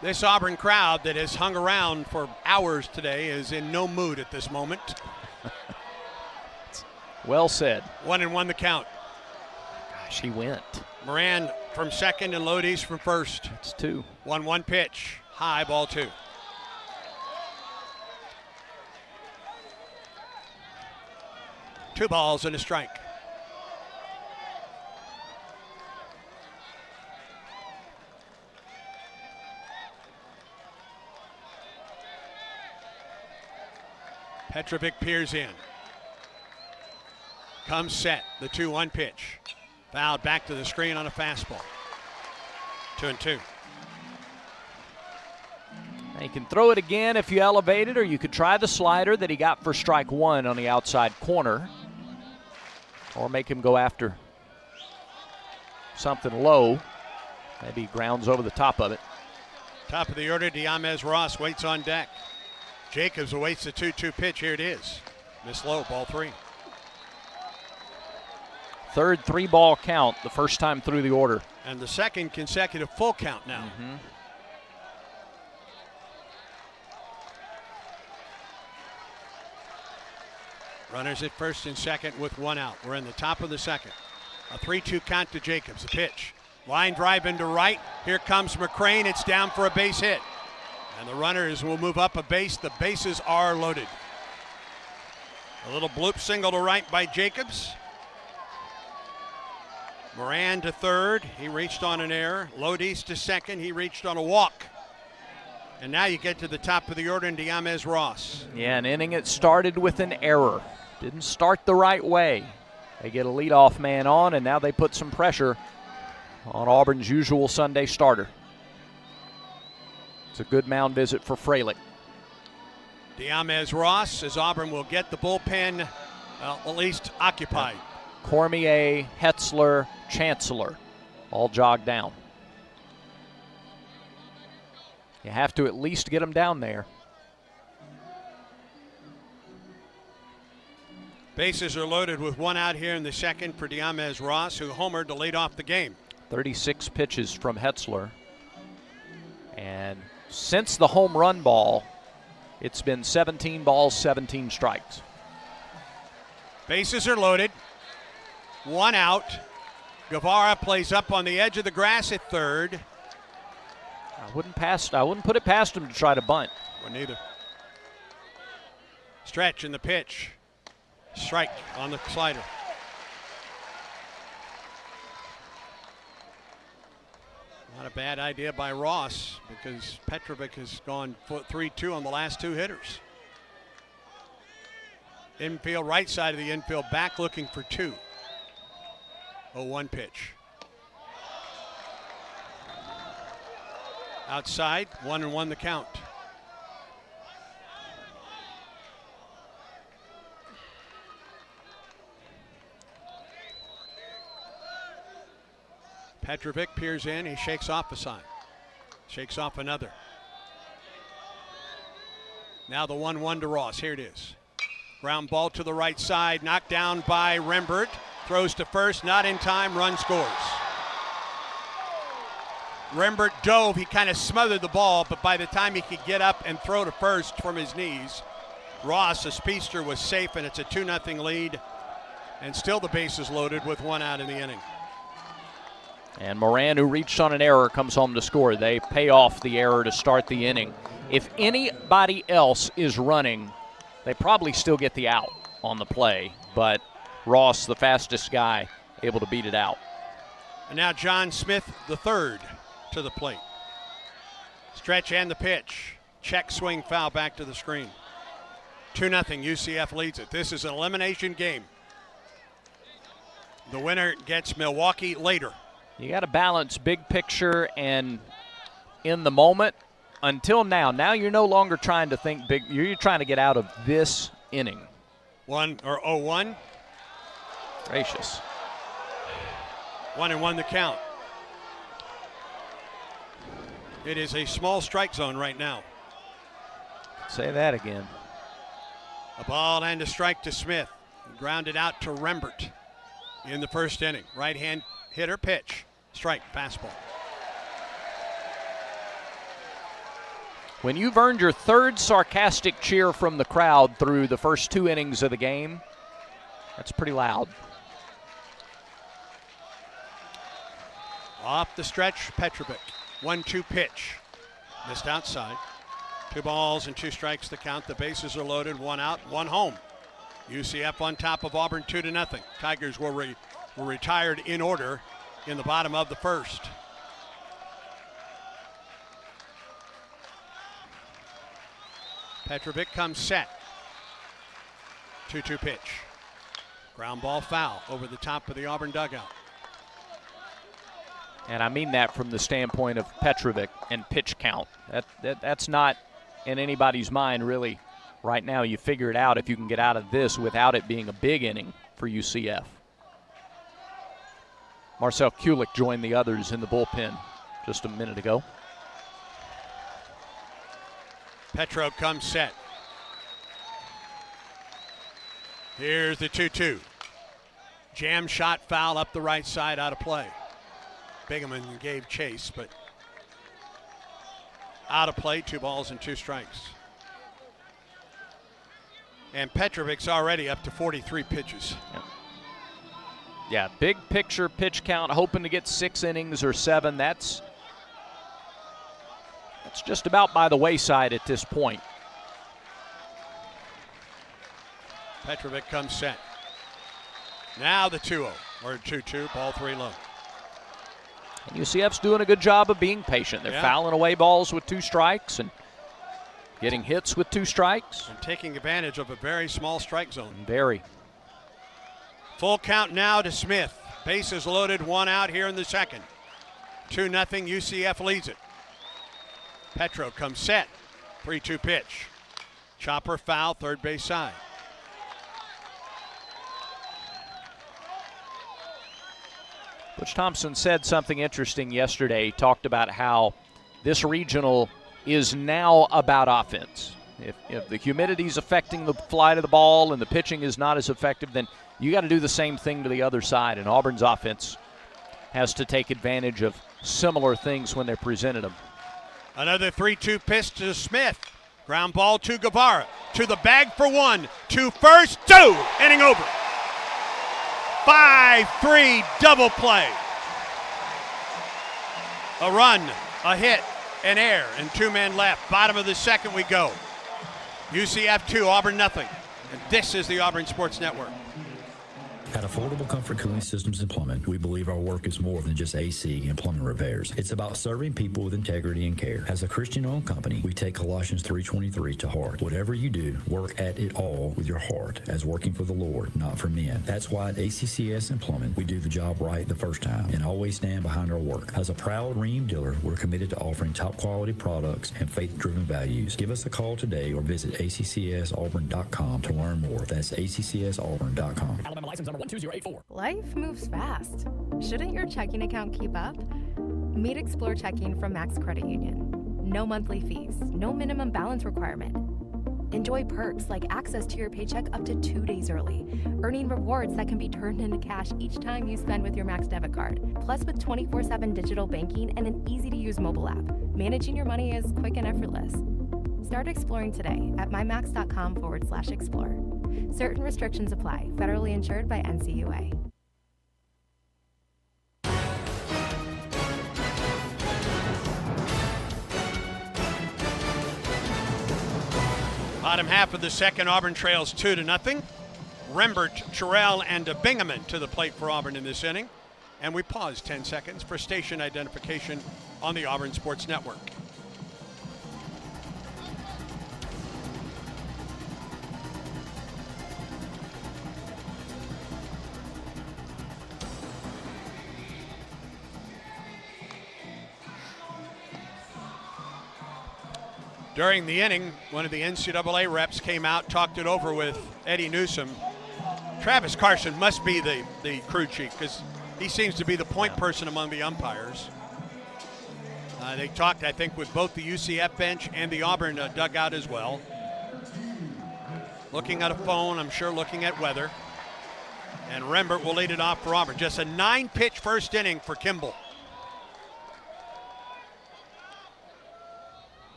This Auburn crowd that has hung around for hours today is in no mood at this moment. Well said. 1-1 the count. Gosh, he went. Moran from second and Lodis from first. It's 2. 1-1 pitch. High, ball 2. Two balls and a strike. Petrovic peers in. Comes set. The 2-1 pitch. Fouled back to the screen on a fastball. 2-2. You can throw it again if you elevate it, or you could try the slider that he got for strike 1 on the outside corner, or make him go after something low. Maybe he grounds over the top of it. Top of the order, Diamez Ross waits on deck. Jacobs awaits the 2-2 pitch. Here it is. Miss low, ball 3. Third 3-ball count, the first time through the order. And the second consecutive full count now. Mm-hmm. Runners at first and second with one out. We're in the top of the second. A 3-2 count to Jacobs. The pitch. Line drive into right. Here comes McCrane. It's down for a base hit. And the runners will move up a base. The bases are loaded. A little bloop single to right by Jacobs. Moran to third. He reached on an error. Lodis to second. He reached on a walk. And now you get to the top of the order in Diamez Ross. Yeah, an inning it started with an error. Didn't start the right way. They get a leadoff man on, and now they put some pressure on Auburn's usual Sunday starter. It's a good mound visit for Fralick. Diamez Ross, as Auburn will get the bullpen, well, at least occupied. Cormier, Hetzler, Chancellor, all jogged down. You have to at least get them down there. Bases are loaded with one out here in the second for Diamez Ross, who homered to lead off the game. 36 pitches from Hetzler. And since the home run ball, it's been 17 balls, 17 strikes. Bases are loaded. One out. Guevara plays up on the edge of the grass at third. I wouldn't put it past him to try to bunt. Wouldn't either. Stretch in the pitch. Strike on the slider. Not a bad idea by Ross because Petrovic has gone 3-2 on the last two hitters. Infield, right side of the infield, back looking for two. 0-1 pitch. Outside, 1-1 the count. Petrovic peers in, he shakes off a sign. Shakes off another. Now the 1-1 to Ross, here it is. Ground ball to the right side, knocked down by Rembert. Throws to first, not in time, run scores. Rembert dove, he kind of smothered the ball, but by the time he could get up and throw to first from his knees, Ross, a speedster, was safe, and it's a 2-0 lead. And still the bases loaded with one out in the inning. And Moran, who reached on an error, comes home to score. They pay off the error to start the inning. If anybody else is running, they probably still get the out on the play, but Ross, the fastest guy, able to beat it out. And now John Smith, the third, to the plate. Stretch and the pitch. Check swing foul back to the screen. 2-0, UCF leads it. This is an elimination game. The winner gets Milwaukee later. You got to balance big picture and in the moment. Until now. Now you're no longer trying to think big. You're trying to get out of this inning. 0-1. Gracious. 1-1 the count. It is a small strike zone right now. Say that again. A ball and a strike to Smith. Grounded out to Rembert in the first inning. Right-hand hitter pitch. Strike, fastball. When you've earned your third sarcastic cheer from the crowd through the first two innings of the game, that's pretty loud. Off the stretch, Petrovic. 1-2 pitch. Missed outside. 2 balls and 2 strikes to count. The bases are loaded. 1 out, 1 home. UCF on top of Auburn 2-0. Tigers were retired in order in the bottom of the first. Petrovic comes set. 2-2 pitch. Ground ball foul over the top of the Auburn dugout. And I mean that from the standpoint of Petrovic and pitch count. That's not in anybody's mind really right now. You figure it out if you can get out of this without it being a big inning for UCF. Marcel Kulik joined the others in the bullpen just a minute ago. Petro comes set. Here's the 2-2. Jam shot foul up the right side, out of play. Bingaman gave chase, but out of play. 2 balls and 2 strikes. And Petrovic's already up to 43 pitches. Yeah, big picture pitch count, hoping to get 6 innings or 7. That's just about by the wayside at this point. Petrovic comes set. Now the 2-0, or 2-2, ball 3 low. And UCF's doing a good job of being patient. They're fouling away balls with 2 strikes and getting hits with 2 strikes. And taking advantage of a very small strike zone. Very. Full count now to Smith. Bases loaded, 1 out here in the second. 2-0, UCF leads it. Petro comes set. 3-2 pitch. Chopper foul, third base side. Butch Thompson said something interesting yesterday. He talked about how this regional is now about offense. If the humidity is affecting the flight of the ball and the pitching is not as effective, then you got to do the same thing to the other side. And Auburn's offense has to take advantage of similar things when they're presented them. Another 3-2 pitch to Smith. Ground ball to Guevara. To the bag for 1. To first, 2. Inning over. 5-3 double play. A run, a hit, an error, and 2 men left. Bottom of the second we go. UCF 2, Auburn nothing. And this is the Auburn Sports Network. At Affordable Comfort Cooling Systems and Plumbing, we believe our work is more than just AC and plumbing repairs. It's about serving people with integrity and care. As a Christian-owned company, we take Colossians 3:23 to heart. Whatever you do, work at it all with your heart, as working for the Lord, not for men. That's why at ACCS and Plumbing, we do the job right the first time and always stand behind our work. As a proud Ream dealer, we're committed to offering top-quality products and faith-driven values. Give us a call today or visit accsauburn.com to learn more. That's accsauburn.com. Alabama license number 12084. Life moves fast. Shouldn't your checking account keep up? Meet Explore Checking from Max Credit Union. No monthly fees, no minimum balance requirement. Enjoy perks like access to your paycheck up to 2 days early, earning rewards that can be turned into cash each time you spend with your Max debit card. Plus, with 24/7 digital banking and an easy-to-use mobile app, managing your money is quick and effortless. Start exploring today at mymax.com/explore. Certain restrictions apply. Federally insured by NCUA. Bottom half of the second, Auburn trails 2-0. Rembert, Terrell, and Bingaman to the plate for Auburn in this inning. And we pause 10 seconds for station identification on the Auburn Sports Network. During the inning, one of the NCAA reps came out, talked it over with Eddie Newsom. Travis Carson must be the crew chief because he seems to be the point person among the umpires. They talked, I think, with both the UCF bench and the Auburn dugout as well. Looking at a phone, I'm sure looking at weather. And Rembert will lead it off for Auburn. Just a 9-pitch first inning for Kimball.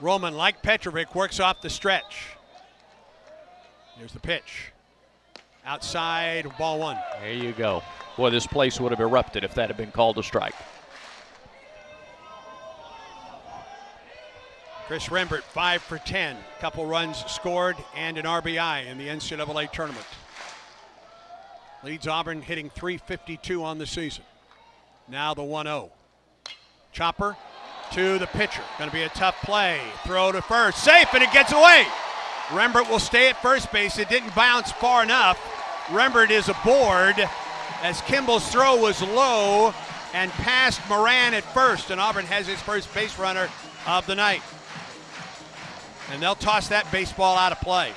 Roman, like Petrovic, works off the stretch. Here's the pitch. Outside, ball 1. There you go. Boy, this place would have erupted if that had been called a strike. Chris Rembert, 5 for 10. Couple runs scored and an RBI in the NCAA tournament. Leads Auburn hitting .352 on the season. Now the 1-0. Chopper to the pitcher. Going to be a tough play. Throw to first. Safe, and it gets away. Rembert will stay at first base. It didn't bounce far enough. Rembert is aboard as Kimball's throw was low and passed Moran at first, and Auburn has its first base runner of the night. And they'll toss that baseball out of play.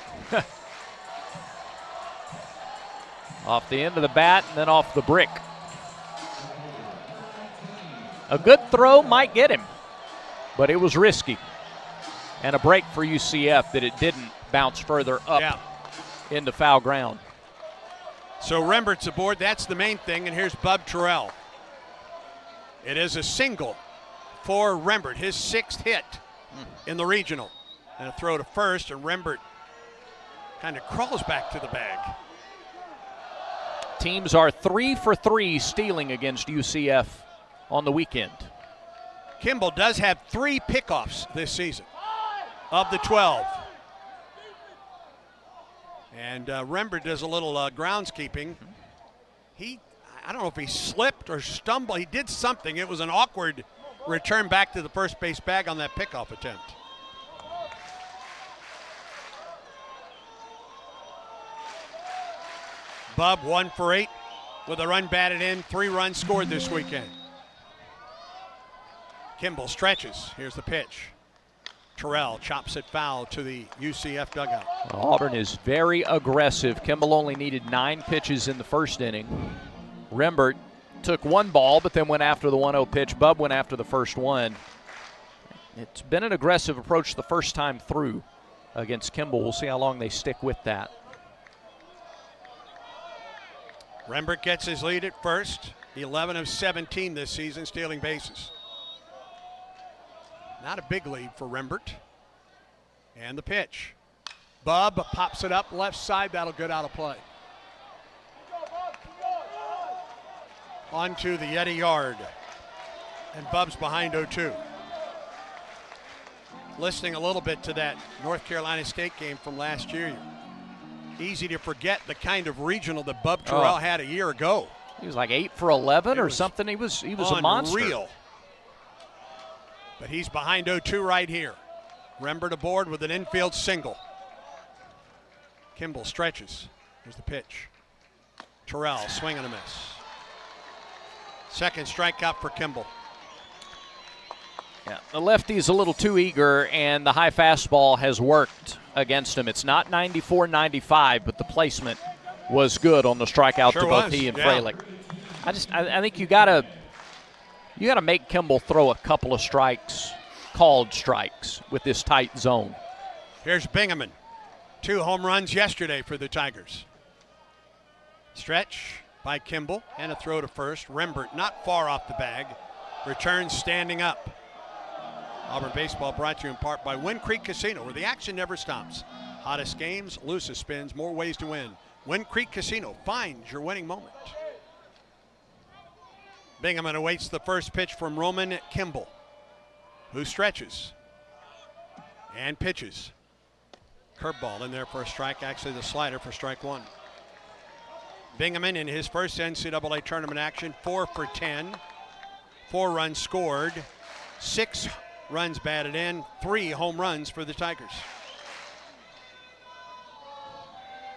Off the end of the bat and then off the brick. A good throw might get him, but it was risky. And a break for UCF that it didn't bounce further up into foul ground. So Rembert's aboard. That's the main thing. And here's Bub Terrell. It is a single for Rembert, his 6th hit in the regional. And a throw to first, and Rembert Kind of crawls back to the bag. Teams are 3 for 3 stealing against UCF on the weekend. Kimball does have 3 pickoffs this season of the 12. And Rembert does a little groundskeeping. I don't know if he slipped or stumbled. He did something. It was an awkward return back to the first base bag on that pickoff attempt. Bub 1 for 8 with a run batted in, 3 runs scored this weekend. Kimball stretches. Here's the pitch. Terrell chops it foul to the UCF dugout. Auburn is very aggressive. Kimball only needed 9 pitches in the first inning. Rembert took 1 ball, but then went after the 1-0 pitch. Bub went after the first one. It's been an aggressive approach the first time through against Kimball. We'll see how long they stick with that. Rembert gets his lead at first. 11 of 17 this season, stealing bases. Not a big lead for Rembert. And the pitch. Bub pops it up left side. That'll get out of play. Onto the Yeti yard. And Bub's behind 0-2. Listening a little bit to that North Carolina State game from last year. Easy to forget the kind of regional that Bub Terrell had a year ago. He was like 8 for 11 or something. He was a monster. Unreal. But he's behind 0-2 right here. Rembert aboard with an infield single. Kimball stretches. Here's the pitch. Terrell swing and a miss. Second strikeout for Kimball. Yeah, the lefty's a little too eager, and the high fastball has worked against him. It's not 94-95, but the placement was good on the strikeout to both he and Fralick. I think you gotta make Kimball throw a couple of strikes, called strikes, with this tight zone. Here's Bingaman. 2 home runs yesterday for the Tigers. Stretch by Kimball and a throw to first. Rembert not far off the bag. Returns standing up. Auburn baseball brought to you in part by Wind Creek Casino, where the action never stops. Hottest games, loosest spins, more ways to win. Wind Creek Casino, find your winning moment. Bingaman awaits the first pitch from Roman Kimball, who stretches and pitches. Curveball in there for a strike, actually the slider for strike 1. Bingaman in his first NCAA tournament action, 4 for 10, 4 runs scored, 6 runs batted in, 3 home runs for the Tigers.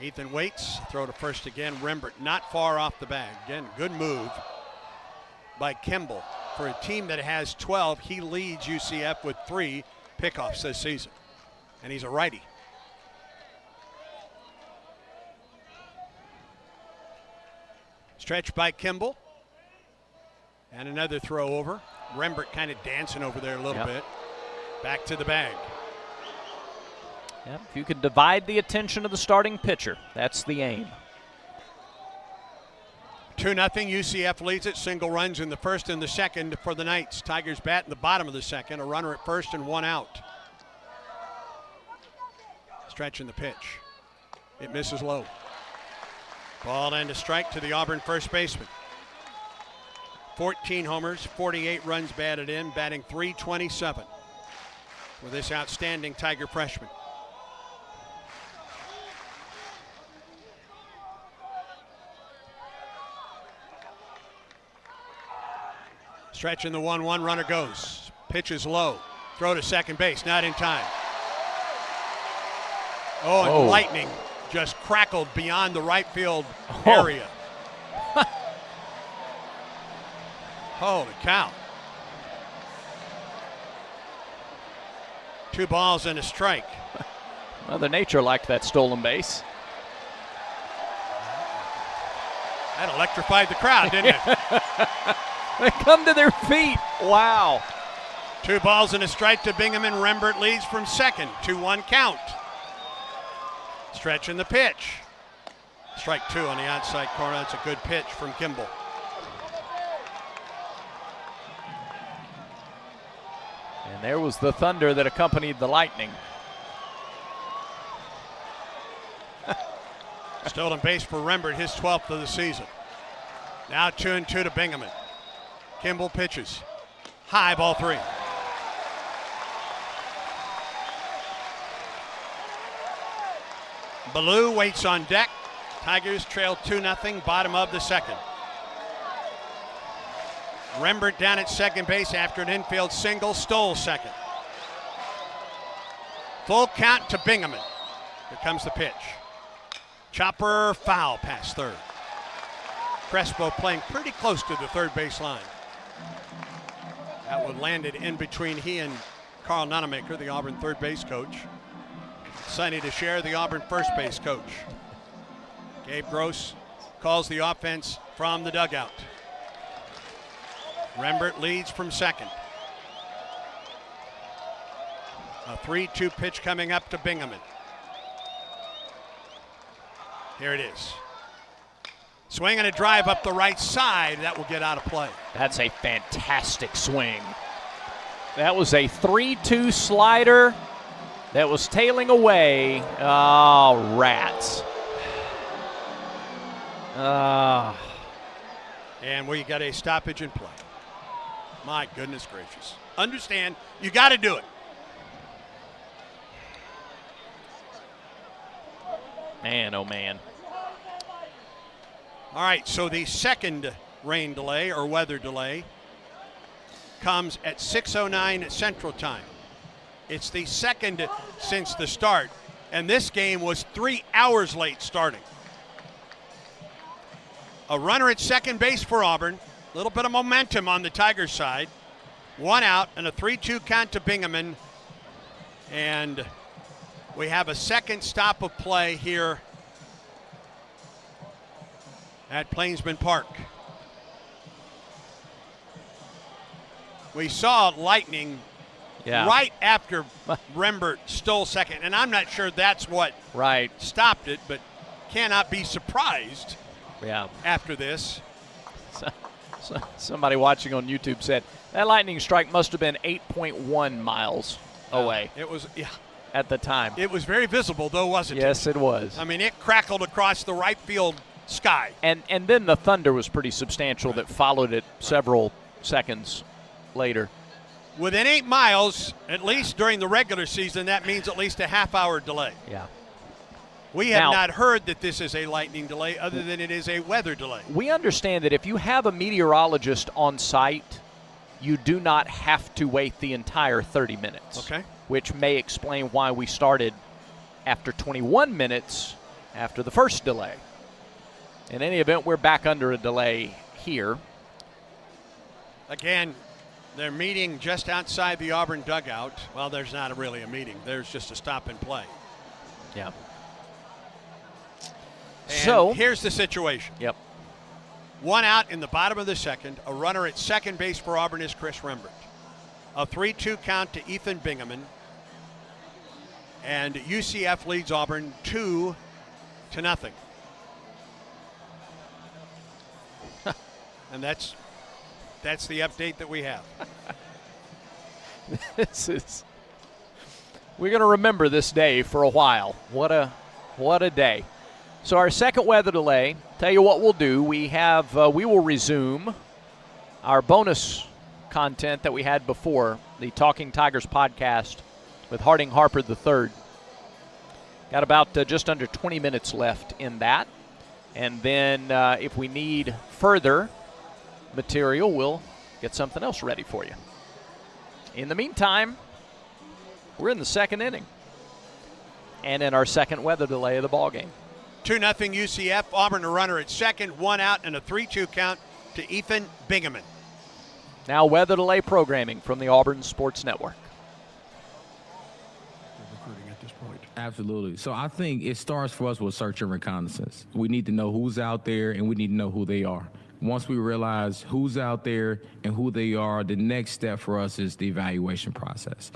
Ethan waits, throw to first again. Rembert not far off the bag. Again, good move by Kimball. For a team that has 12, he leads UCF with 3 pickoffs this season. And he's a righty. Stretch by Kimball. And another throw over. Rembert kind of dancing over there a little bit. Back to the bag. Yep. If you can divide the attention of the starting pitcher, that's the aim. 2-0 UCF leads it. Single runs in the first and the second for the Knights. Tigers bat in the bottom of the second. A runner at first and 1 out. Stretching the pitch. It misses low. Ball and a strike to the Auburn first baseman. 14 homers, 48 runs batted in, batting .327 for this outstanding Tiger freshman. Stretching the 1-1, runner goes. Pitch is low. Throw to second base, not in time. And lightning just crackled beyond the right field area. Holy cow. 2 balls and a strike. Mother Nature liked that stolen base. That electrified the crowd, didn't it? They come to their feet. Wow. 2 balls and a strike to Bingaman. Rembert leads from second. 2-1 count. Stretching the pitch. Strike 2 on the outside corner. That's a good pitch from Kimball. And there was the thunder that accompanied the lightning. Stolen base for Rembert, his 12th of the season. Now 2-2 to Bingaman. Kimball pitches. High, ball 3. Ballou waits on deck. Tigers trail 2-0, bottom of the second. Rembert down at second base after an infield single. Stoll second. Full count to Bingaman. Here comes the pitch. Chopper foul past third. Crespo playing pretty close to the third base line. That one landed in between he and Carl Nonamaker, the Auburn third base coach. Sonny DeShare, the Auburn first base coach. Gabe Gross calls the offense from the dugout. Rembert leads from second. A 3-2 pitch coming up to Bingaman. Here it is. Swing and a drive up the right side. That will get out of play. That's a fantastic swing. That was a 3-2 slider that was tailing away. Oh, rats. And we got a stoppage in play. My goodness gracious. Understand, you got to do it. Man, oh man. All right, so the second rain delay or weather delay comes at 6:09 Central Time. It's the second since the start, and this game was 3 hours late starting. A runner at second base for Auburn. A little bit of momentum on the Tigers side. 1 out and a 3-2 count to Bingaman. And we have a second stop of play here at Plainsman Park. We saw lightning right after Rembert stole second, and I'm not sure that's what stopped it, but cannot be surprised after this. So somebody watching on YouTube said that lightning strike must have been 8.1 miles away. It was, at the time. It was very visible, though, wasn't it? Yes, it was. I mean, it crackled across the right field sky. And then the thunder was pretty substantial that followed it several seconds later. Within 8 miles, at least during the regular season, that means at least a half-hour delay. Yeah. We have not heard that this is a lightning delay other than it is a weather delay. We understand that if you have a meteorologist on site, you do not have to wait the entire 30 minutes. Okay. Which may explain why we started after 21 minutes after the first delay. In any event, we're back under a delay here. Again, they're meeting just outside the Auburn dugout. Well, there's not really a meeting. There's just a stop and play. Yeah. And so here's the situation. Yep. 1 out in the bottom of the second. A runner at second base for Auburn is Chris Rembert. A 3-2 count to Ethan Bingaman. And UCF leads Auburn 2-0. And that's the update that we have. We're going to remember this day for a while. What a day. So our second weather delay, tell you what we'll do. We will resume our bonus content that we had before, the Talking Tigers podcast with Harding Harper III. Got about just under 20 minutes left in that. And then if we need further material, we'll get something else ready for you. In the meantime, we're in the second inning and in our second weather delay of the ballgame. 2-0 UCF. Auburn a runner at second, 1 out, and a 3-2 count to Ethan Bingaman. Now weather delay programming from the Auburn Sports Network. Absolutely. So I think it starts for us with search and reconnaissance. We need to know who's out there, and we need to know who they are. Once we realize who's out there and who they are, the next step for us is the evaluation process.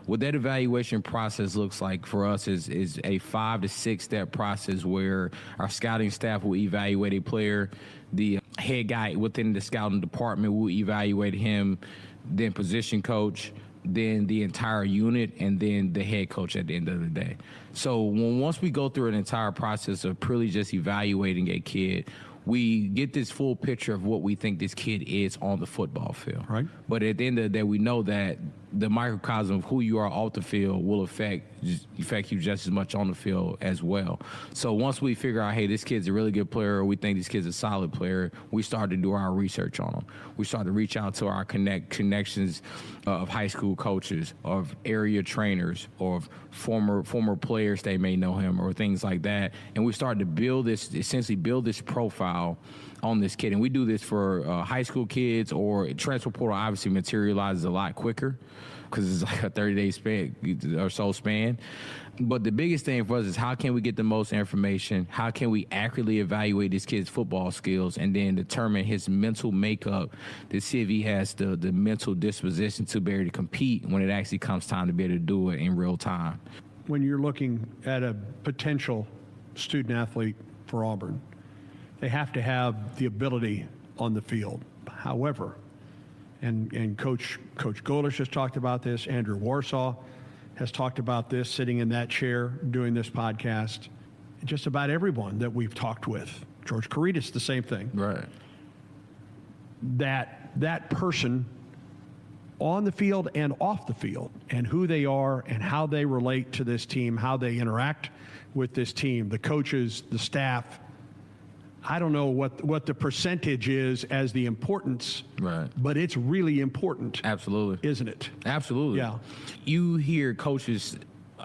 What that evaluation process looks like for us is a 5 to 6 step process where our scouting staff will evaluate a player, the head guy within the scouting department will evaluate him, then position coach, then the entire unit, and then the head coach at the end of the day. So once we go through an entire process of purely just evaluating a kid, we get this full picture of what we think this kid is on the football field. Right. But at the end of the day, we know that the microcosm of who you are off the field will affect you just as much on the field as well. So once we figure out, hey, this kid's a really good player, or we think this kid's a solid player, we start to do our research on them. We start to reach out to our connections of high school coaches, of area trainers, or former players they may know him, or things like that. And we start to essentially build this profile on this kid. And we do this for high school kids, or transfer portal obviously materializes a lot quicker because it's like a 30-day span or so span. But the biggest thing for us is how can we get the most information? How can we accurately evaluate this kid's football skills and then determine his mental makeup to see if he has the mental disposition to be able to compete when it actually comes time to be able to do it in real time. When you're looking at a potential student athlete for Auburn, they have to have the ability on the field. However, and Coach Golish has talked about this, Andrew Warsaw has talked about this, sitting in that chair doing this podcast. Just about everyone that we've talked with, George Caritas, the same thing. Right. That person on the field and off the field, and who they are and how they relate to this team, how they interact with this team, the coaches, the staff. I don't know what the percentage is as the importance, right? But it's really important. Absolutely. Isn't it? Absolutely. Yeah. You hear coaches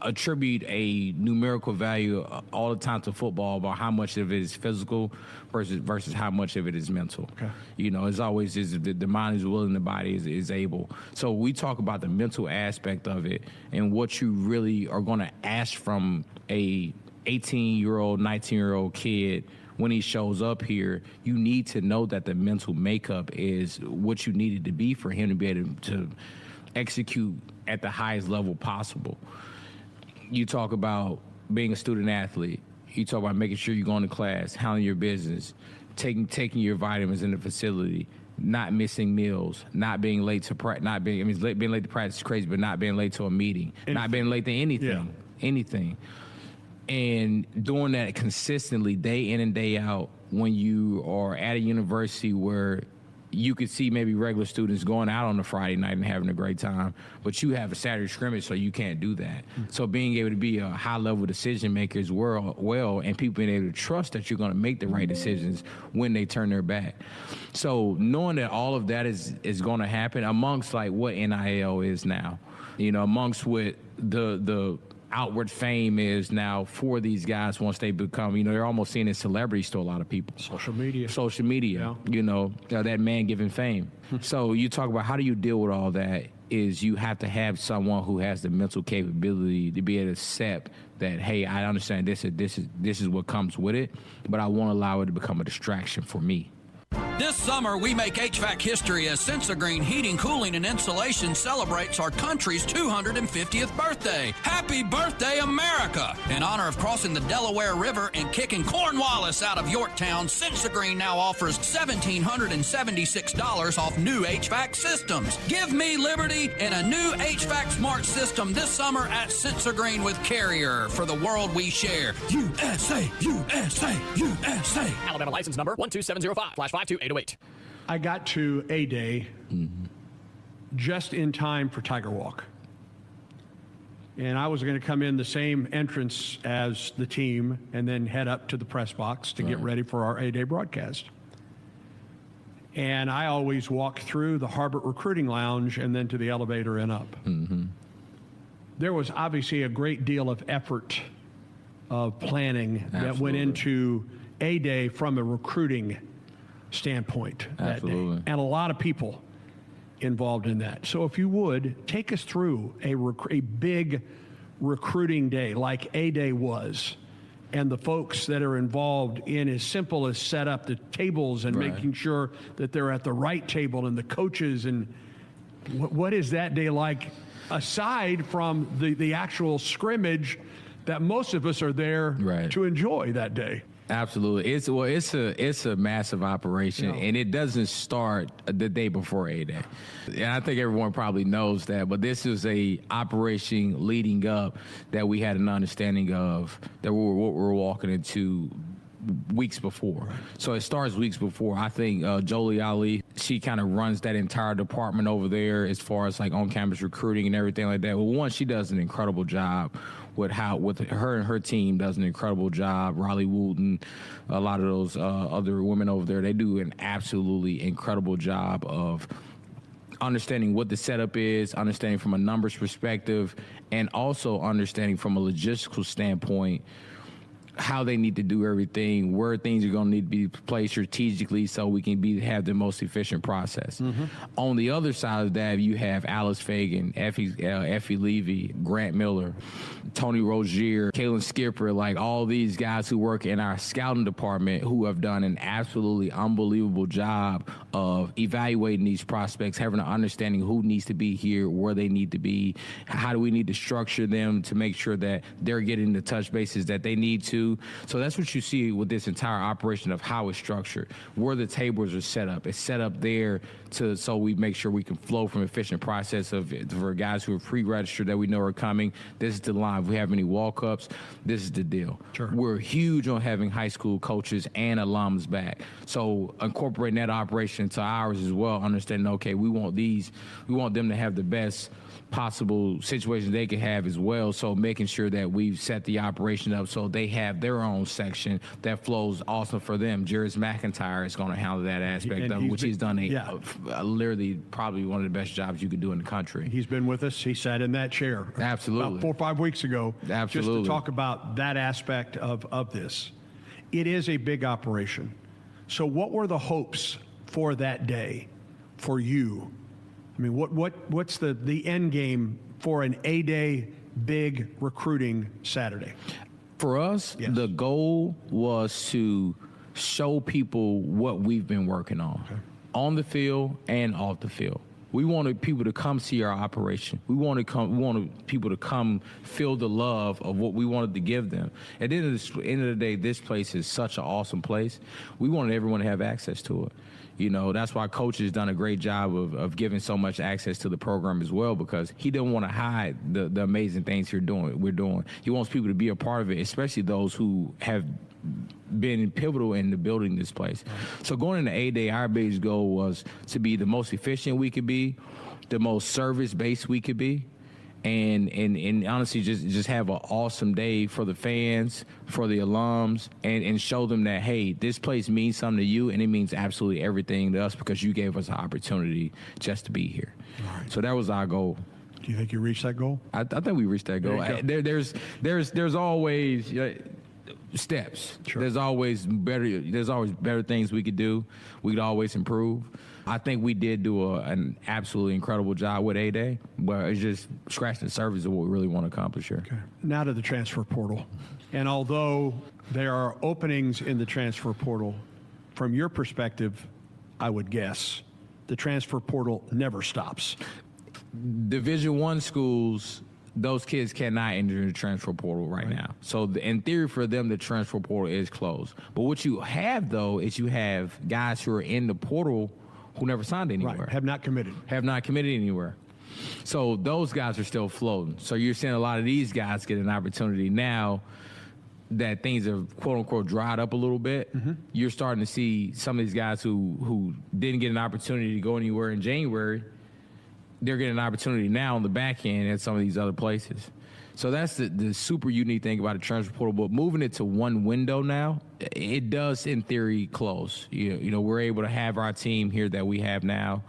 attribute a numerical value all the time to football about how much of it is physical versus how much of it is mental. Okay. You know, it's always the mind is willing, the body is able. So we talk about the mental aspect of it and what you really are going to ask from a 18-year-old, 19-year-old kid. When he shows up here, you need to know that the mental makeup is what you needed to be for him to be able to execute at the highest level possible. You talk about being a student athlete. You talk about making sure you're going to class, handling your business, taking your vitamins in the facility, not missing meals, not being late to practice. Being late to practice is crazy, but not being late to a meeting, not being late to anything, anything. And doing that consistently day in and day out when you are at a university where you could see maybe regular students going out on a Friday night and having a great time, but you have a Saturday scrimmage, so you can't do that. So being able to be a high-level decision maker as well, and people being able to trust that you're going to make the right decisions when they turn their back. So knowing that all of that is going to happen amongst like what NIL is now, you know, amongst what the outward fame is now for these guys once they become, you know, they're almost seen as celebrities to a lot of people. Social media, yeah. You know, that man giving fame. So you talk about how do you deal with all that is you have to have someone who has the mental capability to be able to accept that, hey, I understand this is what comes with it, but I won't allow it to become a distraction for me. This summer, we make HVAC history as Sensagreen Heating, Cooling, and Insulation celebrates our country's 250th birthday. Happy birthday, America! In honor of crossing the Delaware River and kicking Cornwallis out of Yorktown, Sensagreen now offers $1,776 off new HVAC systems. Give me liberty in a new HVAC smart system this summer at Sensagreen with Carrier for the world we share. USA, USA, USA. Alabama license number 12705/52808. I got to A-Day just in time for Tiger Walk. And I was going to come in the same entrance as the team and then head up to the press box to get ready for our A-Day broadcast. And I always walk through the Harbert Recruiting Lounge and then to the elevator and up. There was obviously a great deal of effort of planning that went into A-Day from a recruiting standpoint that day, and a lot of people involved in that. So if you would, take us through a big recruiting day like A-Day was, and the folks that are involved in as simple as set up the tables and making sure that they're at the right table, and the coaches, and what is that day like aside from the actual scrimmage that most of us are there to enjoy that day? Absolutely. It's a massive operation, and it doesn't start the day before A-Day. And I think everyone probably knows that, but this is a operation leading up that we had an understanding of that what we're walking into weeks before. Right. So it starts weeks before. I think Jolie Ali, she kind of runs that entire department over there as far as like on-campus recruiting and everything like that. Well, one, she does an incredible job with her and her team does an incredible job. Riley Wooten, a lot of those other women over there, they do an absolutely incredible job of understanding what the setup is, understanding from a numbers perspective, and also understanding from a logistical standpoint how they need to do everything, where things are going to need to be placed strategically so we can have the most efficient process. Mm-hmm. On the other side of that, you have Alice Fagan, Effie Levy, Grant Miller, Tony Rozier, Kalen Skipper, like all these guys who work in our scouting department who have done an absolutely unbelievable job of evaluating these prospects, having an understanding who needs to be here, where they need to be, how do we need to structure them to make sure that they're getting the touch bases that they need to. So that's what you see with this entire operation of how it's structured, where the tables are set up. It's set up there so we make sure we can flow from efficient process for guys who are pre-registered that we know are coming. This is the line. If we have any walk-ups, this is the deal. Sure. We're huge on having high school coaches and alums back. So incorporating that operation into ours as well, understanding, okay, we want them to have the best possible situations they can have as well. So making sure that we've set the operation up so they have their own section that flows awesome for them. Jairus McIntyre is going to handle that aspect of it, which he's done literally probably one of the best jobs you could do in the country. He's been with us. He sat in that chair absolutely about 4 or 5 weeks ago. Absolutely. Just to talk about that aspect of this. It is a big operation. So what were the hopes for that day for you? I mean, what's the end game for an A-Day big recruiting Saturday? For us, the goal was to show people what we've been working on, on the field and off the field. We wanted people to come see our operation. We wanted people to come feel the love of what we wanted to give them. At the end of the day, this place is such an awesome place. We wanted everyone to have access to it. You know, that's why Coach has done a great job of giving so much access to the program as well, because he didn't want to hide the amazing things we're doing. He wants people to be a part of it, especially those who have been pivotal in the building this place. Right. So going into A-Day, our biggest goal was to be the most efficient we could be, the most service-based we could be, and honestly just have an awesome day for the fans, for the alums, and show them that, hey, this place means something to you, and it means absolutely everything to us because you gave us an opportunity just to be here. Right. So that was our goal. Do you think you reached that goal? I think we reached that goal. There's always steps. Sure. There's always better things we could do. We could always improve. I think we did do an absolutely incredible job with A-Day, but it's just scratching the surface of what we really want to accomplish here. Okay. Now to the transfer portal. And although there are openings in the transfer portal, from your perspective, I would guess the transfer portal never stops. Division I schools, those kids cannot enter the transfer portal right now. So in theory for them, the transfer portal is closed. But what you have, though, is you have guys who are in the portal who never signed anywhere. Right. Have not committed anywhere. So those guys are still floating. So you're seeing a lot of these guys get an opportunity now that things have, quote unquote, dried up a little bit. Mm-hmm. You're starting to see some of these guys who didn't get an opportunity to go anywhere in January. They're getting an opportunity now on the back end at some of these other places. So that's the super unique thing about the transfer portal. But moving it to one window now, it does, in theory, close. You know, we're able to have our team here that we have now.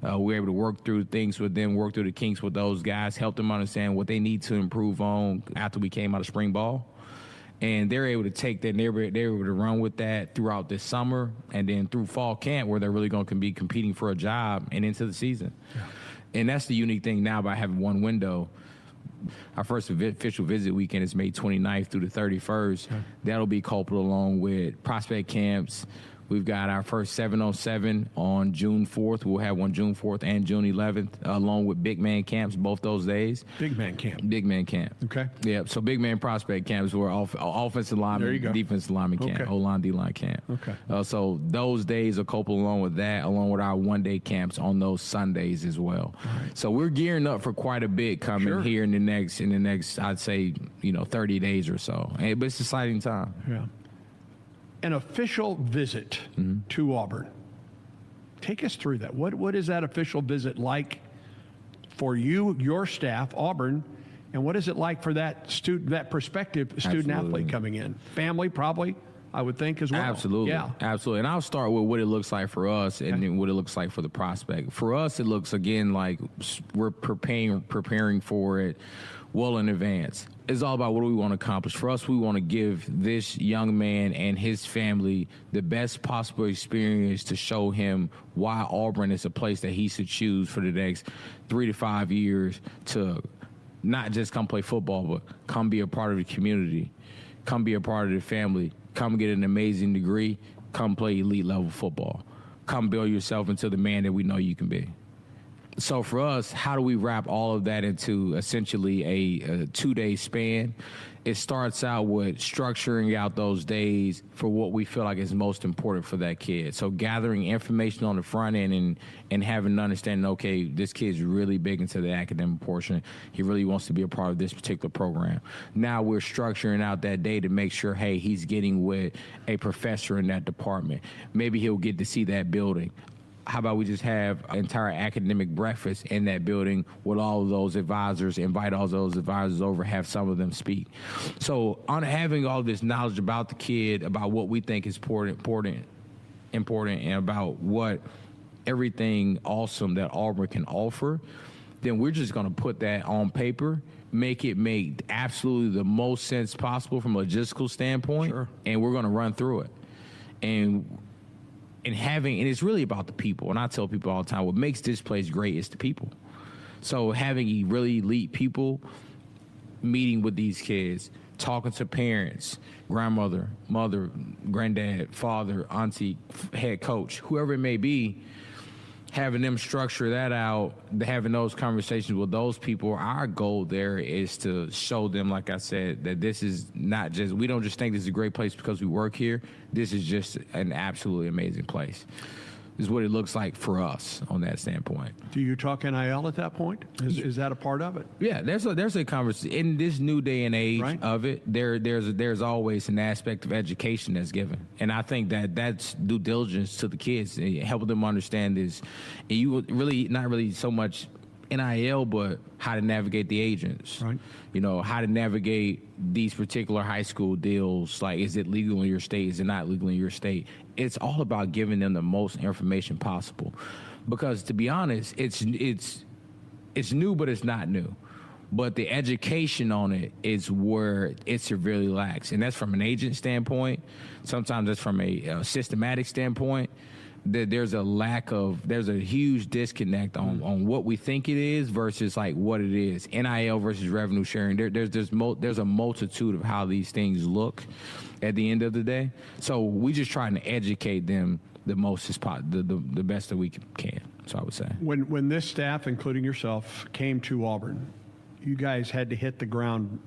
We're able to work through things with them, work through the kinks with those guys, help them understand what they need to improve on after we came out of spring ball. And they're able to take that, and they're able to run with that throughout this summer and then through fall camp where they're really going to be competing for a job and into the season. Yeah. And that's the unique thing now by having one window. Our first official visit weekend is May 29th through the 31st. Okay. That'll be coupled along with prospect camps, We've got our first 7-on-7 on June 4th. We'll have one June 4th and June 11th, along with big man camps both those days. Big man camp. Big man camp. Okay. Yeah, so big man prospect camps were offensive lineman, defensive lineman camp, Okay. O-line, D-line camp. Okay. So those days are coupled along with that, along with our one-day camps on those Sundays as well. So we're gearing up for quite a bit coming here in the next, I'd say, 30 days or so. But it's an exciting time. Yeah. An official visit to Auburn. Take us through that. What is that official visit like for you, your staff, Auburn, and what is it like for that prospective student athlete coming in? Family, probably, I would think as well. Absolutely. Yeah. Absolutely. And I'll start with what it looks like for us and then what it looks like for the prospect. For us, it looks, again, like we're preparing for it well in advance. It's all about what do we want to accomplish. For us, we want to give this young man and his family the best possible experience to show him why Auburn is a place that he should choose for the next 3 to 5 years to not just come play football, but come be a part of the community, come be a part of the family, come get an amazing degree, come play elite level football, come build yourself into the man that we know you can be. So for us, how do we wrap all of that into essentially a 2-day span? It starts out with structuring out those days for what we feel like is most important for that kid. So gathering information on the front end and having an understanding, okay, this kid's really big into the academic portion. He really wants to be a part of this particular program. Now we're structuring out that day to make sure, hey, he's getting with a professor in that department. Maybe he'll get to see that building. How about we just have an entire academic breakfast in that building with all of those advisors, invite all those advisors over, have some of them speak. So on having all this knowledge about the kid, about what we think is important, and about what everything awesome that Auburn can offer, then we're just going to put that on paper, make absolutely the most sense possible from a logistical standpoint, and we're going to run through it. And it's really about the people. And I tell people all the time, what makes this place great is the people. So having really elite people meeting with these kids, talking to parents, grandmother, mother, granddad, father, auntie, head coach, whoever it may be, having them structure that out, having those conversations with those people, our goal there is to show them, like I said, that this is not just, we don't just think this is a great place because we work here. This is just an absolutely amazing place. This is what it looks like for us on that standpoint. Do you talk NIL at that point? Is that a part of it? Yeah, there's a conversation. In this new day and age of it, there's always an aspect of education that's given. And I think that's due diligence to the kids, helping them understand this. And you really, not really so much NIL, but how to navigate the agents. Right. How to navigate these particular high school deals. Like, is it legal in your state? Is it not legal in your state? It's all about giving them the most information possible. Because to be honest, it's new, but it's not new. But the education on it is where it severely lacks. And that's from an agent standpoint. Sometimes that's from a systematic standpoint. There's a huge disconnect on what we think it is versus like what it is. NIL versus revenue sharing. There's a multitude of how these things look at the end of the day. So we just trying to educate them the best that we can. So I would say. When this staff, including yourself, came to Auburn, you guys had to hit the ground,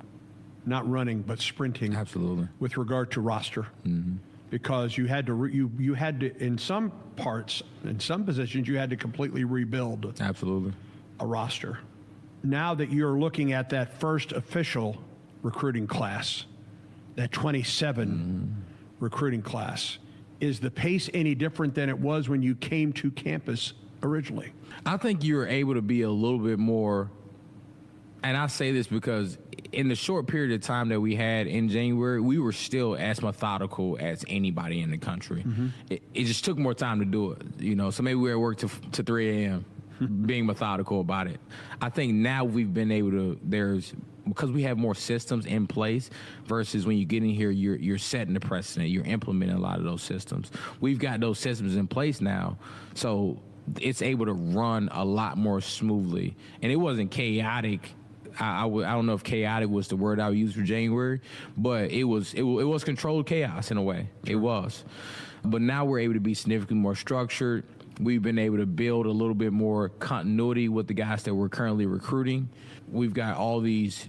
not running but sprinting. Absolutely. With regard to roster. Mm-hmm. Because you had to, in some parts, in some positions, you had to completely rebuild. Absolutely. A roster. Now that you're looking at that first official recruiting class, that 27 recruiting class, is the pace any different than it was when you came to campus originally? I think you were able to be a little bit more, and I say this because in the short period of time that we had in January, we were still as methodical as anybody in the country. Mm-hmm. It just took more time to do it, so maybe we were at work to 3 a.m. being methodical about it. I think now we've been able to, because we have more systems in place versus when you get in here, you're setting the precedent, you're implementing a lot of those systems. We've got those systems in place now, so it's able to run a lot more smoothly. And it wasn't chaotic. I don't know if chaotic was the word I would use for January, but it was controlled chaos in a way. Sure. It was. But now we're able to be significantly more structured. We've been able to build a little bit more continuity with the guys that we're currently recruiting. We've got all these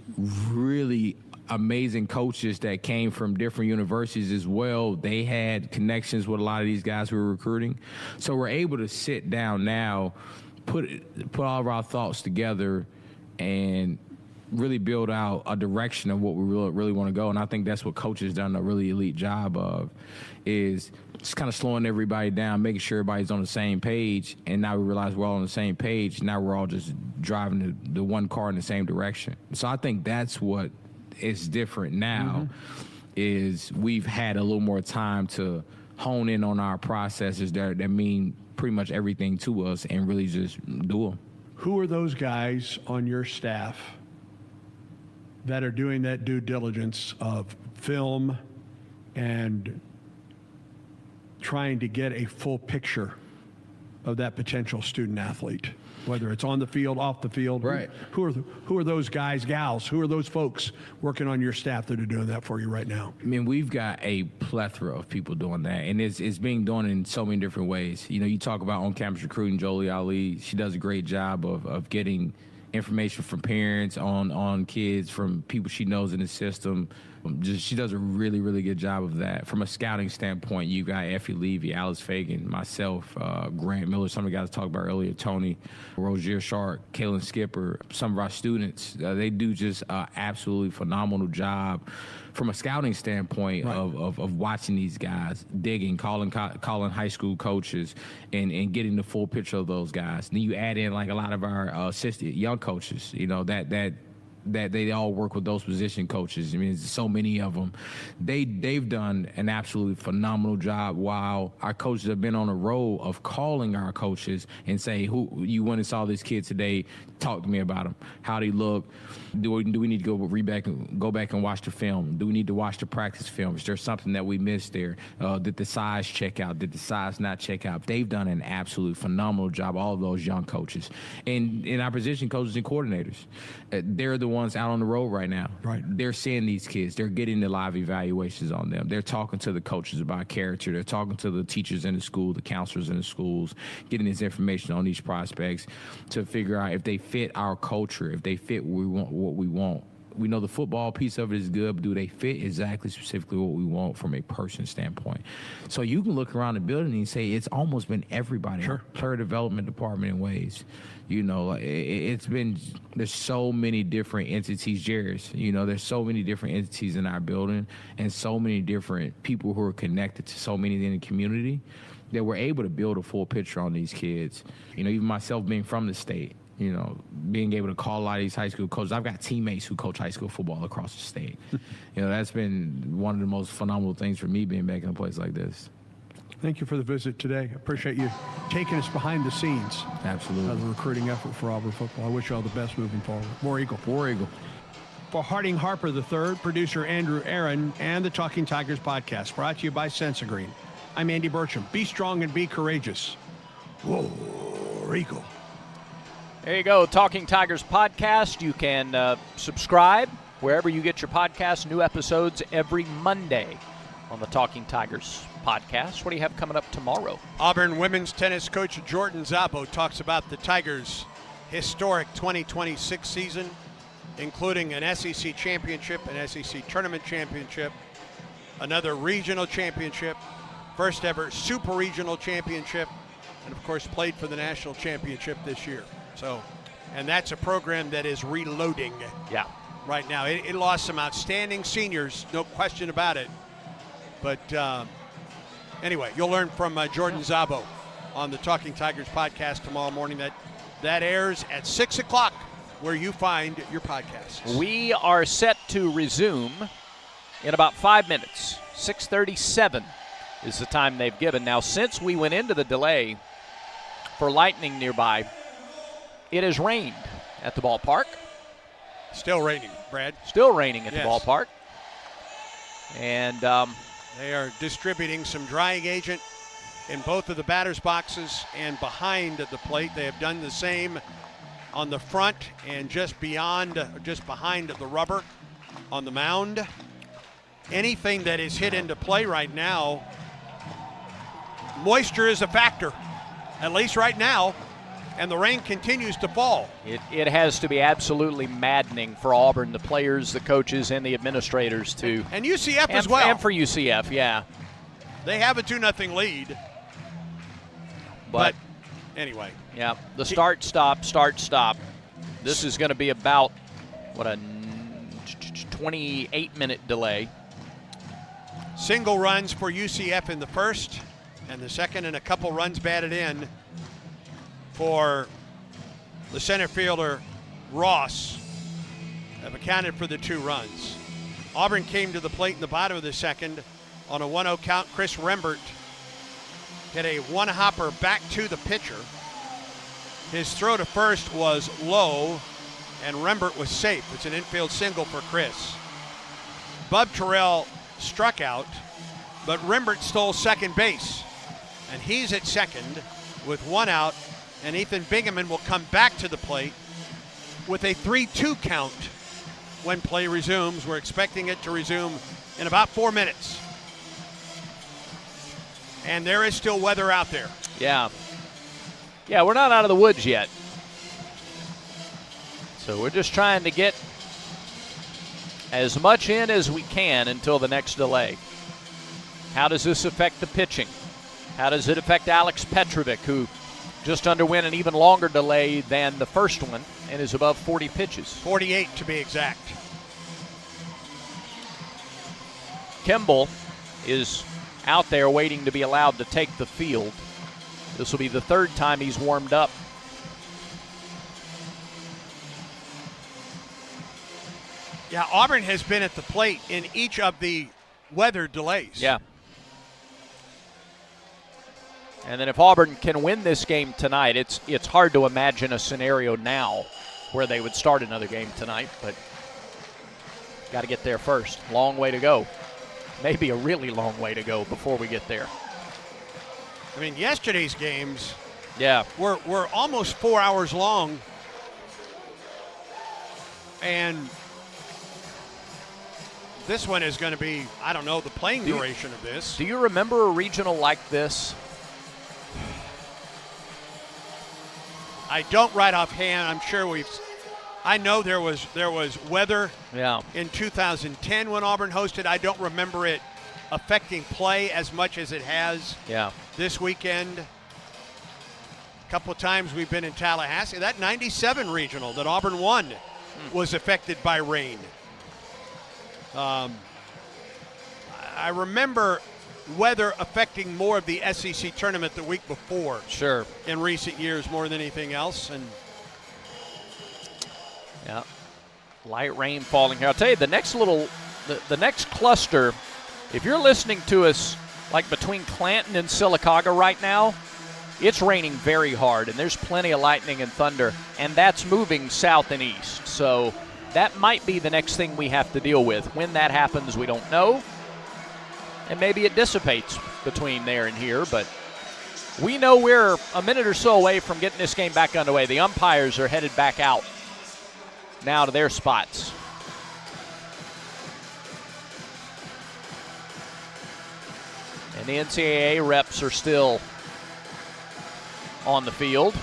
really amazing coaches that came from different universities as well. They had connections with a lot of these guys we were recruiting. So we're able to sit down now, put all of our thoughts together, and really build out a direction of what we really want to go. And I think that's what coaches done a really elite job of, is just kind of slowing everybody down, making sure everybody's on the same page. And now we realize we're all on the same page. Now we're all just driving the one car in the same direction. So I think that's what is different now, is we've had a little more time to hone in on our processes that mean pretty much everything to us and really just do them. Who are those guys on your staff that are doing that due diligence of film and trying to get a full picture of that potential student athlete, whether it's on the field, off the field? Right. Who are those guys, gals? Who are those folks working on your staff that are doing that for you right now? I mean, we've got a plethora of people doing that, and it's being done in so many different ways. You know, you talk about on-campus recruiting, Jolie Ali. She does a great job of getting information from parents on kids, from people she knows in the system. She does a really, really good job of that. From a scouting standpoint, you got Effie Levy, Alice Fagan, myself, Grant Miller, some of the guys talked about earlier, Tony, Rozier Shark, Kalen Skipper, some of our students. They do just an absolutely phenomenal job from a scouting standpoint of watching these guys, digging, calling high school coaches, and getting the full picture of those guys. Then you add in like a lot of our assistant young coaches, you know, that they all work with those position coaches. I mean, there's so many of them. They've done an absolutely phenomenal job, while our coaches have been on a roll of calling our coaches and saying, "Who you went and saw this kid today? Talk to me about him. How'd he look? Do we need to go back and watch the film? Do we need to watch the practice film? Is there something that we missed there? Did the size check out? Did the size not check out?" They've done an absolute phenomenal job, all of those young coaches. And in our position coaches and coordinators, they're the ones out on the road right now. Right. They're seeing these kids. They're getting the live evaluations on them. They're talking to the coaches about character. They're talking to the teachers in the school, the counselors in the schools, getting this information on these prospects to figure out if they fit our culture, if they fit what we want. We know the football piece of it is good, but do they fit exactly specifically what we want from a person standpoint? So you can look around the building and say it's almost been everybody. Sure. Player development department in ways. You know, it's been, there's so many different entities, Jerry's. You know, there's so many different entities in our building and so many different people who are connected to so many in the community that we're able to build a full picture on these kids. You know, even myself being from the state, you know, being able to call a lot of these high school coaches. I've got teammates who coach high school football across the state. You know, that's been one of the most phenomenal things for me being back in a place like this. Thank you for the visit today. Appreciate you taking us behind the scenes. Absolutely. Of the recruiting effort for Auburn football. I wish you all the best moving forward. War Eagle. War Eagle. For Harding Harper III, producer Andrew Aaron, and the Talking Tigers podcast, brought to you by Sensagreen. I'm Andy Burcham. Be strong and be courageous. War Eagle. There you go, Talking Tigers podcast. You can subscribe wherever you get your podcasts. New episodes every Monday on the Talking Tigers podcast. What do you have coming up tomorrow? Auburn women's tennis coach Jordan Szabo talks about the Tigers' historic 2026 season, including an SEC championship, an SEC tournament championship, another regional championship, first ever super regional championship, and of course played for the national championship this year. So, and that's a program that is reloading right now. It lost some outstanding seniors, no question about it. But anyway, you'll learn from Jordan Szabo on the Talking Tigers podcast tomorrow morning. That airs at 6 o'clock where you find your podcasts. We are set to resume in about 5 minutes. 6:37 is the time they've given. Now, since we went into the delay for lightning nearby, it has rained at the ballpark. Still raining, Brad. Still raining at the ballpark. And they are distributing some drying agent in both of the batters' boxes and behind the plate. They have done the same on the front and just behind the rubber on the mound. Anything that is hit into play right now moisture is a factor, at least right now, and the rain continues to fall. It has to be absolutely maddening for Auburn, the players, the coaches, and the administrators to. And UCF as well. And for UCF, yeah. They have a 2-0 lead. But anyway. Yeah, the start, stop. This is going to be about, a 28-minute delay. Single runs for UCF in the first, and the second, and a couple runs batted in for the center fielder, Ross, have accounted for the 2 runs. Auburn came to the plate in the bottom of the second on a 1-0 count. Chris Rembert hit a one-hopper back to the pitcher. His throw to first was low, and Rembert was safe. It's an infield single for Chris. Bub Terrell struck out, but Rembert stole second base, and he's at second with 1 out, and Ethan Bingaman will come back to the plate with a 3-2 count when play resumes. We're expecting it to resume in about 4 minutes. And there is still weather out there. Yeah, we're not out of the woods yet. So we're just trying to get as much in as we can until the next delay. How does this affect the pitching? How does it affect Alex Petrovic, who just underwent an even longer delay than the first one and is above 40 pitches? 48 to be exact. Kimball is out there waiting to be allowed to take the field. This will be the 3rd time he's warmed up. Yeah, Auburn has been at the plate in each of the weather delays. Yeah. And then if Auburn can win this game tonight, it's hard to imagine a scenario now where they would start another game tonight, but got to get there first. Long way to go. Maybe a really long way to go before we get there. I mean, yesterday's games were almost 4 hours long, and this one is going to be, I don't know, the playing duration of this. Do you remember a regional like this? I don't right offhand. I'm sure I know there was weather in 2010 when Auburn hosted. I don't remember it affecting play as much as it has this weekend. A couple of times we've been in Tallahassee. That 97 regional that Auburn won was affected by rain. I remember weather affecting more of the SEC tournament the week before. Sure. In recent years more than anything else. And light rain falling here. I'll tell you, the next cluster, if you're listening to us like between Clanton and Sylacauga right now, it's raining very hard, and there's plenty of lightning and thunder, and that's moving south and east. So that might be the next thing we have to deal with. When that happens, we don't know. And maybe it dissipates between there and here, but we know we're a minute or so away from getting this game back underway. The umpires are headed back out now to their spots. And the NCAA reps are still on the field.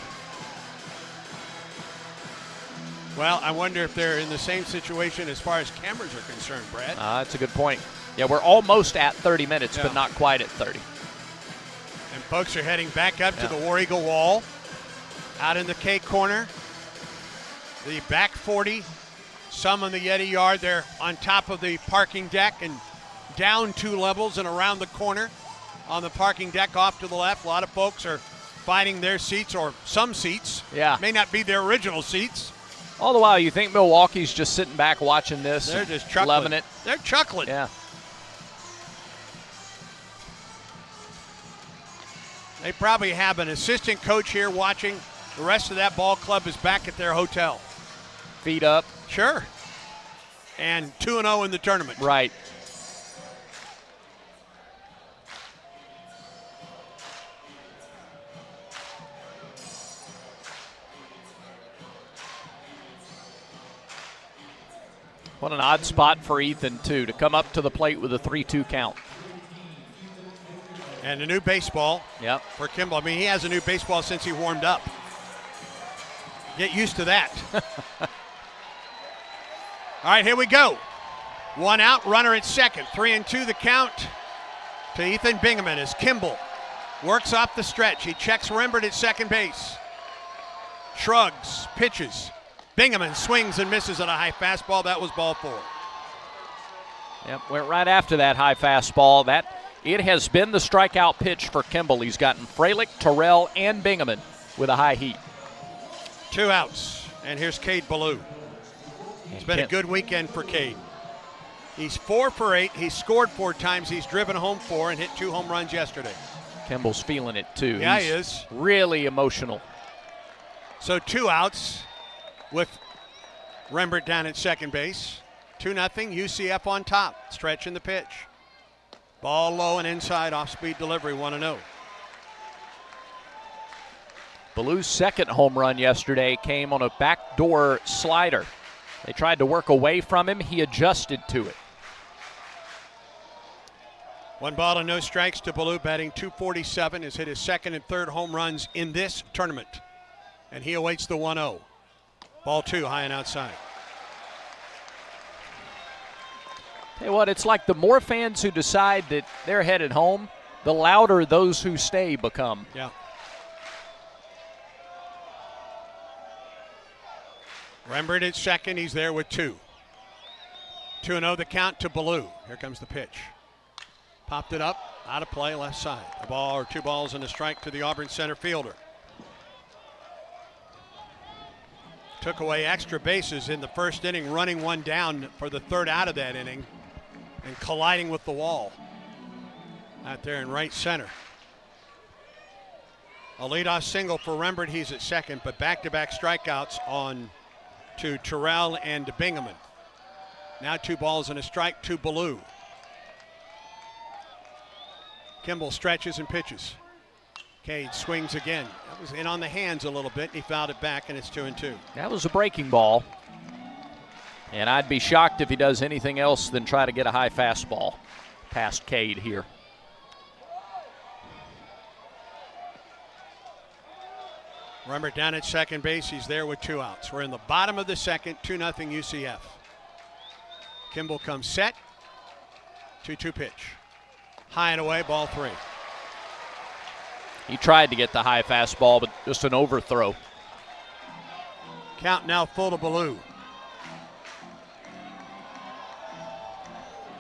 Well, I wonder if they're in the same situation as far as cameras are concerned, Brad. That's a good point. Yeah, we're almost at 30 minutes, but not quite at 30. And folks are heading back up to the War Eagle wall. Out in the K corner, the back 40, some on the Yeti yard. They're on top of the parking deck and down 2 levels and around the corner on the parking deck off to the left. A lot of folks are finding their seats, or some seats. May not be their original seats. All the while, you think Milwaukee's just sitting back watching this. They're just chuckling. Loving it. They're chuckling. Yeah. They probably have an assistant coach here watching. The rest of that ball club is back at their hotel. Feet up. Sure. And 2-0 in the tournament. Right. What an odd spot for Ethan, too, to come up to the plate with a 3-2 count. And a new baseball Yep. for Kimball. I mean, he has a new baseball since he warmed up. Get used to that. All right, here we go. One out, runner at second. 3-2 the count to Ethan Bingaman as Kimball works off the stretch. He checks Rembert at second base. Shrugs, pitches. Bingaman swings and misses at a high fastball. That was ball 4. Yep, went right after that high fastball. It has been the strikeout pitch for Kimball. He's gotten Fralick, Terrell, and Bingaman with a high heat. 2 outs, and here's Cade Ballou. It's been a good weekend for Cade. He's 4 for 8. He's scored 4 times. He's driven home 4 and hit 2 home runs yesterday. Kimball's feeling it too. Yeah, He's he is. Really emotional. So 2 outs with Rembert down at second base. 2-0, UCF on top. Stretch in the pitch. Ball low and inside, off-speed delivery, 1-0. Ballou's second home run yesterday came on a backdoor slider. They tried to work away from him. He adjusted to it. 1 ball and no strikes to Ballou, batting .247. Has hit his second and third home runs in this tournament. And he awaits the 1-0. Ball 2, high and outside. Tell you what, it's like the more fans who decide that they're headed home, the louder those who stay become. Yeah. Rembert at second, he's there with 2. 2-0 the count to Ballou. Here comes the pitch. Popped it up, out of play, left side. A ball or 2 balls and a strike to the Auburn center fielder. Took away extra bases in the first inning, running 1 down for the 3rd out of that inning and colliding with the wall out there in right center. A leadoff single for Rembert, he's at second, but back-to-back strikeouts on to Terrell and to Bingaman. Now 2 balls and a strike to Ballou. Kimball stretches and pitches. Cade swings again. That was in on the hands a little bit, and he fouled it back, and it's 2-2. That was a breaking ball. And I'd be shocked if he does anything else than try to get a high fastball past Cade here. Rembert down at second base. He's there with 2 outs. We're in the bottom of the second, 2-0 UCF. Kimball comes set. 2-2 pitch. High and away, ball 3. He tried to get the high fastball, but just an overthrow. Count now full to Ballou.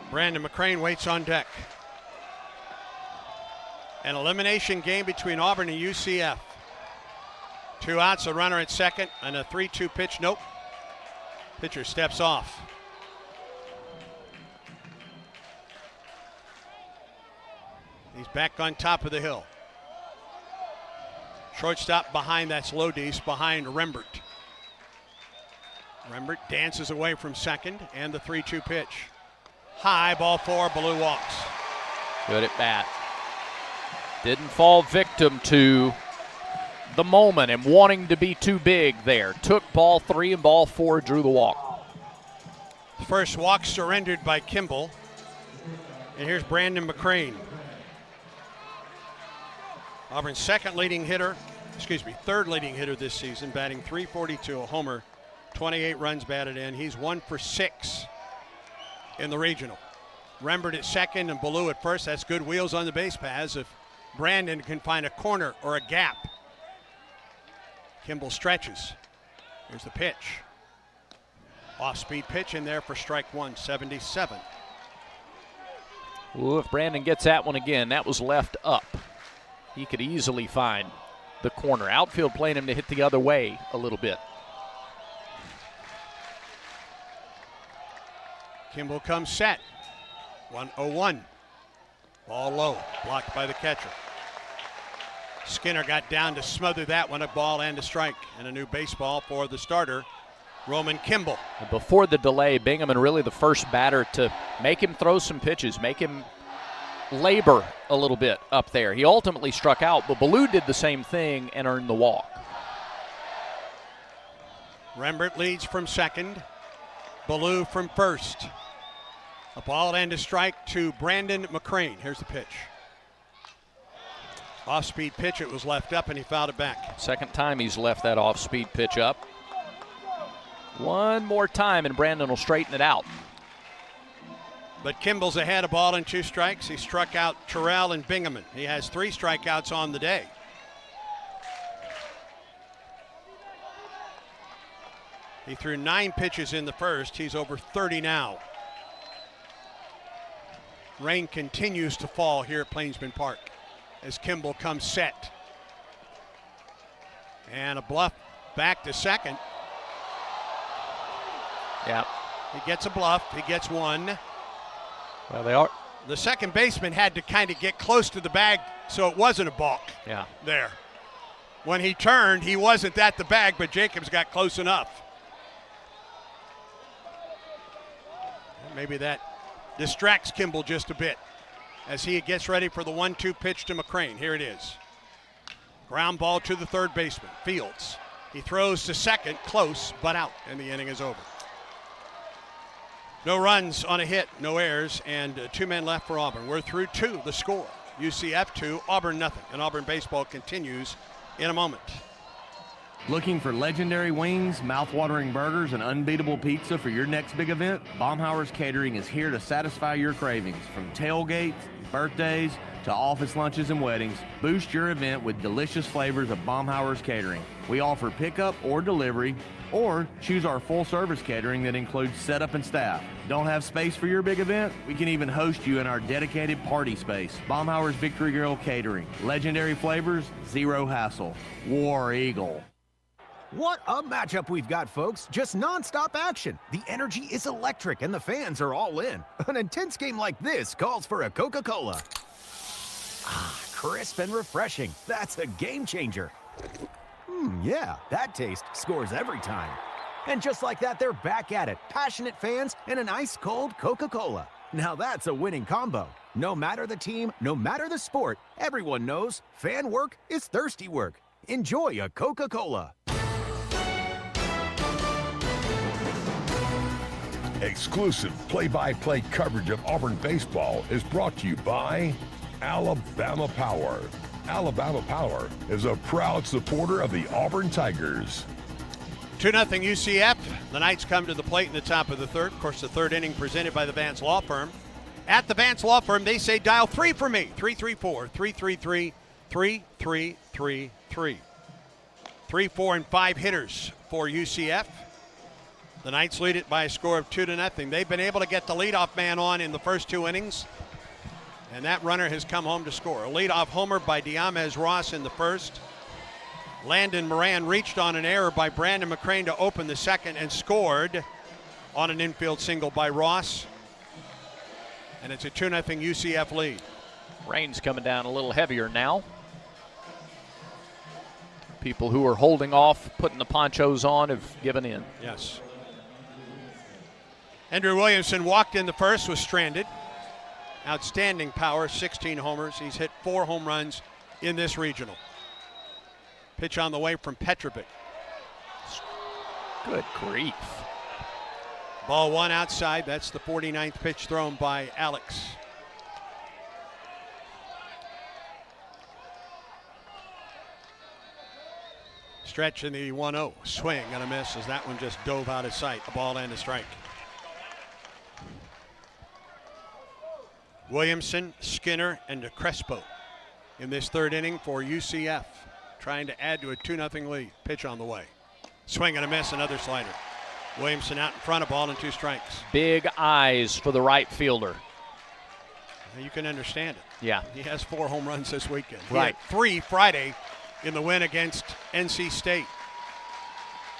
Brandon McCrane waits on deck. An elimination game between Auburn and UCF. 2 outs, a runner at second, and a 3-2 pitch. Nope. Pitcher steps off. He's back on top of the hill. Shortstop behind, that's Lodice, behind Rembert. Rembert dances away from second, and the 3-2 pitch. High, ball 4, Ballou walks. Good at bat. Didn't fall victim to the moment and wanting to be too big there. Took ball 3 and ball 4, drew the walk. First walk surrendered by Kimball. And here's Brandon McCrane. Auburn's third leading hitter this season, batting .342, a homer, 28 runs batted in. He's 1 for 6 in the regional. Rembert at second and Ballou at first. That's good wheels on the base paths if Brandon can find a corner or a gap. Kimball stretches. Here's the pitch. Off-speed pitch in there for strike 1, 77. Ooh, if Brandon gets that one again, that was left up. He could easily find the corner. Outfield playing him to hit the other way a little bit. Kimball comes set. 1-0-1. Ball low, blocked by the catcher. Skinner got down to smother that one, a ball and a strike. And a new baseball for the starter, Roman Kimball. And before the delay, Bingaman really the first batter to make him throw some pitches, make him labor a little bit up there. He ultimately struck out, but Ballou did the same thing and earned the walk. Rembert leads from second. Ballou from first. A ball and a strike to Brandon McCrane. Here's the pitch. Off-speed pitch, it was left up, and he fouled it back. Second time he's left that off-speed pitch up. One more time, and Brandon will straighten it out. But Kimball's ahead, a ball and 2 strikes. He struck out Terrell and Bingaman. He has 3 strikeouts on the day. He threw 9 pitches in the first. He's over 30 now. Rain continues to fall here at Plainsman Park as Kimball comes set. And a bluff back to second. Yeah. He gets a bluff. He gets one. Well, they are. The second baseman had to kind of get close to the bag so it wasn't a balk. Yeah. There. When he turned, he wasn't at the bag, but Jacobs got close enough. Maybe that distracts Kimball just a bit as he gets ready for the 1-2 pitch to McCrane. Here it is. Ground ball to the third baseman, Fields. He throws to second, close, but out, and the inning is over. No runs on a hit, no errors, and 2 men left for Auburn. We're through 2, the score. UCF 2, Auburn nothing. And Auburn baseball continues in a moment. Looking for legendary wings, mouth-watering burgers, and unbeatable pizza for your next big event? Baumhauer's Catering is here to satisfy your cravings. From tailgates, birthdays, to office lunches and weddings, boost your event with delicious flavors of Baumhauer's Catering. We offer pickup or delivery, or choose our full-service catering that includes setup and staff. Don't have space for your big event? We can even host you in our dedicated party space. Baumhauer's Victory Grill Catering. Legendary flavors, zero hassle. War Eagle. What a matchup we've got, folks. Just non-stop action. The energy is electric and the fans are all in. An intense game like this calls for a Coca-Cola. Ah, crisp and refreshing. That's a game changer. Yeah, that taste scores every time. And just like that, they're back at it. Passionate fans and an ice-cold Coca-Cola. Now that's a winning combo. No matter the team, no matter the sport, everyone knows fan work is thirsty work. Enjoy a Coca-Cola. Exclusive play-by-play coverage of Auburn baseball is brought to you by Alabama Power. Alabama Power is a proud supporter of the Auburn Tigers. 2-0 UCF. The Knights come to the plate in the top of the third. Of course, the third inning presented by the Vance Law Firm. At the Vance Law Firm, they say dial 3 for me. 334-333-3333. 3, 4, and 5 hitters for UCF. The Knights lead it by a score of 2-0. They've been able to get the leadoff man on in the first 2 innings, and that runner has come home to score. A leadoff homer by Diamez Ross in the first. Landon Moran reached on an error by Brandon McCrane to open the second and scored on an infield single by Ross. And it's a 2-0 UCF lead. Rain's coming down a little heavier now. People who are holding off, putting the ponchos on, have given in. Yes. Andrew Williamson walked in the first, was stranded. Outstanding power, 16 homers. He's hit 4 home runs in this regional. Pitch on the way from Petrovic. Good grief. Ball 1 outside. That's the 49th pitch thrown by Alex. Stretch in the 1-0. Swing and a miss as that one just dove out of sight. A ball and a strike. Williamson, Skinner, and Crespo in this third inning for UCF, trying to add to a 2-0 lead. Pitch on the way. Swing and a miss, another slider. Williamson out in front, of ball and 2 strikes. Big eyes for the right fielder. You can understand it. Yeah. He has 4 home runs this weekend. Right. He had 3 Friday in the win against NC State.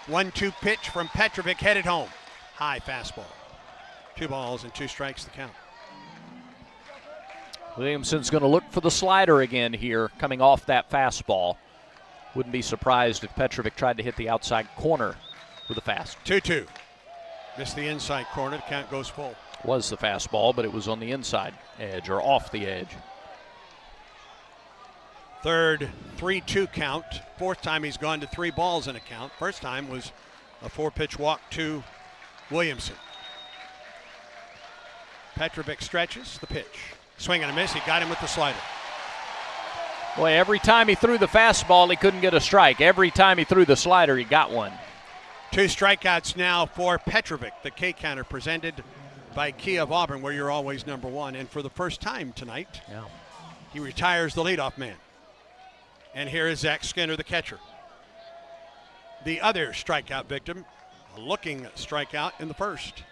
1-2 pitch from Petrovic, headed home. High fastball. 2 balls and 2 strikes to count. Williamson's going to look for the slider again here, coming off that fastball. Wouldn't be surprised if Petrovic tried to hit the outside corner with a fast. 2-2. Missed the inside corner. The count goes full. Was the fastball, but it was on the inside edge or off the edge. Third 3-2 count. 4th time he's gone to 3 balls in a count. First time was a 4-pitch walk to Williamson. Petrovic stretches the pitch. Swing and a miss. He got him with the slider. Boy, every time he threw the fastball, he couldn't get a strike. Every time he threw the slider, he got one. 2 strikeouts now for Petrovic. The K-counter presented by Kia of Auburn, where you're always number one. And for the first time tonight, he retires the leadoff man. And here is Zach Skinner, the catcher. The other strikeout victim, a looking strikeout in the first.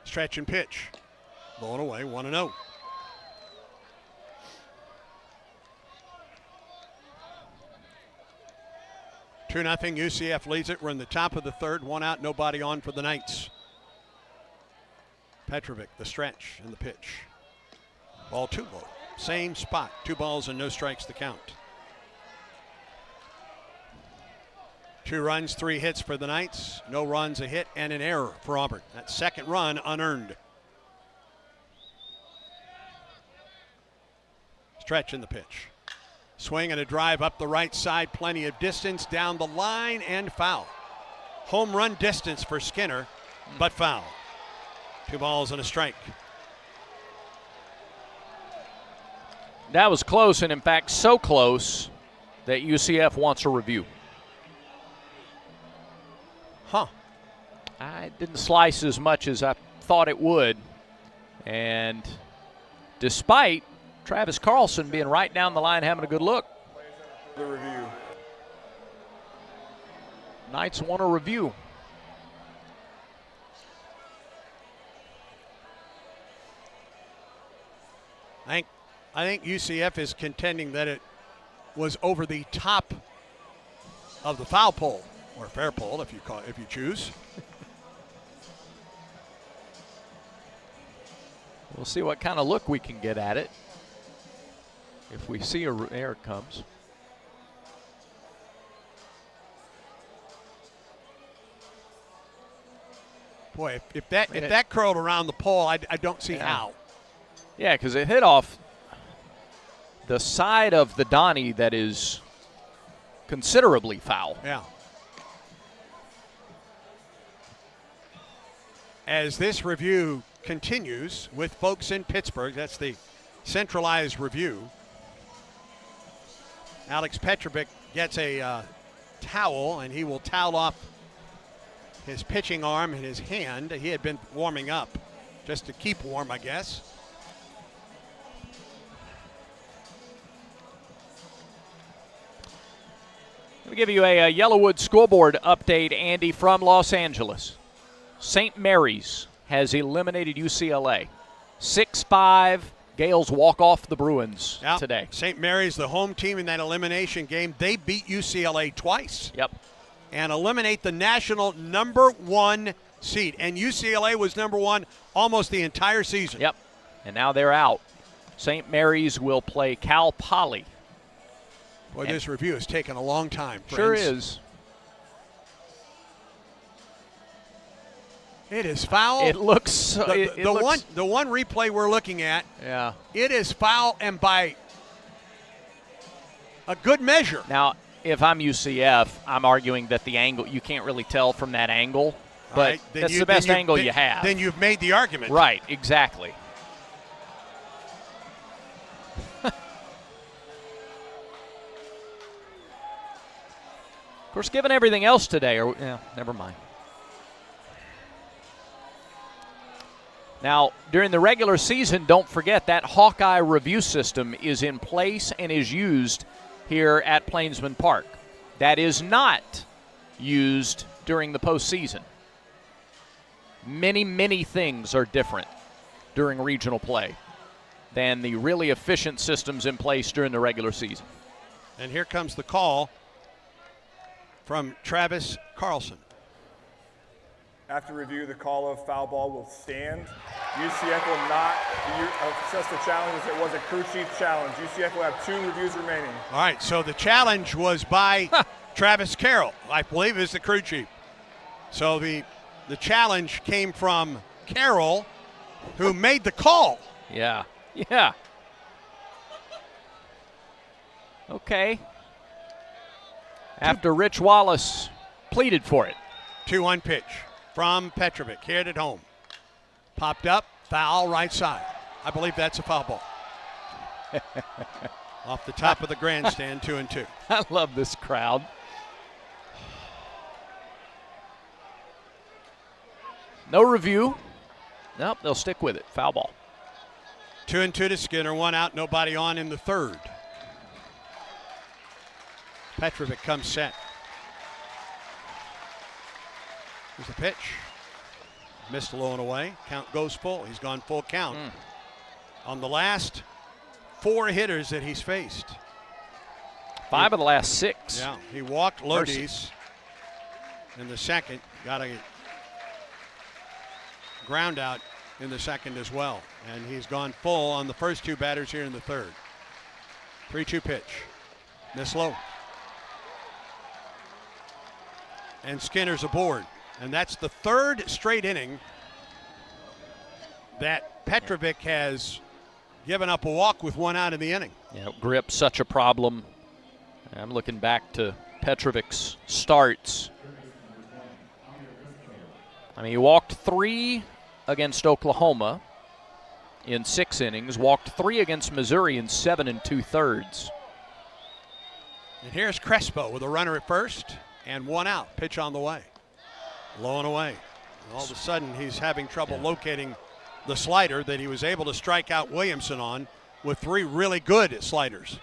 Stretch and pitch. Blown away, 1-0. Two nothing. UCF leads it. We're in the top of the third. 1 out, nobody on for the Knights. Petrovic, the stretch and the pitch. Ball 2 low. Same spot. 2 balls and no strikes to count. 2 runs, 3 hits for the Knights. No runs, a hit, and an error for Auburn. That second run unearned. Stretch in the pitch. Swing and a drive up the right side. Plenty of distance down the line and foul. Home run distance for Skinner, but foul. 2 balls and a strike. That was close, and in fact, so close that UCF wants a review. I didn't slice as much as I thought it would. And despite Travis Carlson being right down the line having a good look. The review. Knights want a review. I think UCF is contending that it was over the top of the foul pole, or fair pole if you choose. We'll see what kind of look we can get at it. If we see there it comes. Boy, if that curled around the pole, I don't see how. Yeah, because it hit off the side of the Donnie that is considerably foul. Yeah. As this review continues with folks in Pittsburgh, that's the centralized review. Alex Petrovic gets a towel, and he will towel off his pitching arm and his hand. He had been warming up just to keep warm, I guess. Let me give you a Yellowwood scoreboard update, Andy, from Los Angeles. St. Mary's has eliminated UCLA. 6-5. Gales walk off the Bruins today. St. Mary's, the home team in that elimination game, they beat UCLA twice. Yep. And eliminate the national #1 seed. And UCLA was #1 almost the entire season. Yep. And now they're out. St. Mary's will play Cal Poly. Boy, this review has taken a long time, friends. Sure is. It is foul. It looks the one replay we're looking at. Yeah. It is foul, and by a good measure. Now, if I'm UCF, I'm arguing that the angle, you can't really tell from that angle, but right, that's the best angle you have. Then you've made the argument. Right, exactly. Of course, given everything else today, never mind. Now, during the regular season, don't forget that Hawkeye review system is in place and is used here at Plainsman Park. That is not used during the postseason. Many, many things are different during regional play than the really efficient systems in place during the regular season. And here comes the call from Travis Carlson. After review, the call of foul ball will stand. UCF will not assess the challenge as it was a crew chief challenge. UCF will have 2 reviews remaining. All right, so the challenge was by Travis Carroll, I believe is the crew chief. So the challenge came from Carroll, who made the call. Yeah. Okay. After Rich Wallace pleaded for it. 2-1 pitch from Petrovic, hit at home. Popped up, foul right side. I believe that's a foul ball. Off the top of the grandstand, 2-2. I love this crowd. No review. Nope, they'll stick with it. Foul ball. 2-2 to Skinner. 1 out, nobody on in the third. Petrovic comes set. Here's the pitch. Missed low and away. Count goes full. He's gone full count on the last 4 hitters that he's faced. 5 of the last 6. Yeah, he walked Lodi's in the second. Got a ground out in the second as well. And he's gone full on the first 2 batters here in the third. 3-2 pitch. Miss low. And Skinner's aboard. And that's the 3rd straight inning that Petrovic has given up a walk with 1 out in the inning. Yeah, grip, such a problem. I'm looking back to Petrovic's starts. I mean, he walked 3 against Oklahoma in 6 innings, walked 3 against Missouri in 7 2/3. And here's Crespo with a runner at first and 1 out. Pitch on the way. Low and away. And all of a sudden, he's having trouble locating the slider that he was able to strike out Williamson on with 3 really good sliders.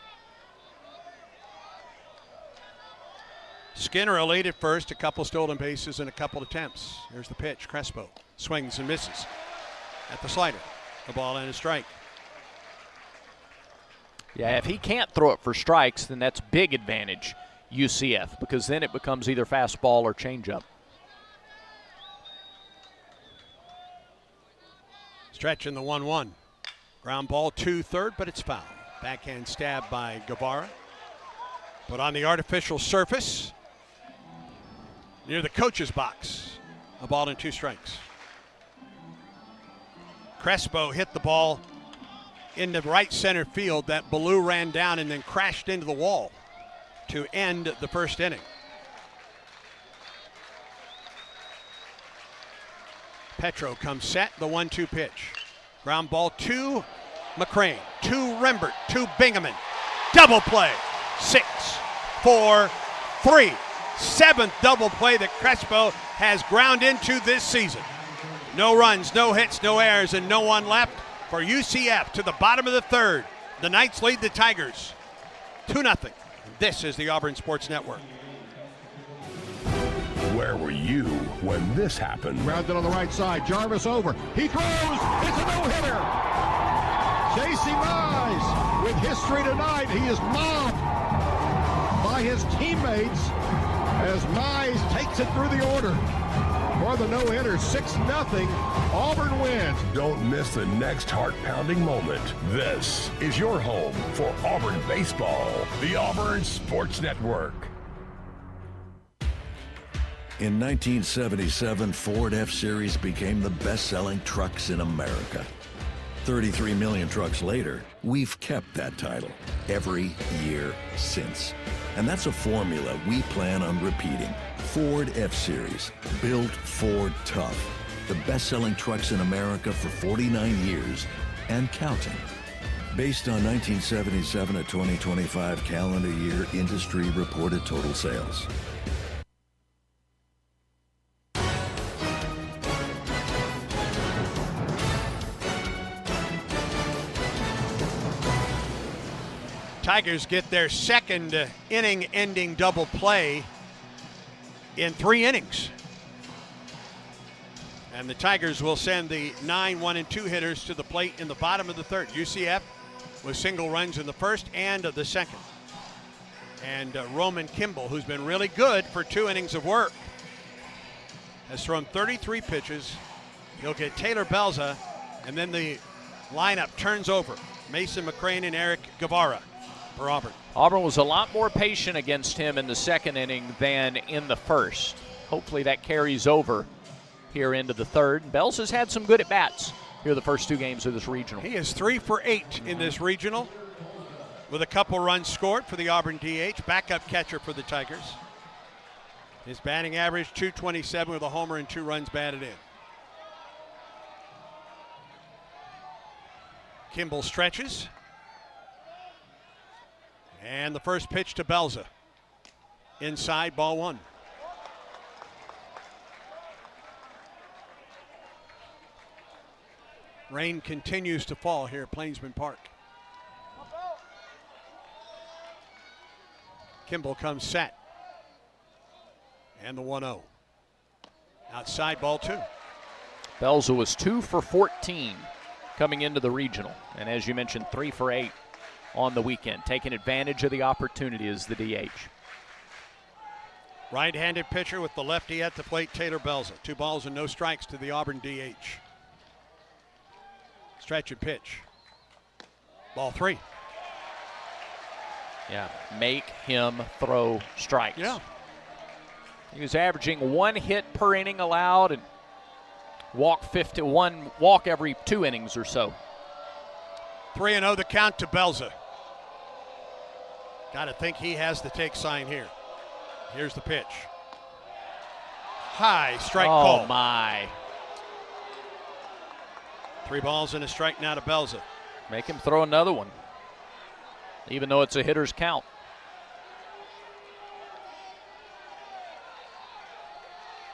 Skinner a lead at first, a couple stolen bases and a couple attempts. Here's the pitch. Crespo swings and misses at the slider. The ball and a strike. Yeah, if he can't throw it for strikes, then that's big advantage UCF, because then it becomes either fastball or changeup. Stretch in the 1-1. Ground ball to third, but it's foul. Backhand stab by Guevara. Put on the artificial surface near the coach's box. A ball and 2 strikes. Crespo hit the ball into right center field. That Ballou ran down and then crashed into the wall to end the first inning. Petro comes set, the 1-2 pitch. Ground ball to McCrane, to Rembert, to Bingaman. Double play. 6, 4, 3. 7th double play that Crespo has ground into this season. No runs, no hits, no errors, and no one left for UCF to the bottom of the third. The Knights lead the Tigers 2-0. This is the Auburn Sports Network. Where were you when this happened? Grounded on the right side. Jarvis over. He throws. It's a no-hitter. J.C. Mize with history tonight. He is mobbed by his teammates as Mize takes it through the order for the no-hitter. 6-0. Auburn wins. Don't miss the next heart-pounding moment. This is your home for Auburn baseball, the Auburn Sports Network. In 1977, Ford F-Series became the best-selling trucks in America. 33 million trucks later, we've kept that title every year since. And that's a formula we plan on repeating. Ford F-Series, built Ford tough. The best-selling trucks in America for 49 years and counting. Based on 1977 to 2025 calendar year industry reported total sales. Tigers get their second inning-ending double play in 3 innings. And the Tigers will send the 9, 1, and 2 hitters to the plate in the bottom of the third. UCF with single runs in the first and the second. And Roman Kimball, who's been really good for 2 innings of work, has thrown 33 pitches. He'll get Taylor Belza, and then the lineup turns over. Mason McCrane and Eric Guevara for Auburn. Auburn was a lot more patient against him in the second inning than in the first. Hopefully that carries over here into the third. Bells has had some good at-bats here the first 2 games of this regional. He is 3 for 8 in this regional with a couple runs scored for the Auburn DH, backup catcher for the Tigers. His batting average, .227 with a homer and 2 runs batted in. Kimball stretches. And the first pitch to Belza. Inside, ball one. Rain continues to fall here at Plainsman Park. Kimball comes set. And the 1-0. Outside, ball two. Belza was 2 for 14 coming into the regional. And as you mentioned, 3 for 8 on the weekend. Taking advantage of the opportunity as the DH. Right-handed pitcher with the lefty at the plate, Taylor Belza. 2 balls and no strikes to the Auburn DH. Stretch and pitch. Ball 3. Yeah, make him throw strikes. Yeah. He was averaging 1 hit per inning allowed and one walk every 2 innings or so. 3-0 the count to Belza. Got to think he has the take sign here. Here's the pitch. High strike call. Oh, my. 3 balls and a strike now to Belza. Make him throw another one, even though it's a hitter's count.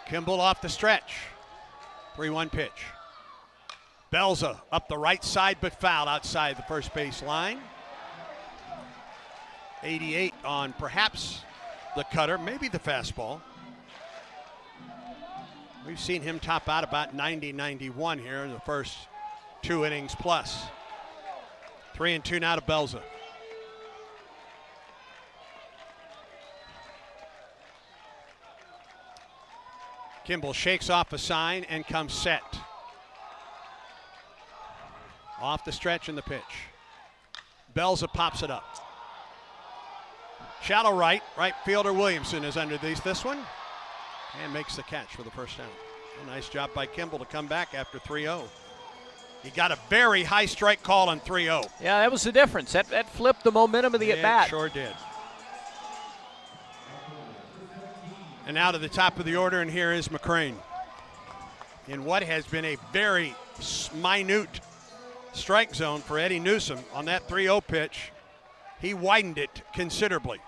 Kimball off the stretch. 3-1 pitch. Belza up the right side but foul outside the first base line. 88 on perhaps the cutter, maybe the fastball. We've seen him top out about 90-91 here in the first 2 innings plus. 3-2 now to Belza. Kimball shakes off a sign and comes set. Off the stretch in the pitch. Belza pops it up. Shallow right fielder Williamson is underneath this one and makes the catch for the first out. A nice job by Kimball to come back after 3-0. He got a very high strike call on 3-0. Yeah, that was the difference. That flipped the momentum of the at-bat. It sure did. And now to the top of the order, and here is McCrane. In what has been a very minute strike zone for Eddie Newsom on that 3-0 pitch, he widened it considerably.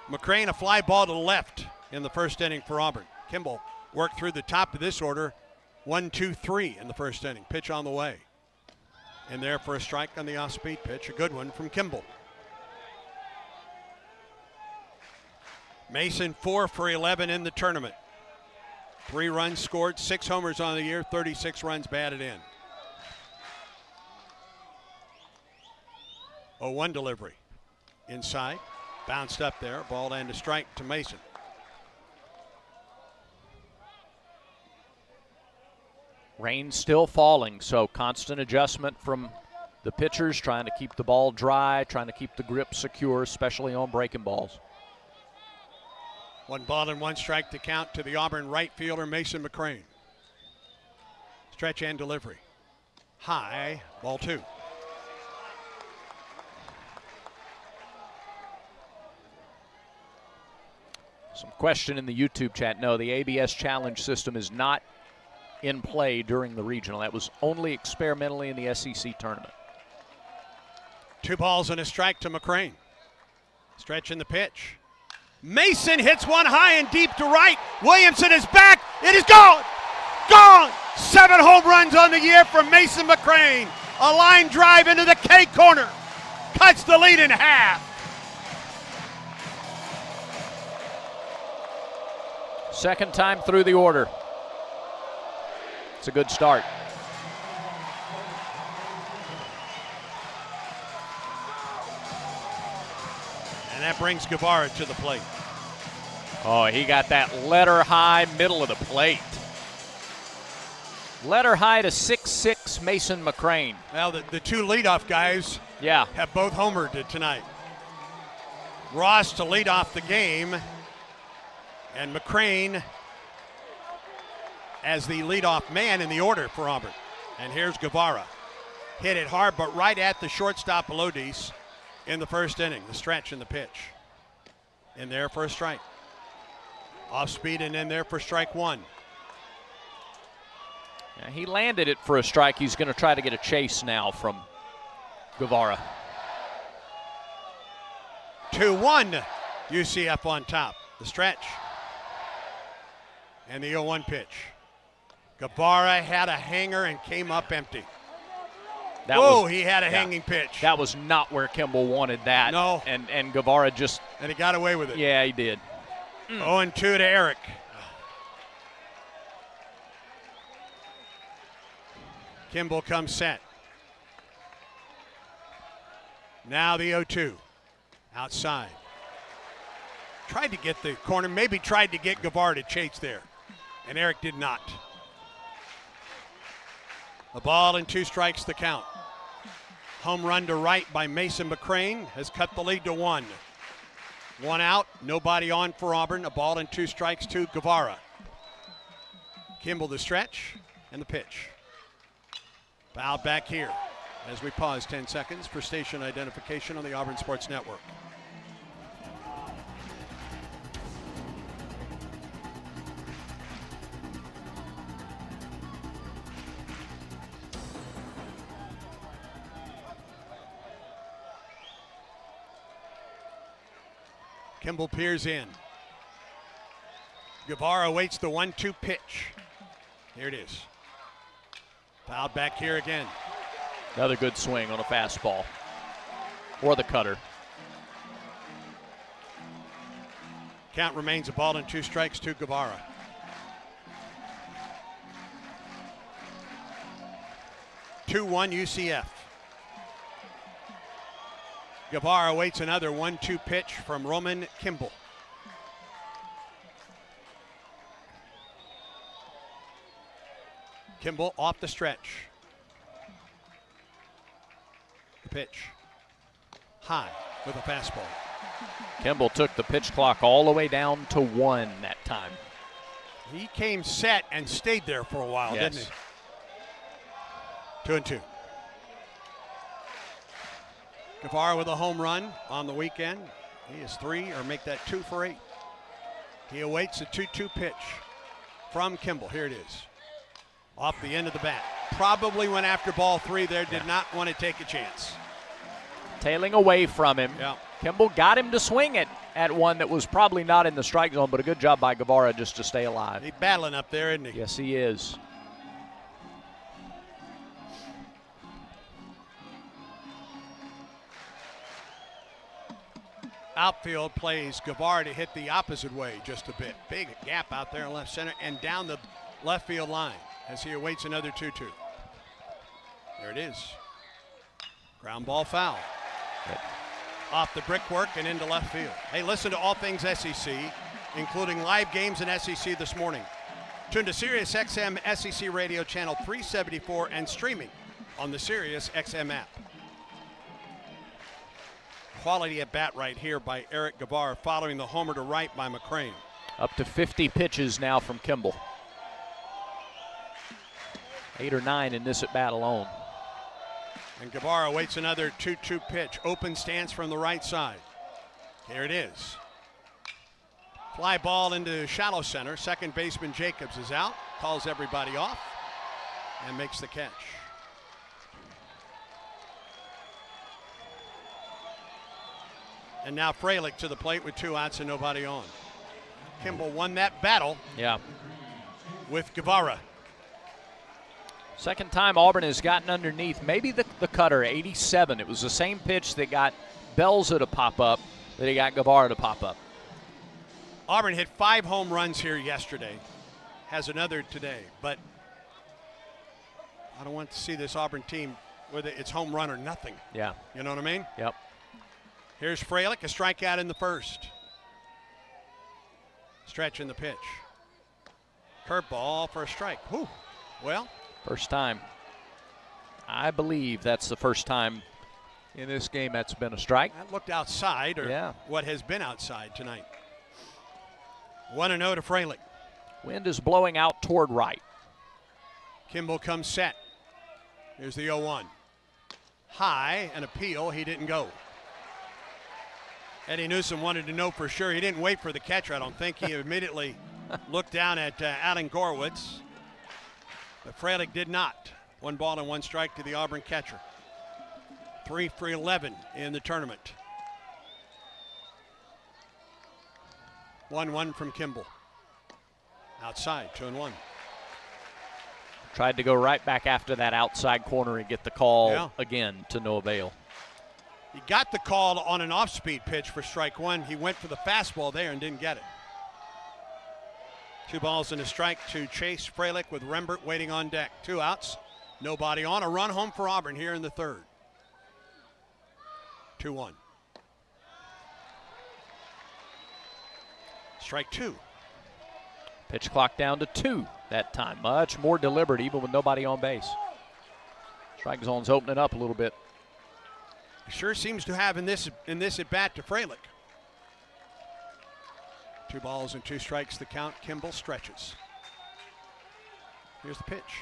McCrane, a fly ball to the left in the first inning for Auburn. Kimball worked through the top of this order, 1-2-3 in the first inning. Pitch on the way. And there for a strike on the off-speed pitch, a good one from Kimball. Mason 4 for 11 in the tournament. 3 runs scored, 6 homers on the year, 36 runs batted in. 0-1 delivery. Inside, bounced up there, ball and a strike to Mason. Rain still falling, so constant adjustment from the pitchers, trying to keep the ball dry, trying to keep the grip secure, especially on breaking balls. 1 ball and 1 strike to count to the Auburn right fielder, Mason McCrane. Stretch and delivery. High, ball 2. Some question in the YouTube chat. No, the ABS challenge system is not in play during the regional. That was only experimentally in the SEC tournament. 2 balls and a strike to McCrane. Stretch in the pitch. Mason hits one high and deep to right. Williamson is back. It is gone. Gone. 7 home runs on the year from Mason McCrane. A line drive into the K corner. Cuts the lead in half. Second time through the order. It's a good start. And that brings Guevara to the plate. Oh, he got that letter high middle of the plate. Letter high to 6'6" Mason McCrane. Well, the 2 leadoff guys have both homered it tonight. Ross to lead off the game, and McCrane as the leadoff man in the order for Auburn. And here's Guevara. Hit it hard, but right at the shortstop Elodis in the first inning. The stretch and the pitch. In there for a strike. Off speed and in there for strike 1. Yeah, he landed it for a strike. He's going to try to get a chase now from Guevara. 2-1. UCF on top. The stretch. And the 0-1 pitch. Guevara had a hanger and came up empty. He had a hanging pitch. That was not where Kimball wanted that. No. And Guevara just... And he got away with it. Yeah, he did. 0-2 to Eric. Kimball comes set. Now the 0-2. Outside. Tried to get the corner, maybe tried to get Guevara to chase there. And Eric did not. A ball and 2 strikes the count. Home run to right by Mason McCrane has cut the lead to 1. 1 out, nobody on for Auburn. A ball and 2 strikes to Guevara. Kimball the stretch and the pitch. Foul back here as we pause 10 seconds for station identification on the Auburn Sports Network. Kimball peers in. Guevara waits the 1-2 pitch. Here it is. Fouled back here again. Another good swing on a fastball. Or the cutter. Count remains a ball and 2 strikes to Guevara. (2-1) UCF. Guevara waits another 1-2 pitch from Roman Kimball. Kimball off the stretch. The pitch. High with a fastball. Kimball took the pitch clock all the way down to 1 that time. He came set and stayed there for a while, didn't he? 2-2. Guevara with a home run on the weekend. He is 3 or make that 2 for 8. He awaits a 2-2 pitch from Kimball. Here it is. Off the end of the bat. Probably went after ball 3 there. Did not want to take a chance. Tailing away from him. Yeah. Kimball got him to swing it at one that was probably not in the strike zone, but a good job by Guevara just to stay alive. He's battling up there, isn't he? Yes, he is. Outfield plays Guevara to hit the opposite way just a bit. Big gap out there in left center and down the left field line as he awaits another 2-2. There it is. Ground ball foul. Yep. Off the brickwork and into left field. Hey, listen to all things SEC, including live games in SEC this morning. Tune to Sirius XM SEC Radio Channel 374 and streaming on the Sirius XM app. Quality at bat right here by Eric Guevara, following the homer to right by McCrane. Up to 50 pitches now from Kimball. 8 or 9 in this at bat alone. And Guevara waits another 2-2 pitch. Open stance from the right side. Here it is. Fly ball into shallow center. Second baseman Jacobs is out. Calls everybody off and makes the catch. And now Freilich to the plate with 2 outs and nobody on. Kimball won that battle. Yeah. With Guevara. Second time Auburn has gotten underneath. Maybe the cutter, 87. It was the same pitch that got Belza to pop up that he got Guevara to pop up. Auburn hit 5 home runs here yesterday. Has another today. But I don't want to see this Auburn team whether it's home run or nothing. Yeah. You know what I mean? Yep. Here's Freilich, a strikeout in the first. Stretch in the pitch. Curveball for a strike. Whew. Well. First time. I believe that's the first time in this game that's been a strike. That looked outside, or what has been outside tonight. 1-0 to Freilich. Wind is blowing out toward right. Kimball comes set. Here's the 0-1. High, an appeal. He didn't go. Eddie Newsom wanted to know for sure. He didn't wait for the catcher, I don't think. He immediately looked down at Alan Gorwitz. But Freilich did not. 1 ball and 1 strike to the Auburn catcher. 3 for 11 in the tournament. 1-1 from Kimball. Outside, 2-1. Tried to go right back after that outside corner and get the call again to no avail. He got the call on an off-speed pitch for strike one. He went for the fastball there and didn't get it. 2 balls and a strike to Chase Fralick with Rembert waiting on deck. 2 outs, nobody on. A run home for Auburn here in the third. 2-1. Strike 2. Pitch clock down to 2 that time. Much more deliberate, even with nobody on base. Strike zone's opening up a little bit. He sure seems to have in this at bat to Fralick. 2 balls and 2 strikes the count. Kimball stretches. Here's the pitch.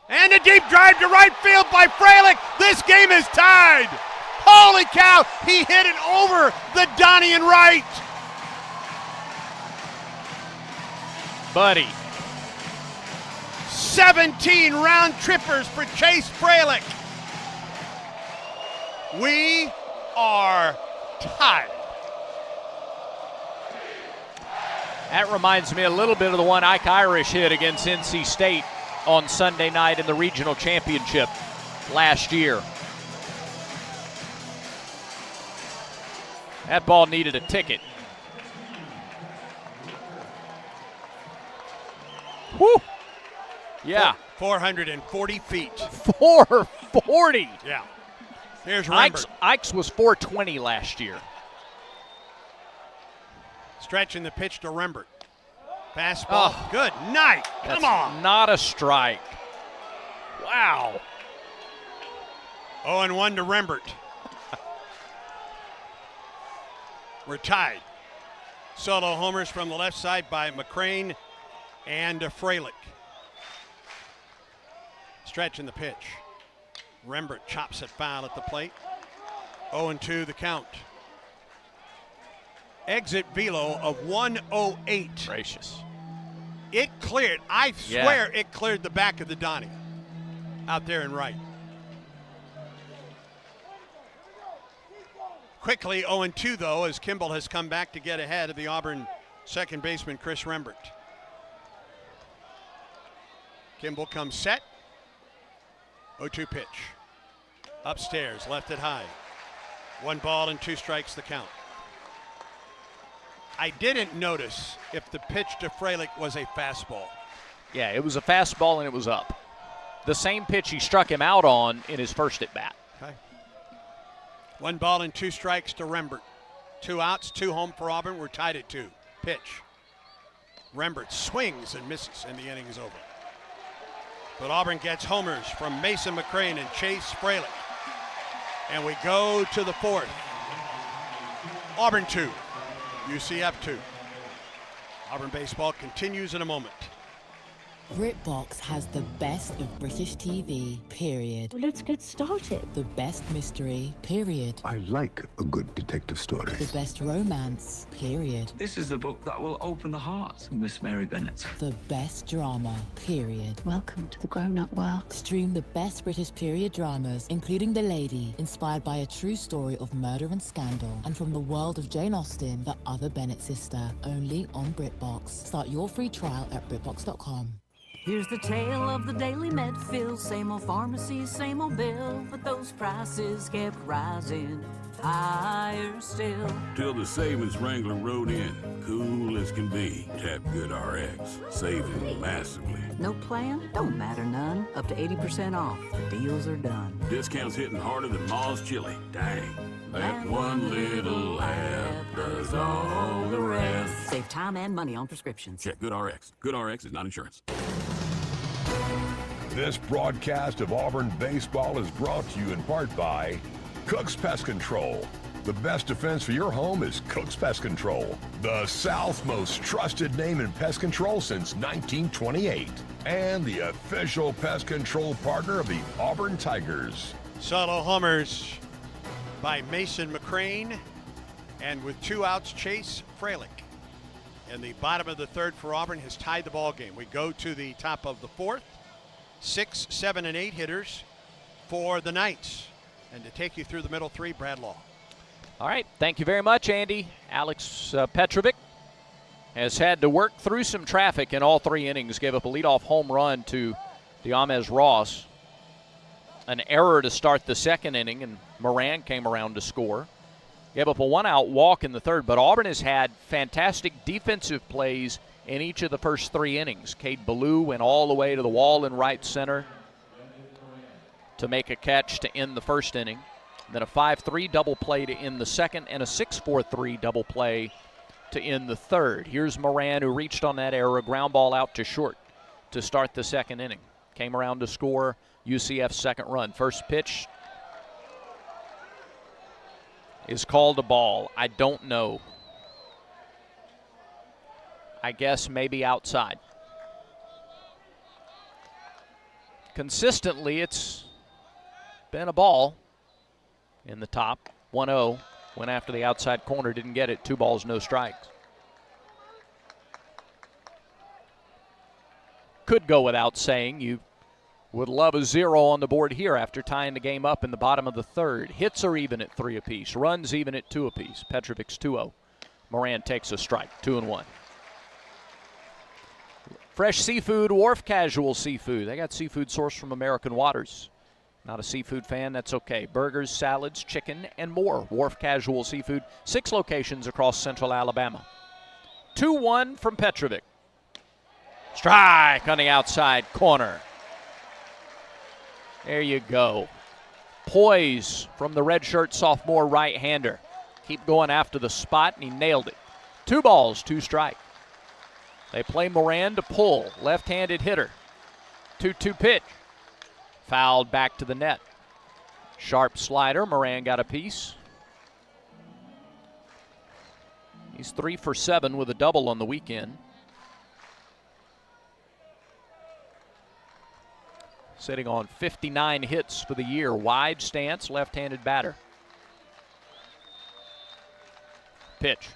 And a deep drive to right field by Fralick. This game is tied. Holy cow, he hit it over the Donnie and right. Buddy. 17 round trippers for Chase Fralick. We are tied. That reminds me a little bit of the one Ike Irish hit against NC State on Sunday night in the regional championship last year. That ball needed a ticket. Whew. Yeah. 440 feet. 440. Yeah. Here's Rembert. Ike's was 420 last year. Stretching the pitch to Rembert. Fastball. Oh, good night. Come on. Not a strike. Wow. 0-1 to Rembert. We're tied. Solo homers from the left side by McCrane and Fralick. Stretching the pitch. Rembert chops it foul at the plate. 0-2 the count. Exit velo of 108. Gracious. It cleared. I swear it cleared the back of the Donnie out there in right. Quickly 0-2 though, as Kimball has come back to get ahead of the Auburn second baseman Chris Rembert. Kimball comes set. 0-2 pitch. Upstairs, left it high. 1 ball and 2 strikes the count. I didn't notice if the pitch to Fralick was a fastball. Yeah, it was a fastball and it was up. The same pitch he struck him out on in his first at bat. Okay. 1 ball and 2 strikes to Rembert. 2 outs, 2 home for Auburn. We're tied at 2. Pitch. Rembert swings and misses, and the inning is over. But Auburn gets homers from Mason McCrane and Chase Fralick. And we go to the 4th. Auburn 2, UCF 2. Auburn baseball continues in a moment. BritBox has the best of British TV, period. Let's get started. The best mystery, period. I like a good detective story. The best romance, period. This is the book that will open the heart of Miss Mary Bennett. The best drama, period. Welcome to the grown-up world. Stream the best British period dramas, including The Lady, inspired by a true story of murder and scandal, and from the world of Jane Austen, the other Bennett sister, only on BritBox. Start your free trial at BritBox.com. Here's the tale of the daily Medfield. Same old pharmacy, same old bill, but those prices kept rising higher still. Till the savings Wrangler rode in, cool as can be. Tap Good RX, saving massively. No plan? Don't matter none. Up to 80% off. The deals are done. Discounts hitting harder than Ma's chili. Dang. That one little app does all the rest. Save time and money on prescriptions. Check Good RX. Good RX is not insurance. This broadcast of Auburn baseball is brought to you in part by Cook's Pest Control. The best defense for your home is Cook's Pest Control, the South's most trusted name in pest control since 1928, and the official pest control partner of the Auburn Tigers. Solo homers by Mason McCrane, and with 2 outs, Chase Fralick. And the bottom of the 3rd for Auburn has tied the ball game. We go to the top of the 4th. 6, 7, and 8 hitters for the Knights. And to take you through the middle 3, Brad Law. All right, thank you very much, Andy. Alex Petrovic has had to work through some traffic in all 3 innings. Gave up a leadoff home run to Diamez Ross. An error to start the 2nd inning, and Moran came around to score. Gave up a 1-out walk in the 3rd, but Auburn has had fantastic defensive plays in each of the first 3 innings. Cade Ballou went all the way to the wall in right center to make a catch to end the 1st inning. Then a 5-3 double play to end the 2nd, and a 6-4-3 double play to end the 3rd. Here's Moran, who reached on that error, a ground ball out to short to start the 2nd inning. Came around to score UCF's 2nd run. First pitch is called a ball. I don't know. I guess maybe outside. Consistently, it's been a ball in the top. 1-0. Went after the outside corner, didn't get it. 2 balls, no strikes. Could go without saying, you would love a 0 on the board here after tying the game up in the bottom of the 3rd. Hits are even at 3 apiece. Runs even at 2 apiece. Petrovic's 2-0. Moran takes a strike. 2-1. Fresh seafood, Wharf Casual Seafood. They got seafood sourced from American Waters. Not a seafood fan, that's okay. Burgers, salads, chicken, and more. Wharf Casual Seafood. 6 locations across central Alabama. 2-1 from Petrovic. Strike on the outside corner. There you go. Poise from the redshirt sophomore right-hander. Keep going after the spot, and he nailed it. 2 balls, 2 strikes. They play Moran to pull. Left-handed hitter. 2-2 pitch. Fouled back to the net. Sharp slider. Moran got a piece. He's 3 for 7 with a double on the weekend. Sitting on 59 hits for the year. Wide stance, left-handed batter. Pitch.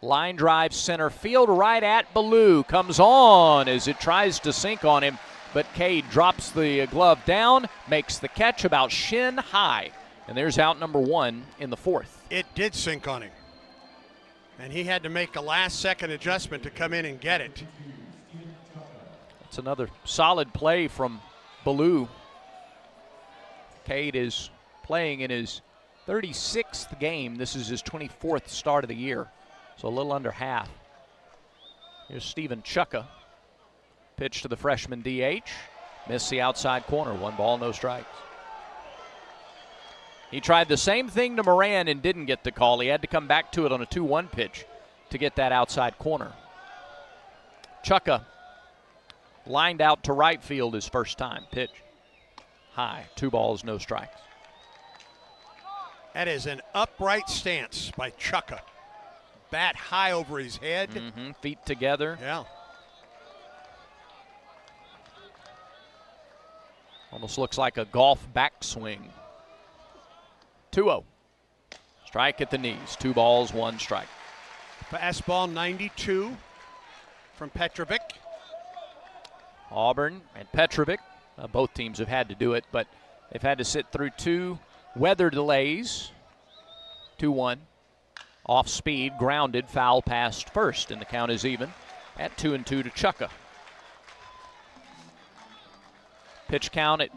Line drive center field right at Ballou. Comes on as it tries to sink on him, but Cade drops the glove down, makes the catch about shin high. And there's out number 1 in the 4th. It did sink on him. And he had to make a last-second adjustment to come in and get it. It's another solid play from Ballou. Cade is playing in his 36th game. This is his 24th start of the year. So a little under half. Here's Steven Chukka. Pitch to the freshman DH. Missed the outside corner. 1 ball, no strikes. He tried the same thing to Moran and didn't get the call. He had to come back to it on a 2-1 pitch to get that outside corner. Chukka lined out to right field his first time. Pitch. High. 2 balls, no strikes. That is an upright stance by Chukka. Bat high over his head. Feet together. Yeah. Almost looks like a golf backswing. 2-0. Strike at the knees. 2 balls, 1 strike. Fastball 92 from Petrovic. Auburn and Petrovic. Both teams have had to do it, but they've had to sit through 2 weather delays. 2-1. Off speed, grounded, foul past first, and the count is even at 2-2 to Chukka. Pitch count at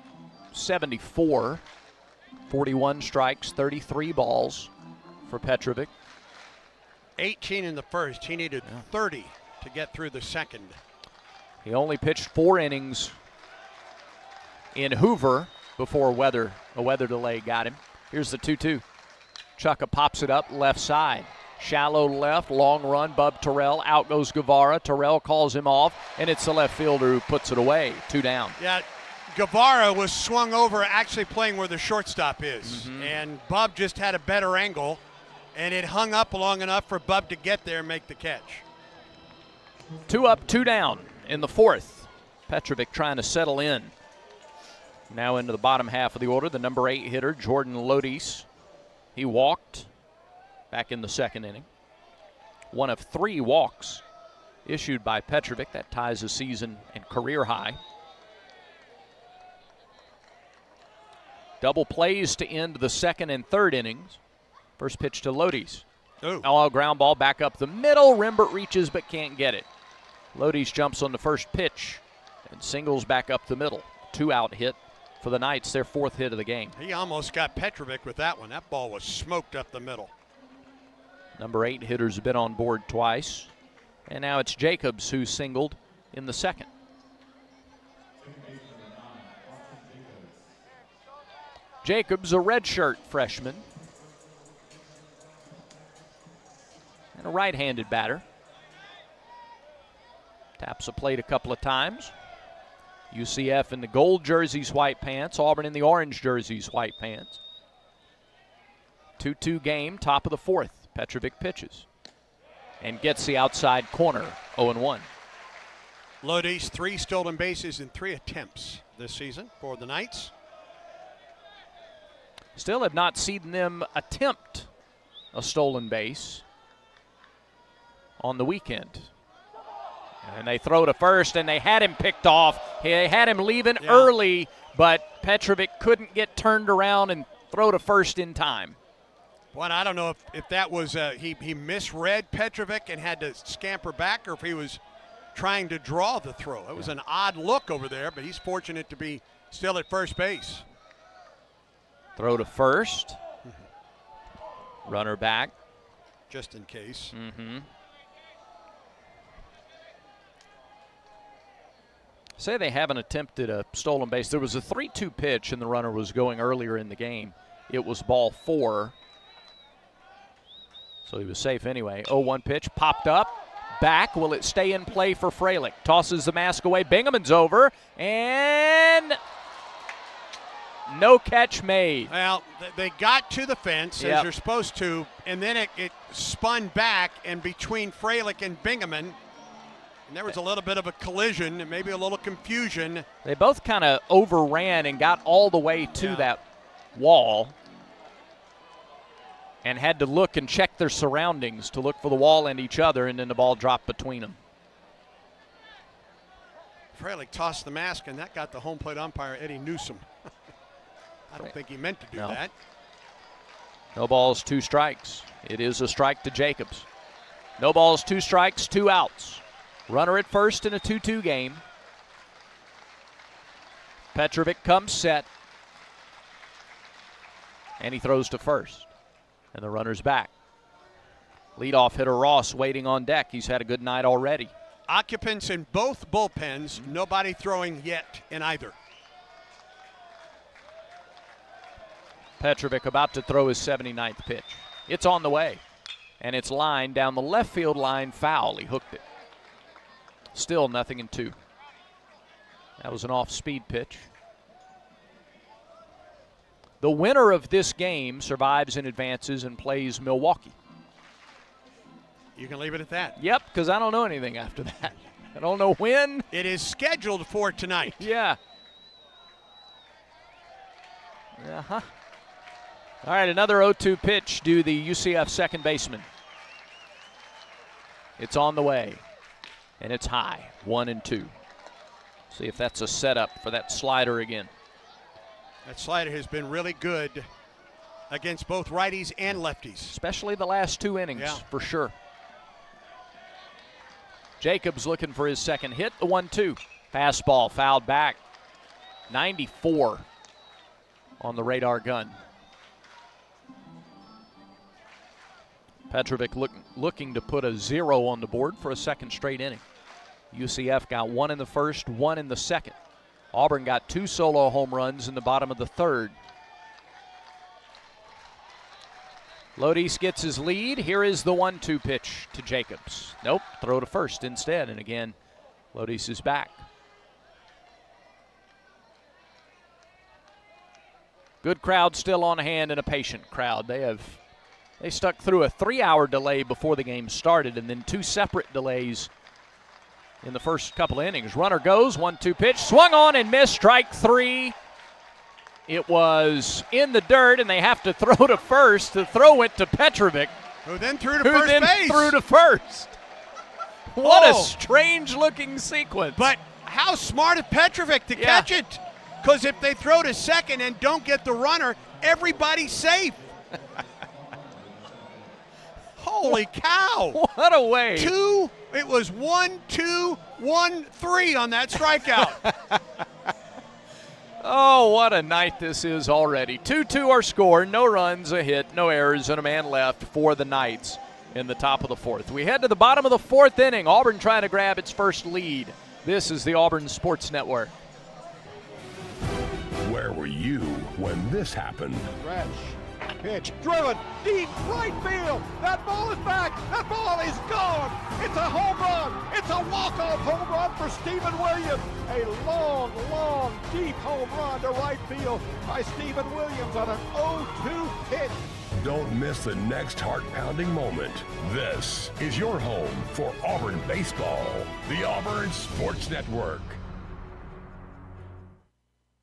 74. 41 strikes, 33 balls for Petrovic. 18 in the first. He needed 30 to get through the 2nd. He only pitched 4 innings in Hoover before a weather delay got him. Here's the 2-2. Chukka pops it up left side. Shallow left, long run, Bub Terrell. Out goes Guevara. Terrell calls him off, and it's the left fielder who puts it away. 2 down. Yeah, Guevara was swung over actually playing where the shortstop is. And Bub just had a better angle, and it hung up long enough for Bub to get there and make the catch. 2 up, 2 down in the 4th. Petrovic trying to settle in. Now into the bottom half of the order, the number 8 hitter, Jordan Lodis. He walked back in the 2nd inning. 1 of 3 walks issued by Petrovic. That ties a season and career high. Double plays to end the 2nd and 3rd innings. First pitch to Lodis. Oh, ground ball back up the middle. Rembert reaches but can't get it. Lodi's jumps on the first pitch and singles back up the middle. 2-out hit for the Knights, their 4th hit of the game. He almost got Petrovic with that one. That ball was smoked up the middle. Number 8 hitter's been on board twice. And now it's Jacobs who singled in the second. Jacobs, a redshirt freshman. And a right-handed batter. Taps the plate a couple of times. UCF in the gold jerseys, white pants. Auburn in the orange jerseys, white pants. 2-2 game, top of the 4th. Petrovic pitches and gets the outside corner, 0-1. Lodi's 3 stolen bases in 3 attempts this season for the Knights. Still have not seen them attempt a stolen base on the weekend. And they throw to first, and they had him picked off. They had him leaving early, but Petrovic couldn't get turned around and throw to first in time. Well, I don't know if that was he misread Petrovic and had to scamper back, or if he was trying to draw the throw. It was an odd look over there, but he's fortunate to be still at first base. Throw to first. Runner back. Just in case. Say they haven't attempted a stolen base. There was a 3-2 pitch, and the runner was going earlier in the game. It was ball 4. So he was safe anyway. 0-1 pitch, popped up, back. Will it stay in play for Freilich? Tosses the mask away. Bingham's over, and no catch made. Well, they got to the fence, as you're supposed to, and then it spun back, and between Freilich and Bingham, and there was a little bit of a collision and maybe a little confusion. They both kind of overran and got all the way to that wall and had to look and check their surroundings to look for the wall and each other, and then the ball dropped between them. Freilich tossed the mask, and that got the home plate umpire, Eddie Newsom. I don't think he meant to do that. No balls, 2 strikes. It is a strike to Jacobs. No balls, 2 strikes, 2 outs. Runner at first in a 2-2 game. Petrovic comes set. And he throws to first. And the runner's back. Leadoff hitter Ross waiting on deck. He's had a good night already. Occupants in both bullpens. Nobody throwing yet in either. Petrovic about to throw his 79th pitch. It's on the way. And it's lined down the left field line, foul. He hooked it. Still 0-2. That was an off-speed pitch. The winner of this game survives and advances and plays Milwaukee. You can leave it at that. Yep, because I don't know anything after that. I don't know when. It is scheduled for tonight. Yeah. All right, another 0-2 pitch to the UCF second baseman. It's on the way, and it's high, 1-2. See if that's a setup for that slider again. That slider has been really good against both righties and lefties. Especially the last 2 innings, for sure. Jacobs looking for his second hit, the 1-2. Fastball fouled back. 94 on the radar gun. Petrovic looking to put a 0 on the board for a second straight inning. UCF got 1 in the first, 1 in the second. Auburn got 2 solo home runs in the bottom of the third. Lodis gets his lead. Here is the 1-2 pitch to Jacobs. Nope, throw to first instead. And again, Lodis is back. Good crowd still on hand and a patient crowd. They stuck through a 3-hour delay before the game started and then 2 separate delays in the first couple of innings. Runner goes, 1-2 pitch, swung on and missed, strike 3. It was in the dirt, and they have to throw to first. The throw went to Petrovic, who then threw to first base. Threw to first. What a strange-looking sequence. But how smart of Petrovic to catch it. Because if they throw to second and don't get the runner, everybody's safe. Holy cow. What a way. It was 1-2-1-3 on that strikeout. Oh, what a night this is already. 2-2 our score, no runs, a hit, no errors, and a man left for the Knights in the top of the fourth. We head to the bottom of the fourth inning. Auburn trying to grab its first lead. This is the Auburn Sports Network. Where were you when this happened? Stretch. Pitch driven deep right field. That ball is back. That ball is gone. It's a home run. It's a walk-off home run for Stephen Williams. A long, deep home run to right field by Stephen Williams on an 0-2 pitch. Don't miss the next heart-pounding moment. This is your home for Auburn baseball, the Auburn Sports Network.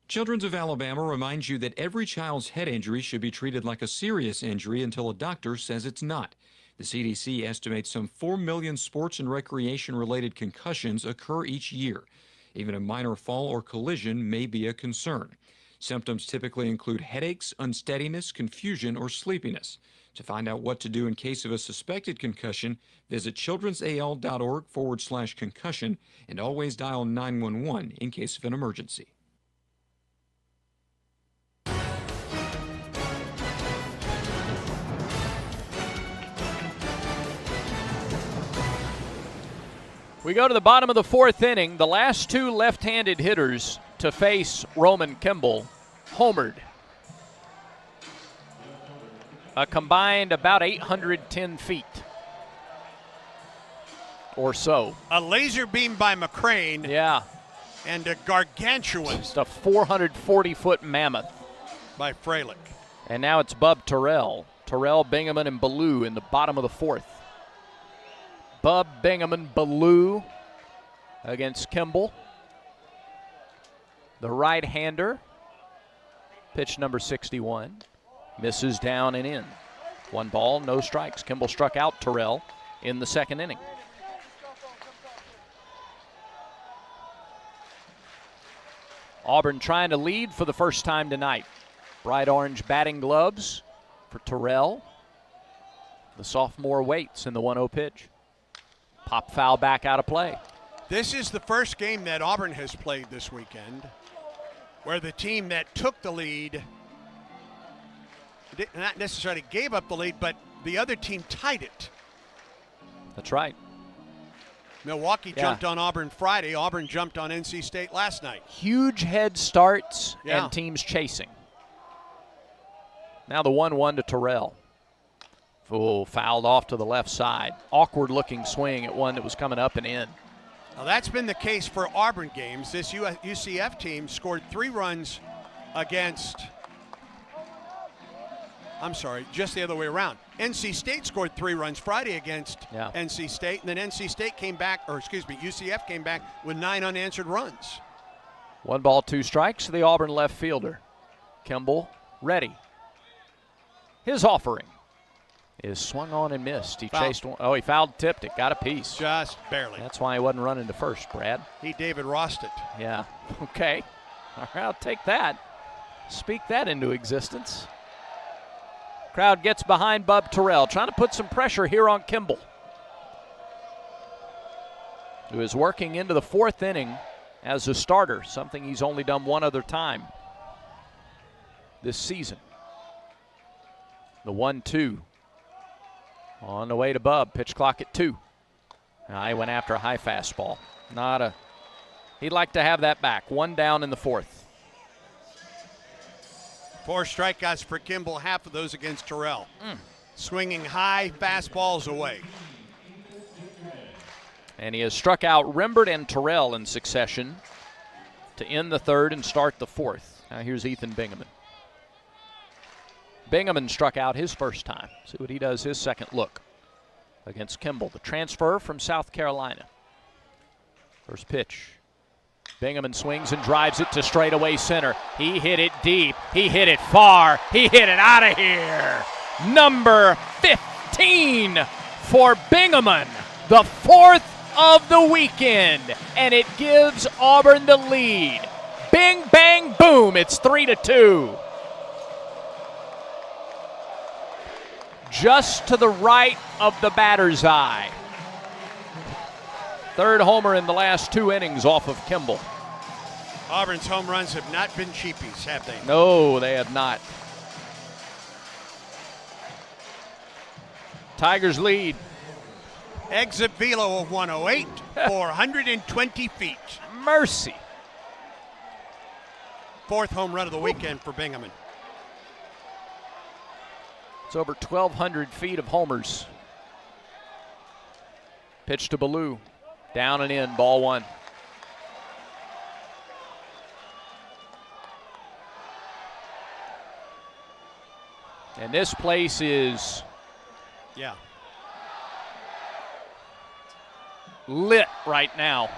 Children's of Alabama reminds you that every child's head injury should be treated like a serious injury until a doctor says it's not. The CDC estimates some 4 million sports and recreation-related concussions occur each year. Even a minor fall or collision may be a concern. Symptoms typically include headaches, unsteadiness, confusion, or sleepiness. To find out what to do in case of a suspected concussion, visit childrensal.org/concussion and always dial 911 in case of an emergency. We go to the bottom of the fourth inning. The last two left-handed hitters to face Roman Kimball homered. A combined about 810 feet or so. A laser beam by McCrane. Yeah. And a gargantuan. Just a 440-foot mammoth. By Freilich. And now it's Bub Terrell. Terrell, Bingaman, and Ballou in the bottom of the fourth. Bub, Bingaman, Ballou against Kimball. The right-hander, pitch number 61, misses down and in. 1 ball, no strikes. Kimball struck out Terrell in the second inning. Auburn trying to lead for the first time tonight. Bright orange batting gloves for Terrell. The sophomore waits in the 1-0 pitch. Pop foul back out of play. This is the first game that Auburn has played this weekend where the team that took the lead not necessarily gave up the lead, but the other team tied it. That's right. Milwaukee jumped on Auburn Friday. Auburn jumped on NC State last night. Huge head starts and teams chasing. Now the 1-1 to Terrell. Oh, fouled off to the left side. Awkward looking swing at one that was coming up and in. Now that's been the case for Auburn games. This UCF team scored 3 runs against, just the other way around. NC State scored 3 runs Friday against NC State, and then NC State UCF came back with 9 unanswered runs. 1 ball, 2 strikes to the Auburn left fielder. Kimball ready. His offering is swung on and missed. He chased one. Oh, he fouled, tipped it, got a piece. Just barely. That's why he wasn't running to first, Brad. He David Rossed it. Yeah, okay. All right, I'll take that. Speak that into existence. Crowd gets behind Bub Terrell, trying to put some pressure here on Kimball, who is working into the fourth inning as a starter, something he's only done one other time this season. The 1-2 on the way to Bub. Pitch clock at 2. He went after a high fastball. He'd like to have that back. 1 down in the fourth. 4 strikeouts for Kimball, half of those against Terrell. Swinging high fastballs away. And he has struck out Rembert and Terrell in succession to end the third and start the fourth. Now here's Ethan Bingaman. Bingaman struck out his first time. See what he does his second look against Kimball, the transfer from South Carolina. First pitch. Bingaman swings and drives it to straightaway center. He hit it deep. He hit it far. He hit it out of here. Number 15 for Bingaman, the 4th of the weekend, and it gives Auburn the lead. Bing, bang, boom. It's 3-2. just to the right of the batter's eye. Third homer in the last 2 innings off of Kimball. Auburn's home runs have not been cheapies, have they? No, they have not. Tigers lead. Exit velo of 108, 420 feet. Mercy. 4th home run of the weekend for Bingaman. It's over 1,200 feet of homers. Pitch to Ballou. Down and in, ball 1. And this place is lit right now.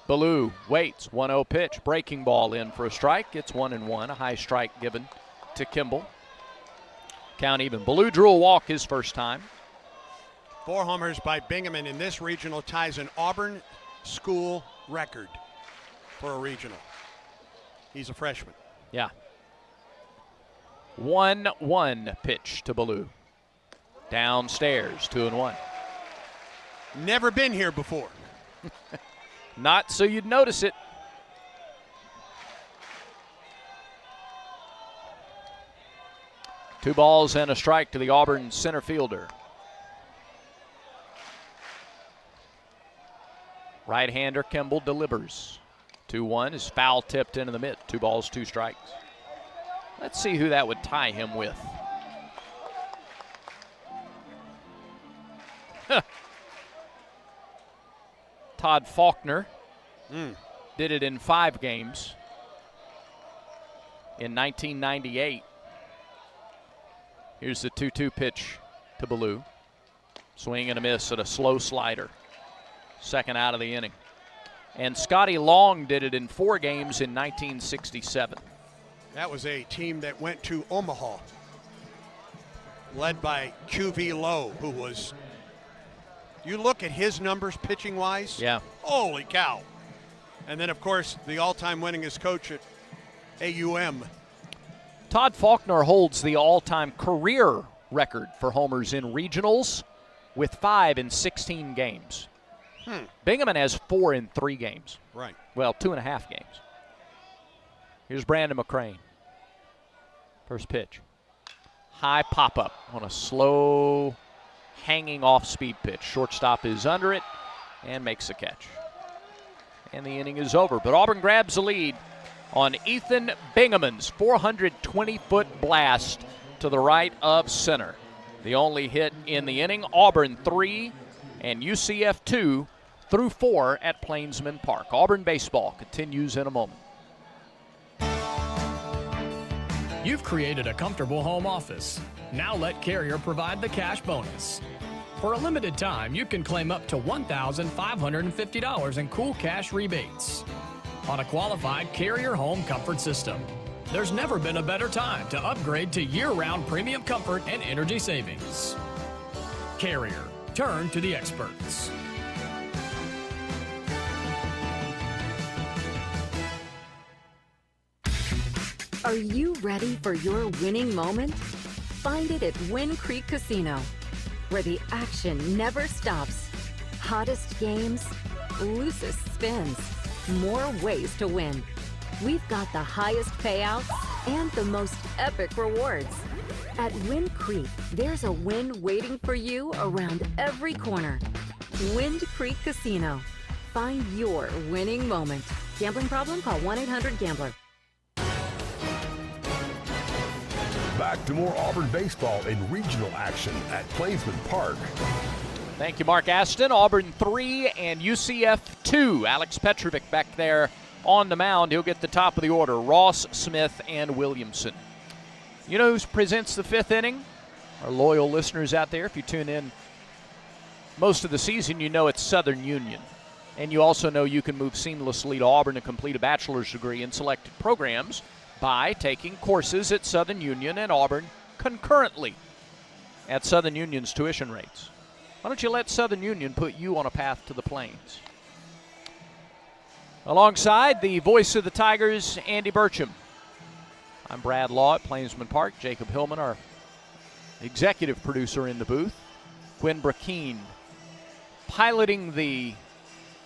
Ballou waits, 1-0 pitch, breaking ball in for a strike. It's 1-1, a high strike given to Kimball. Count even. Ballou drew a walk his first time. 4 homers by Bingaman in this regional ties an Auburn school record for a regional. He's a freshman. Yeah. 1-1 pitch to Ballou. Downstairs, 2-1. Never been here before. Not so you'd notice it. Two balls and a strike to the Auburn center fielder. Right-hander Kimball delivers. 2-1 is foul tipped into the mid. 2 balls, 2 strikes. Let's see who that would tie him with. Todd Faulkner did it in 5 games in 1998. Here's the 2-2 pitch to Ballou. Swing and a miss at a slow slider. Second out of the inning. And Scotty Long did it in 4 games in 1967. That was a team that went to Omaha, led by QV Lowe, who was, you look at his numbers pitching-wise, holy cow. And then, of course, the all-time winningest coach at AUM. Todd Faulkner holds the all-time career record for homers in regionals with 5 in 16 games. Bingaman has 4 in 3 games. Right. Well, 2.5 games. Here's Brandon McCrane. First pitch. High pop-up on a slow, hanging off-speed pitch. Shortstop is under it and makes a catch. And the inning is over. But Auburn grabs the lead on Ethan Bingaman's 420-foot blast to the right of center. The only hit in the inning. Auburn 3 and UCF 2 through 4 at Plainsman Park. Auburn baseball continues in a moment. You've created a comfortable home office. Now let Carrier provide the cash bonus. For a limited time, you can claim up to $1,550 in cool cash rebates on a qualified Carrier home comfort system. There's never been a better time to upgrade to year-round premium comfort and energy savings. Carrier, turn to the experts. Are you ready for your winning moment? Find it at Wind Creek Casino, where the action never stops. Hottest games, loosest spins, more ways to win. We've got the highest payouts and the most epic rewards. At Wind Creek, there's a win waiting for you around every corner. Wind Creek Casino. Find your winning moment. Gambling problem? Call 1-800-GAMBLER. Back to more Auburn baseball and regional action at Plainsman Park. Thank you, Mark Aston. Auburn 3 and UCF 2. Alex Petrovic back there on the mound. He'll get the top of the order. Ross, Smith, and Williamson. You know who presents the 5th inning? Our loyal listeners out there, if you tune in most of the season, you know it's Southern Union. And you also know you can move seamlessly to Auburn to complete a bachelor's degree in selected programs by taking courses at Southern Union and Auburn concurrently at Southern Union's tuition rates. Why don't you let Southern Union put you on a path to the Plains? Alongside the voice of the Tigers, Andy Burcham. I'm Brad Law at Plainsman Park. Jacob Hillman, our executive producer in the booth. Quinn Brackeen piloting the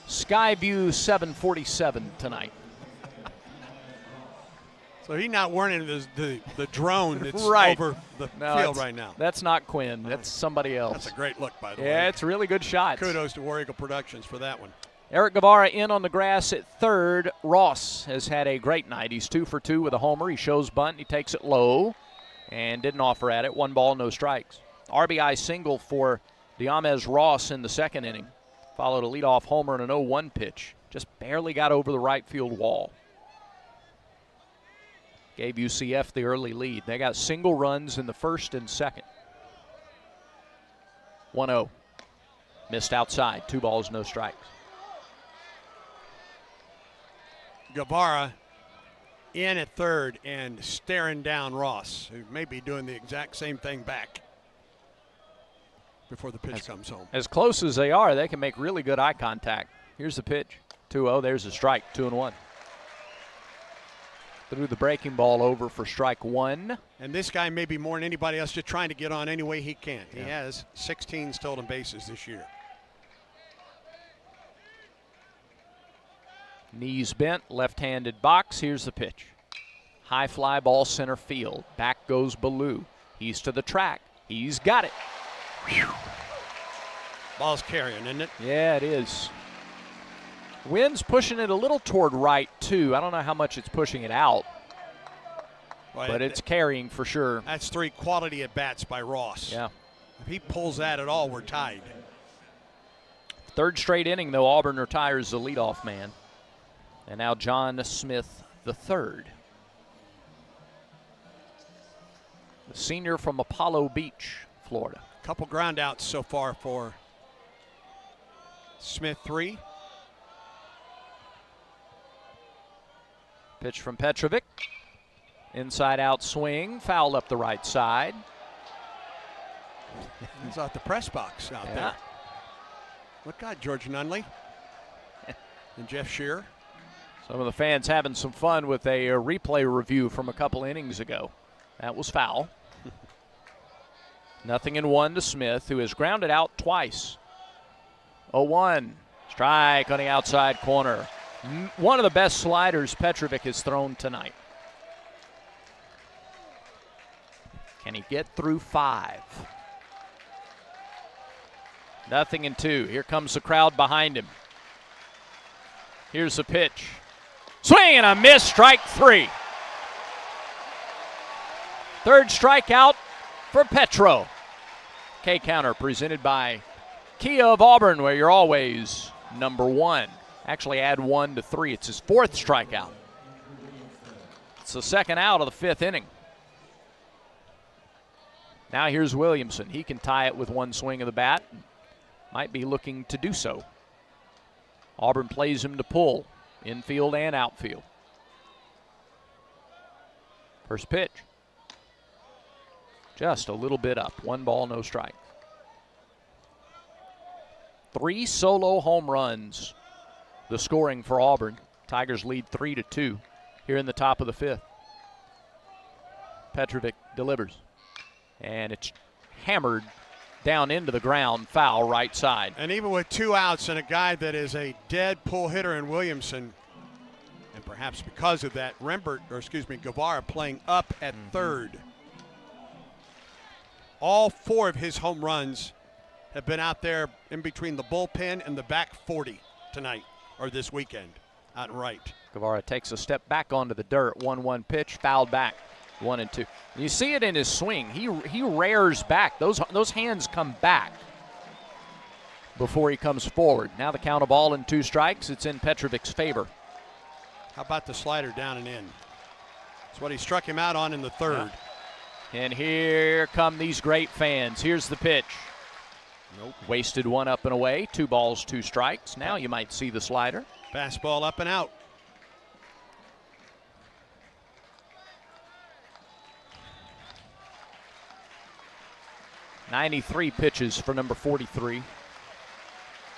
Skyview 747 tonight. So he's not wearing the drone that's right. over the No, field right now. That's not Quinn. That's somebody else. That's a great look, by the way. Yeah, it's a really good shot. Kudos to War Eagle Productions for that one. Eric Guevara in on the grass at third. Ross has had a great night. He's 2 for 2 with a homer. He shows bunt. He takes it low and didn't offer at it. 1 ball, no strikes. RBI single for Diamez Ross in the second inning. Followed a leadoff homer and an 0-1 pitch. Just barely got over the right field wall. Gave UCF the early lead. They got single runs in the first and second. 1-0. Missed outside. 2 balls, no strikes. Guevara in at third and staring down Ross, who may be doing the exact same thing back before the pitch comes home. As close as they are, they can make really good eye contact. Here's the pitch. 2-0. There's a strike. 2-1. Threw the breaking ball over for strike 1. And this guy may be more than anybody else just trying to get on any way he can. He has 16 stolen bases this year. Knees bent, left-handed box. Here's the pitch. High fly ball center field. Back goes Ballou. He's to the track. He's got it. Whew. Ball's carrying, isn't it? Yeah, it is. Wind's pushing it a little toward right, too. I don't know how much it's pushing it out, but it's carrying for sure. That's 3 quality at-bats by Ross. Yeah. If he pulls that at all, we're tied. Third straight inning, though, Auburn retires the leadoff man. And now John Smith III. The senior from Apollo Beach, Florida. Couple ground outs so far for Smith 3. Pitch from Petrovic. Inside out swing, foul up the right side. He's out the press box out there. Look out, George Nunley and Jeff Shearer. Some of the fans having some fun with a replay review from a couple innings ago. That was foul. 0-1 to Smith, who has grounded out twice. 0-1. Strike on the outside corner. One of the best sliders Petrovic has thrown tonight. Can he get through 5? 0-2. Here comes the crowd behind him. Here's the pitch. Swing and a miss, strike 3. Third strikeout for Petro. K-counter presented by Kia of Auburn, where you're always number 1. Actually add 1 to 3. It's his 4th strikeout. It's the second out of the 5th inning. Now here's Williamson. He can tie it with 1 swing of the bat. Might be looking to do so. Auburn plays him to pull, infield and outfield. First pitch. Just a little bit up. 1 ball, no strike. 3 solo home runs. The scoring for Auburn. Tigers lead 3-2 here in the top of the 5th. Petrovic delivers. And it's hammered down into the ground, foul right side. And even with 2 outs and a guy that is a dead pull hitter in Williamson, and perhaps because of that, Guevara playing up at third. All 4 of his home runs have been out there in between the bullpen and the back 40 tonight, or this weekend, out and right. Guevara takes a step back onto the dirt. 1-1 pitch, fouled back. 1-2. You see it in his swing. He rears back. Those hands come back before he comes forward. Now the count of 2 strikes. It's in Petrovic's favor. How about the slider down and in? That's what he struck him out on in the 3rd. And here come these great fans. Here's the pitch. Nope. Wasted 1 up and away. 2 balls, 2 strikes. Now you might see the slider. Fastball up and out. .93 pitches for number 43.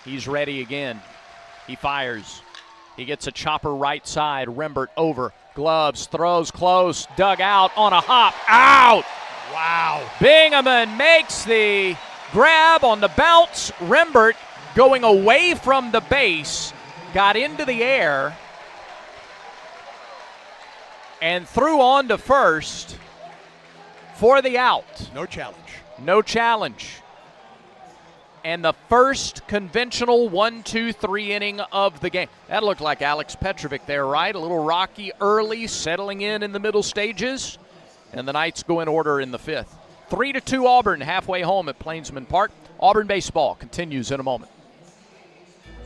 He's ready again. He fires. He gets a chopper right side. Rembert over. Gloves, throws close, dug out on a hop, out! Wow. Bingaman makes the grab on the bounce. Rembert going away from the base, got into the air, and threw on to first for the out. No challenge. No challenge. And the first conventional 1-2-3 inning of the game. That looked like Alex Petrovic there, right? A little rocky early, settling in the middle stages. And the Knights go in order in the fifth. 3-2 Auburn, halfway home at Plainsman Park. Auburn baseball continues in a moment.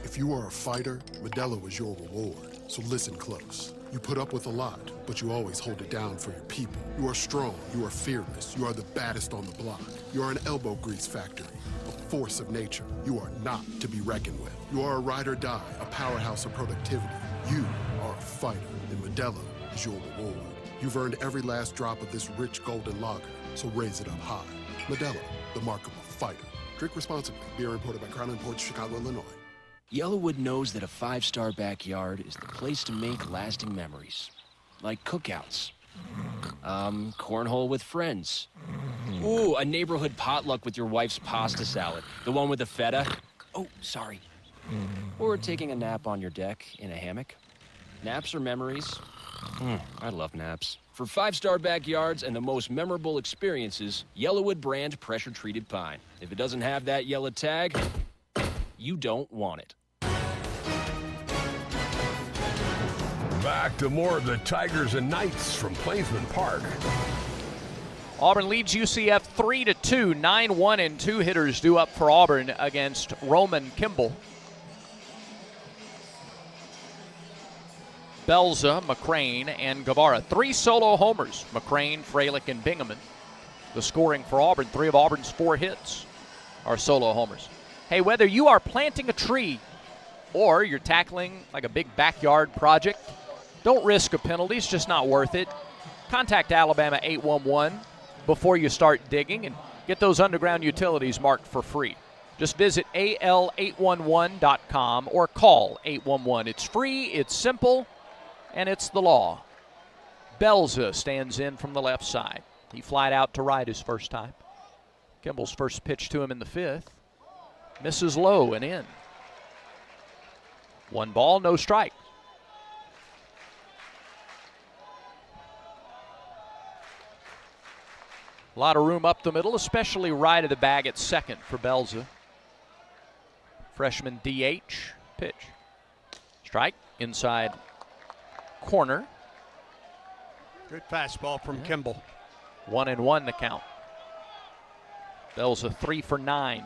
If you are a fighter, Modelo is your reward. So listen close. You put up with a lot, but you always hold it down for your people. You are strong, you are fearless, you are the baddest on the block. You are an elbow grease factory, a force of nature. You are not to be reckoned with. You are a ride or die, a powerhouse of productivity. You are a fighter, and Modelo is your reward. You've earned every last drop of this rich golden lager, so raise it up high. Modelo, the mark of a fighter. Drink responsibly. Beer imported by Crown Imports, Chicago, Illinois. Yellowwood knows that a five-star backyard is the place to make lasting memories. Like cookouts. Cornhole with friends. Ooh, a neighborhood potluck with your wife's pasta salad. The one with the feta. Oh, sorry. Or taking a nap on your deck in a hammock. Naps are memories. I love naps. For five-star backyards and the most memorable experiences, Yellowwood brand pressure-treated pine. If it doesn't have that yellow tag, you don't want it. Back to more of the Tigers and Knights from Plainsman Park. Auburn leads UCF 3-2. 9-1 and 2 hitters due up for Auburn against Roman Kimball. Belza, McCrane, and Guevara. 3 solo homers. McCrane, Freilich, and Bingaman. The scoring for Auburn, 3 of Auburn's 4 hits are solo homers. Hey, whether you are planting a tree or you're tackling like a big backyard project, don't risk a penalty. It's just not worth it. Contact Alabama 811 before you start digging and get those underground utilities marked for free. Just visit al811.com or call 811. It's free, it's simple, and it's the law. Belza stands in from the left side. He flied out to right his first time. Kimball's first pitch to him in the fifth. Misses low and in. 1 ball, no strike. A lot of room up the middle, especially right of the bag at second for Belza. Freshman DH, pitch. Strike, inside corner. Good fastball from Kimball. 1-1 the count. Belza 3 for 9.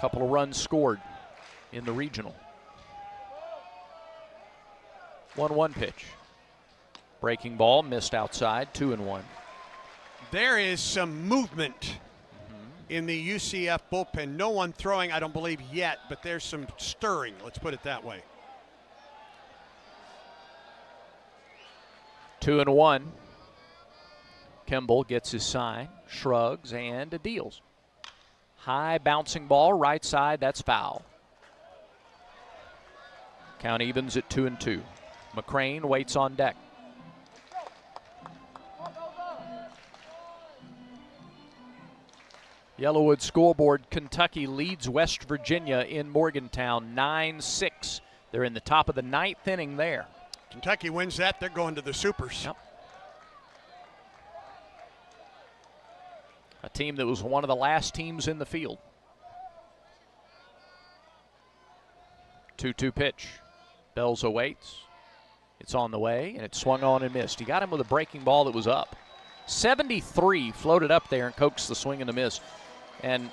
Couple of runs scored in the regional. 1-1 pitch. Breaking ball, missed outside, 2-1. There is some movement in the UCF bullpen. No one throwing, I don't believe, yet, but there's some stirring, let's put it that way. 2-1. Kimball gets his sign, shrugs, and deals. High bouncing ball, right side, that's foul. Count evens at 2-2. McCrane waits on deck. Yellowwood scoreboard, Kentucky leads West Virginia in Morgantown 9-6. They're in the top of the 9th inning there. Kentucky wins that, they're going to the Supers. Yep. A team that was one of the last teams in the field. 2-2 pitch. Belza waits. It's on the way, and it's swung on and missed. He got him with a breaking ball that was up. 73 floated up there and coaxed the swing and the miss. And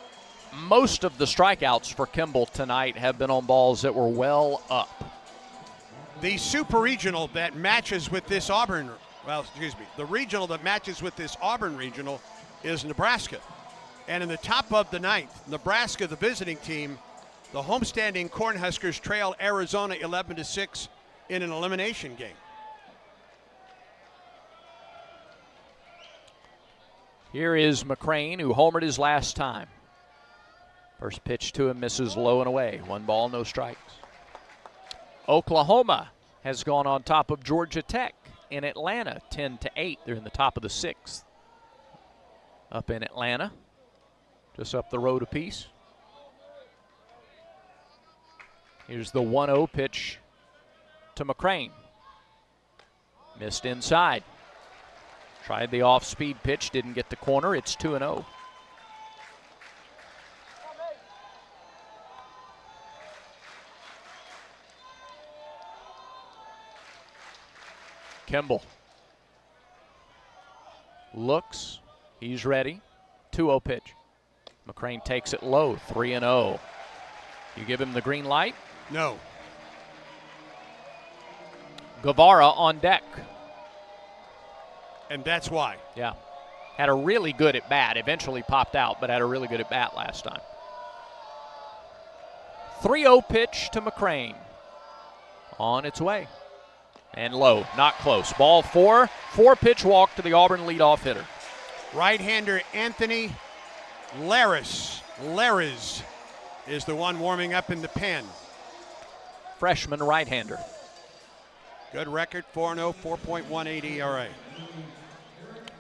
most of the strikeouts for Kimball tonight have been on balls that were well up. The super regional that matches with this Auburn, the regional that matches with this Auburn regional is Nebraska. And in the top of the 9th, Nebraska, the visiting team, the homestanding Cornhuskers trail Arizona 11-6 in an elimination game. Here is McCrane, who homered his last time. First pitch to him misses low and away. 1 ball, no strikes. Oklahoma has gone on top of Georgia Tech in Atlanta, 10-8. They're in the top of the 6th. Up in Atlanta, just up the road a piece. Here's the 1-0 pitch to McCrane. Missed inside. Tried the off-speed pitch, didn't get the corner. It's 2-0. Kimball looks. He's ready. 2-0 pitch. McCrane takes it low. 3-0. You give him the green light? No. Guevara on deck. And that's why. Yeah. Had a really good at bat. Eventually popped out, but had a really good at bat last time. 3-0 pitch to McCrane. On its way. And low, not close. Ball 4. 4-pitch walk to the Auburn leadoff hitter. Right-hander Anthony Laris is the one warming up in the pen. Freshman right-hander. Good record, 4-0, 4.18 ERA.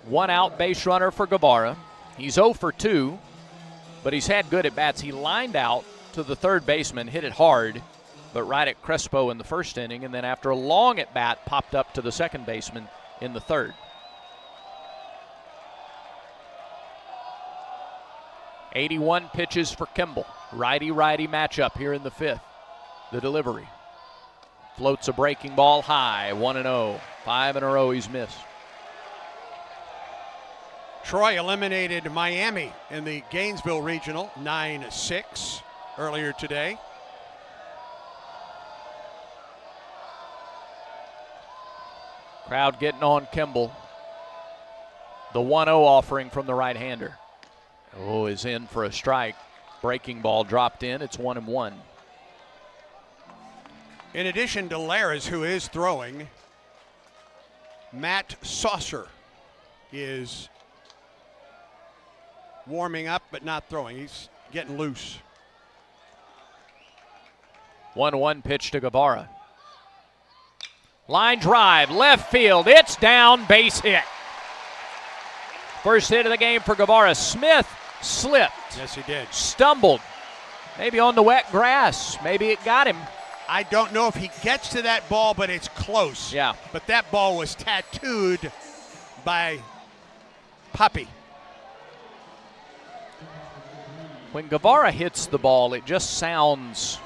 1 out base runner for Guevara. He's 0 for 2, but he's had good at bats. He lined out to the third baseman, hit it hard, but right at Crespo in the first inning, and then after a long at bat, popped up to the second baseman in the third. 81 pitches for Kimball. Righty-righty matchup here in the 5th. The delivery. Floats a breaking ball high, 1-0. 5 in a row he's missed. Troy eliminated Miami in the Gainesville Regional, 9-6 earlier today. Crowd getting on Kimball. The 1-0 offering from the right-hander. Oh, is in for a strike. Breaking ball dropped in. It's 1-1. In addition to Laris, who is throwing, Matt Saucer is warming up but not throwing. He's getting loose. 1-1 pitch to Guevara. Line drive, left field. It's down, base hit. First hit of the game for Guevara. Smith slipped. Yes, he did. Stumbled. Maybe on the wet grass. Maybe it got him. I don't know if he gets to that ball, but it's close. Yeah. But that ball was tattooed by Puppy. When Guevara hits the ball, it just sounds,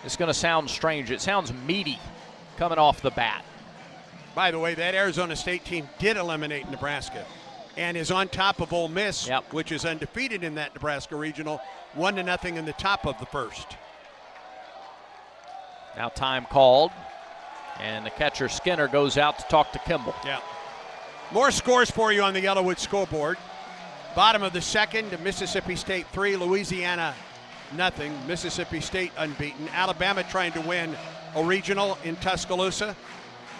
it's going to sound strange. It sounds meaty coming off the bat. By the way, that Arizona State team did eliminate Nebraska and is on top of Ole Miss, which is undefeated in that Nebraska regional, 1-0 in the top of the first. Now time called, and the catcher Skinner goes out to talk to Kimball. Yeah. More scores for you on the Yellowwood scoreboard. Bottom of the second, Mississippi State 3, Louisiana nothing. Mississippi State unbeaten. Alabama trying to win a regional in Tuscaloosa.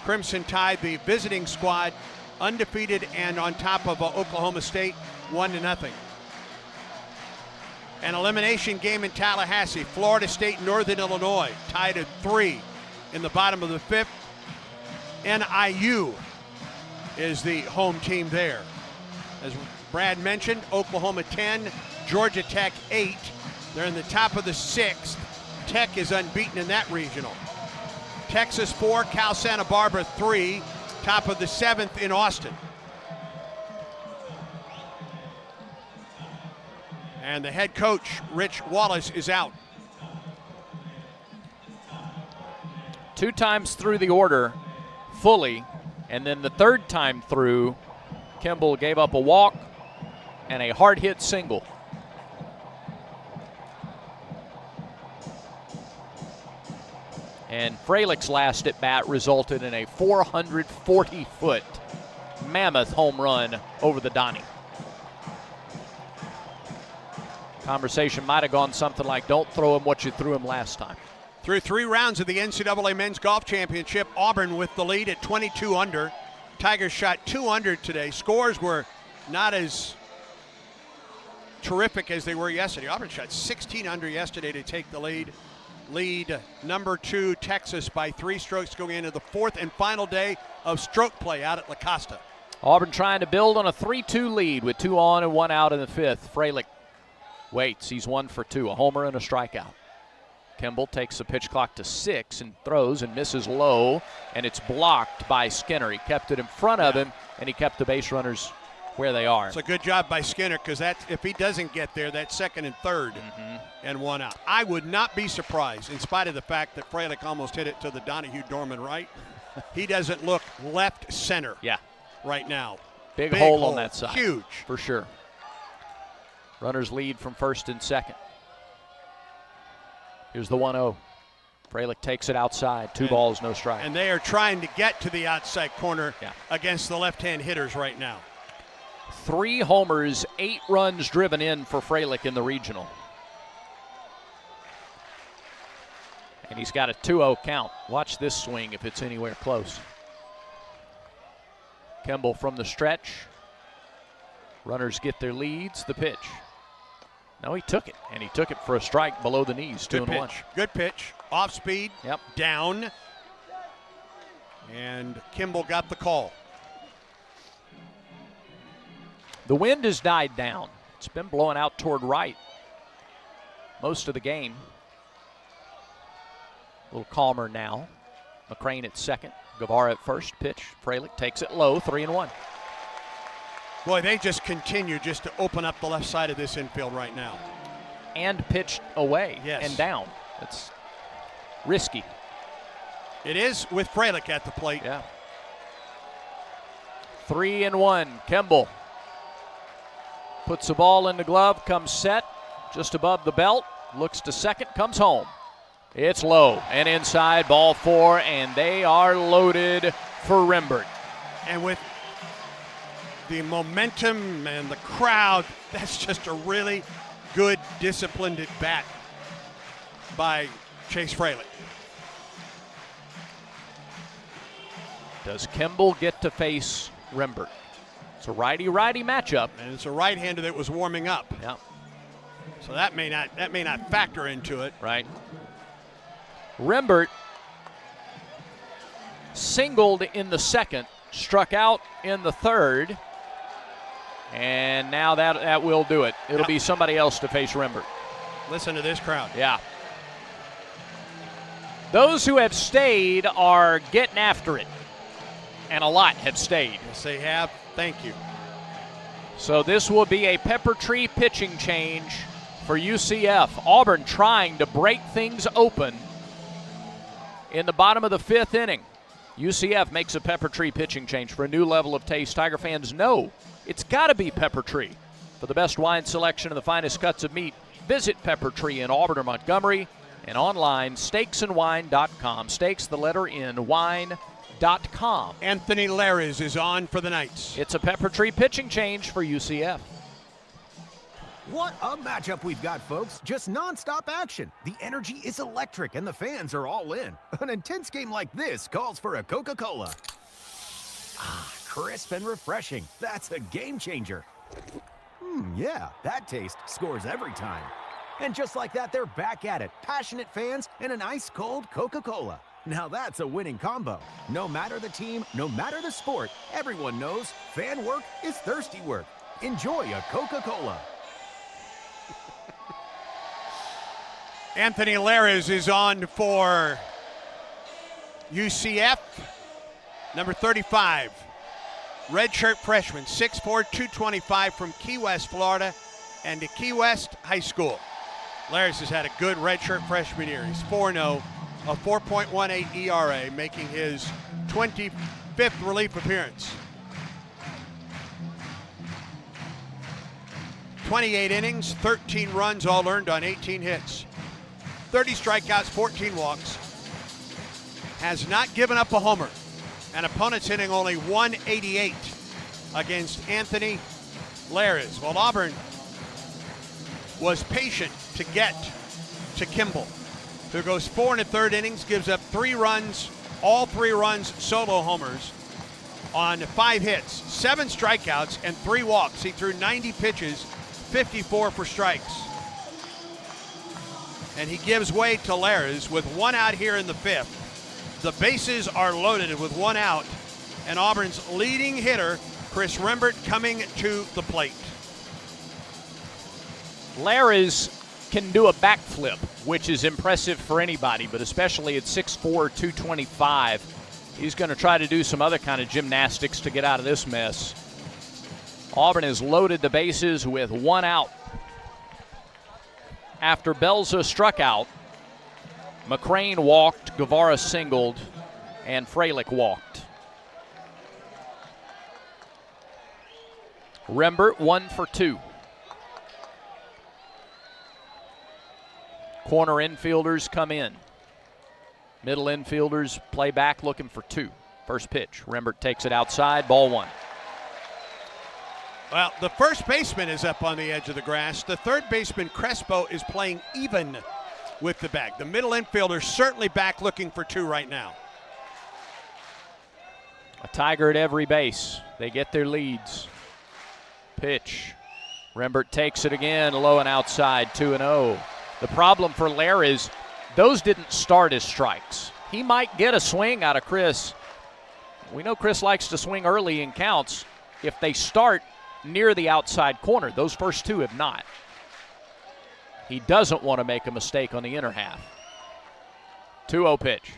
Crimson Tide, the visiting squad, undefeated and on top of Oklahoma State, 1-0. An elimination game in Tallahassee. Florida State, Northern Illinois, tied at 3 in the bottom of the 5th. NIU is the home team there. As Brad mentioned, Oklahoma 10, Georgia Tech 8. They're in the top of the 6th. Tech is unbeaten in that regional. Texas 4, Cal Santa Barbara 3, top of the 7th in Austin. And the head coach, Rich Wallace, is out. 2 times through the order fully, and then the 3rd time through, Kimball gave up a walk and a hard hit single. And Fralick's last at bat resulted in a 440-foot mammoth home run over the Donnie. Conversation might have gone something like, don't throw him what you threw him last time. Through 3 rounds of the NCAA Men's Golf Championship, Auburn with the lead at 22 under. Tigers shot 2 under today. Scores were not as terrific as they were yesterday. Auburn shot 16 under yesterday to take the lead. lead number 2 Texas by 3 strokes going into the 4th and final day of stroke play out at La Costa. Auburn trying to build on a 3-2 lead with 2 on and 1 out in the 5th. Freilich waits. He's 1 for 2, a homer and a strikeout. Kimball takes the pitch clock to 6 and throws and misses low, and it's blocked by Skinner. He kept it in front of him, and he kept the base runners where they are. It's a good job by Skinner, because if he doesn't get there, that's 2nd and 3rd and 1 out. I would not be surprised, in spite of the fact that Freilich almost hit it to the Donahue Dorman right. He doesn't look left center right now. Big hole on that side. Huge. For sure. Runners lead from 1st and 2nd. Here's the 1-0. Freilich takes it outside. 2 balls, no strike. And they are trying to get to the outside corner against the left-hand hitters right now. 3 homers, 8 runs driven in for Freilich in the regional. And he's got a 2-0 count. Watch this swing if it's anywhere close. Kimball from the stretch. Runners get their leads. The pitch. No, he took it, and he took it for a strike below the knees. 2-1. Good pitch. Off speed. Yep. Down. And Kimball got the call. The wind has died down. It's been blowing out toward right most of the game. A little calmer now. McCrane at 2nd. Guevara at 1st. Pitch. Freilich takes it low. 3-1. Boy, they just continue just to open up the left side of this infield right now. And pitched away and down. It's risky. It is with Freilich at the plate. Yeah. 3-1. Kimball puts the ball in the glove, comes set just above the belt, looks to 2nd, comes home. It's low and inside, ball 4, and they are loaded for Rembert. And with the momentum and the crowd, that's just a really good, disciplined at bat by Chase Freilich. Does Kimball get to face Rembert? It's a righty-righty matchup. And it's a right-hander that was warming up. Yeah. So that may not factor into it. Right. Rembert singled in the 2nd, struck out in the 3rd, and now that will do it. It'll be somebody else to face Rembert. Listen to this crowd. Yeah. Those who have stayed are getting after it, and a lot have stayed. Yes, they have. Thank you. So this will be a pepper tree pitching change for UCF. Auburn trying to break things open in the bottom of the 5th inning. UCF makes a pepper tree pitching change for a new level of taste. Tiger fans know it's got to be Pepper Tree. For the best wine selection and the finest cuts of meat, visit Pepper Tree in Auburn or Montgomery, and online, steaksandwine.com. Steaks, the letter N, wine.com. Anthony Lares is on for the Knights. It's a Pepper Tree pitching change for UCF. What a matchup we've got, folks. Just non-stop action. The energy is electric, and the fans are all in. An intense game like this calls for a Coca-Cola. Ah, crisp and refreshing. That's a game changer. Yeah, that taste scores every time. And just like that, they're back at it. Passionate fans and an ice-cold Coca-Cola. Now that's a winning combo. No matter the team, no matter the sport, everyone knows fan work is thirsty work. Enjoy a Coca-Cola. Anthony Lares is on for UCF. Number 35, redshirt freshman, 6'4", 225 from Key West, Florida, and to Key West High School. Lares has had a good redshirt freshman year. He's 4-0, a 4.18 ERA, making his 25th relief appearance. 28 innings, 13 runs, all earned on 18 hits. 30 strikeouts, 14 walks. Has not given up a homer. And opponents hitting only 188 against Anthony Lares. Well, Auburn was patient to get to Kimball, who goes 4 1/3 innings, gives up 3 runs, all 3 runs solo homers on 5 hits, 7 strikeouts, and 3 walks. He threw 90 pitches, 54 for strikes. and he gives way to Lares with one out here in the fifth. The bases are loaded with one out, and Auburn's leading hitter, Chris Rembert, coming to the plate. Lares can do a backflip, which is impressive for anybody, but especially at 6'4", 225. He's going to try to do some other kind of gymnastics to get out of this mess. Auburn has loaded the bases with one out. After Belza struck out, McCrane walked, Guevara singled, and Freilich walked. Rembert 1 for 2. Corner infielders come in. Middle infielders play back looking for 2. First pitch, Rembert takes it outside, ball 1. Well, the first baseman is up on the edge of the grass. The third baseman, Crespo, is playing even with the bag. The middle infielder certainly back looking for 2 right now. A Tiger at every base. They get their leads. Pitch. Rembert takes it again, low and outside, 2-0. The problem for Lair is those didn't start as strikes. He might get a swing out of Chris. We know Chris likes to swing early in counts. If they start near the outside corner, those first 2 have not. He doesn't want to make a mistake on the inner half. 2-0 pitch.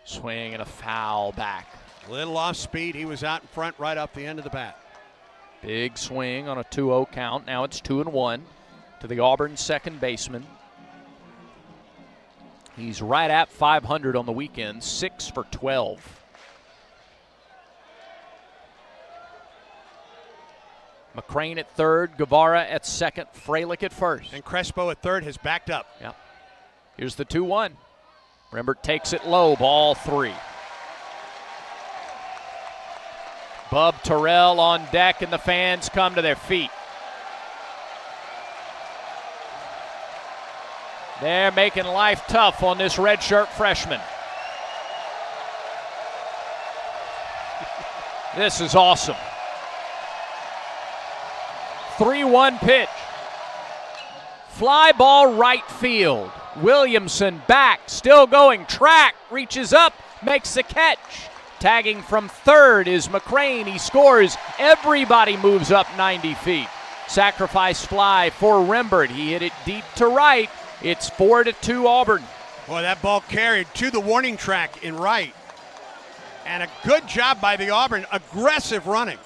Swing and a foul back. A little off speed. He was out in front right off the end of the bat. Big swing on a 2-0 count. Now it's 2-1 to the Auburn second baseman. He's right at 500 on the weekend, 6 for 12. McCrane at third, Guevara at second, Freilich at first. And Crespo at third has backed up. Yep. Here's the 2-1. Rembert takes it low, ball 3. Bub Terrell on deck, and the fans come to their feet. They're making life tough on this redshirt freshman. This is awesome. 3-1 pitch. Fly ball right field. Williamson back, still going, track, reaches up, makes the catch. Tagging from third is McCrane. He scores. Everybody moves up 90 feet. Sacrifice fly for Rembert. He hit it deep to right. It's 4-2 Auburn. Boy, that ball carried to the warning track in right. And a good job by the Auburn. Aggressive running,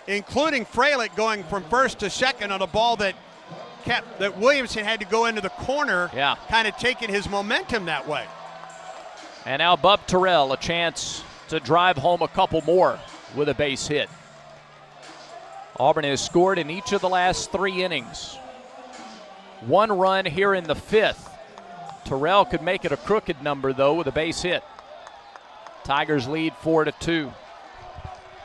including Freilich going from first to second on a ball that Williamson had to go into the corner, kind of taking his momentum that way. And now Bub Terrell, a chance to drive home a couple more with a base hit. Auburn has scored in each of the last 3 innings. 1 run here in the 5th. Terrell could make it a crooked number, though, with a base hit. Tigers lead 4-2.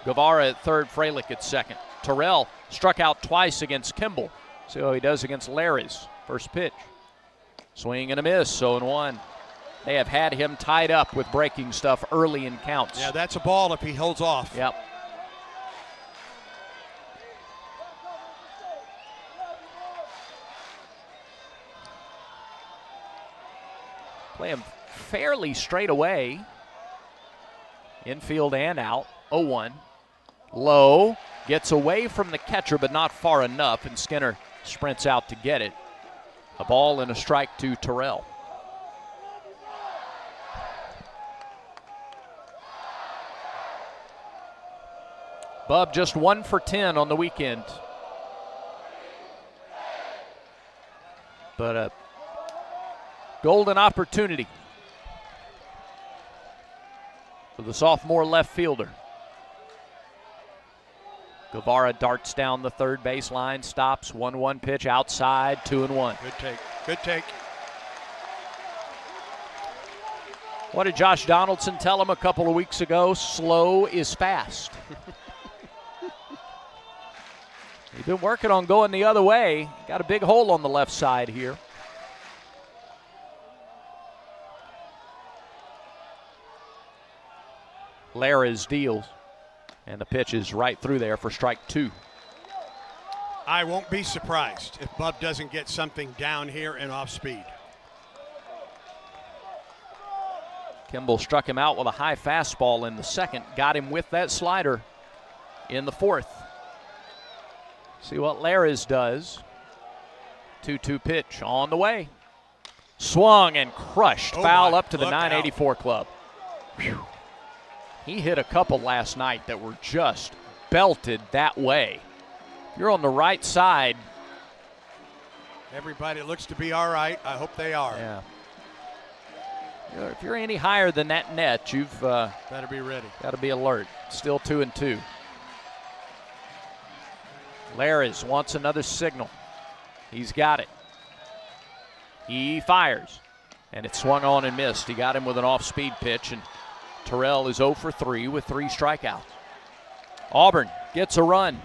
Guevara at third, Freilich at second. Terrell struck out twice against Kimball. See how he does against Lares. First pitch. Swing and a miss, 0-1. They have had him tied up with breaking stuff early in counts. Yeah, that's a ball if he holds off. Yep. Play him fairly straight away. Infield and out. 0-1. Low. Gets away from the catcher, but not far enough, and Skinner sprints out to get it. A ball and a strike to Terrell. Bub just 1 for 10 on the weekend. But a golden opportunity for the sophomore left fielder. Guevara darts down the third baseline, stops, 1-1 pitch outside, 2-1. Good take, good take. What did Josh Donaldson tell him a couple of weeks ago? Slow is fast. He's been working on going the other way. Got a big hole on the left side here. Lares deals. And the pitch is right through there for strike 2. I won't be surprised if Bub doesn't get something down here and off speed. Kimball struck him out with a high fastball in the second, got him with that slider in the fourth. See what Laris does. 2-2 pitch on the way. Swung and crushed. Foul up to the 984 club. Whew. He hit a couple last night that were just belted that way. You're on the right side. Everybody looks to be all right. I hope they are. Yeah. If you're any higher than that net, you've better be ready. Got to be alert. Still 2-2. Laris wants another signal. He's got it. He fires, and it swung on and missed. He got him with an off-speed pitch, and Terrell is 0 for 3 with 3 strikeouts. Auburn gets a run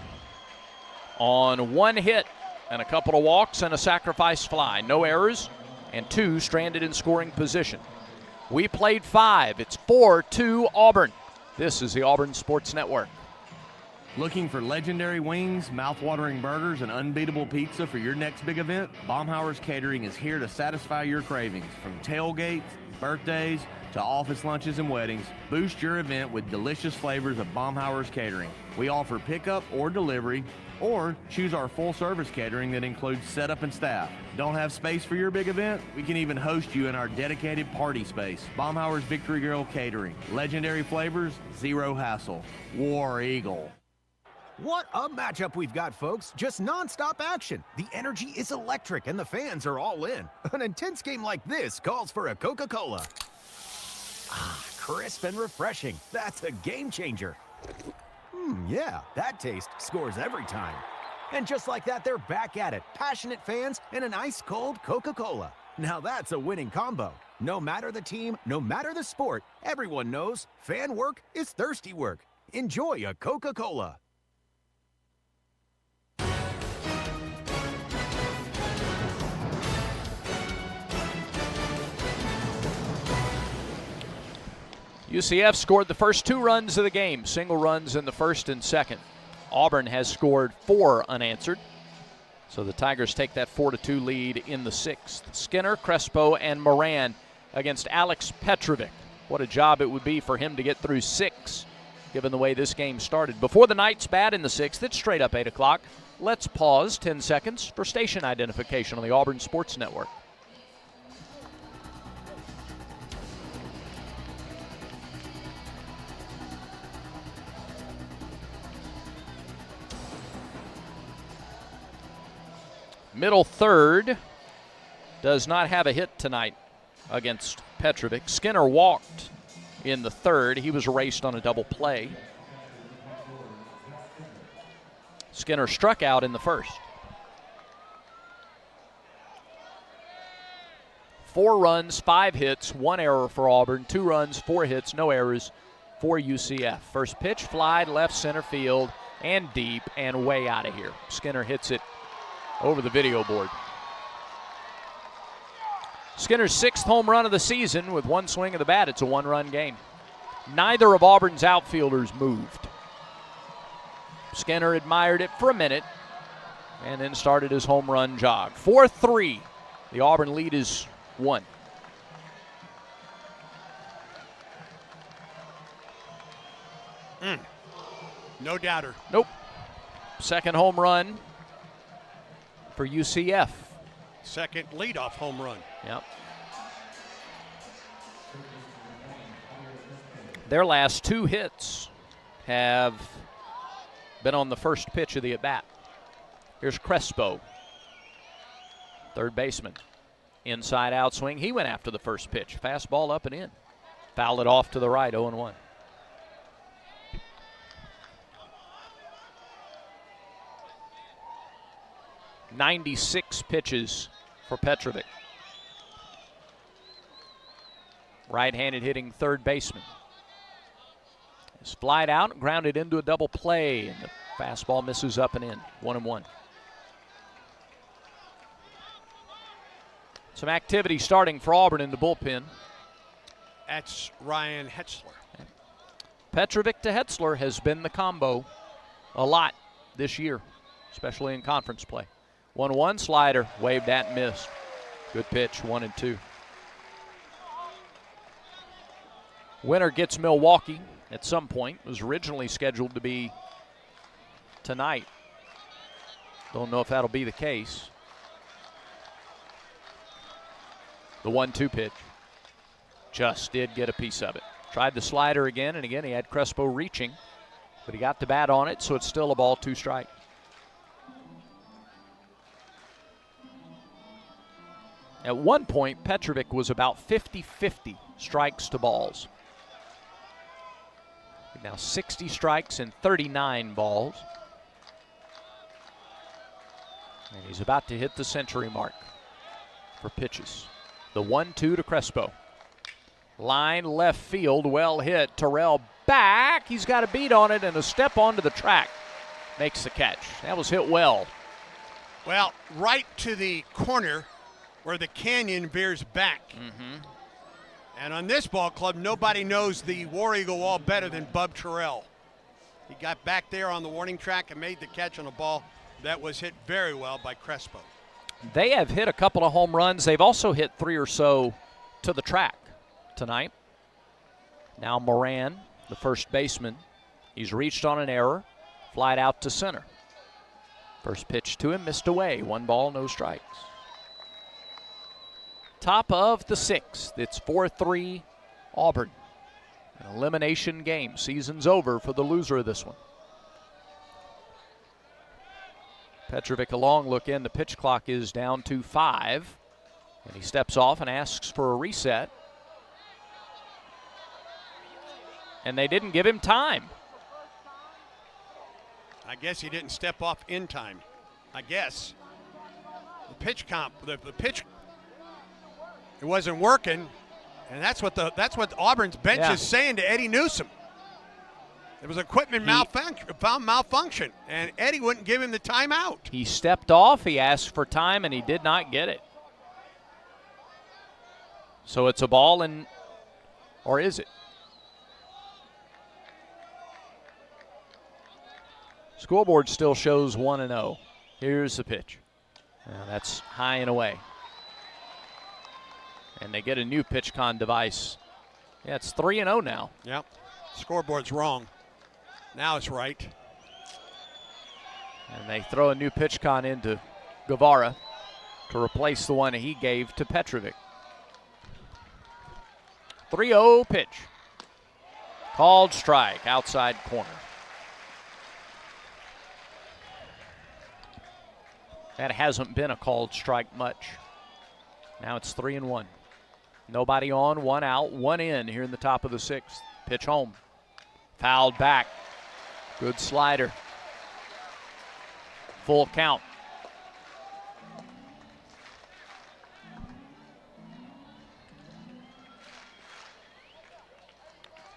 on 1 hit and a couple of walks and a sacrifice fly. No errors and 2 stranded in scoring position. We played 5. It's 4-2 Auburn. This is the Auburn Sports Network. Looking for legendary wings, mouth-watering burgers, and unbeatable pizza for your next big event? Baumhauer's Catering is here to satisfy your cravings. From tailgates, birthdays, to office lunches and weddings, boost your event with delicious flavors of Baumhauer's Catering. We offer pickup or delivery, or choose our full-service catering that includes setup and staff. Don't have space for your big event? We can even host you in our dedicated party space. Baumhauer's Victory Grill Catering. Legendary flavors, zero hassle. War Eagle. What a matchup we've got, folks. Just nonstop action. The energy is electric and the fans are all in. An intense game like this calls for a Coca-Cola. Ah, crisp and refreshing. That's a game changer. Yeah, that taste scores every time. And just like that, they're back at it. Passionate fans and an ice-cold Coca-Cola. Now that's a winning combo. No matter the team, no matter the sport, everyone knows fan work is thirsty work. Enjoy a Coca-Cola. UCF scored the first 2 runs of the game, single runs in the first and second. Auburn has scored 4 unanswered. So the Tigers take that 4-2 lead in the 6th. Skinner, Crespo, and Moran against Alex Petrovic. What a job it would be for him to get through 6, given the way this game started. Before the Knights bat in the 6th, it's straight up 8 o'clock. Let's pause 10 seconds for station identification on the Auburn Sports Network. Middle third does not have a hit tonight against Petrovic. Skinner walked in the third. He was erased on a double play. Skinner struck out in the first. 4 runs, 5 hits, 1 error for Auburn. 2 runs, 4 hits, no errors for UCF. First pitch, fly to left center field and deep and way out of here. Skinner hits it over the video board. Skinner's 6th home run of the season with 1 swing of the bat. It's a 1-run game. Neither of Auburn's outfielders moved. Skinner admired it for a minute and then started his home run jog. 4-3. The Auburn lead is 1. No doubter. Nope. Second home run for UCF. Second leadoff home run. Yep. Their last 2 hits have been on the first pitch of the at-bat. Here's Crespo, third baseman. Inside out swing. He went after the first pitch. Fastball up and in. Fouled it off to the right, 0-1. .96 pitches for Petrovic. Right-handed hitting third baseman. Is flied out, grounded into a double play, and the fastball misses up and in. 1-1. Some activity starting for Auburn in the bullpen. That's Ryan Hetzler. Petrovic to Hetzler has been the combo a lot this year, especially in conference play. 1-1 slider, waved at and missed. Good pitch, 1-2. Winner gets Milwaukee at some point. It was originally scheduled to be tonight. Don't know if that'll be the case. The 1-2 pitch. Just did get a piece of it. Tried the slider again, and again he had Crespo reaching, but he got the bat on it, so it's still a ball, 2 strike. At one point, Petrovic was about 50-50 strikes to balls. Now 60 strikes and 39 balls. And he's about to hit the century mark for pitches. The 1-2 to Crespo. Line left field, well hit. Terrell back. He's got a beat on it and a step onto the track. Makes the catch. That was hit well. Well, right to the corner where the canyon veers back. And on this ball club, nobody knows the War Eagle wall better than Bub Terrell. He got back there on the warning track and made the catch on a ball that was hit very well by Crespo. They have hit a couple of home runs. They've also hit 3 or so to the track tonight. Now Moran, the first baseman, he's reached on an error, flied out to center. First pitch to him, missed away. 1 ball, no strikes. Top of the 6th. It's 4-3 Auburn. An elimination game. Season's over for the loser of this one. Petrovic a long look in. The pitch clock is down to 5. And he steps off and asks for a reset. And they didn't give him time. I guess he didn't step off in time. I guess. The pitch it wasn't working, and that's what Auburn's bench is saying to Eddie Newsom. It was equipment malfunction, and Eddie wouldn't give him the timeout. He stepped off, he asked for time, and he did not get it. So it's a ball, or is it? Scoreboard still shows 1-0. Here's the pitch. That's high and away. And they get a new PitchCon device. Yeah, it's 3-0 now. Yep. Scoreboard's wrong. Now it's right. And they throw a new PitchCon into Guevara to replace the one he gave to Petrovic. 3-0 pitch. Called strike, outside corner. That hasn't been a called strike much. Now it's 3-1. Nobody on, 1 out, 1 in here in the top of the 6th. Pitch home. Fouled back. Good slider. Full count.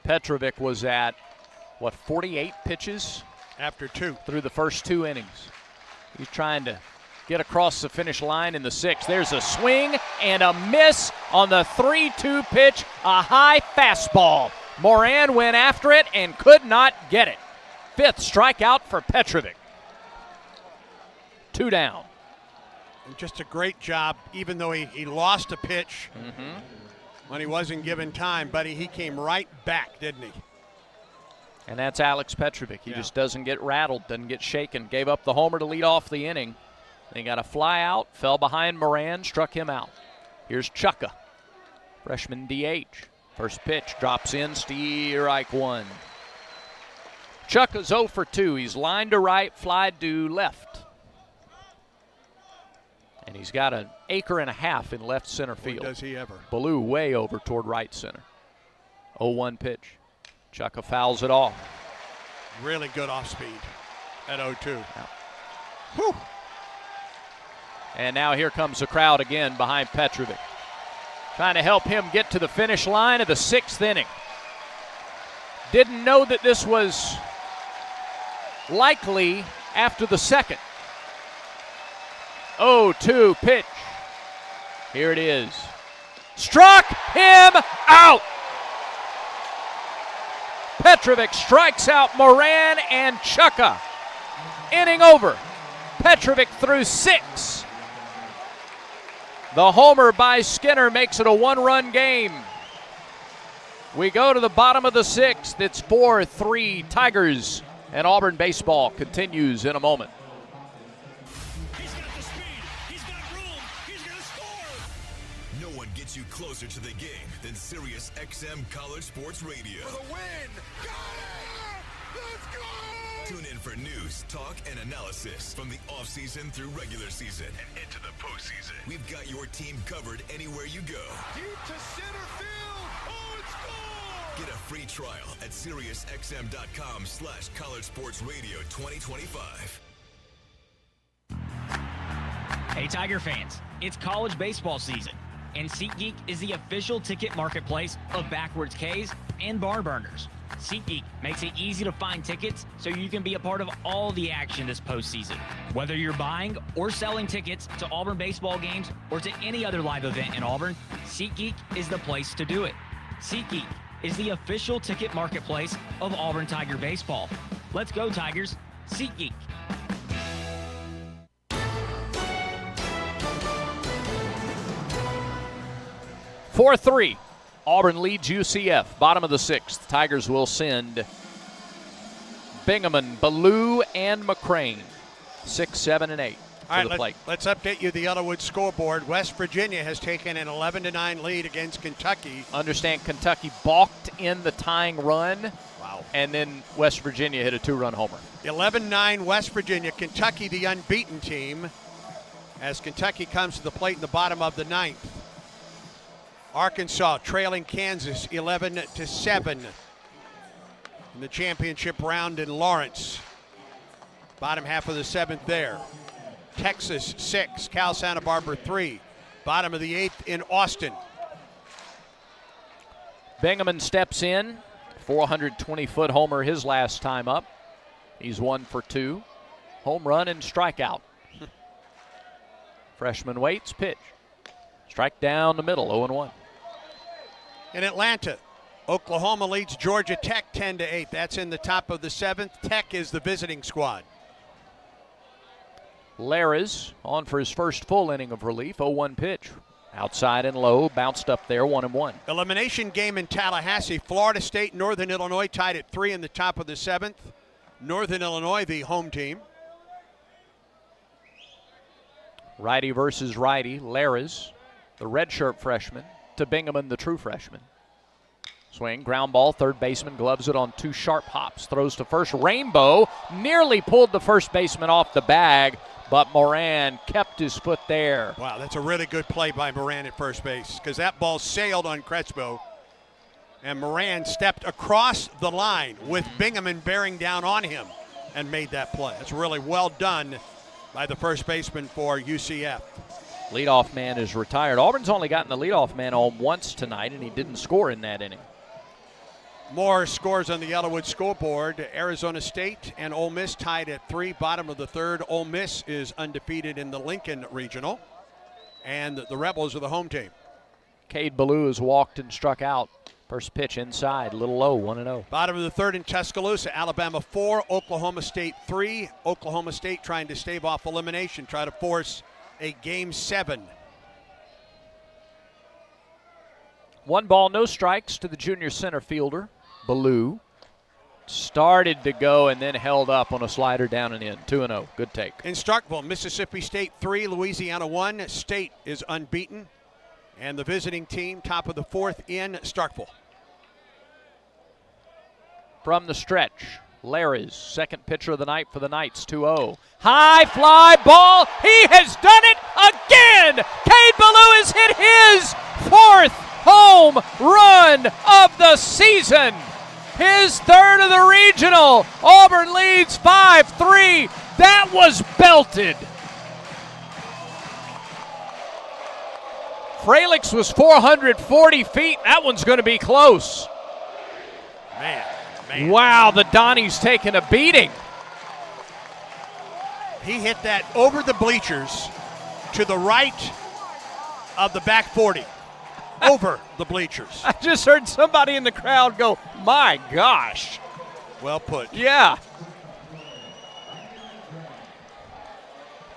Petrovic was at, 48 pitches? After 2. Through the first 2 innings. He's trying to get across the finish line in the 6th. There's a swing and a miss on the 3-2 pitch, a high fastball. Moran went after it and could not get it. 5th strikeout for Petrovic. 2 down. And just a great job, even though he lost a pitch when he wasn't given time, buddy. He came right back, didn't he? And that's Alex Petrovic. He just doesn't get rattled, doesn't get shaken. Gave up the homer to lead off the inning. They got a fly out, fell behind Moran, struck him out. Here's Chukka, freshman DH. First pitch drops in, strike 1. Chukka's 0 for 2. He's lined to right, flied to left. And he's got an acre and a half in left center field. Boy, does he ever. Blew way over toward right center. 0-1 pitch. Chukka fouls it off. Really good off speed at 0-2. Yeah. Whew. And now here comes the crowd again behind Petrovic, trying to help him get to the finish line of the 6th inning. Didn't know that this was likely after the 2nd. 0-2 pitch. Here it is. Struck him out. Petrovic strikes out Moran and Chukka. Inning over. Petrovic threw 6. The homer by Skinner makes it a 1-run game. We go to the bottom of the 6th. It's 4-3 Tigers, and Auburn baseball continues in a moment. No one gets you closer to the game than Sirius XM College Sports Radio. For the win! Got it! Let's go! Tune in for news, talk, and analysis from the offseason through regular season and into the postseason. We've got your team covered anywhere you go. Deep to center field! Oh, it's gone! Get a free trial at SiriusXM.com/College Sports Radio 2025. Hey Tiger fans, it's college baseball season, and SeatGeek is the official ticket marketplace of Backwards K's and Bar Burners. SeatGeek makes it easy to find tickets so you can be a part of all the action this postseason. Whether you're buying or selling tickets to Auburn baseball games or to any other live event in Auburn, SeatGeek is the place to do it. SeatGeek is the official ticket marketplace of Auburn Tiger baseball. Let's go Tigers, SeatGeek. Four 4-3. Auburn leads UCF. Bottom of the 6th. Tigers will send Bingaman, Ballou, and McCrane. 6, 7, and 8 to the plate. Let's update you the Yellowwood scoreboard. West Virginia has taken an 11-9 lead against Kentucky. Understand Kentucky balked in the tying run. Wow. And then West Virginia hit a 2-run homer. 11-9 West Virginia. Kentucky the unbeaten team as Kentucky comes to the plate in the bottom of the 9th. Arkansas trailing Kansas 11-7 in the championship round in Lawrence. Bottom half of the 7th there. Texas 6, Cal Santa Barbara 3. Bottom of the 8th in Austin. Bingaman steps in. 420-foot homer his last time up. He's 1 for 2. Home run and strikeout. Freshman waits, pitch. Strike down the middle, 0-1. In Atlanta, Oklahoma leads Georgia Tech 10-8. That's in the top of the 7th. Tech is the visiting squad. Laras on for his first full inning of relief. 0-1 pitch. Outside and low, bounced up there, 1-1. Elimination game in Tallahassee. Florida State, Northern Illinois tied at 3 in the top of the 7th. Northern Illinois, the home team. Righty versus righty. Laras, the redshirt freshman, to Bingaman, the true freshman. Swing, ground ball, third baseman gloves it on 2 sharp hops. Throws to first. Rainbow nearly pulled the first baseman off the bag, but Moran kept his foot there. Wow, that's a really good play by Moran at first base because that ball sailed on Crespo, and Moran stepped across the line with Bingaman bearing down on him and made that play. That's really well done by the first baseman for UCF. Leadoff man is retired. Auburn's only gotten the leadoff man on once tonight, and he didn't score in that inning. More scores on the Yellowwood scoreboard. Arizona State and Ole Miss tied at 3, bottom of the 3rd. Ole Miss is undefeated in the Lincoln Regional, and the Rebels are the home team. Cade Ballou has walked and struck out. First pitch inside, a little low, 1-0. Bottom of the 3rd in Tuscaloosa, Alabama 4, Oklahoma State 3. Oklahoma State trying to stave off elimination, try to force a Game 7. 1 ball, no strikes to the junior center fielder, Ballou. Started to go and then held up on a slider down and in. 2-0, good take. In Starkville, Mississippi State 3, Louisiana 1. State is unbeaten. And the visiting team, top of the 4th in Starkville. From the stretch, Laras, second pitcher of the night for the Knights, 2-0. High fly ball, he has done it again! Cade Ballou has hit his 4th home run of the season. His 3rd of the regional. Auburn leads 5-3. That was belted. Fralix was 440 feet. That one's going to be close. Man. Wow, the Donnie's taking a beating. He hit that over the bleachers to the right of the back 40. Over the bleachers. I just heard somebody in the crowd go, my gosh. Well put. Yeah.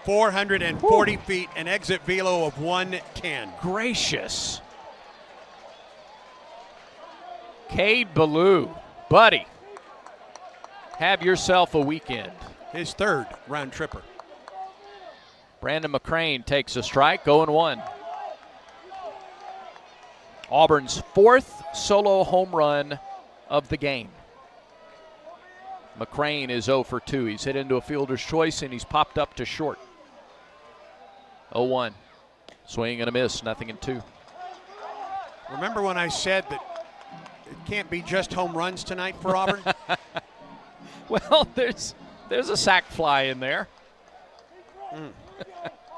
440 feet, an exit velo of 110. Gracious. Cade Ballou, buddy, have yourself a weekend. His third round tripper. Brandon McCrane takes a strike, 0-1. Auburn's 4th solo home run of the game. McCrane is 0 for 2. He's hit into a fielder's choice, and he's popped up to short. 0-1. Swing and a miss, 0-2. Remember when I said that it can't be just home runs tonight for Auburn? Well, there's a sac fly in there.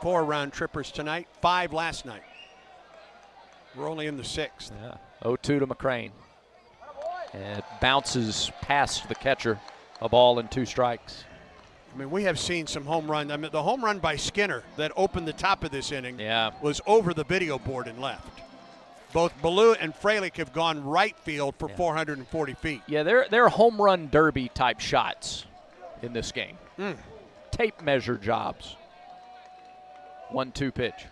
4 round trippers tonight, 5 last night. We're only in the 6th. Yeah. 0-2 to McCrane. And it bounces past the catcher. A ball and 2 strikes. I mean, we have seen some home run. I mean, the home run by Skinner that opened the top of this inning was over the video board and left. Both Ballou and Freilich have gone right field for 440 feet. Yeah, they're home run derby type shots in this game. Tape measure jobs. 1-2 pitch.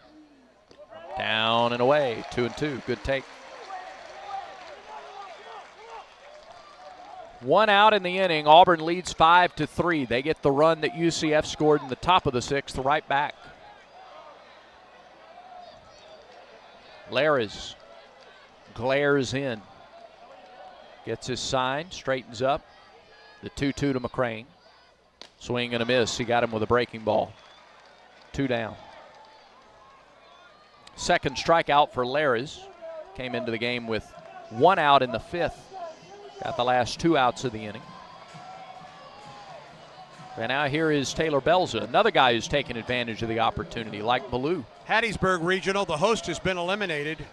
Down and away, 2-2. Good take. 1 out in the inning. Auburn leads 5-3. They get the run that UCF scored in the top of the 6th right back. Laris glares in. Gets his sign, straightens up. The 2-2 to McCrane. Swing and a miss. He got him with a breaking ball. 2 down. Second strikeout for Laris. Came into the game with 1 out in the 5th. Got the last 2 outs of the inning. And now here is Taylor Belza, another guy who's taken advantage of the opportunity, like Ballou. Hattiesburg Regional, the host has been eliminated.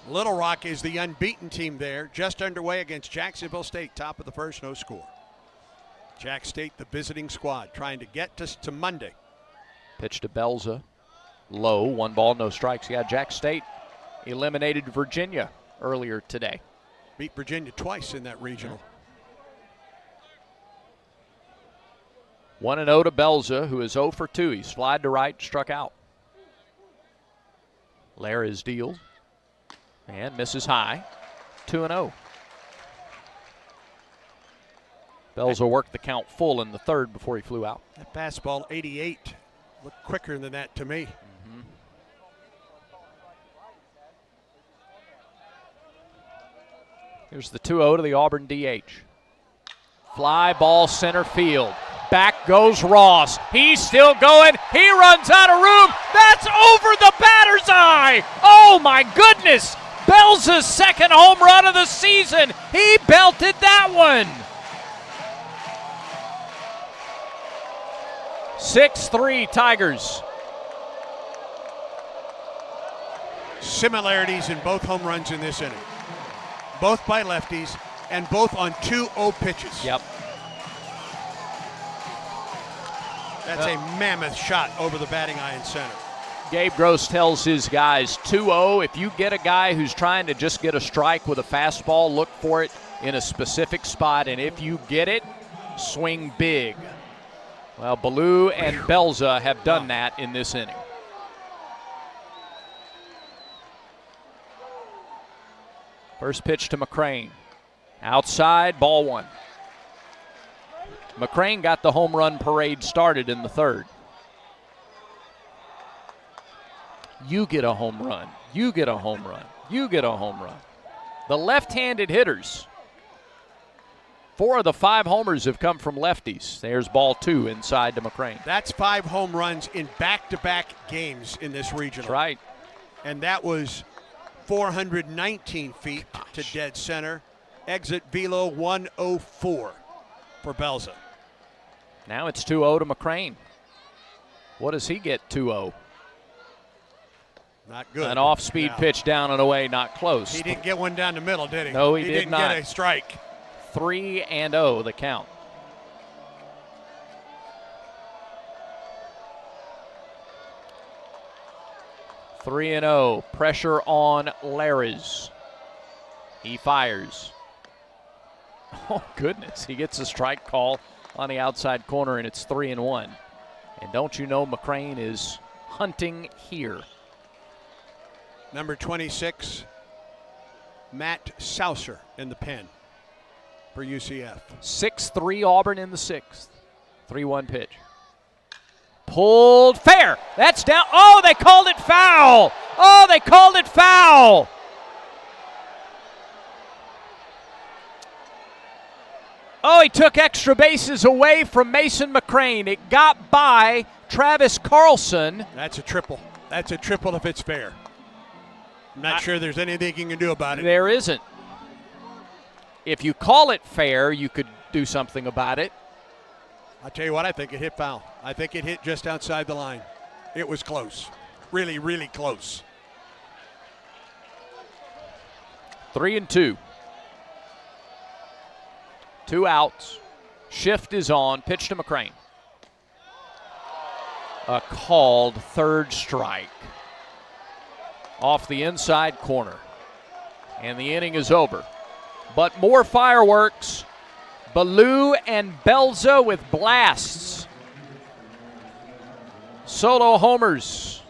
Little Rock is the unbeaten team there, just underway against Jacksonville State, top of the first, no score. Jack State, the visiting squad, trying to get to Monday. Pitch to Belza, low, 1 ball, no strikes. Yeah, Jack State eliminated Virginia earlier today. Beat Virginia twice in that regional. 1-0 to Belza, who is 0 for 2. He slid to right, struck out. Laris deal and misses high. 2-0. Belza worked the count full in the 3rd before he flew out. That fastball, 88, looked quicker than that to me. Here's the 2-0 to the Auburn DH. Fly ball center field. Back goes Ross. He's still going. He runs out of room. That's over the batter's eye. Oh my goodness. Belza's 2nd home run of the season. He belted that one. 6-3 Tigers. Similarities in both home runs in this inning. Both by lefties, and both on 2-0 pitches. Yep. That's a mammoth shot over the batting eye in center. Gabe Gross tells his guys 2-0. If you get a guy who's trying to just get a strike with a fastball, look for it in a specific spot, and if you get it, swing big. Well, Ballou and Belza have done that in this inning. First pitch to McCrane. Outside, ball 1. McCrane got the home run parade started in the 3rd. You get a home run. You get a home run. You get a home run. The left-handed hitters. 4 of the 5 homers have come from lefties. There's ball 2 inside to McCrane. That's 5 home runs in back-to-back games in this regional. That's right. And that was 419 feet to dead center. Exit velo 104 for Belza. Now it's 2-0 to McCrane. What does he get 2-0? Not good. An off-speed pitch down and away, not close. He didn't get one down the middle, did he? No, he did not. He didn't get a strike. 3-0 the count. Three and 0. Pressure on Laris. He fires. Oh, goodness. He gets a strike call on the outside corner, and it's 3-1. And don't you know McCrane is hunting here. Number 26, Matt Saucer in the pen for UCF. 6-3 Auburn in the sixth. 3-1 pitch. Pulled fair. That's down. Oh, they called it foul. Oh, they called it foul. Oh, he took extra bases away from Mason McCrane. It got by Travis Carlson. That's a triple. That's a triple if it's fair. I'm not sure there's anything you can do about it. There isn't. If you call it fair, you could do something about it. I'll tell you what, I think it hit foul. I think it hit just outside the line. It was close. Really, really close. 3-2. 2 outs. Shift is on. Pitch to McCrane. A called third strike. Off the inside corner. And the inning is over. But more fireworks. Ballou and Belza with blasts. Solo homers.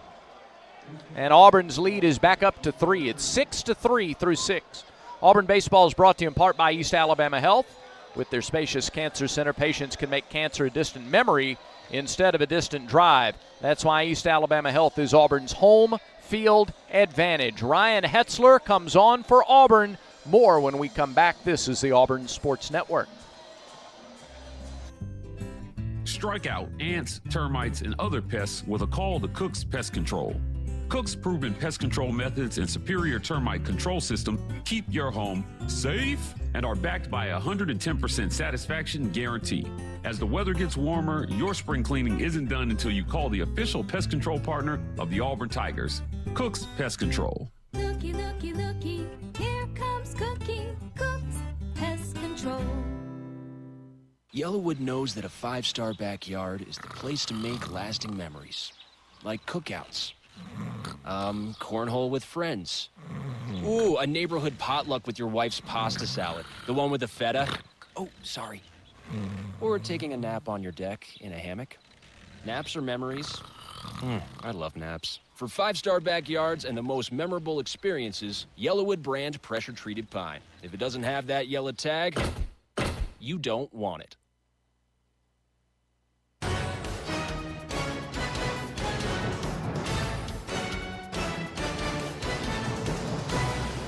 And Auburn's lead is back up to 3. It's 6-3 through 6. Auburn baseball is brought to you in part by East Alabama Health. With their spacious cancer center, patients can make cancer a distant memory instead of a distant drive. That's why East Alabama Health is Auburn's home field advantage. Ryan Hetzler comes on for Auburn. More when we come back. This is the Auburn Sports Network. Strike out ants, termites, and other pests with a call to Cook's Pest Control. Cook's proven pest control methods and superior termite control system keep your home safe and are backed by a 110% satisfaction guarantee. As the weather gets warmer, your spring cleaning isn't done until you call the official pest control partner of the Auburn Tigers, Cook's Pest Control. Looky, looky, looky, here comes Cookie, Cook's Pest Control. Yellowwood knows that a 5-star backyard is the place to make lasting memories. Like cookouts. Cornhole with friends. Ooh, a neighborhood potluck with your wife's pasta salad. The one with the feta. Oh, sorry. Or taking a nap on your deck in a hammock. Naps are memories. I love naps. For 5-star backyards and the most memorable experiences, Yellowwood brand pressure-treated pine. If it doesn't have that yellow tag, you don't want it.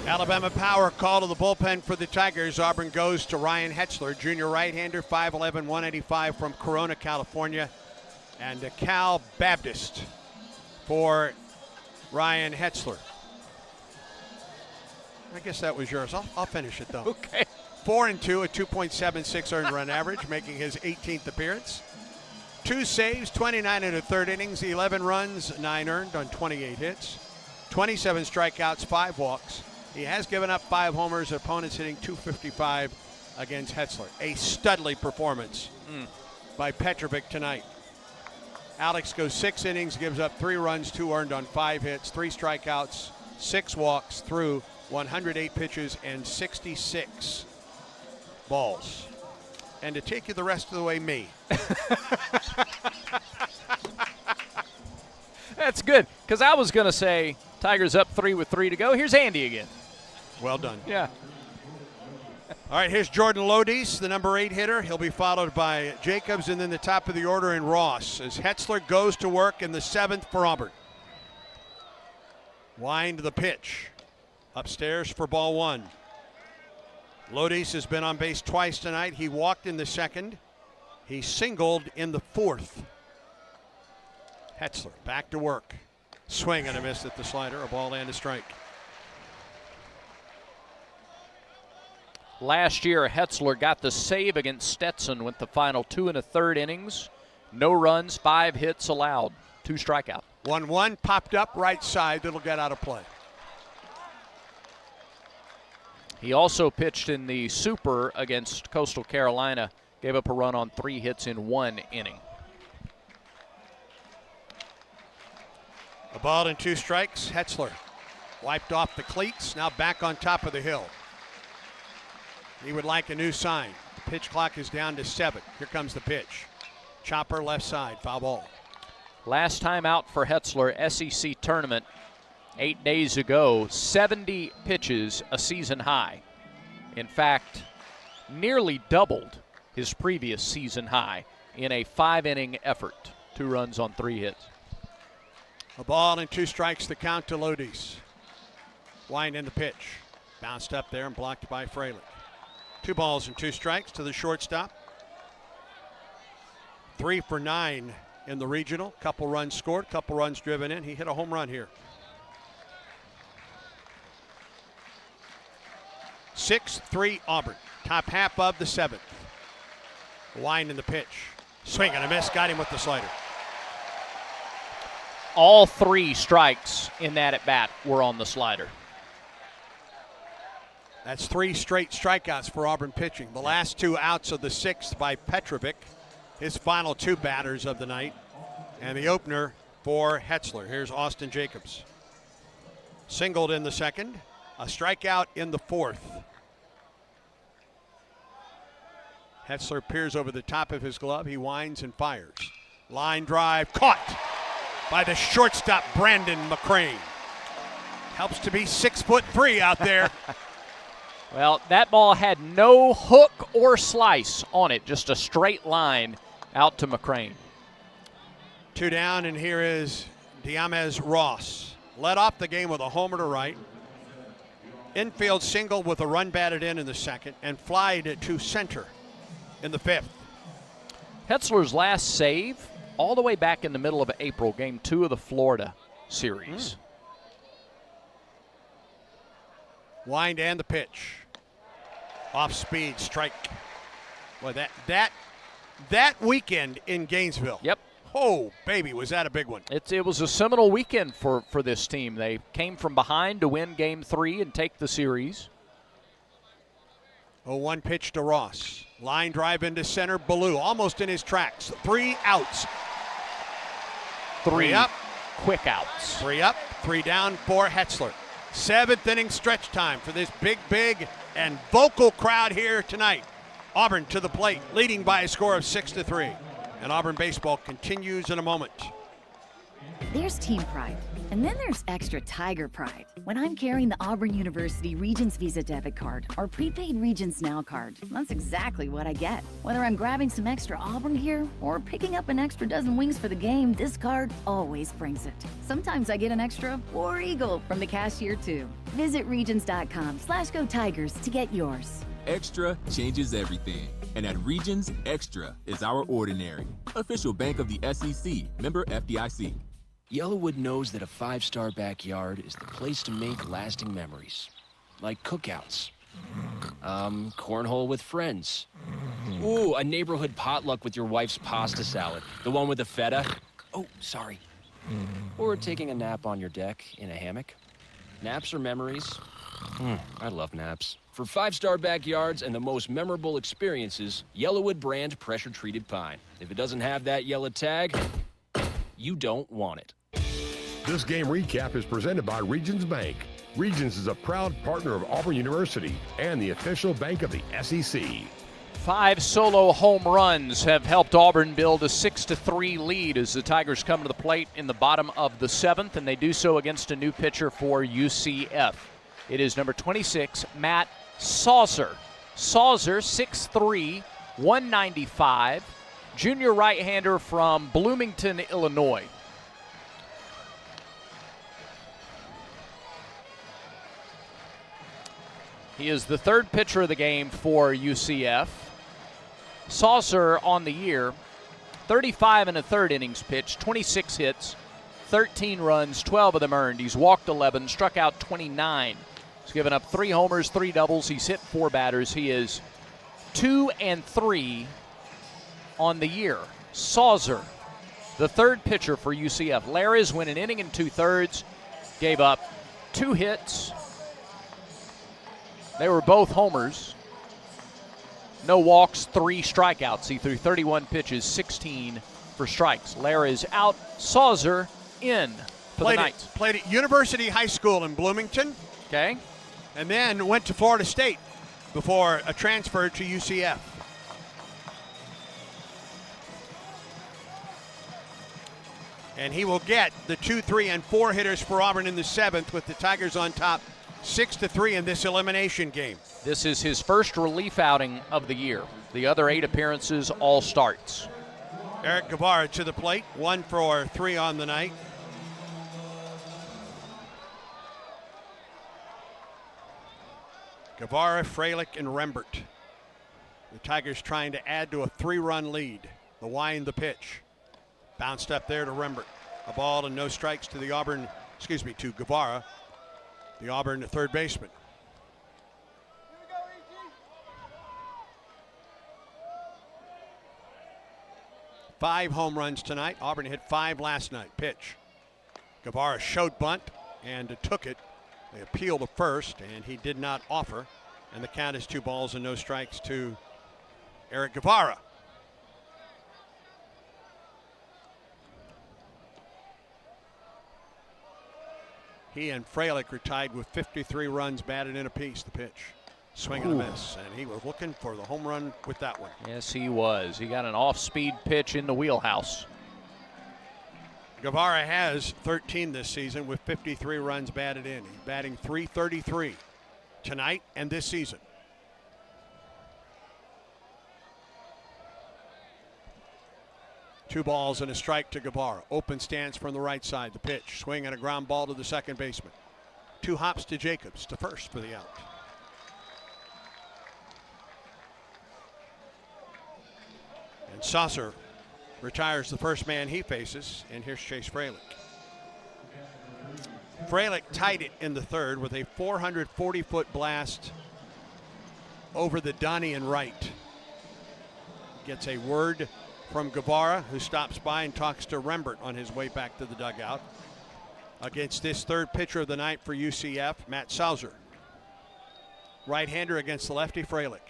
Alabama Power call to the bullpen for the Tigers. Auburn goes to Ryan Hetzler, junior right-hander, 5'11", 185 from Corona, California. And Cal Baptist for Ryan Hetzler. I guess that was yours. I'll finish it, though. Okay. 4-2, a 2.76 earned run average, making his 18th appearance. 2 saves, 29 and a third innings, 11 runs, 9 earned on 28 hits. 27 strikeouts, 5 walks. He has given up 5 homers, opponents hitting .255 against Hetzler. A studly performance by Petrovic tonight. Alex goes 6 innings, gives up 3 runs, 2 earned on 5 hits, 3 strikeouts, 6 walks through 108 pitches and 66 balls. And to take you the rest of the way, me. That's good, because I was going to say Tigers up 3 with 3 to go. Here's Andy again. Well done. Yeah. All right, here's Jordan Lodis, the number 8 hitter. He'll be followed by Jacobs and then the top of the order in Ross as Hetzler goes to work in the 7th for Auburn. Wind the pitch. Upstairs for ball 1. Lodis has been on base twice tonight. He walked in the 2nd. He singled in the 4th. Hetzler back to work. Swing and a miss at the slider. A ball and a strike. Last year, Hetzler got the save against Stetson with the final 2 1/3 innings. No runs, 5 hits allowed, 2 strikeouts. 1-1 popped up right side. That'll get out of play. He also pitched in the Super against Coastal Carolina. Gave up a run on 3 hits in 1 inning. A ball and 2 strikes. Hetzler wiped off the cleats. Now back on top of the hill. He would like a new sign. The pitch clock is down to 7. Here comes the pitch. Chopper left side, foul ball. Last time out for Hetzler, SEC tournament. 8 days ago, 70 pitches, a season high. In fact, nearly doubled his previous season high in a 5-inning effort. 2 runs on 3 hits. A ball and 2 strikes, the count to Lodis. Wind in the pitch. Bounced up there and blocked by Fralick. 2 balls and 2 strikes to the shortstop. 3 for 9 in the regional. Couple runs scored, couple runs driven in. He hit a home run here. 6-3 Auburn. Top half of the 7th. Wind in the pitch. Swing and a miss. Got him with the slider. All 3 strikes in that at bat were on the slider. That's 3 straight strikeouts for Auburn pitching. The last 2 outs of the 6th by Petrovic, his final 2 batters of the night, and the opener for Hetzler. Here's Austin Jacobs. Singled in the 2nd, a strikeout in the 4th. Hetzler peers over the top of his glove. He winds and fires. Line drive caught by the shortstop, Brandon McCrane. Helps to be 6'3" out there. Well, that ball had no hook or slice on it, just a straight line out to McCrane. 2 down, and here is Diamez Ross. Led off the game with a homer to right. Infield single with a run batted in the 2nd, and flied to center in the 5th. Hetzler's last save, all the way back in the middle of April, game 2 of the Florida series. Wind and the pitch. Off speed, strike. Boy, that weekend in Gainesville. Yep. Oh, baby, was that a big one. It was a seminal weekend for this team. They came from behind to win game 3 and take the series. 0-1 pitch to Ross. Line drive into center, Ballou almost in his tracks. 3 outs. 3 up. Quick outs. 3 up, 3 down for Hetzler. 7th inning stretch time for this big and vocal crowd here tonight. Auburn to the plate, leading by a score of 6-3. And Auburn baseball continues in a moment. There's team pride, and then there's extra Tiger pride. When I'm carrying the Auburn University Regents Visa debit card or prepaid Regents Now card, that's exactly what I get. Whether I'm grabbing some extra Auburn gear or picking up an extra dozen wings for the game, this card always brings it. Sometimes I get an extra War Eagle from the cashier too. Visit Regions.com/Go Tigers to get yours. Extra changes everything. And at Regions, Extra is our ordinary. Official bank of the SEC, member FDIC. Yellowwood knows that a 5-star backyard is the place to make lasting memories. Like cookouts. Cornhole with friends. Ooh, a neighborhood potluck with your wife's pasta salad. The one with the feta. Oh, sorry. Or taking a nap on your deck in a hammock. Naps are memories. I love naps. For 5-star backyards and the most memorable experiences, Yellowwood brand pressure-treated pine. If it doesn't have that yellow tag, you don't want it. This game recap is presented by Regions Bank. Regions is a proud partner of Auburn University and the official bank of the SEC. 5 solo home runs have helped Auburn build a 6-3 lead as the Tigers come to the plate in the bottom of the 7th, and they do so against a new pitcher for UCF. It is number 26, Matt Sauzer. Sauzer, 6'3", 195, junior right-hander from Bloomington, Illinois. He is the 3rd pitcher of the game for UCF. Saucer on the year, 35 1/3 innings pitched, 26 hits, 13 runs, 12 of them earned. He's walked 11, struck out 29. He's given up 3 homers, 3 doubles. He's hit 4 batters. He is 2-3 on the year. Sauzer, the 3rd pitcher for UCF. Laris went an inning and 2/3, gave up 2 hits. They were both homers. No walks, 3 strikeouts. He threw 31 pitches, 16 for strikes. Laris out, Sauzer in for the Knights. Played at University High School in Bloomington. Okay. And then went to Florida State before a transfer to UCF. And he will get the 2, 3, and 4 hitters for Auburn in the 7th with the Tigers on top 6-3 in this elimination game. This is his first relief outing of the year. The other 8 appearances, all starts. Eric Guevara to the plate, 1 for 3 on the night. Guevara, Fralick, and Rembert. The Tigers trying to add to a 3-run lead. The wind, the pitch. Bounced up there to Rembert. A ball and no strikes to to Guevara, the Auburn third baseman. Five home runs tonight. Auburn hit 5 last night. Pitch. Guevara showed bunt and took it. They appealed to first, and he did not offer. And the count is 2 balls and no strikes to Eric Guevara. He and Fralick are tied with 53 runs batted in apiece. The pitch. Swing and a miss. And he was looking for the home run with that one. Yes, he was. He got an off-speed pitch in the wheelhouse. Guevara has 13 this season with 53 runs batted in. He's batting .333 tonight and this season. Two balls and a strike to Guevara. Open stance from the right side. The pitch. Swing and a ground ball to the second baseman. 2 hops to Jacobs to first for the out. And Saucer retires the first man he faces, and here's Chase Fralick. Fralick tied it in the 3rd with a 440-foot blast over the Donnie and right. Gets a word from Guevara, who stops by and talks to Rembert on his way back to the dugout. Against this 3rd pitcher of the night for UCF, Matt Saucer. Right-hander against the lefty Fralick.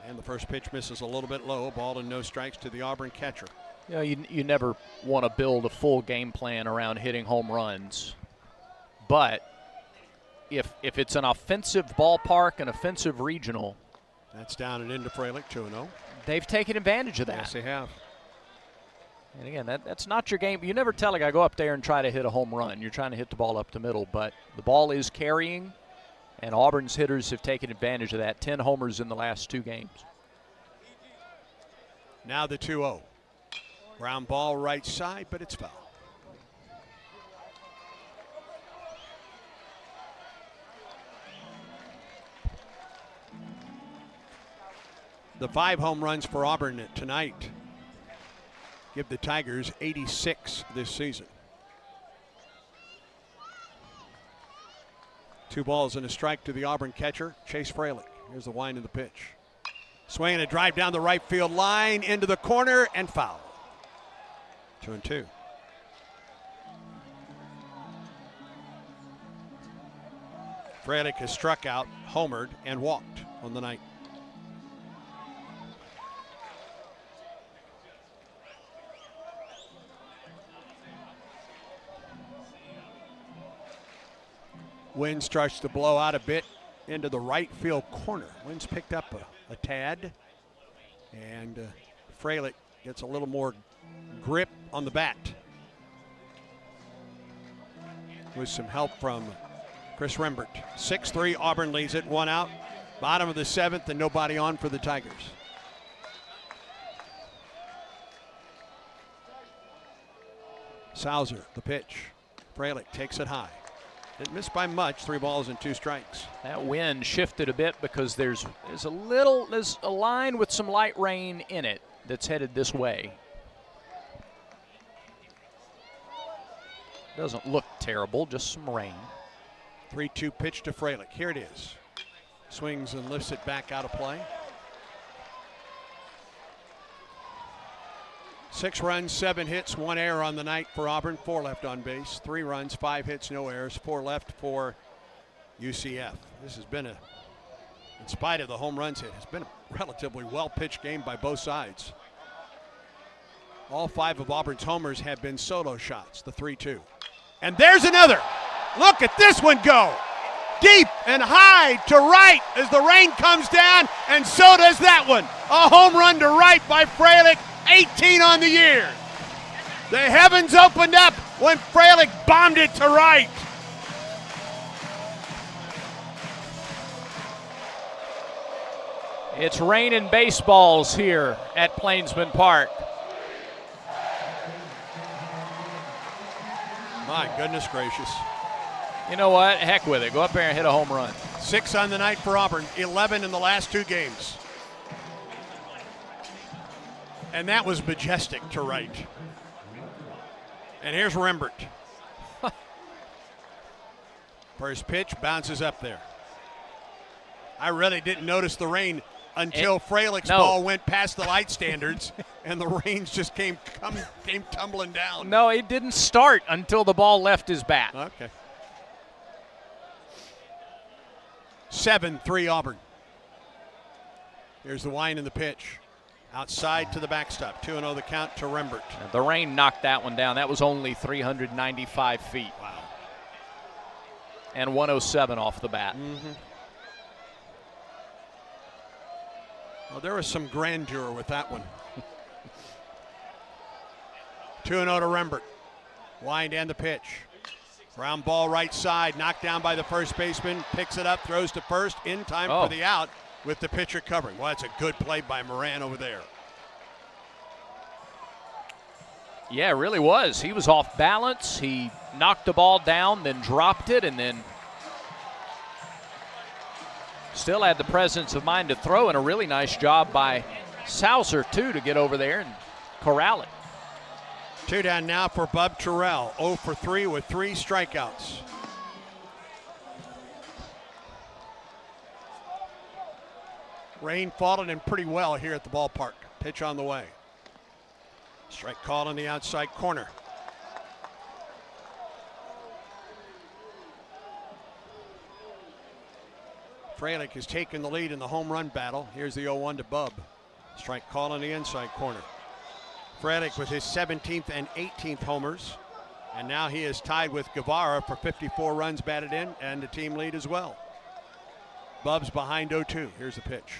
And the first pitch misses a little bit low. Ball and no strikes to the Auburn catcher. You know, you never want to build a full game plan around hitting home runs. But if it's an offensive ballpark, an offensive regional. That's down and into Fralick, 2-0. They've taken advantage of that. Yes, they have. And again, that's not your game. You never tell a guy, go up there and try to hit a home run. You're trying to hit the ball up the middle. But the ball is carrying. And Auburn's hitters have taken advantage of that. 10 homers in the last 2 games. Now the 2-0. Ground ball right side, but it's foul. The 5 home runs for Auburn tonight give the Tigers 86 this season. 2 balls and a strike to the Auburn catcher, Chase Fralick. Here's the wind of the pitch. Swing and a drive down the right field line into the corner and foul. 2-2. Fralick has struck out, homered, and walked on the night. Wind starts to blow out a bit into the right field corner. Wind's picked up a tad, and Fralick gets a little more grip on the bat. With some help from Chris Rembert. 6-3, Auburn leads it, 1 out. Bottom of the 7th and nobody on for the Tigers. Saucer, the pitch. Fralick takes it high. Didn't miss by much, 3 balls and 2 strikes. That wind shifted a bit because there's a line with some light rain in it that's headed this way. Doesn't look terrible, just some rain. 3-2 pitch to Fralick. Here it is. Swings and lifts it back out of play. 6 runs, 7 hits, 1 error on the night for Auburn, 4 left on base. 3 runs, 5 hits, no errors, 4 left for UCF. This has been in spite of the home runs hit, has been a relatively well-pitched game by both sides. All 5 of Auburn's homers have been solo shots, the 3-2. And there's another. Look at this one go. Deep and high to right as the rain comes down, and so does that one. A home run to right by Fralick. 18 on the year. The heavens opened up when Freilich bombed it to right. It's raining baseballs here at Plainsman Park. My goodness gracious. You know what? Heck with it. Go up there and hit a home run. 6 on the night for Auburn, 11 in the last 2 games. And that was majestic to right. And here's Rembert. First pitch bounces up there. I really didn't notice the rain until Freilich's ball went past the light standards, and the rains just came tumbling down. No, it didn't start until the ball left his bat. Okay. 7-3 Auburn. Here's the wind and the pitch. Outside to the backstop. 2-0 the count to Rembert. The rain knocked that one down. That was only 395 feet. Wow. And 107 off the bat. Mm-hmm. Well, there was some grandeur with that one. 2-0 to Rembert. Wind and the pitch. Ground ball right side. Knocked down by the first baseman. Picks it up. Throws to first. In time for the out with the pitcher covering. Well, that's a good play by Moran over there. Yeah, it really was. He was off balance. He knocked the ball down, then dropped it, and then still had the presence of mind to throw, and a really nice job by Sauser, too, to get over there and corral it. 2 down now for Bub Terrell. 0 for 3 with 3 strikeouts. Rain falling in pretty well here at the ballpark. Pitch on the way. Strike call on the outside corner. Freilich has taken the lead in the home run battle. Here's the 0-1 to Bub. Strike call on the inside corner. Freilich with his 17th and 18th homers. And now he is tied with Guevara for 54 runs batted in and the team lead as well. Bub's behind 0-2. Here's the pitch.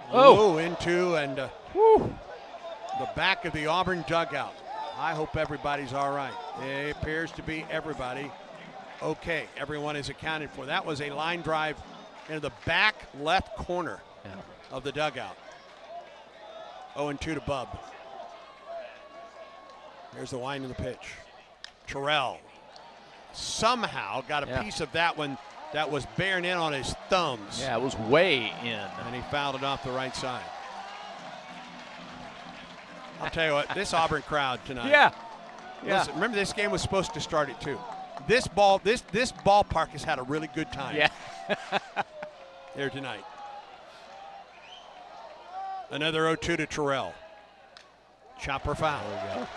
Into and the back of the Auburn dugout. I hope everybody's all right. It appears to be everybody okay. Everyone is accounted for. That was a line drive into the back left corner of the dugout. 0-2 to Bub. Here's the wind of the pitch. Terrell somehow got a piece of that one that was bearing in on his thumbs. Yeah, it was way in. And he fouled it off the right side. I'll tell you what, this Auburn crowd tonight. Yeah. Listen, remember this game was supposed to start at 2. This ballpark has had a really good time. Yeah. Here tonight. Another 0-2 to Terrell. Chopper foul. There we go.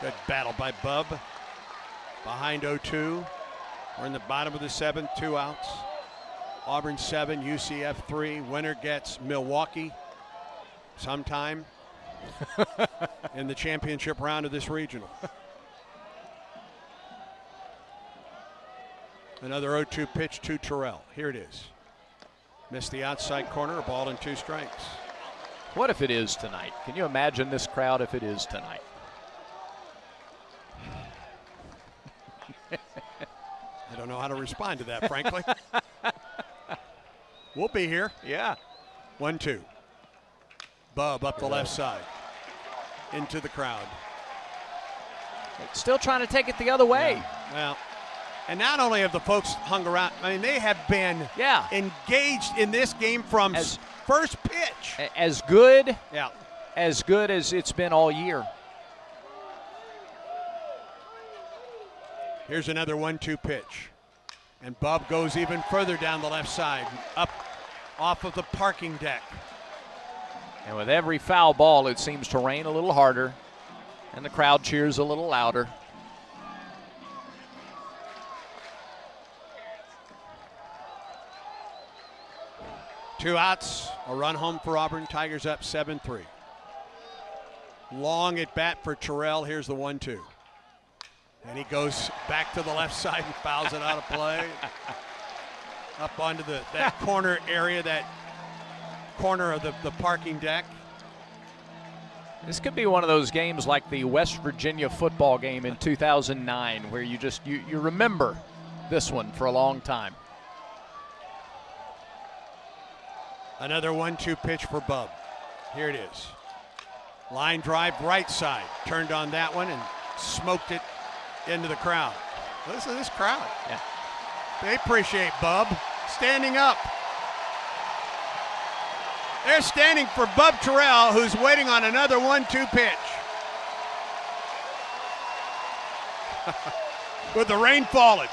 Good battle by Bub. Behind 0-2. We're in the bottom of the 7th, 2 outs. Auburn 7, UCF 3. Winner gets Milwaukee sometime in the championship round of this regional. Another 0-2 pitch to Terrell. Here it is. Missed the outside corner, a ball and 2 strikes. What if it is tonight? Can you imagine this crowd if it is tonight? I don't know how to respond to that, frankly. We'll be here. Yeah. 1-2. Bub up the left side. Into the crowd. Still trying to take it the other way. Yeah. Well, and not only have the folks hung around, I mean, they have been engaged in this game from first pitch. As good as it's been all year. Here's another 1-2 pitch. And Bub goes even further down the left side, up off of the parking deck. And with every foul ball, it seems to rain a little harder, and the crowd cheers a little louder. Two outs, a run home for Auburn. Tigers up 7-3. Long at bat for Terrell. Here's the 1-2. And he goes back to the left side and fouls it out of play. Up onto that corner area, that corner of the parking deck. This could be one of those games like the West Virginia football game in 2009 where you remember this one for a long time. Another 1-2 pitch for Bub. Here it is. Line drive right side. Turned on that one and smoked it into the crowd. Listen to this crowd. Yeah. They appreciate Bub standing up. They're standing for Bub Terrell, who's waiting on another 1-2 pitch. With the rain falling.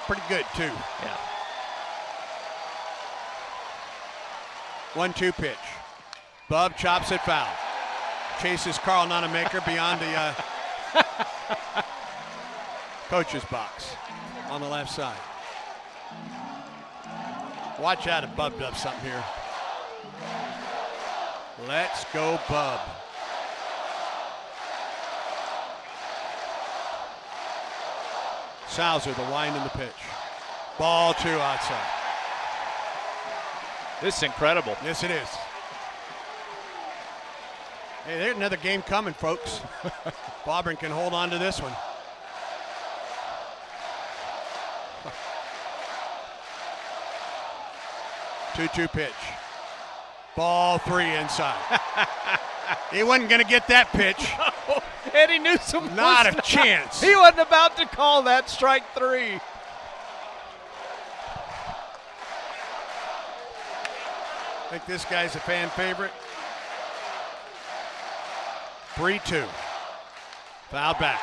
Pretty good, too. Yeah. 1-2 pitch. Bub chops it foul. Chases Carl Nonamaker beyond the coach's box on the left side. Watch out if Bub does something here. Let's go, Bub. Sauser, the wind in the pitch. Ball 2 outside. This is incredible. Yes, it is. Hey, there's another game coming, folks. Auburn can hold on to this one. Two-two pitch. Ball 3 inside. He wasn't going to get that pitch. No. Eddie Newsom. Not a chance. He wasn't about to call that strike 3. I think this guy's a fan favorite. 3-2. Foul back.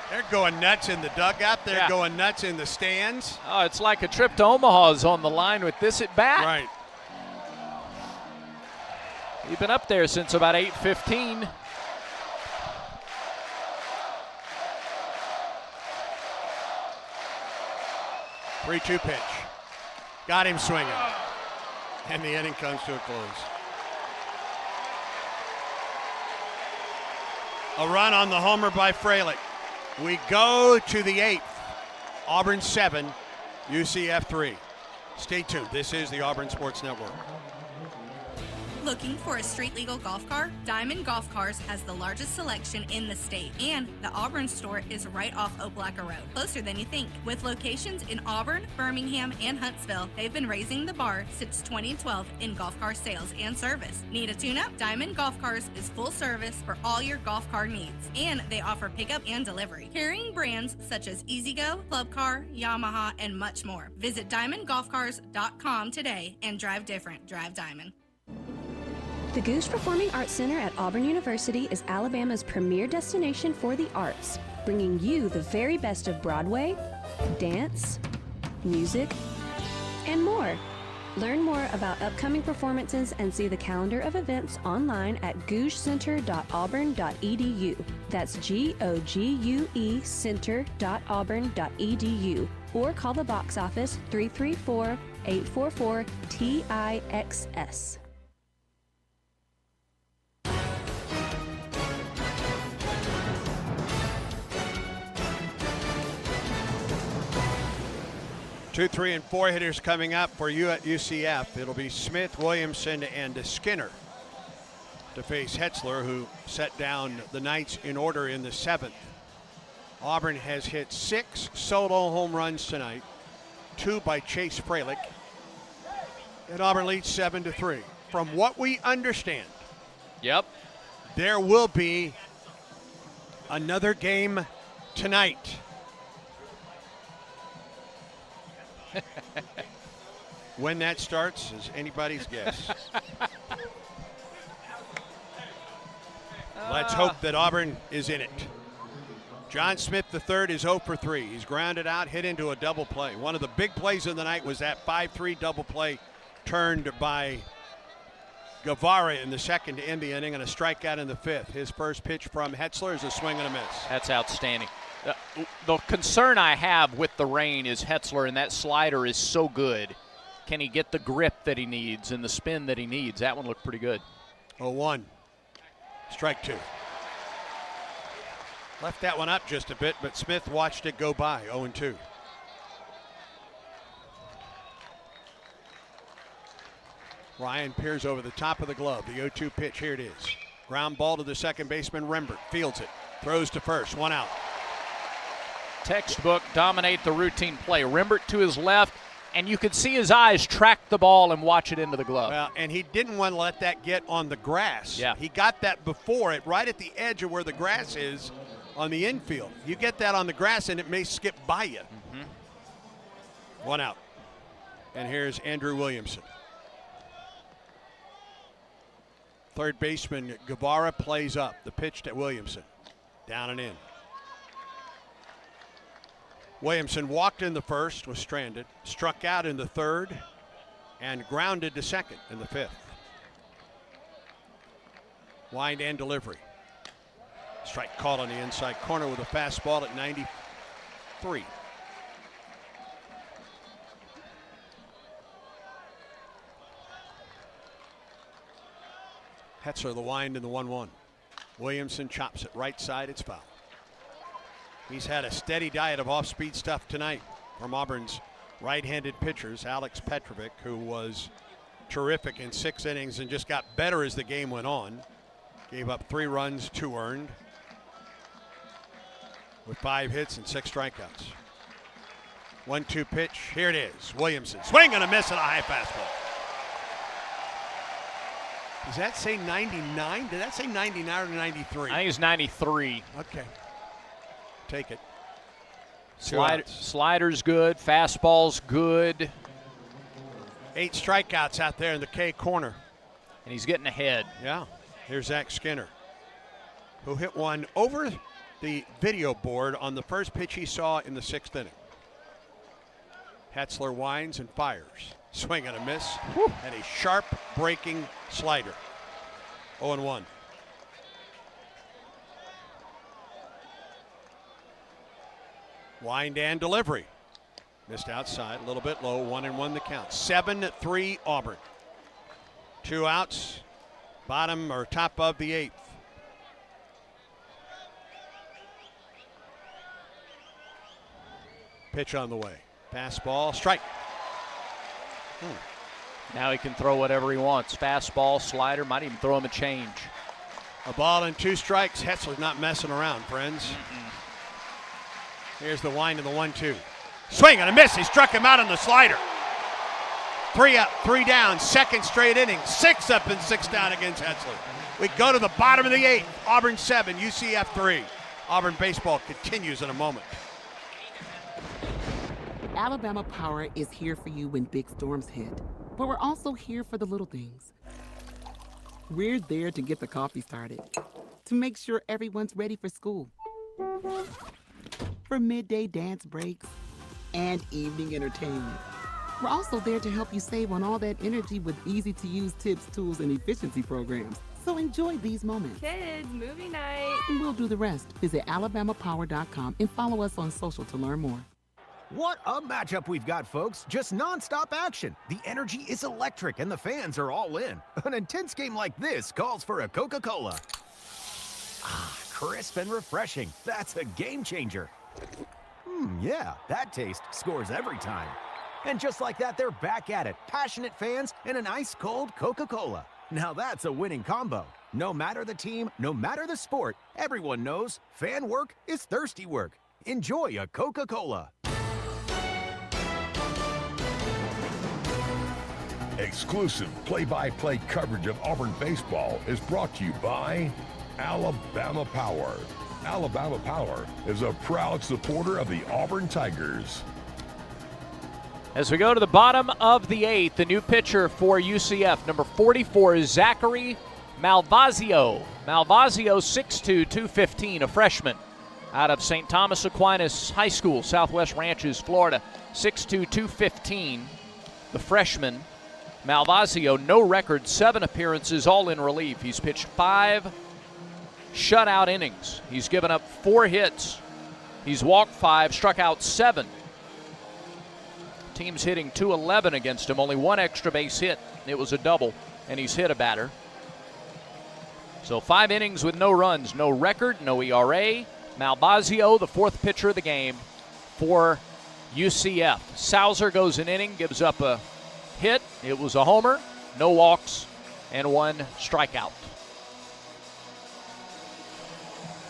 They're going nuts in the dugout. They're going nuts in the stands. Oh, it's like a trip to Omaha is on the line with this at bat. Right. He's been up there since about 8:15. Three-two pitch. Got him swinging. And the inning comes to a close. A run on the homer by Fralick. We go to the 8th. Auburn 7, UCF 3. Stay tuned. This is the Auburn Sports Network. Looking for a street legal golf car? Diamond Golf Cars has the largest selection in the state, and the Auburn store is right off Oplaca Road, closer than you think. With locations in Auburn, Birmingham, and Huntsville, they've been raising the bar since 2012 in golf car sales and service. Need a tune-up? Diamond Golf Cars is full service for all your golf car needs, and they offer pickup and delivery. Carrying brands such as EasyGo, Club Car, Yamaha, and much more. Visit DiamondGolfCars.com today and drive different. Drive Diamond. The Goose Performing Arts Center at Auburn University is Alabama's premier destination for the arts, bringing you the very best of Broadway, dance, music, and more. Learn more about upcoming performances and see the calendar of events online at gougecenter.auburn.edu. That's GOGUE center.auburn.edu. Or call the box office 334-844-TIXS. Two, 3, and 4 hitters coming up for you at UCF. It'll be Smith, Williamson, and Skinner to face Hetzler, who set down the Knights in order in the 7th. Auburn has hit 6 solo home runs tonight, 2 by Chase Fralick, and Auburn leads 7-3. From what we understand, there will be another game tonight. When that starts is anybody's guess. Let's hope that Auburn is in it. John Smith III is 0 for 3. He's grounded out, hit into a double play. One of the big plays of the night was that 5-3 double play turned by Guevara in the 2nd to end the inning, and a strikeout in the 5th. His first pitch from Hetzler is a swing and a miss. That's outstanding. The concern I have with the rain is Hetzler, and that slider is so good. Can he get the grip that he needs and the spin that he needs? That one looked pretty good. 0-1. Strike 2. Left that one up just a bit, but Smith watched it go by. 0-2. Ryan peers over the top of the glove. The 0-2 pitch, here it is. Ground ball to the second baseman, Rembert. Fields it, throws to first, 1 out. Textbook, dominate the routine play. Rembert to his left, and you could see his eyes track the ball and watch it into the glove. Well, and he didn't want to let that get on the grass. Yeah. He got that before it, right at the edge of where the grass is on the infield. You get that on the grass, and it may skip by you. 1 out. And here's Andrew Williamson. Third baseman Guevara plays up. The pitch to Williamson. Down and in. Williamson walked in the first, was stranded, struck out in the third, and grounded to second in the fifth. Wind and delivery. Strike called on the inside corner with a fastball at 93. Hetzler the wind in the 1-1. Williamson chops it right side, it's foul. He's had a steady diet of off-speed stuff tonight from Auburn's right-handed pitchers. Alex Petrovic, who was terrific in 6 innings and just got better as the game went on. Gave up 3 runs, 2 earned, with 5 hits and 6 strikeouts. 1-2 pitch, here it is. Williamson, swing and a miss and a high fastball. Does that say 99? Did that say 99 or 93? I think it's 93. Okay. Take it. Slider's good. Fastball's good. 8 strikeouts out there in the K corner. And he's getting ahead. Yeah. Here's Zach Skinner, who hit one over the video board on the first pitch he saw in the 6th inning. Hetzler winds and fires. Swing and a miss. Whew. And a sharp breaking slider. 0-1. Wind and delivery. Missed outside, a little bit low, 1-1 the count. 7-3 Auburn. 2 outs, bottom or top of the 8th. Pitch on the way. Fastball, strike. Now he can throw whatever he wants. Fastball, slider, might even throw him a change. A ball and 2 strikes. Hetzler's not messing around, friends. Here's the wind of the 1-2. Swing and a miss. He struck him out on the slider. 3 up, 3 down, second straight inning. 6 up and 6 down against Hetzler. We go to the bottom of the 8th. Auburn 7, UCF 3. Auburn baseball continues in a moment. Alabama Power is here for you when big storms hit, but we're also here for the little things. We're there to get the coffee started, to make sure everyone's ready for school, for midday dance breaks and evening entertainment. We're also there to help you save on all that energy with easy-to-use tips, tools, and efficiency programs. So enjoy these moments. Kids, movie night. And we'll do the rest. Visit alabamapower.com and follow us on social to learn more. What a matchup we've got, folks. Just nonstop action. The energy is electric and the fans are all in. An intense game like this calls for a Coca-Cola. Ah, crisp and refreshing. That's a game changer. Yeah, that taste scores every time. And just like that, they're back at it. Passionate fans and an ice-cold Coca-Cola. Now that's a winning combo. No matter the team, no matter the sport, everyone knows fan work is thirsty work. Enjoy a Coca-Cola. Exclusive play-by-play coverage of Auburn baseball is brought to you by Alabama Power. Alabama Power is a proud supporter of the Auburn Tigers. As we go to the bottom of the 8th, the new pitcher for UCF, number 44, is Zachary Malvazio. Malvazio, 6'2", 215, a freshman out of St. Thomas Aquinas High School, Southwest Ranches, Florida. 6'2", 215, the freshman. Malvazio, no record, 7 appearances, all in relief. He's pitched 5 shutout innings. He's given up 4 hits. He's walked 5, struck out 7. Team's hitting .211 against him, only 1 extra base hit. It was a double, and he's hit a batter. So 5 innings with no runs, no record, no ERA. Malvazio, the 4th pitcher of the game for UCF. Sauser goes an inning, gives up a hit. It was a homer. no walks, and 1 strikeout.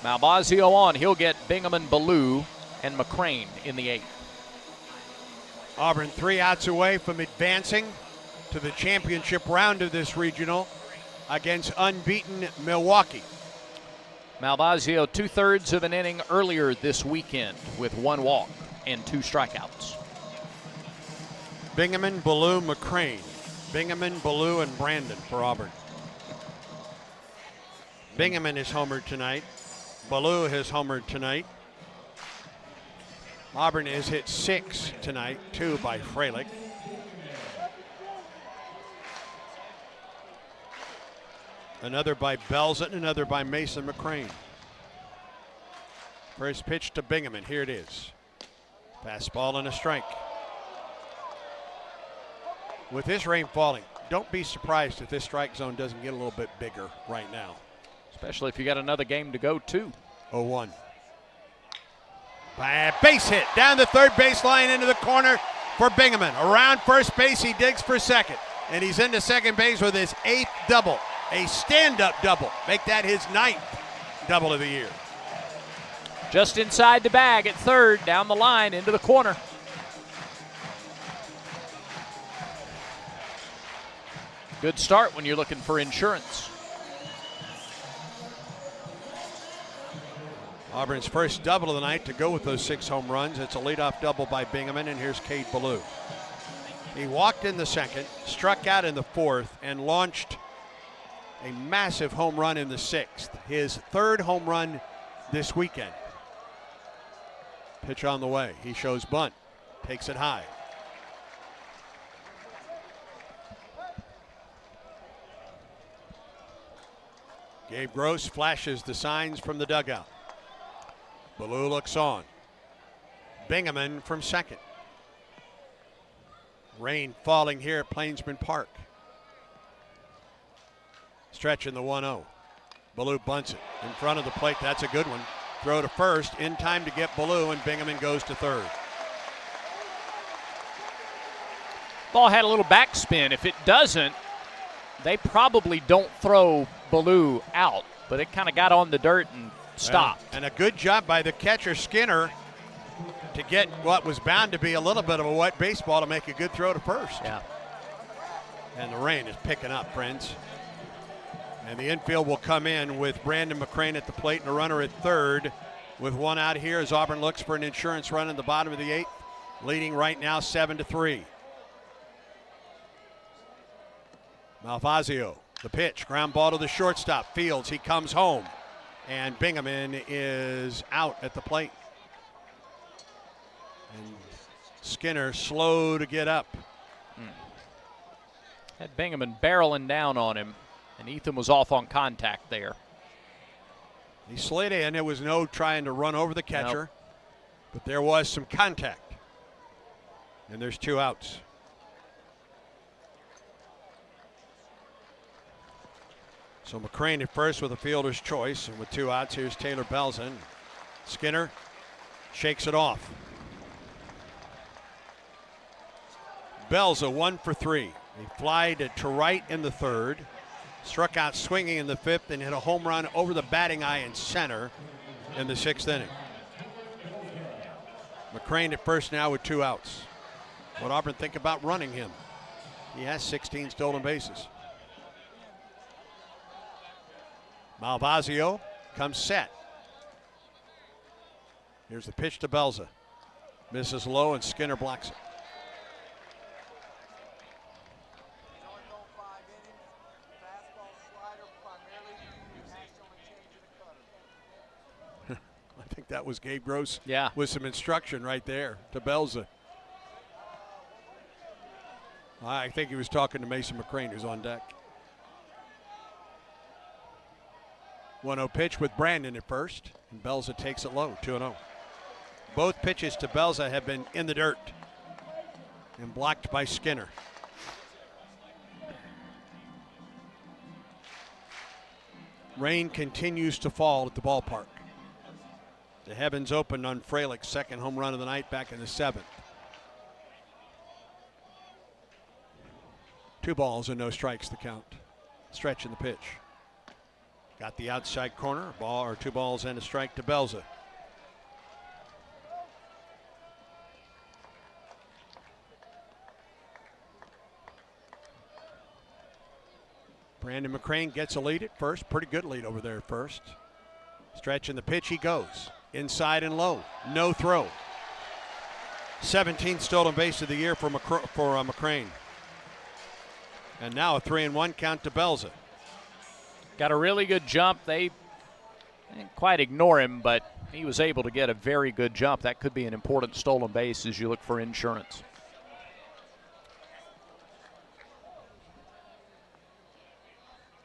Malvazio on. He'll get Bingham, Ballou, and McCrane in the 8th. Auburn 3 outs away from advancing to the championship round of this regional against unbeaten Milwaukee. Malvazio 2/3 of an inning earlier this weekend with 1 walk and 2 strikeouts. Bingham, Ballou, McCrane. Bingham, Ballou, and Brandon for Auburn. Bingham is homered tonight. Ballou has homered tonight. Auburn has hit 6 tonight, 2 by Freilich. Another by Belzett, another by Mason McCrane. First pitch to Bingham, here it is. Fastball and a strike. With this rain falling, don't be surprised if this strike zone doesn't get a little bit bigger right now. Especially if you got another game to go, too. 0-1. By a base hit down the third baseline into the corner for Bingham. Around first base, he digs for second. And he's into second base with his 8th double. A stand-up double. Make that his 9th double of the year. Just inside the bag at third, down the line, into the corner. Good start when you're looking for insurance. Auburn's first double of the night to go with those 6 home runs. It's a leadoff double by Bingham, and here's Cade Ballou. He walked in the second, struck out in the 4th, and launched a massive home run in the 6th. His 3rd home run this weekend. Pitch on the way. He shows bunt, takes it high. Gabe Gross flashes the signs from the dugout. Ballou looks on. Bingham from second. Rain falling here at Plainsman Park. Stretching the 1-0. Ballou bunts it in front of the plate. That's a good one. Throw to first in time to get Ballou, and Bingham goes to third. Ball had a little backspin. If it doesn't, they probably don't throw Ballou out, but it kind of got on the dirt and stopped. And a good job by the catcher, Skinner, to get what was bound to be a little bit of a wet baseball to make a good throw to first. Yeah. And the rain is picking up, friends. And the infield will come in with Brandon McCrane at the plate and a runner at third with 1 out here as Auburn looks for an insurance run in the bottom of the 8th, leading right now 7-3. Malvazio, the pitch, ground ball to the shortstop. Fields, he comes home. And Bingham is out at the plate. And Skinner slow to get up. Had Bingham barreling down on him, and Ethan was off on contact there. He slid in. There was no trying to run over the catcher, but there was some contact. And there's 2 outs. So McCrane at first with a fielder's choice, and with 2 outs, here's Taylor Belzin. Skinner shakes it off. Belza 1 for 3. He flied to right in the 3rd, struck out swinging in the 5th, and hit a home run over the batting eye in center in the 6th inning. McCrane at first now with 2 outs. What Auburn think about running him? He has 16 stolen bases. Malvazio comes set. Here's the pitch to Belza. Misses low, and Skinner blocks it. I think that was Gabe Gross with some instruction right there to Belza. I think he was talking to Mason McCrane, who's on deck. 1-0 pitch with Brandon at first, and Belza takes it low, 2-0. Both pitches to Belza have been in the dirt and blocked by Skinner. Rain continues to fall at the ballpark. The heavens opened on Freilich's 2nd home run of the night back in the 7th. 2 balls and no strikes the count. Stretch in the pitch. Got the outside corner. Ball or 2 balls and a strike to Belza. Brandon McCrane gets a lead at first. Pretty good lead over there at first. Stretch in the pitch, he goes. Inside and low. No throw. 17th stolen base of the year for McCrane. And now a 3-1 count to Belza. Got a really good jump. They didn't quite ignore him, but he was able to get a very good jump. That could be an important stolen base as you look for insurance.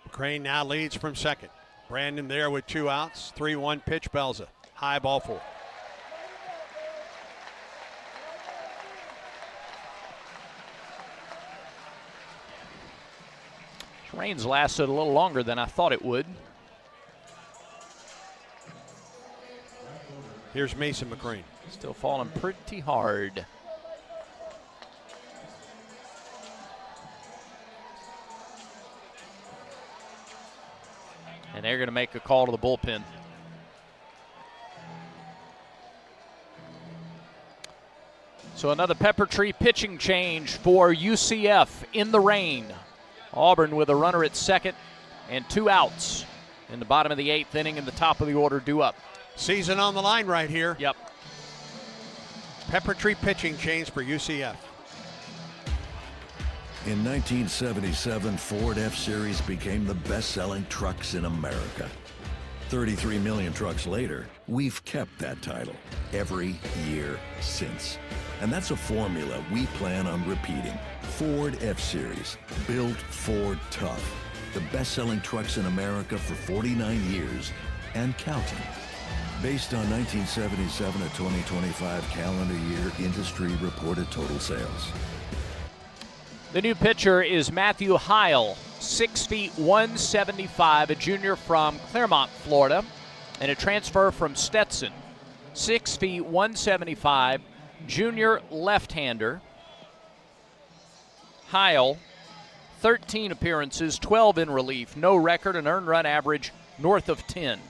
McCrane now leads from second. Brandon there with 2 outs. 3-1 pitch, Belza. High ball 4. Rain's lasted a little longer than I thought it would. Here's Mason McCrane. Still falling pretty hard. And they're going to make a call to the bullpen. So another Pepper Tree pitching change for UCF in the rain. Auburn with a runner at second and 2 outs in the bottom of the 8th inning, and the top of the order due up. Season on the line right here. Yep. Pepper Tree pitching change for UCF. In 1977, Ford F-Series became the best-selling trucks in America. 33 million trucks later, we've kept that title every year since. And that's a formula we plan on repeating. Ford F-Series, built Ford tough. The best-selling trucks in America for 49 years and counting. Based on 1977 to 2025 calendar year industry reported total sales. The new pitcher is Matthew Heil, 6 feet 175, a junior from Claremont, Florida, and a transfer from Stetson. 6 feet 175, junior left-hander. Heil, 13 appearances, 12 in relief, no record, an earned run average north of 10.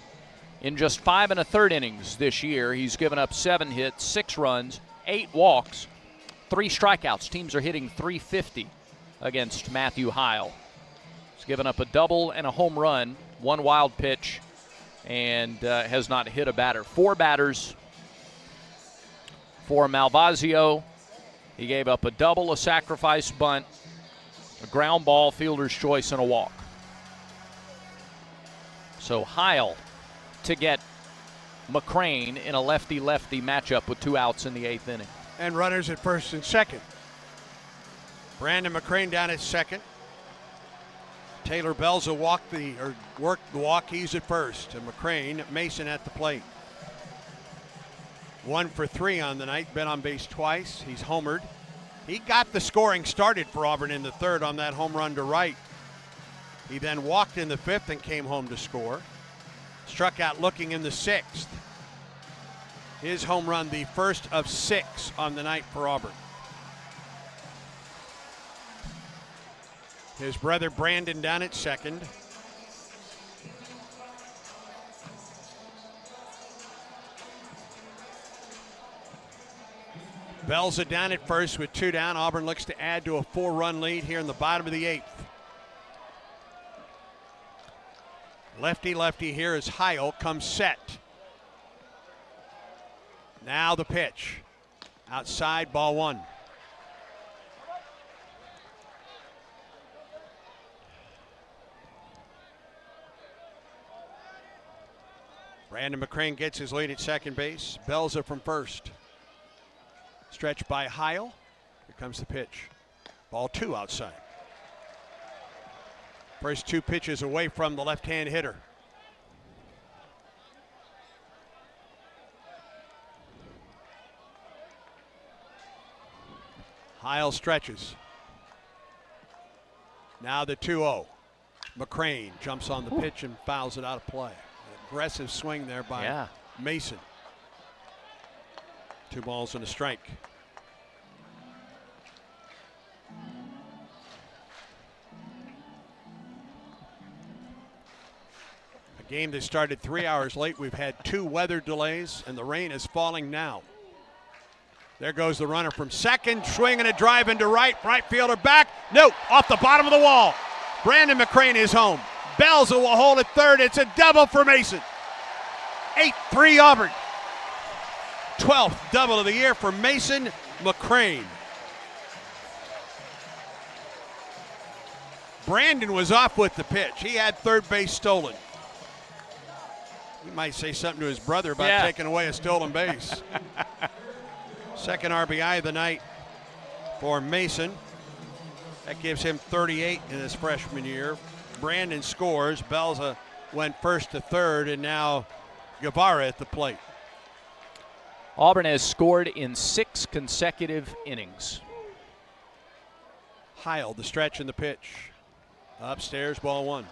In just 5 1/3 innings this year, he's given up 7 hits, 6 runs, 8 walks, 3 strikeouts. Teams are hitting .350 against Matthew Heil. He's given up a double and a home run, 1 wild pitch, and has not hit a batter. 4 batters for Malvasio. He gave up a double, a sacrifice bunt, a ground ball, fielder's choice, and a walk. So Heil to get McCrane in a lefty-lefty matchup with 2 outs in the 8th inning. And runners at first and second. Brandon McCrane down at second. Taylor Belza worked the walk. He's at first. And McCrane, Mason at the plate. 1 for 3 on the night. Been on base twice. He's homered. He got the scoring started for Auburn in the 3rd on that home run to right. He then walked in the 5th and came home to score. Struck out looking in the 6th. His home run, the first of 6 on the night for Auburn. His brother Brandon down at second. Belza down at first with 2 down. Auburn looks to add to a 4-run lead here in the bottom of the 8th. Lefty here as Heil comes set. Now the pitch. Outside, ball 1. Brandon McCrane gets his lead at second base. Belza from first. Stretched by Heil. Here comes the pitch. Ball 2 outside. First 2 pitches away from the left-hand hitter. Heil stretches. Now the 2-0. McCrane jumps on the pitch and fouls it out of play. An aggressive swing there by Mason. 2 balls and a strike. Game that started 3 hours late. We've had 2 weather delays, and the rain is falling now. There goes the runner from second, swinging a drive into right fielder back. No, off the bottom of the wall. Brandon McCrane is home. Belza will hold at third. It's a double for Mason. 8-3 Auburn. 12th double of the year for Mason McCrane. Brandon was off with the pitch. He had third base stolen. He might say something to his brother about taking away a stolen base. Second RBI of the night for Mason. That gives him 38 in his freshman year. Brandon scores. Belza went first to third, and now Guevara at the plate. Auburn has scored in 6 consecutive innings. Heil, the stretch and the pitch. Upstairs, ball 1.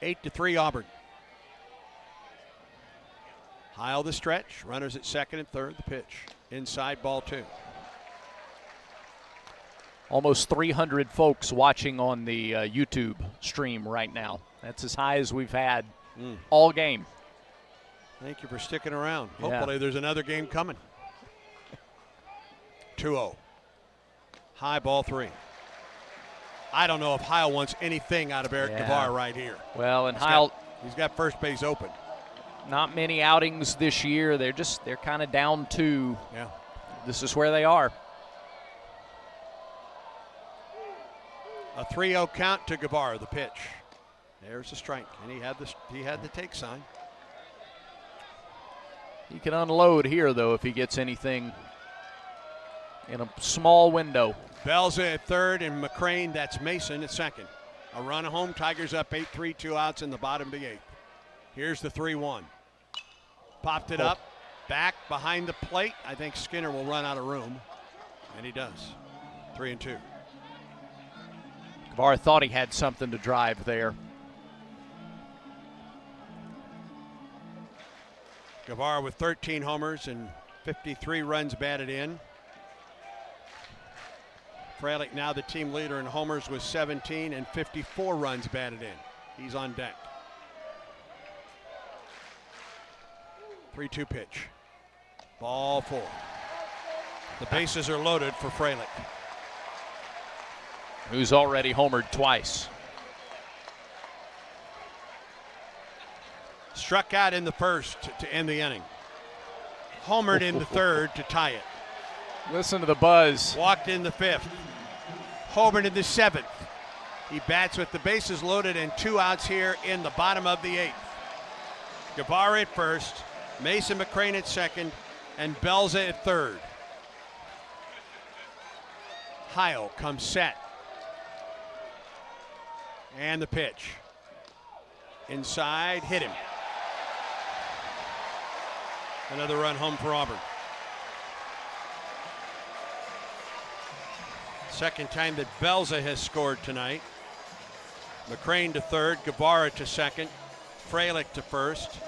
Eight to 3 Auburn. Heil the stretch. Runners at second and third. The pitch. Inside, ball 2. Almost 300 folks watching on the YouTube stream right now. That's as high as we've had all game. Thank you for sticking around. Yeah. Hopefully there's another game coming. 2-0. High, ball 3. I don't know if Heil wants anything out of Eric Guevara right here. Well, and Heil, he's got first base open. Not many outings this year. They're kind of down 2. Yeah. This is where they are. A 3-0 count to Guevara, the pitch. There's the strike, and he had the take sign. He can unload here, though, if he gets anything in a small window. Belza at third, and McCrane, that's Mason, at second. A run home, Tigers up 8-3, 2 outs in the bottom of the 8th. Here's the 3-1. Popped it up, back behind the plate. I think Skinner will run out of room, and he does. 3-2. Guevara thought he had something to drive there. Guevara with 13 homers and 53 runs batted in. Fralick now the team leader in homers with 17 and 54 runs batted in. He's on deck. 3-2 pitch. Ball 4. The bases are loaded for Fralick, who's already homered twice. Struck out in the first to end the inning. Homered in the third to tie it. Listen to the buzz. Walked in the 5th. Homered in the 7th. He bats with the bases loaded and 2 outs here in the bottom of the 8th. Guevara at first, Mason McCrane at second, and Belza at third. Heil comes set. And the pitch. Inside, hit him. Another run home for Auburn. Second time that Belza has scored tonight. McCrane to third, Guevara to second, Fralick to first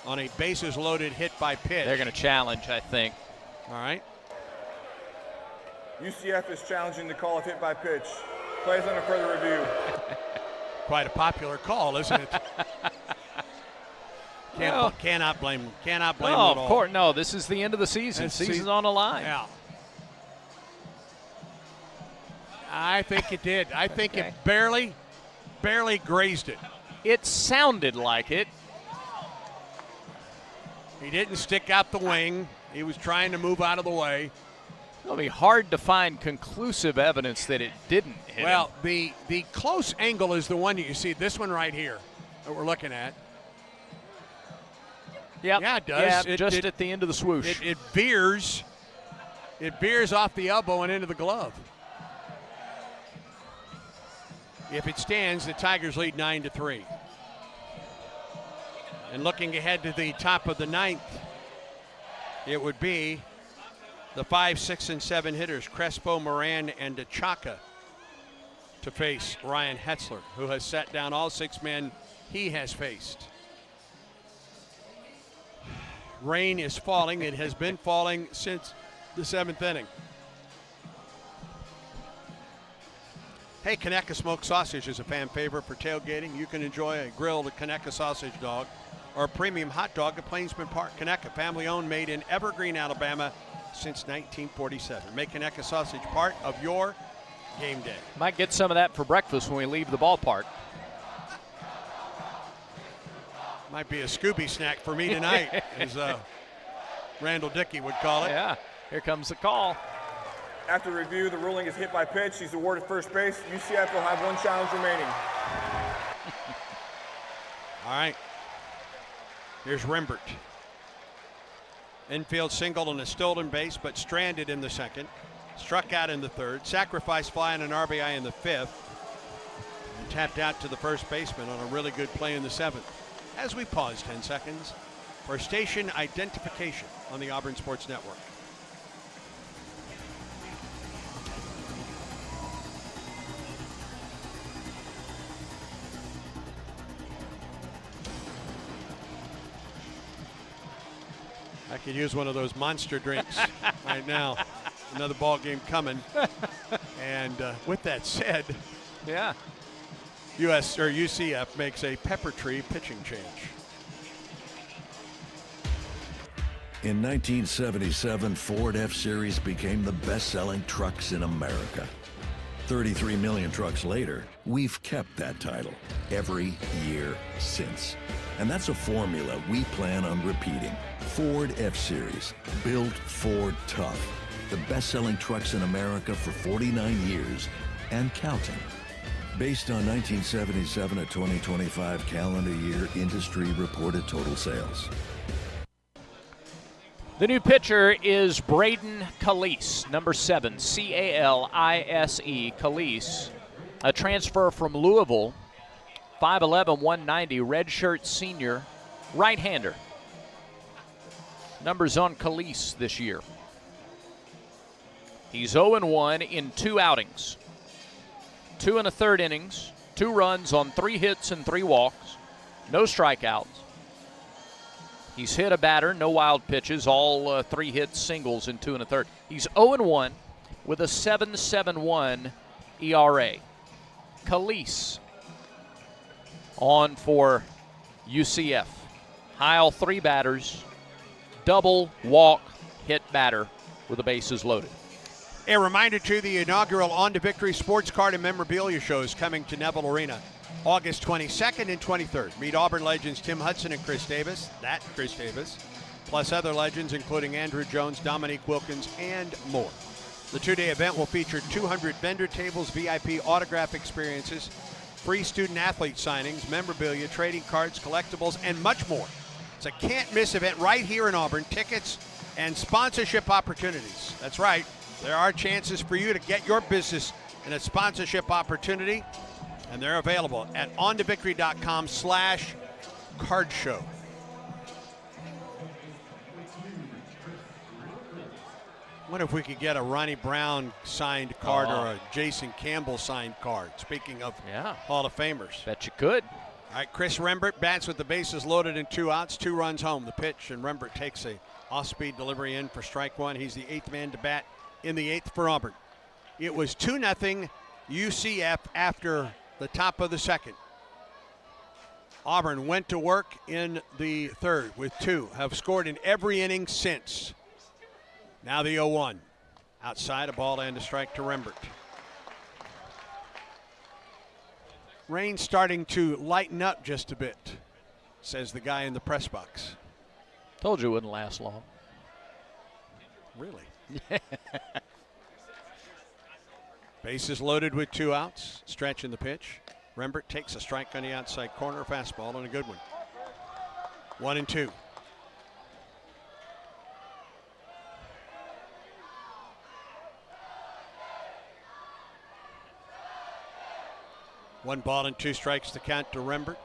on a bases loaded hit by pitch. They're going to challenge, I think. All right. UCF is challenging the call of hit by pitch. Plays under further review. Quite a popular call, isn't it? Cannot blame them. Cannot blame them at all. Of course. No, this is the end of the season. Season's on the line. Yeah. I think it did. I think it barely grazed it. It sounded like it. He didn't stick out the wing. He was trying to move out of the way. It'll be hard to find conclusive evidence that it didn't hit him. The close angle is the one that you see. This one right here that we're looking at. Yep. Yeah, it does. Yeah, just at the end of the swoosh. It veers. It veers off the elbow and into the glove. If it stands, the Tigers lead 9-3. And looking ahead to the top of the 9th, it would be the 5, 6, and 7 hitters, Crespo, Moran, and Achaka, to face Ryan Hetzler, who has sat down all 6 men he has faced. Rain is falling. It has been falling since the 7th inning. Hey, Conecuh Smoked Sausage is a fan favorite for tailgating. You can enjoy a grilled Conecuh sausage dog or a premium hot dog at Plainsman Park. Conecuh, family owned, made in Evergreen, Alabama since 1947. Make Conecuh sausage part of your game day. Might get some of that for breakfast when we leave the ballpark. Might be a Scooby snack for me tonight, as Randall Dickey would call it. Yeah, here comes the call. After review, the ruling is hit by pitch. He's awarded first base. UCF will have one challenge remaining. All right. Here's Rembert. Infield single on a stolen base, but stranded in the second. Struck out in the third. Sacrifice fly and an RBI in the fifth. And tapped out to the first baseman on a really good play in the seventh. As we pause 10 seconds for station identification on the Auburn Sports Network. I could use one of those monster drinks right now. Another ball game coming. And with that said, yeah, UCF makes a pepper tree pitching change. In 1977, Ford F-Series became the best-selling trucks in America. 33 million trucks later, we've kept that title every year since. And that's a formula we plan on repeating. Ford F-Series, built Ford tough. The best-selling trucks in America for 49 years and counting. Based on 1977 to 2025 calendar year industry reported total sales. The new pitcher is Braden Calise, number 7, C-A-L-I-S-E, Calise, a transfer from Louisville, 5'11", 190, redshirt senior, right-hander. Numbers on Calise this year. He's 0-1 in 2 outings. 2 1/3 innings, 2 runs on 3 hits and 3 walks, no strikeouts. He's hit a batter, no wild pitches, all 3 hits, singles in 2 1/3. He's 0-1 with a 7.71 ERA. Calise on for UCF. Heil 3 batters, double, walk, hit batter with the bases loaded. A reminder to the inaugural On to Victory sports card and memorabilia shows coming to Neville Arena August 22nd and 23rd. Meet Auburn legends Tim Hudson and Chris Davis, plus other legends including Andrew Jones, Dominique Wilkins, and more. The 2-day event will feature 200 vendor tables, VIP autograph experiences, free student athlete signings, memorabilia, trading cards, collectibles, and much more. It's a can't-miss event right here in Auburn. Tickets and sponsorship opportunities. That's right. There are chances for you to get your business in a sponsorship opportunity, and they're available at ontovictory.com/cardshow. What if we could get a Ronnie Brown signed card or a Jason Campbell signed card? Speaking of Hall of Famers. Bet you could. All right, Chris Rembert bats with the bases loaded and 2 outs, 2 runs home. The pitch, and Rembert takes a off-speed delivery in for strike 1. He's the 8th man to bat in the 8th for Auburn. It was 2-0 UCF after the top of the second. Auburn went to work in the third with 2, have scored in every inning since. Now the 0-1. Outside, a ball and a strike to Rembert. Rain starting to lighten up just a bit, says the guy in the press box. Told you it wouldn't last long. Really? Bases loaded with 2 outs. Stretch in the pitch. Rembert takes a strike on the outside corner. Fastball and a good one. 1-2. One ball and 2 strikes to count to Rembert.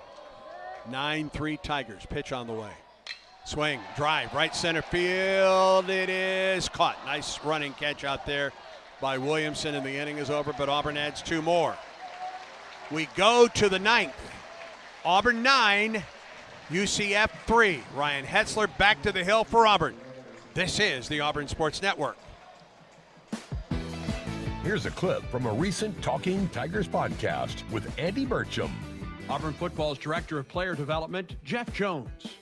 9-3 Tigers. Pitch on the way. Swing, drive, right center field. It is caught. Nice running catch out there by Williamson, and the inning is over, but Auburn adds 2 more. We go to the 9th. Auburn 9, UCF 3. Ryan Hetzler back to the hill for Auburn. This is the Auburn Sports Network. Here's a clip from a recent Talking Tigers podcast with Andy Burcham. Auburn football's Director of Player Development, Jeff Jones.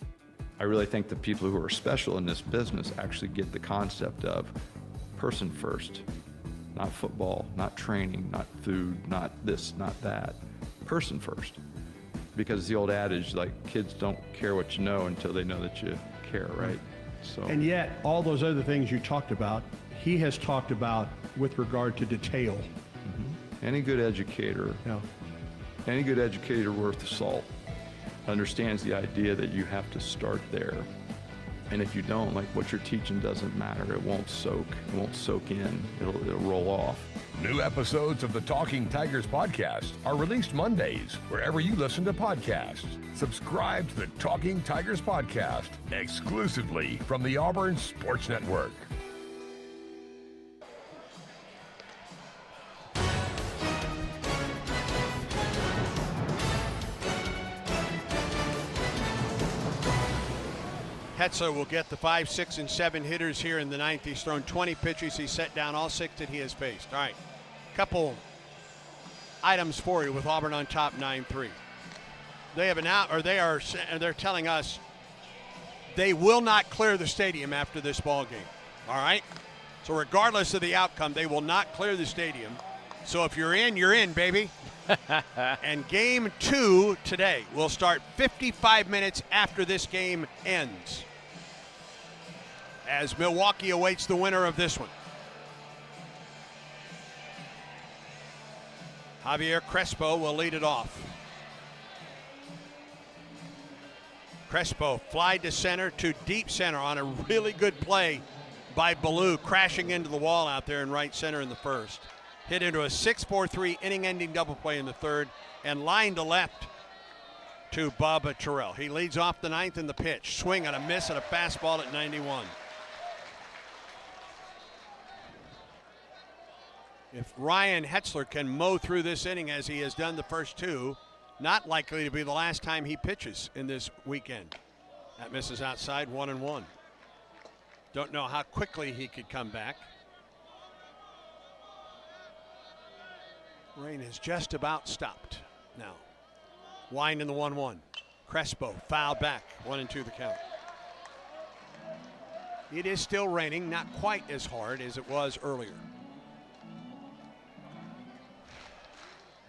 I really think the people who are special in this business actually get the concept of person first, not football, not training, not food, not this, not that, person first. Because the old adage, like, kids don't care what you know until they know that you care, right? So. And yet, all those other things you talked about, he has talked about with regard to detail. Mm-hmm. Any good educator, yeah. Any good educator worth the salt understands the idea that you have to start there. And if you don't, like, what you're teaching doesn't matter. It won't soak in. It'll roll off. New episodes of the Talking Tigers podcast are released Mondays wherever you listen to podcasts. Subscribe to the Talking Tigers podcast exclusively from the Auburn Sports Network. Hetzler will get the 5, 6, and 7 hitters here in the ninth. He's thrown 20 pitches. He's set down all 6 that he has faced. All right, couple items for you with Auburn on top 9-3. They have they're telling us they will not clear the stadium after this ball game. All right, so regardless of the outcome, they will not clear the stadium. So if you're in, baby. And game 2 today will start 55 minutes after this game ends, as Milwaukee awaits the winner of this one. Javier Crespo will lead it off. Crespo fly to center, to deep center on a really good play by Ballou, crashing into the wall out there in right center in the first. Hit into a 6-4-3 inning-ending double play in the third, and line to left to Bubba Terrell. He leads off the ninth in the pitch. Swing and a miss and a fastball at 91. If Ryan Hetzler can mow through this inning as he has done the first 2, not likely to be the last time he pitches in this weekend. That misses outside, 1-1. Don't know how quickly he could come back. Rain has just about stopped now. Wind in the 1-1. Crespo foul back, 1-2 the count. It is still raining, not quite as hard as it was earlier.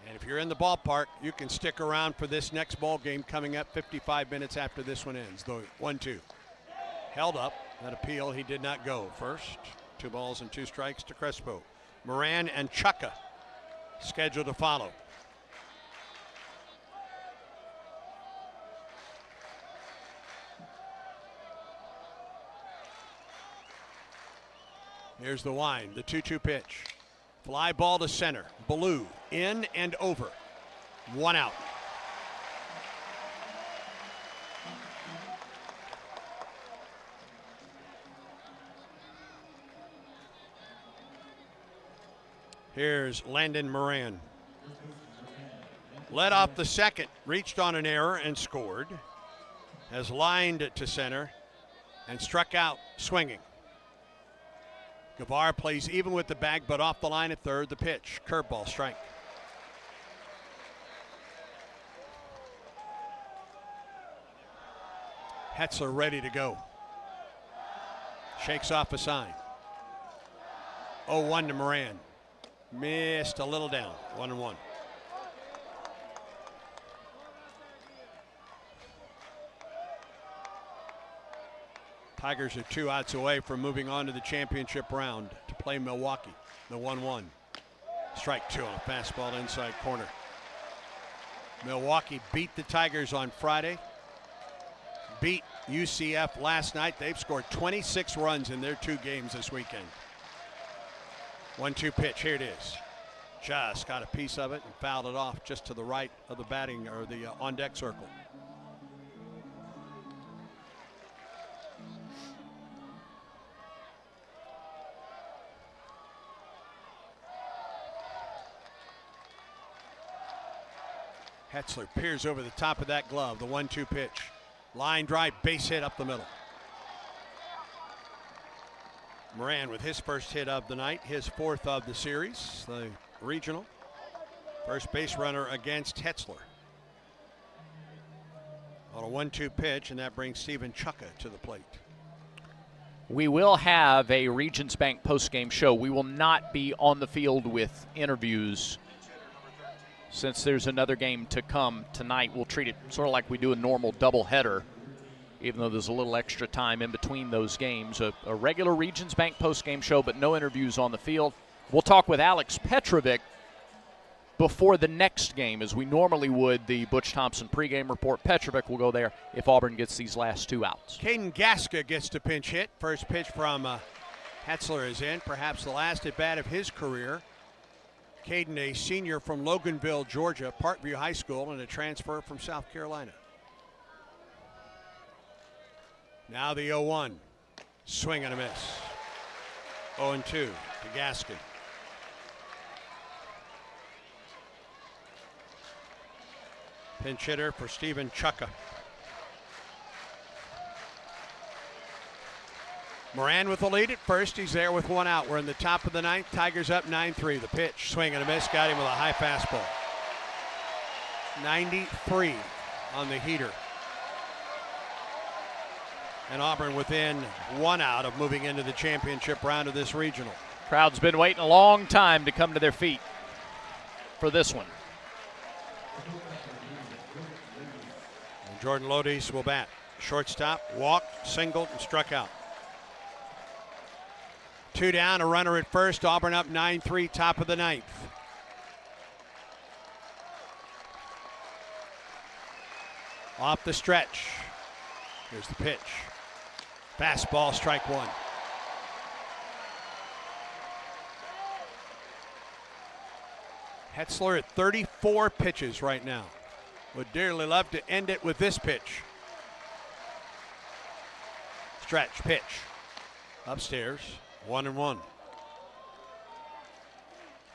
And if you're in the ballpark, you can stick around for this next ball game coming up 55 minutes after this one ends. The 1-2. Held up. That appeal, he did not go. First, 2 balls and 2 strikes to Crespo. Moran and Chukka scheduled to follow. Here's the wind, the 2-2 pitch. Fly ball to center. Ballou in and over. 1 out. Here's Landon Moran. Led off the second, reached on an error and scored. Has lined to center and struck out swinging. Guevara plays even with the bag, but off the line at third. The pitch, curveball, strike. Hetzler ready to go. Shakes off a sign. 0-1 to Moran. Missed a little down, 1-1. Tigers are 2 outs away from moving on to the championship round to play Milwaukee. The 1-1. Strike 2 on a fastball inside corner. Milwaukee beat the Tigers on Friday. Beat UCF last night. They've scored 26 runs in their 2 games this weekend. 1-2 pitch, here it is. Just got a piece of it and fouled it off just to the right of the batting or the on deck circle. Hetzler peers over the top of that glove, the 1-2 pitch. Line drive, base hit up the middle. Moran with his first hit of the night, his fourth of the series, the regional. First base runner against Hetzler. On a 1-2 pitch, and that brings Stephen Chukka to the plate. We will have a Regions Bank postgame show. We will not be on the field with interviews since there's another game to come tonight. We'll treat it sort of like we do a normal doubleheader, even though there's a little extra time in between those games. A regular Regions Bank postgame show, but no interviews on the field. We'll talk with Alex Petrovic before the next game, as we normally would, the Butch Thompson pregame report. Petrovic will go there if Auburn gets these last two outs. Caden Gaska gets to pinch hit. First pitch from Hetzler is in, perhaps the last at bat of his career. Caden, a senior from Loganville, Georgia, Parkview High School, and a transfer from South Carolina. Now the 0-1. Swing and a miss. 0-2 to Gaskin. Pinch hitter for Stephen Chukka. Moran with the lead at first. He's there with one out. We're in the top of the ninth. Tigers up 9-3. The pitch, swing and a miss. Got him with a high fastball. 93 on the heater. And Auburn within one out of moving into the championship round of this regional. Crowd's been waiting a long time to come to their feet for this one. And Jordan Lodis will bat. Shortstop, walked, singled, and struck out. 2 down, a runner at first. Auburn up 9-3, top of the ninth. Off the stretch. Here's the pitch. Fastball, strike one. Hetzler at 34 pitches right now. Would dearly love to end it with this pitch. Stretch, pitch. Upstairs, 1-1.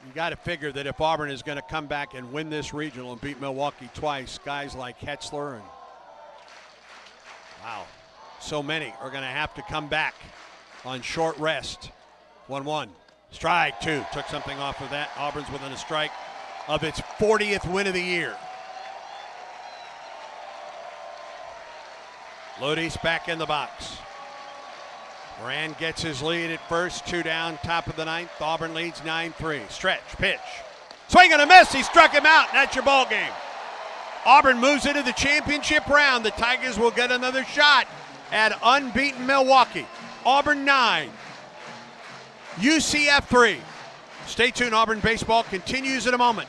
You got to figure that if Auburn is going to come back and win this regional and beat Milwaukee twice, guys like Hetzler and wow, so many are going to have to come back on short rest. 1-1. Strike two. Took something off of that. Auburn's within a strike of its 40th win of the year. Lodis back in the box. Moran gets his lead at first. 2 down, top of the ninth. Auburn leads 9-3. Stretch, pitch. Swing and a miss. He struck him out. That's your ball game. Auburn moves into the championship round. The Tigers will get another shot at unbeaten Milwaukee. Auburn 9, UCF 3. Stay tuned. Auburn baseball continues in a moment.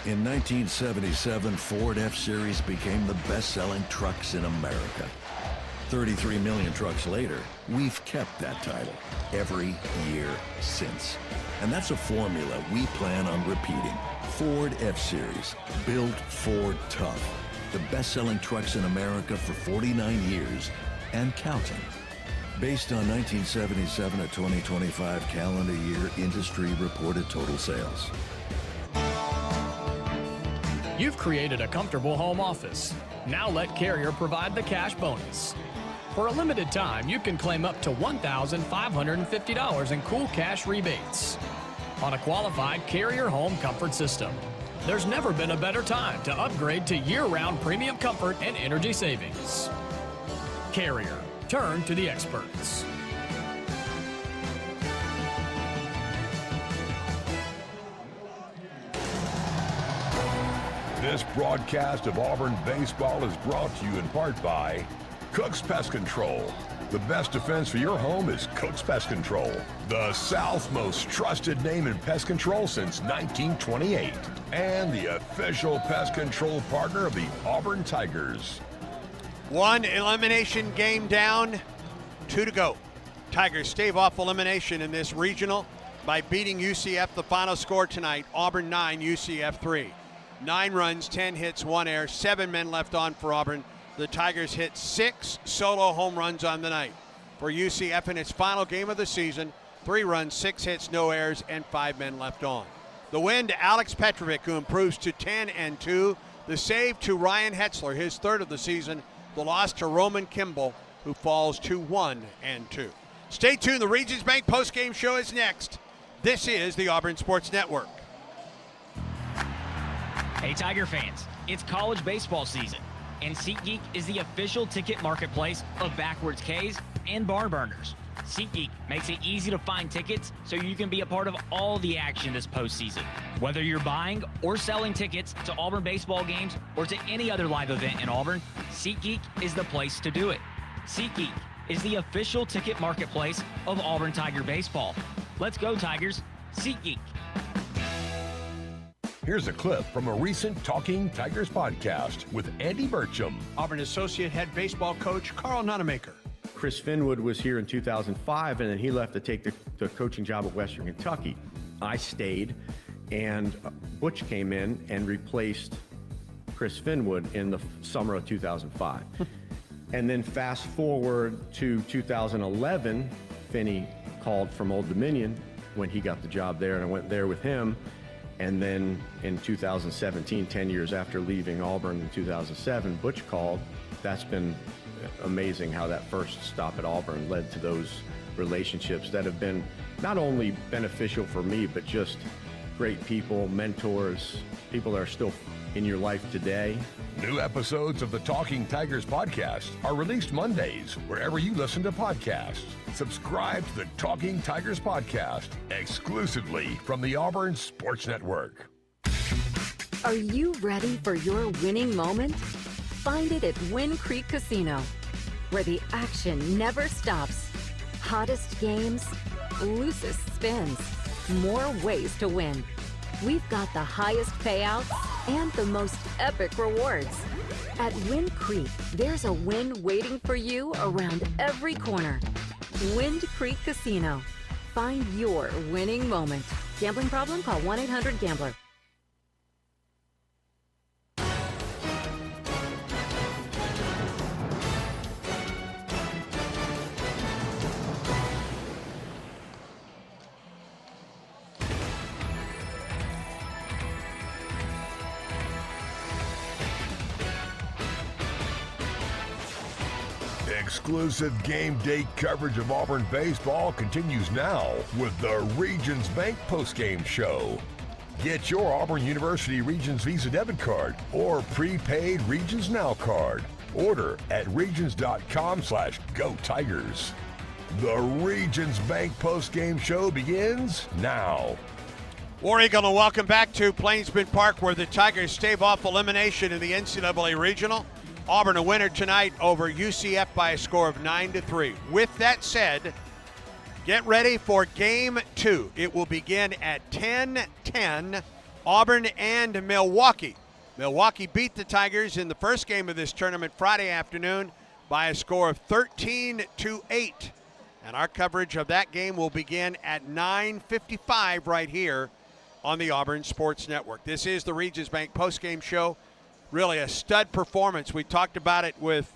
In 1977, Ford F-Series became the best-selling trucks in America. 33 million trucks later, we've kept that title every year since. And that's a formula we plan on repeating. Ford F-Series, built Ford tough. The best-selling trucks in America for 49 years and counting. Based on 1977 to 2025 calendar year industry reported total sales. You've created a comfortable home office. Now let Carrier provide the cash bonus. For a limited time, you can claim up to $1,550 in cool cash rebates on a qualified Carrier home comfort system. There's never been a better time to upgrade to year-round premium comfort and energy savings. Carrier, turn to the experts. This broadcast of Auburn baseball is brought to you in part by Cook's Pest Control. The best defense for your home is Cook's Pest Control. The South's most trusted name in pest control since 1928. And the official pest control partner of the Auburn Tigers. One elimination game down, 2 to go. Tigers stave off elimination in this regional by beating UCF. The final score tonight, Auburn 9, UCF 3. 9 runs, 10 hits, 1 error, 7 men left on for Auburn. The Tigers hit 6 solo home runs on the night. For UCF in its final game of the season, 3 runs, 6 hits, no errors, and 5 men left on. The win to Alex Petrovic, who improves to 10-2. The save to Ryan Hetzler, his 3rd of the season. The loss to Roman Kimball, who falls to 1-2. Stay tuned. The Regions Bank postgame show is next. This is the Auburn Sports Network. Hey, Tiger fans, it's college baseball season, and SeatGeek is the official ticket marketplace of Backwards K's and Barn Burners. SeatGeek makes it easy to find tickets so you can be a part of all the action this postseason. Whether you're buying or selling tickets to Auburn baseball games or to any other live event in Auburn, SeatGeek is the place to do it. SeatGeek is the official ticket marketplace of Auburn Tiger baseball. Let's go, Tigers. SeatGeek. Here's a clip from a recent Talking Tigers podcast with Andy Burcham. Auburn Associate Head Baseball Coach Carl Nonemaker. Chris Finwood was here in 2005, and then he left to take the coaching job at Western Kentucky. I stayed, and Butch came in and replaced Chris Finwood in the summer of 2005. And then fast forward to 2011, Finney called from Old Dominion when he got the job there, and I went there with him. And then in 2017, 10 years after leaving Auburn in 2007, Butch called. That's been amazing how that first stop at Auburn led to those relationships that have been not only beneficial for me, but just great people, mentors, people that are still in your life today. New episodes of the Talking Tigers podcast are released Mondays wherever you listen to podcasts. Subscribe to the Talking Tigers podcast exclusively from the Auburn Sports Network. Are you ready for your winning moment? Find it at Wind Creek Casino, where the action never stops. Hottest games, loosest spins, more ways to win. We've got the highest payouts and the most epic rewards. At Wind Creek, there's a win waiting for you around every corner. Wind Creek Casino. Find your winning moment. Gambling problem? Call 1-800-GAMBLER. Exclusive game day coverage of Auburn baseball continues now with the Regions Bank postgame show. Get your Auburn University Regions Visa debit card or prepaid Regions Now card. Order at regions.com/Go Tigers. The Regions Bank postgame show begins now. War Eagle, and welcome back to Plainsman Park, where the Tigers stave off elimination in the NCAA Regional. Auburn a winner tonight over UCF by a score of 9-3. With that said, get ready for Game 2. It will begin at 10:10. Auburn and Milwaukee. Milwaukee beat the Tigers in the first game of this tournament Friday afternoon by a score of 13-8. And our coverage of that game will begin at 9:55 right here on the Auburn Sports Network. This is the Regions Bank postgame show. Really a stud performance. We talked about it with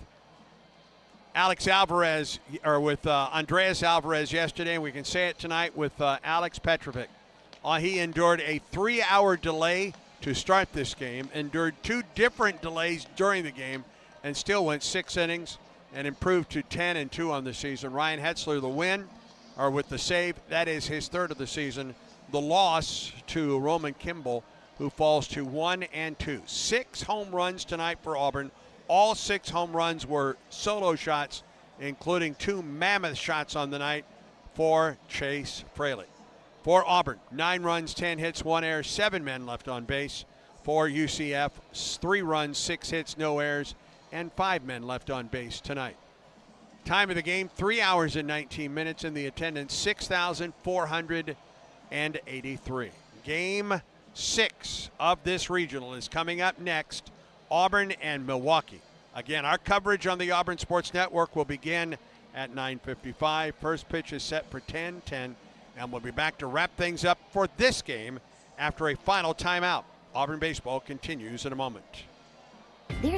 Andreas Alvarez yesterday, and we can say it tonight with Alex Petrovic. He endured a 3-hour delay to start this game, endured 2 different delays during the game, and still went 6 innings and improved to 10-2 on the season. Ryan Hetzler, the win, or with the save, that is his 3rd of the season. The loss to Roman Kimball, who falls to 1-2. 6 home runs tonight for Auburn. All 6 home runs were solo shots, including 2 mammoth shots on the night for Chase Fraley. For Auburn, 9 runs, 10 hits, 1 error, 7 men left on base. For UCF, 3 runs, 6 hits, no errors, and 5 men left on base tonight. Time of the game, 3 hours and 19 minutes, and the attendance, 6,483. Game 6 of this regional is coming up next, Auburn and Milwaukee. Again, our coverage on the Auburn Sports Network will begin at 9:55. First pitch is set for 10:10, and we'll be back to wrap things up for this game after a final timeout. Auburn baseball continues in a moment. There's